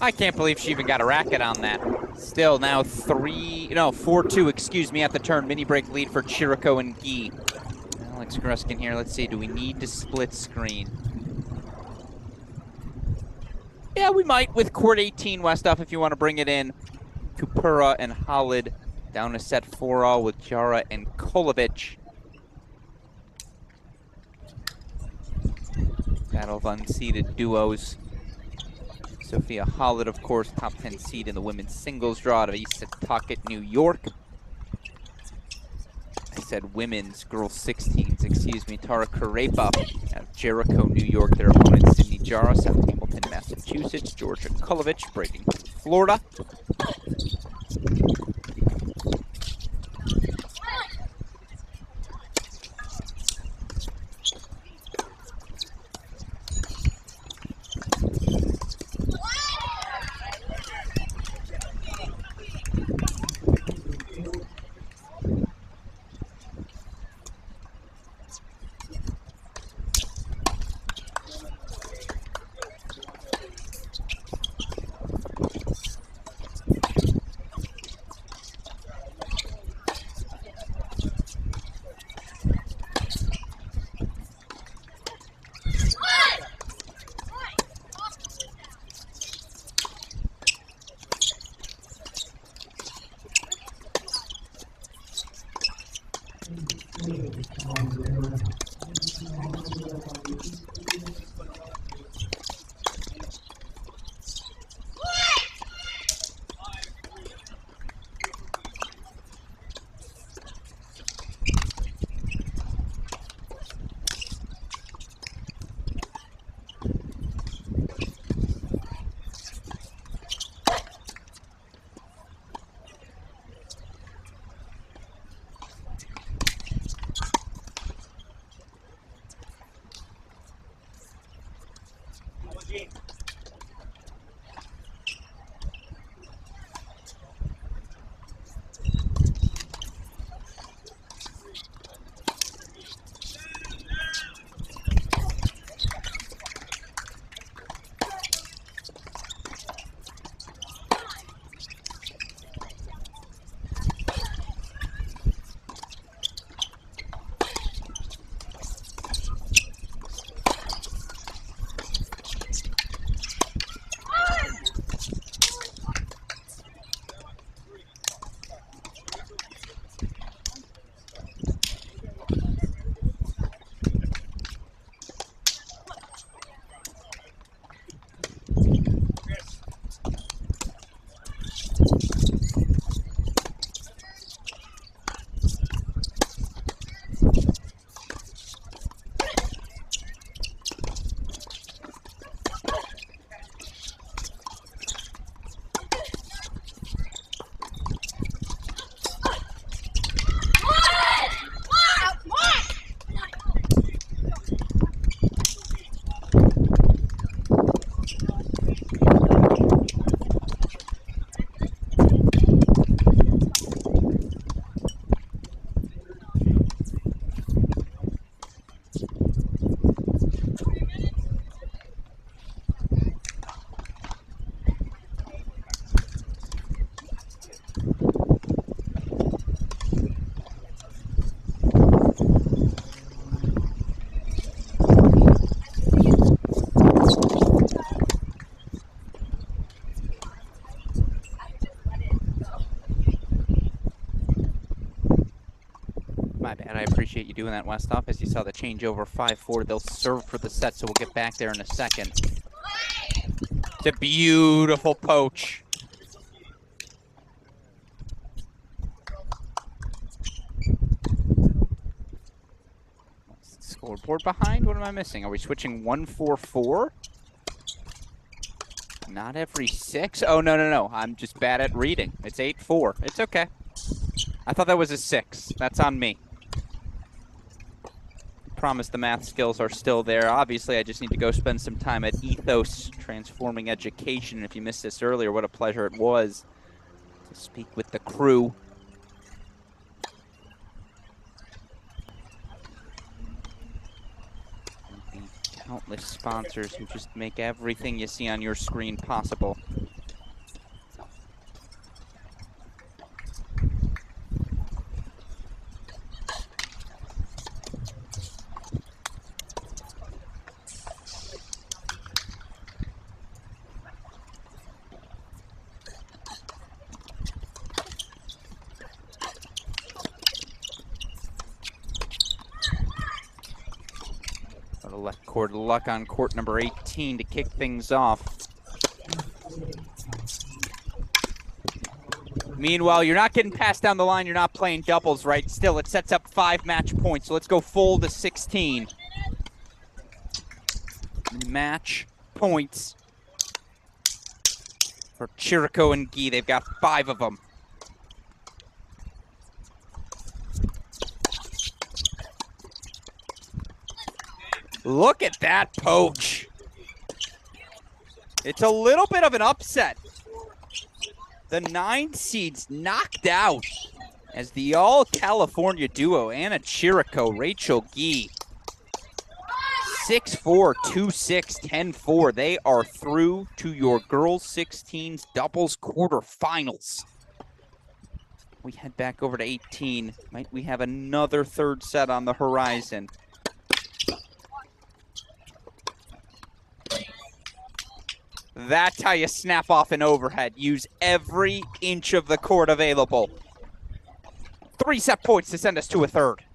I can't believe she even got a racket on that. Still now 4-2, excuse me, at the turn. Mini break lead for Chirico and Gee. Alex Gruskin here. Let's see, do we need to split screen? Yeah, we might with court 18, Westhoff, if you want to bring it in. Kupura and Khalid down a set 4-all with Jara and Battle of unseeded duos. Sophia Hollett, of course, top 10 seed in the women's singles draw out of East Setauket, New York. I said women's, girls 16s, excuse me. Tara Karepa out of Jericho, New York. Their opponent, Sydney Jaros out of Hamilton, Massachusetts. Georgia Kulovich, Bradenton, Florida. My bad. I appreciate you doing that, Westhoff. As you saw the changeover 5-4, they'll serve for the set, so we'll get back there in a second. It's a beautiful poach. Scoreboard behind? What am I missing? Are we switching 1-4-4? Not every 6? Oh, no. I'm just bad at reading. It's 8-4. It's okay. I thought that was a 6. That's on me. Promise the math skills are still there. Obviously, I just need to go spend some time at Ethos Transforming Education. And if you missed this earlier, what a pleasure it was to speak with the crew. And the countless sponsors who just make everything you see on your screen possible. Sort of left court luck on court number 18 to kick things off. Meanwhile, you're not getting passed down the line. You're not playing doubles, right? Still, it sets up 5 match points. So let's go full to 16. Match points for Chirico and Guy. They've got 5 of them. Look at that poach. It's a little bit of an upset. The 9 seeds knocked out as the all-California duo, Anna Chirico, Rachel Guy, 6-4, 2-6, 10-4. They are through to your girls 16s doubles quarterfinals. We head back over to 18. Might we have another third set on the horizon? That's how you snap off an overhead. Use every inch of the court available. 3 set points to send us to a third.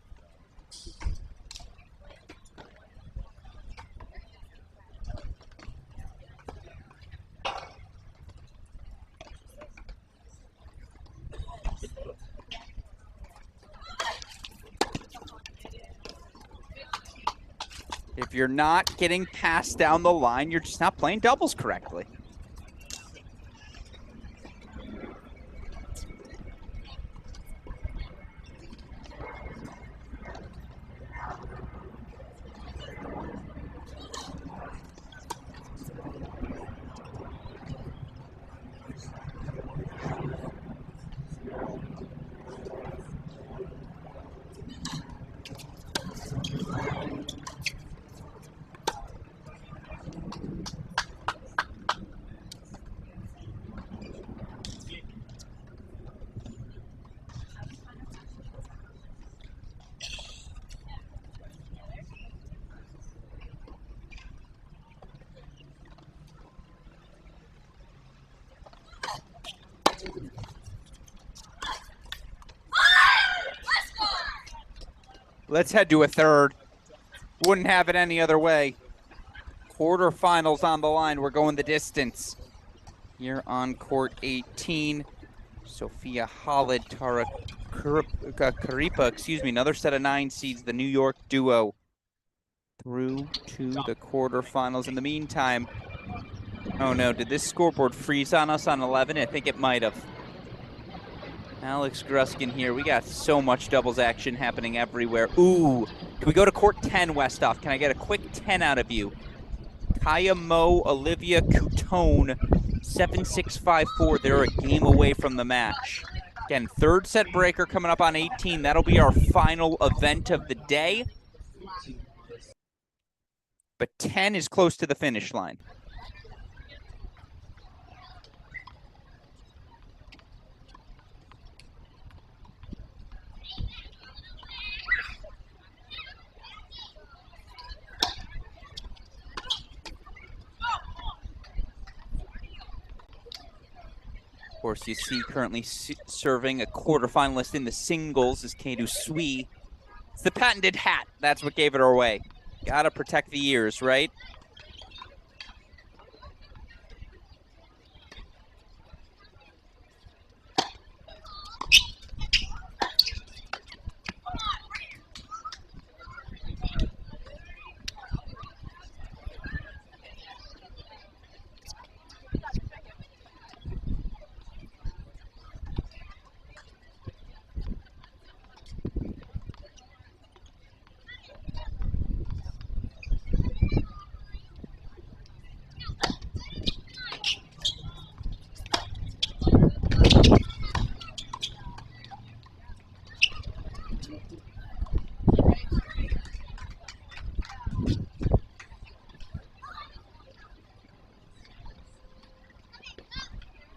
If you're not getting passed down the line, you're just not playing doubles correctly. Let's head to a third. Wouldn't have it any other way. Quarterfinals on the line. We're going the distance. Here on court 18, Sofia Holland, Tara Karipa, another set of 9 seeds, the New York duo, through to the quarterfinals. In the meantime, oh no, did this scoreboard freeze on us on 11? I think it might have. Alex Gruskin here. We got so much doubles action happening everywhere. Ooh, can we go to court 10, Westhoff? Can I get a quick 10 out of you? Kaya Mo, Olivia Coutone, 7-6-5-4. They're a game away from the match. Again, third set breaker coming up on 18. That'll be our final event of the day. But 10 is close to the finish line. Of course, you see currently serving a quarterfinalist in the singles is Kedu Sui. It's the patented hat. That's what gave it our way. Gotta protect the ears, right?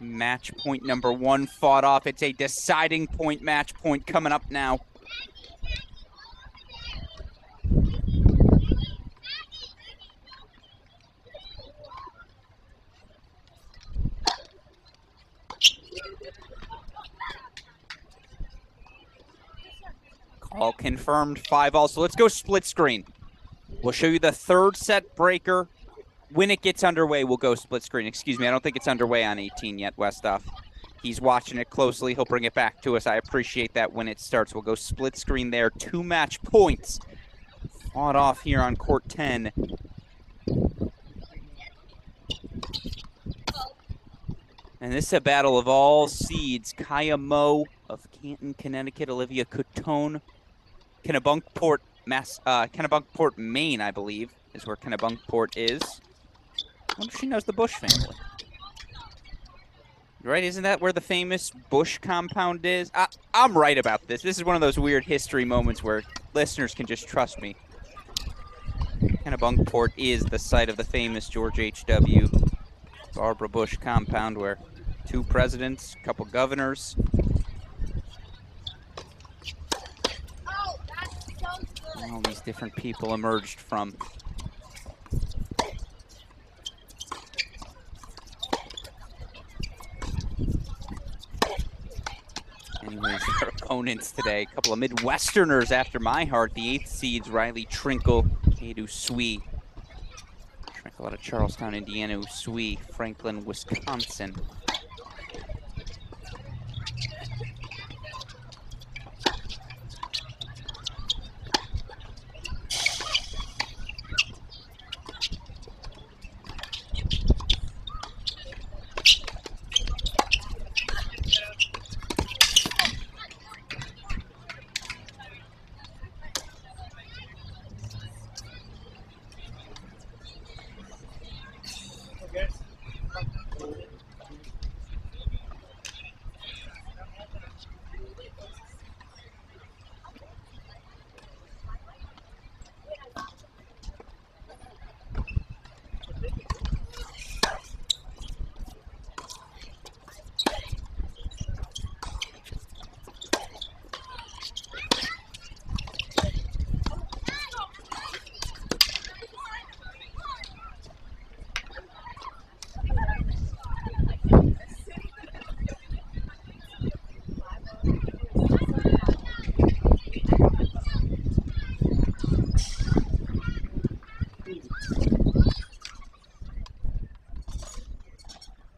Match point number 1 fought off. It's a deciding point, match point coming up now. Call confirmed, 5 all. So let's go split screen. We'll show you the third set breaker. When it gets underway, we'll go split screen. Excuse me, I don't think it's underway on 18 yet, Westhoff. He's watching it closely. He'll bring it back to us. I appreciate that when it starts. We'll go split screen there. 2 match points. Fought off here on court 10. And this is a battle of all seeds. Kaya of Canton, Connecticut. Olivia Coutone. Kennebunkport, Kennebunkport, Maine, I believe, is where Kennebunkport is. I wonder if she knows the Bush family. Right? Isn't that where the famous Bush compound is? I'm right about this. This is one of those weird history moments where listeners can just trust me. Kennebunkport is the site of the famous George H.W. Barbara Bush compound where 2 presidents, a couple governors. All these different people emerged from. Anyways, their opponents today, a couple of Midwesterners after my heart. The 8th seeds, Riley Trinkle, Kate Usui. Trinkle out of Charlestown, Indiana. Usui, Franklin, Wisconsin.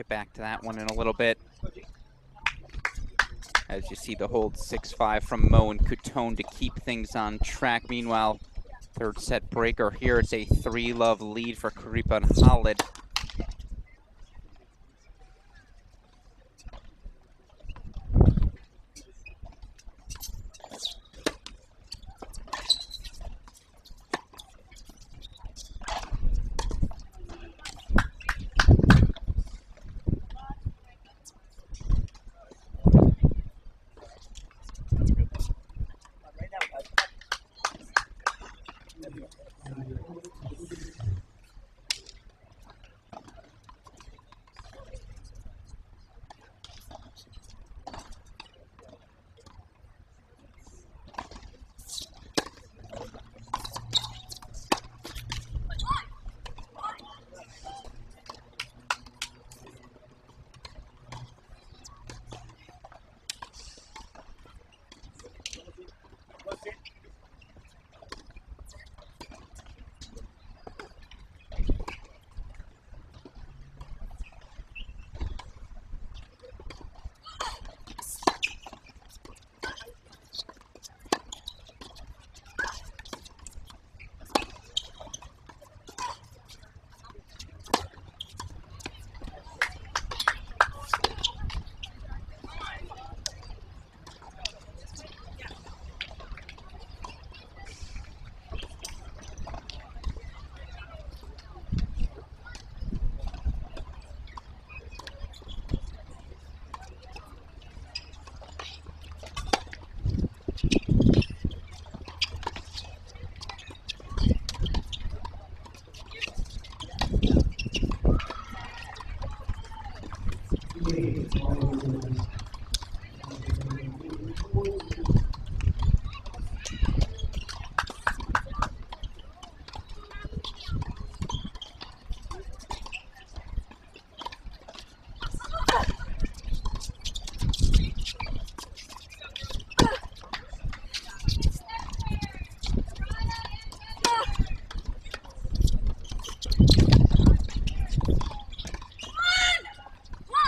Back to that one in a little bit. As you see the hold 6-5 from Mo and Coutone to keep things on track. Meanwhile, third set breaker here. It's a 3-love lead for Karipa and Khalid.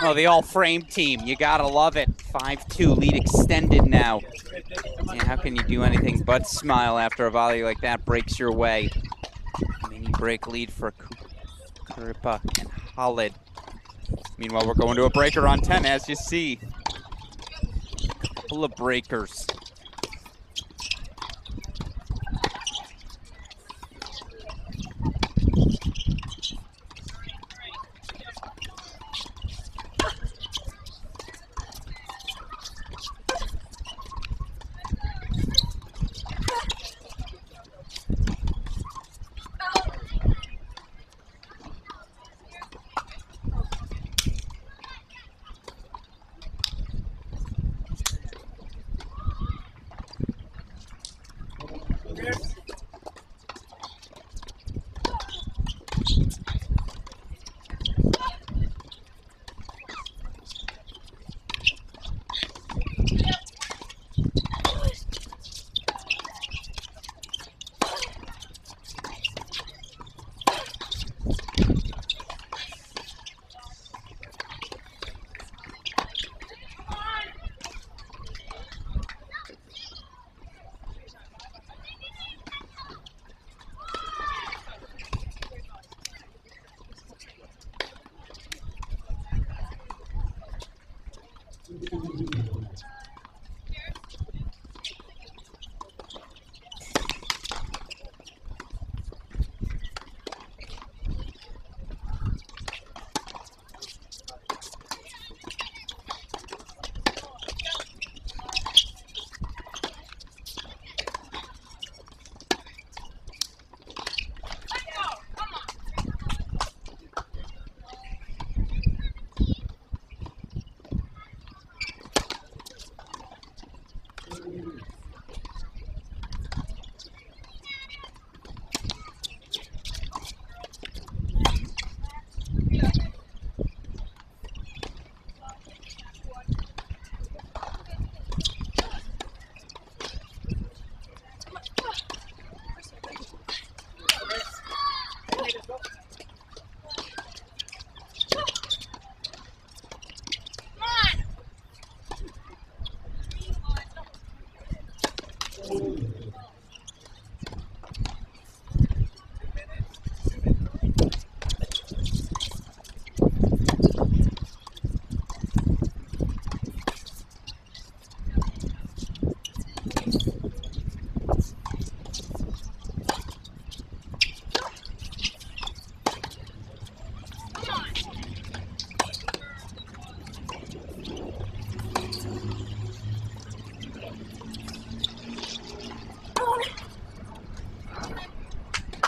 Oh, the all-frame team. You gotta love it. 5-2, lead extended now. Yeah, how can you do anything but smile after a volley like that breaks your way? Mini break lead for Kuripa and Khalid. Meanwhile, we're going to a breaker on 10, as you see. Couple of breakers.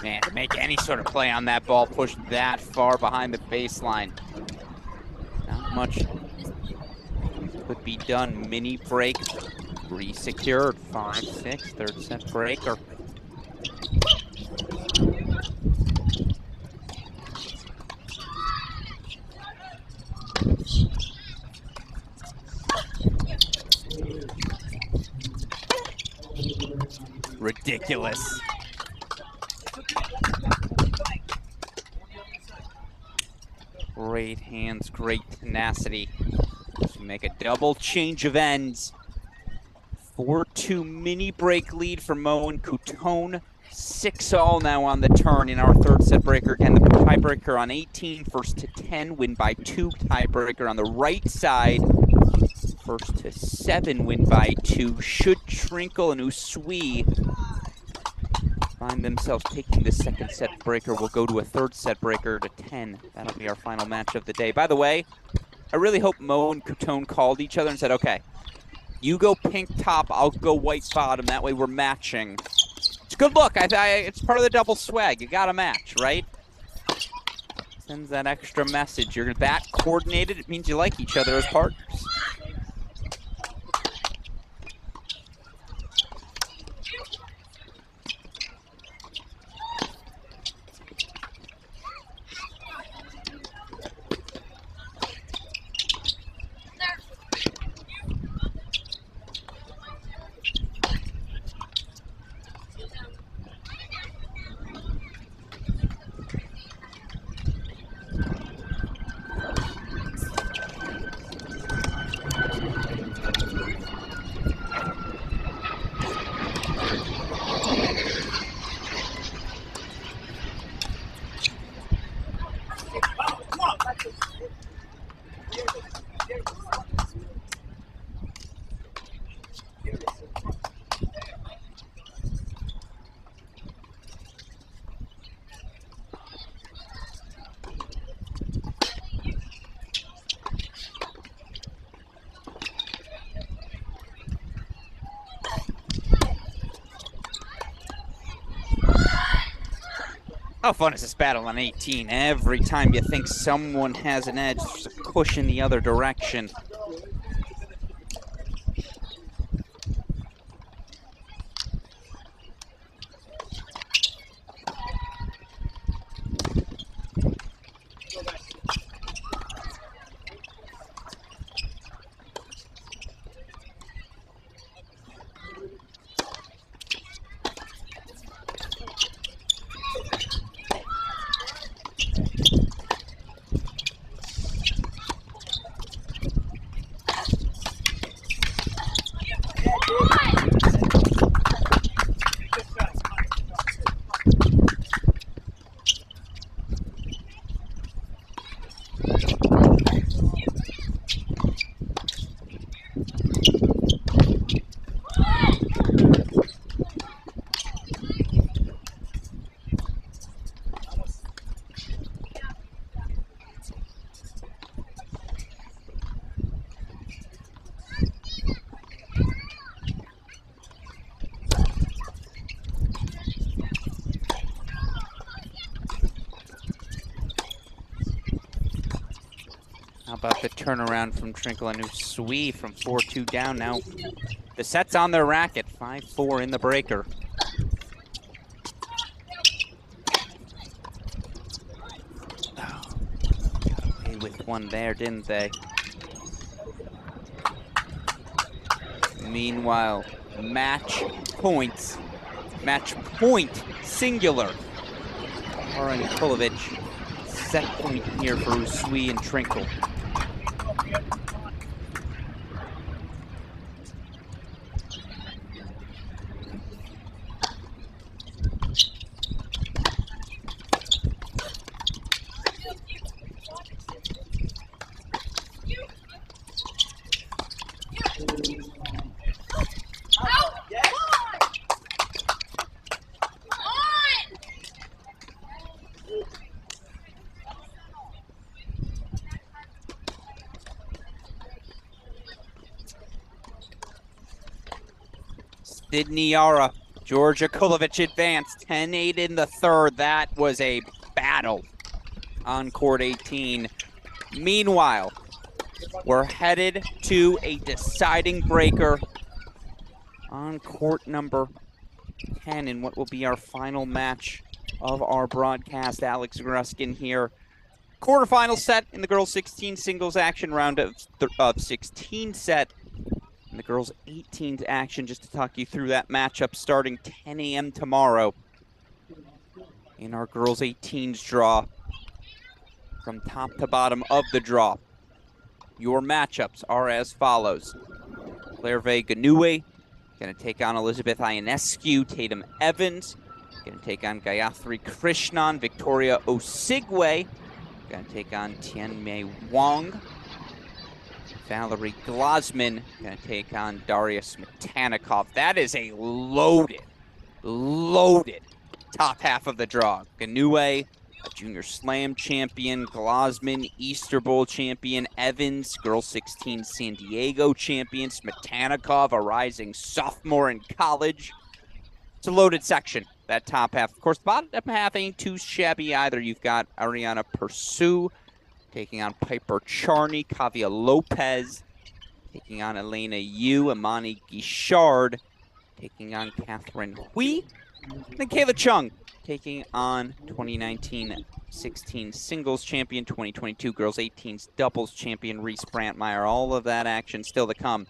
Man, to make any sort of play on that ball pushed that far behind the baseline. Not much could be done. Mini break, re-secured, 5-6, third set breaker. Ridiculous. Great hands, great tenacity to make a double change of ends. 4-2 mini break lead for Mo and Coutone. 6-all now on the turn in our third set breaker. Again, the tiebreaker on 18, first to 10, win by 2. Tiebreaker on the right side, first to 7, win by 2. Should Trinkle and Usui find themselves taking the second set breaker, we'll go to a third set breaker to 10. That'll be our final match of the day. By the way, I really hope Mo and Coutone called each other and said, okay, you go pink top, I'll go white bottom. That way we're matching. It's a good look. It's part of the double swag. You got to match, right? Sends that extra message. You're that coordinated. It means you like each other as partners. How fun is this battle on 18? Every time you think someone has an edge, there's a push in the other direction. How about the turnaround from Trinkle and Usui from 4-2 down now? The set's on their racket, 5-4 in the breaker. Oh, got away with one there, didn't they? Meanwhile, match point, singular. Aron Kulovic, set point here for Usui and Trinkle. Sydney Yara, Georgia Kulovic advanced, 10-8 in the third. That was a battle on court 18. Meanwhile, we're headed to a deciding breaker on court number 10 in what will be our final match of our broadcast. Alex Gruskin here. Quarterfinal set in the girls 16 singles action, round of 16 set. And the girls 18s action, just to talk you through that matchup, starting 10 a.m. tomorrow in our girls 18s draw. From top to bottom of the draw, your matchups are as follows. Clairvaux Ganoué going to take on Elizabeth Ionescu. Tatum Evans going to take on Gayatri Krishnan. Victoria Osigwe going to take on Tianmei Wang. Valerie Glosman going to take on Darius Smetanikov. That is a loaded top half of the draw. Ganoué, a Junior Slam champion. Glosman, Easter Bowl champion. Evans, Girls 16 San Diego champion. Smetanikov, a rising sophomore in college. It's a loaded section, that top half. Of course, the bottom half ain't too shabby either. You've got Ariana Pursue taking on Piper Charney. Kavia Lopez taking on Elena Yu. Imani Guichard taking on Catherine Hui. And then Kayla Chung taking on 2019-16 singles champion, 2022 girls 18s doubles champion Reese Brantmeyer. All of that action still to come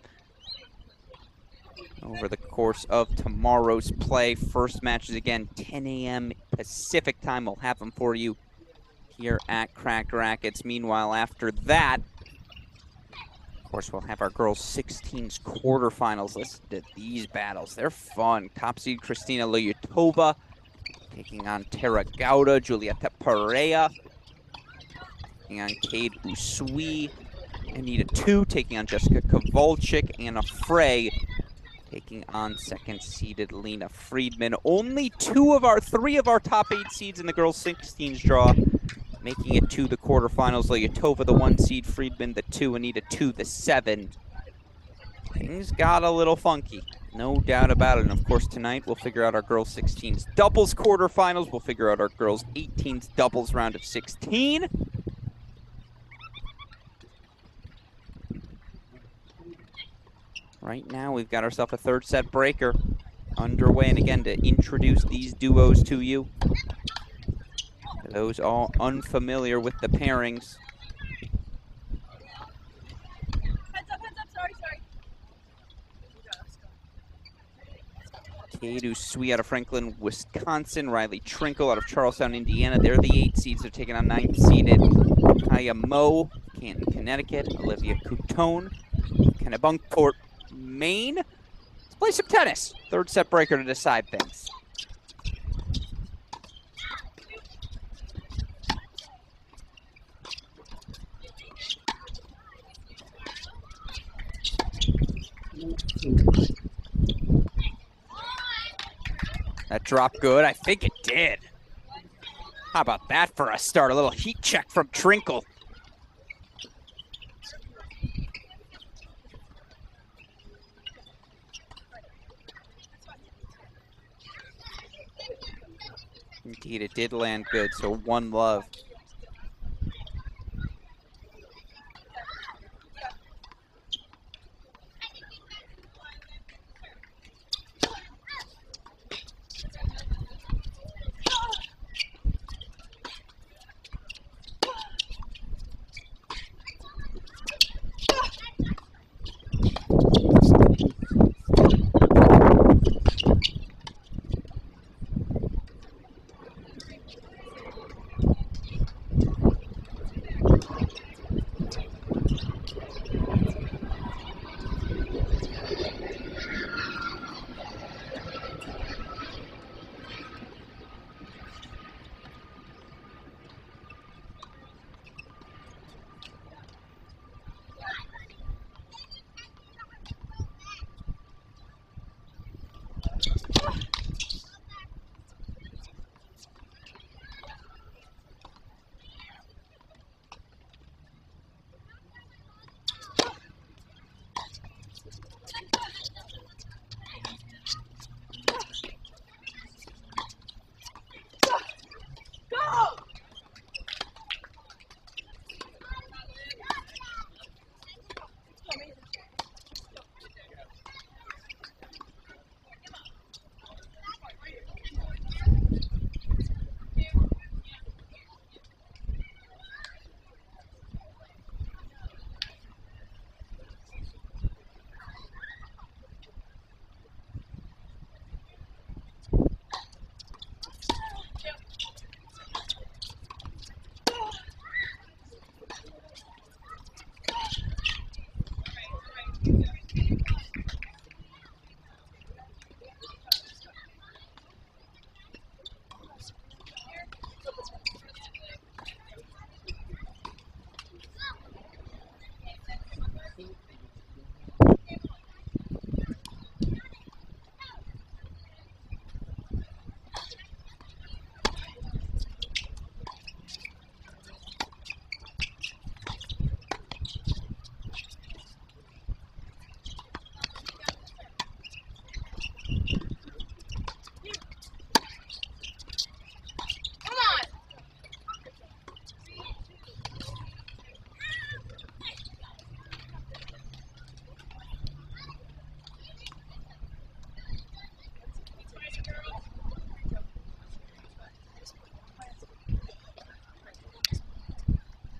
over the course of tomorrow's play. First match is again 10 a.m. Pacific time. We'll have them for you here at Cracked Racquets. Meanwhile, after that, of course, we'll have our girls 16s quarterfinals. Listen to these battles. They're fun. Top seed Kristina Lyutova taking on Tara Gauda. Julieta Perea taking on Cade Usui. Anita Tu taking on Jessica Kowalczyk. Anna Frey taking on second-seeded Lena Friedman. Only three of our top 8 seeds in the girls 16s draw making it to the quarterfinals. Lyutova, the 1 seed, Friedman, the 2, Anita 2, the 7. Things got a little funky No doubt about it. And of course, tonight we'll figure out our girls 16s doubles quarterfinals. We'll figure out our girls 18s doubles round of 16. Right now, we've got ourselves a third set breaker underway. And again, to introduce these duos to you, for those all unfamiliar with the pairings. Kate Usui out of Franklin, Wisconsin. Riley Trinkle out of Charlestown, Indiana. They're the 8 seeds. They're taking on 9th seeded Kaya Moe, Canton, Connecticut. Olivia Coutone, Kennebunkport, Maine. Let's play some tennis. Third set breaker to decide things. That dropped good. I think it did. How about that for a start? A little heat check from Trinkle. Indeed, it did land good, so 1-love.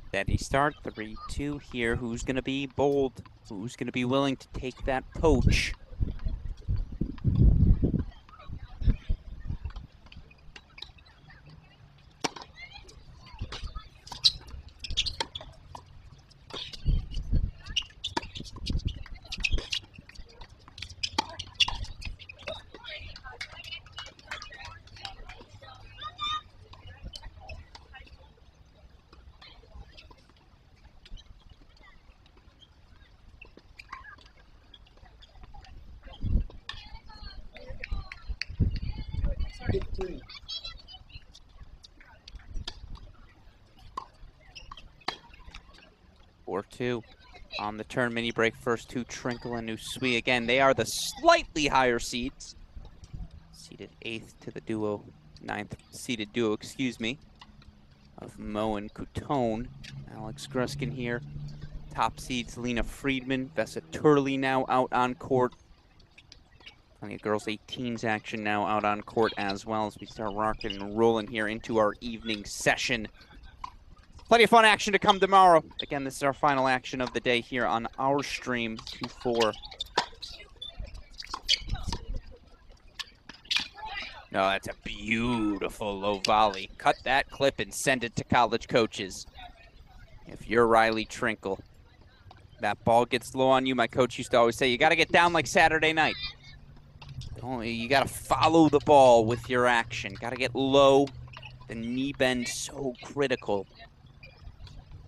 Steady start, 3-2 here. Who's going to be bold? Who's going to be willing to take that poach? Or 2. On the turn mini break, first two, Trinkle and Usui. Again, they are the slightly higher seeds. Seeded 8th to the duo, 9th seeded duo, excuse me, of Mo and Coutone. Alex Gruskin here. Top seeds, Lena Friedman, Vessa Turley now out on court. Plenty of girls 18s action now out on court as well as we start rocking and rolling here into our evening session. Plenty of fun action to come tomorrow. Again, this is our final action of the day here on our stream, 2-4. No, that's a beautiful low volley. Cut that clip and send it to college coaches. If you're Riley Trinkle, that ball gets low on you. My coach used to always say, you got to get down like Saturday night. You got to follow the ball with your action. Got to get low. The knee bend so critical.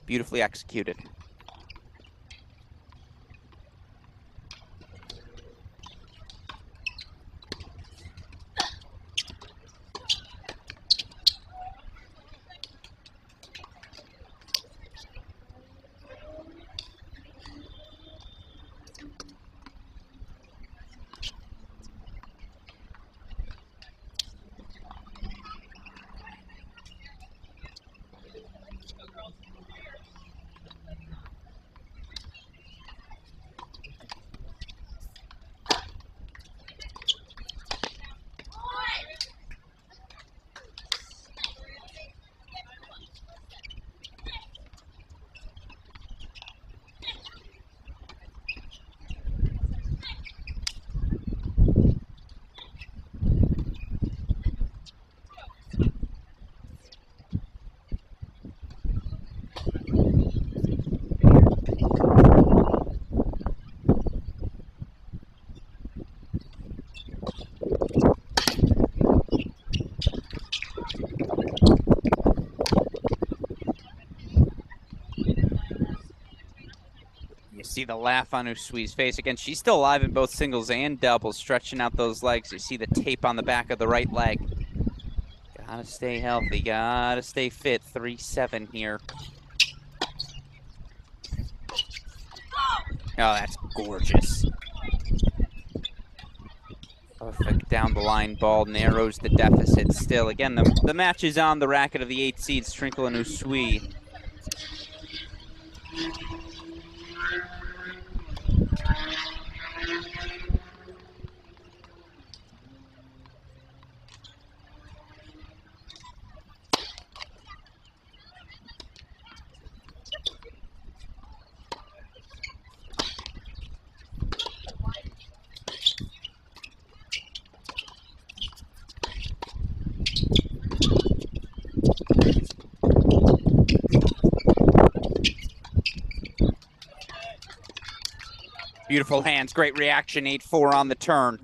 Beautifully executed. See the laugh on Usui's face. Again, she's still alive in both singles and doubles, stretching out those legs. You see the tape on the back of the right leg. Gotta stay healthy, gotta stay fit. 3-7 here. Oh, that's gorgeous. Perfect down the line ball, narrows the deficit still. Again, the match is on the racket of the 8 seeds, Trinkle and Usui. Beautiful hands, great reaction, 8-4 on the turn.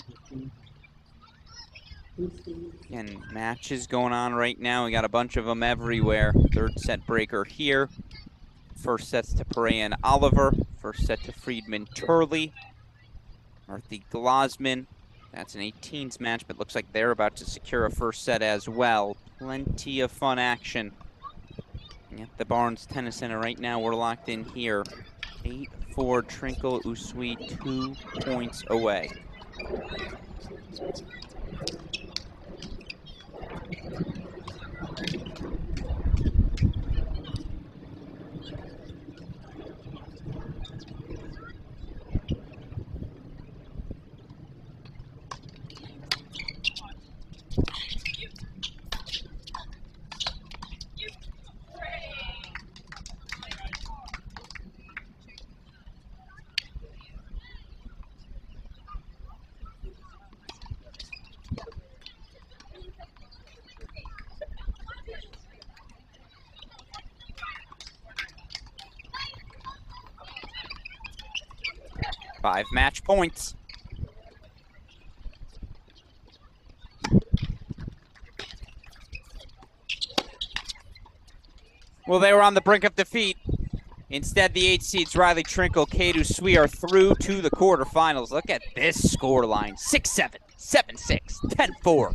And matches going on right now. We got a bunch of them everywhere. Third set breaker here. First set's to Perea and Oliver. First set to Friedman Turley. Murthy Glosman. That's an 18s match, but looks like they're about to secure a first set as well. Plenty of fun action. At the Barnes Tennis Center right now, we're locked in here. 8-4 Trinkle Usui, 2 points away. Five match points. Well, they were on the brink of defeat. Instead, the 8 seeds, Riley Trinkle, Kate Usui, are through to the quarterfinals. Look at this scoreline. 6-7, 7-6, 10-4.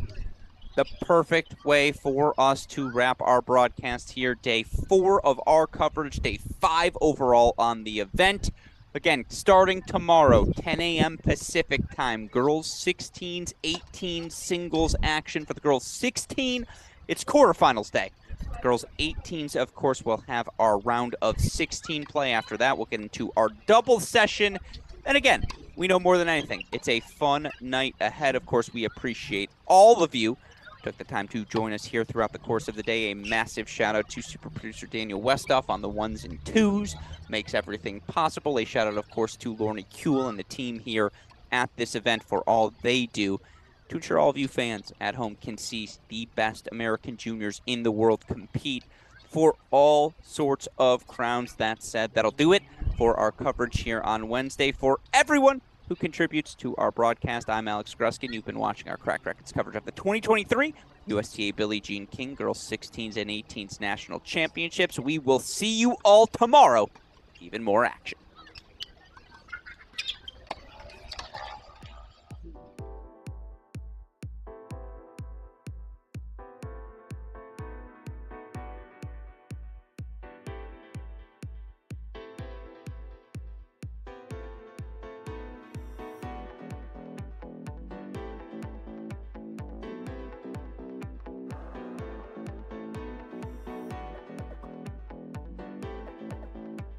The perfect way for us to wrap our broadcast here. Day 4 of our coverage, day 5 overall on the event. Again, starting tomorrow, 10 a.m. Pacific time. Girls 16s, 18 singles action for the girls 16. It's quarterfinals day. Girls 18s, of course, will have our round of 16 play. After that, we'll get into our double session. And again, we know more than anything, it's a fun night ahead. Of course, we appreciate all of you took the time to join us here throughout the course of the day. A massive shout out to super producer Daniel Westoff on the ones and twos, makes everything possible. A shout out, of course, to Lorne Kuehl and the team here at this event for all they do to ensure all of you fans at home can see the best American juniors in the world compete for all sorts of crowns. That said, that'll do it for our coverage here on Wednesday. For everyone who contributes to our broadcast, I'm Alex Gruskin. You've been watching our Cracked Racquets coverage of the 2023 USTA Billie Jean King Girls 16s and 18s National Championships. We will see you all tomorrow. Even more action.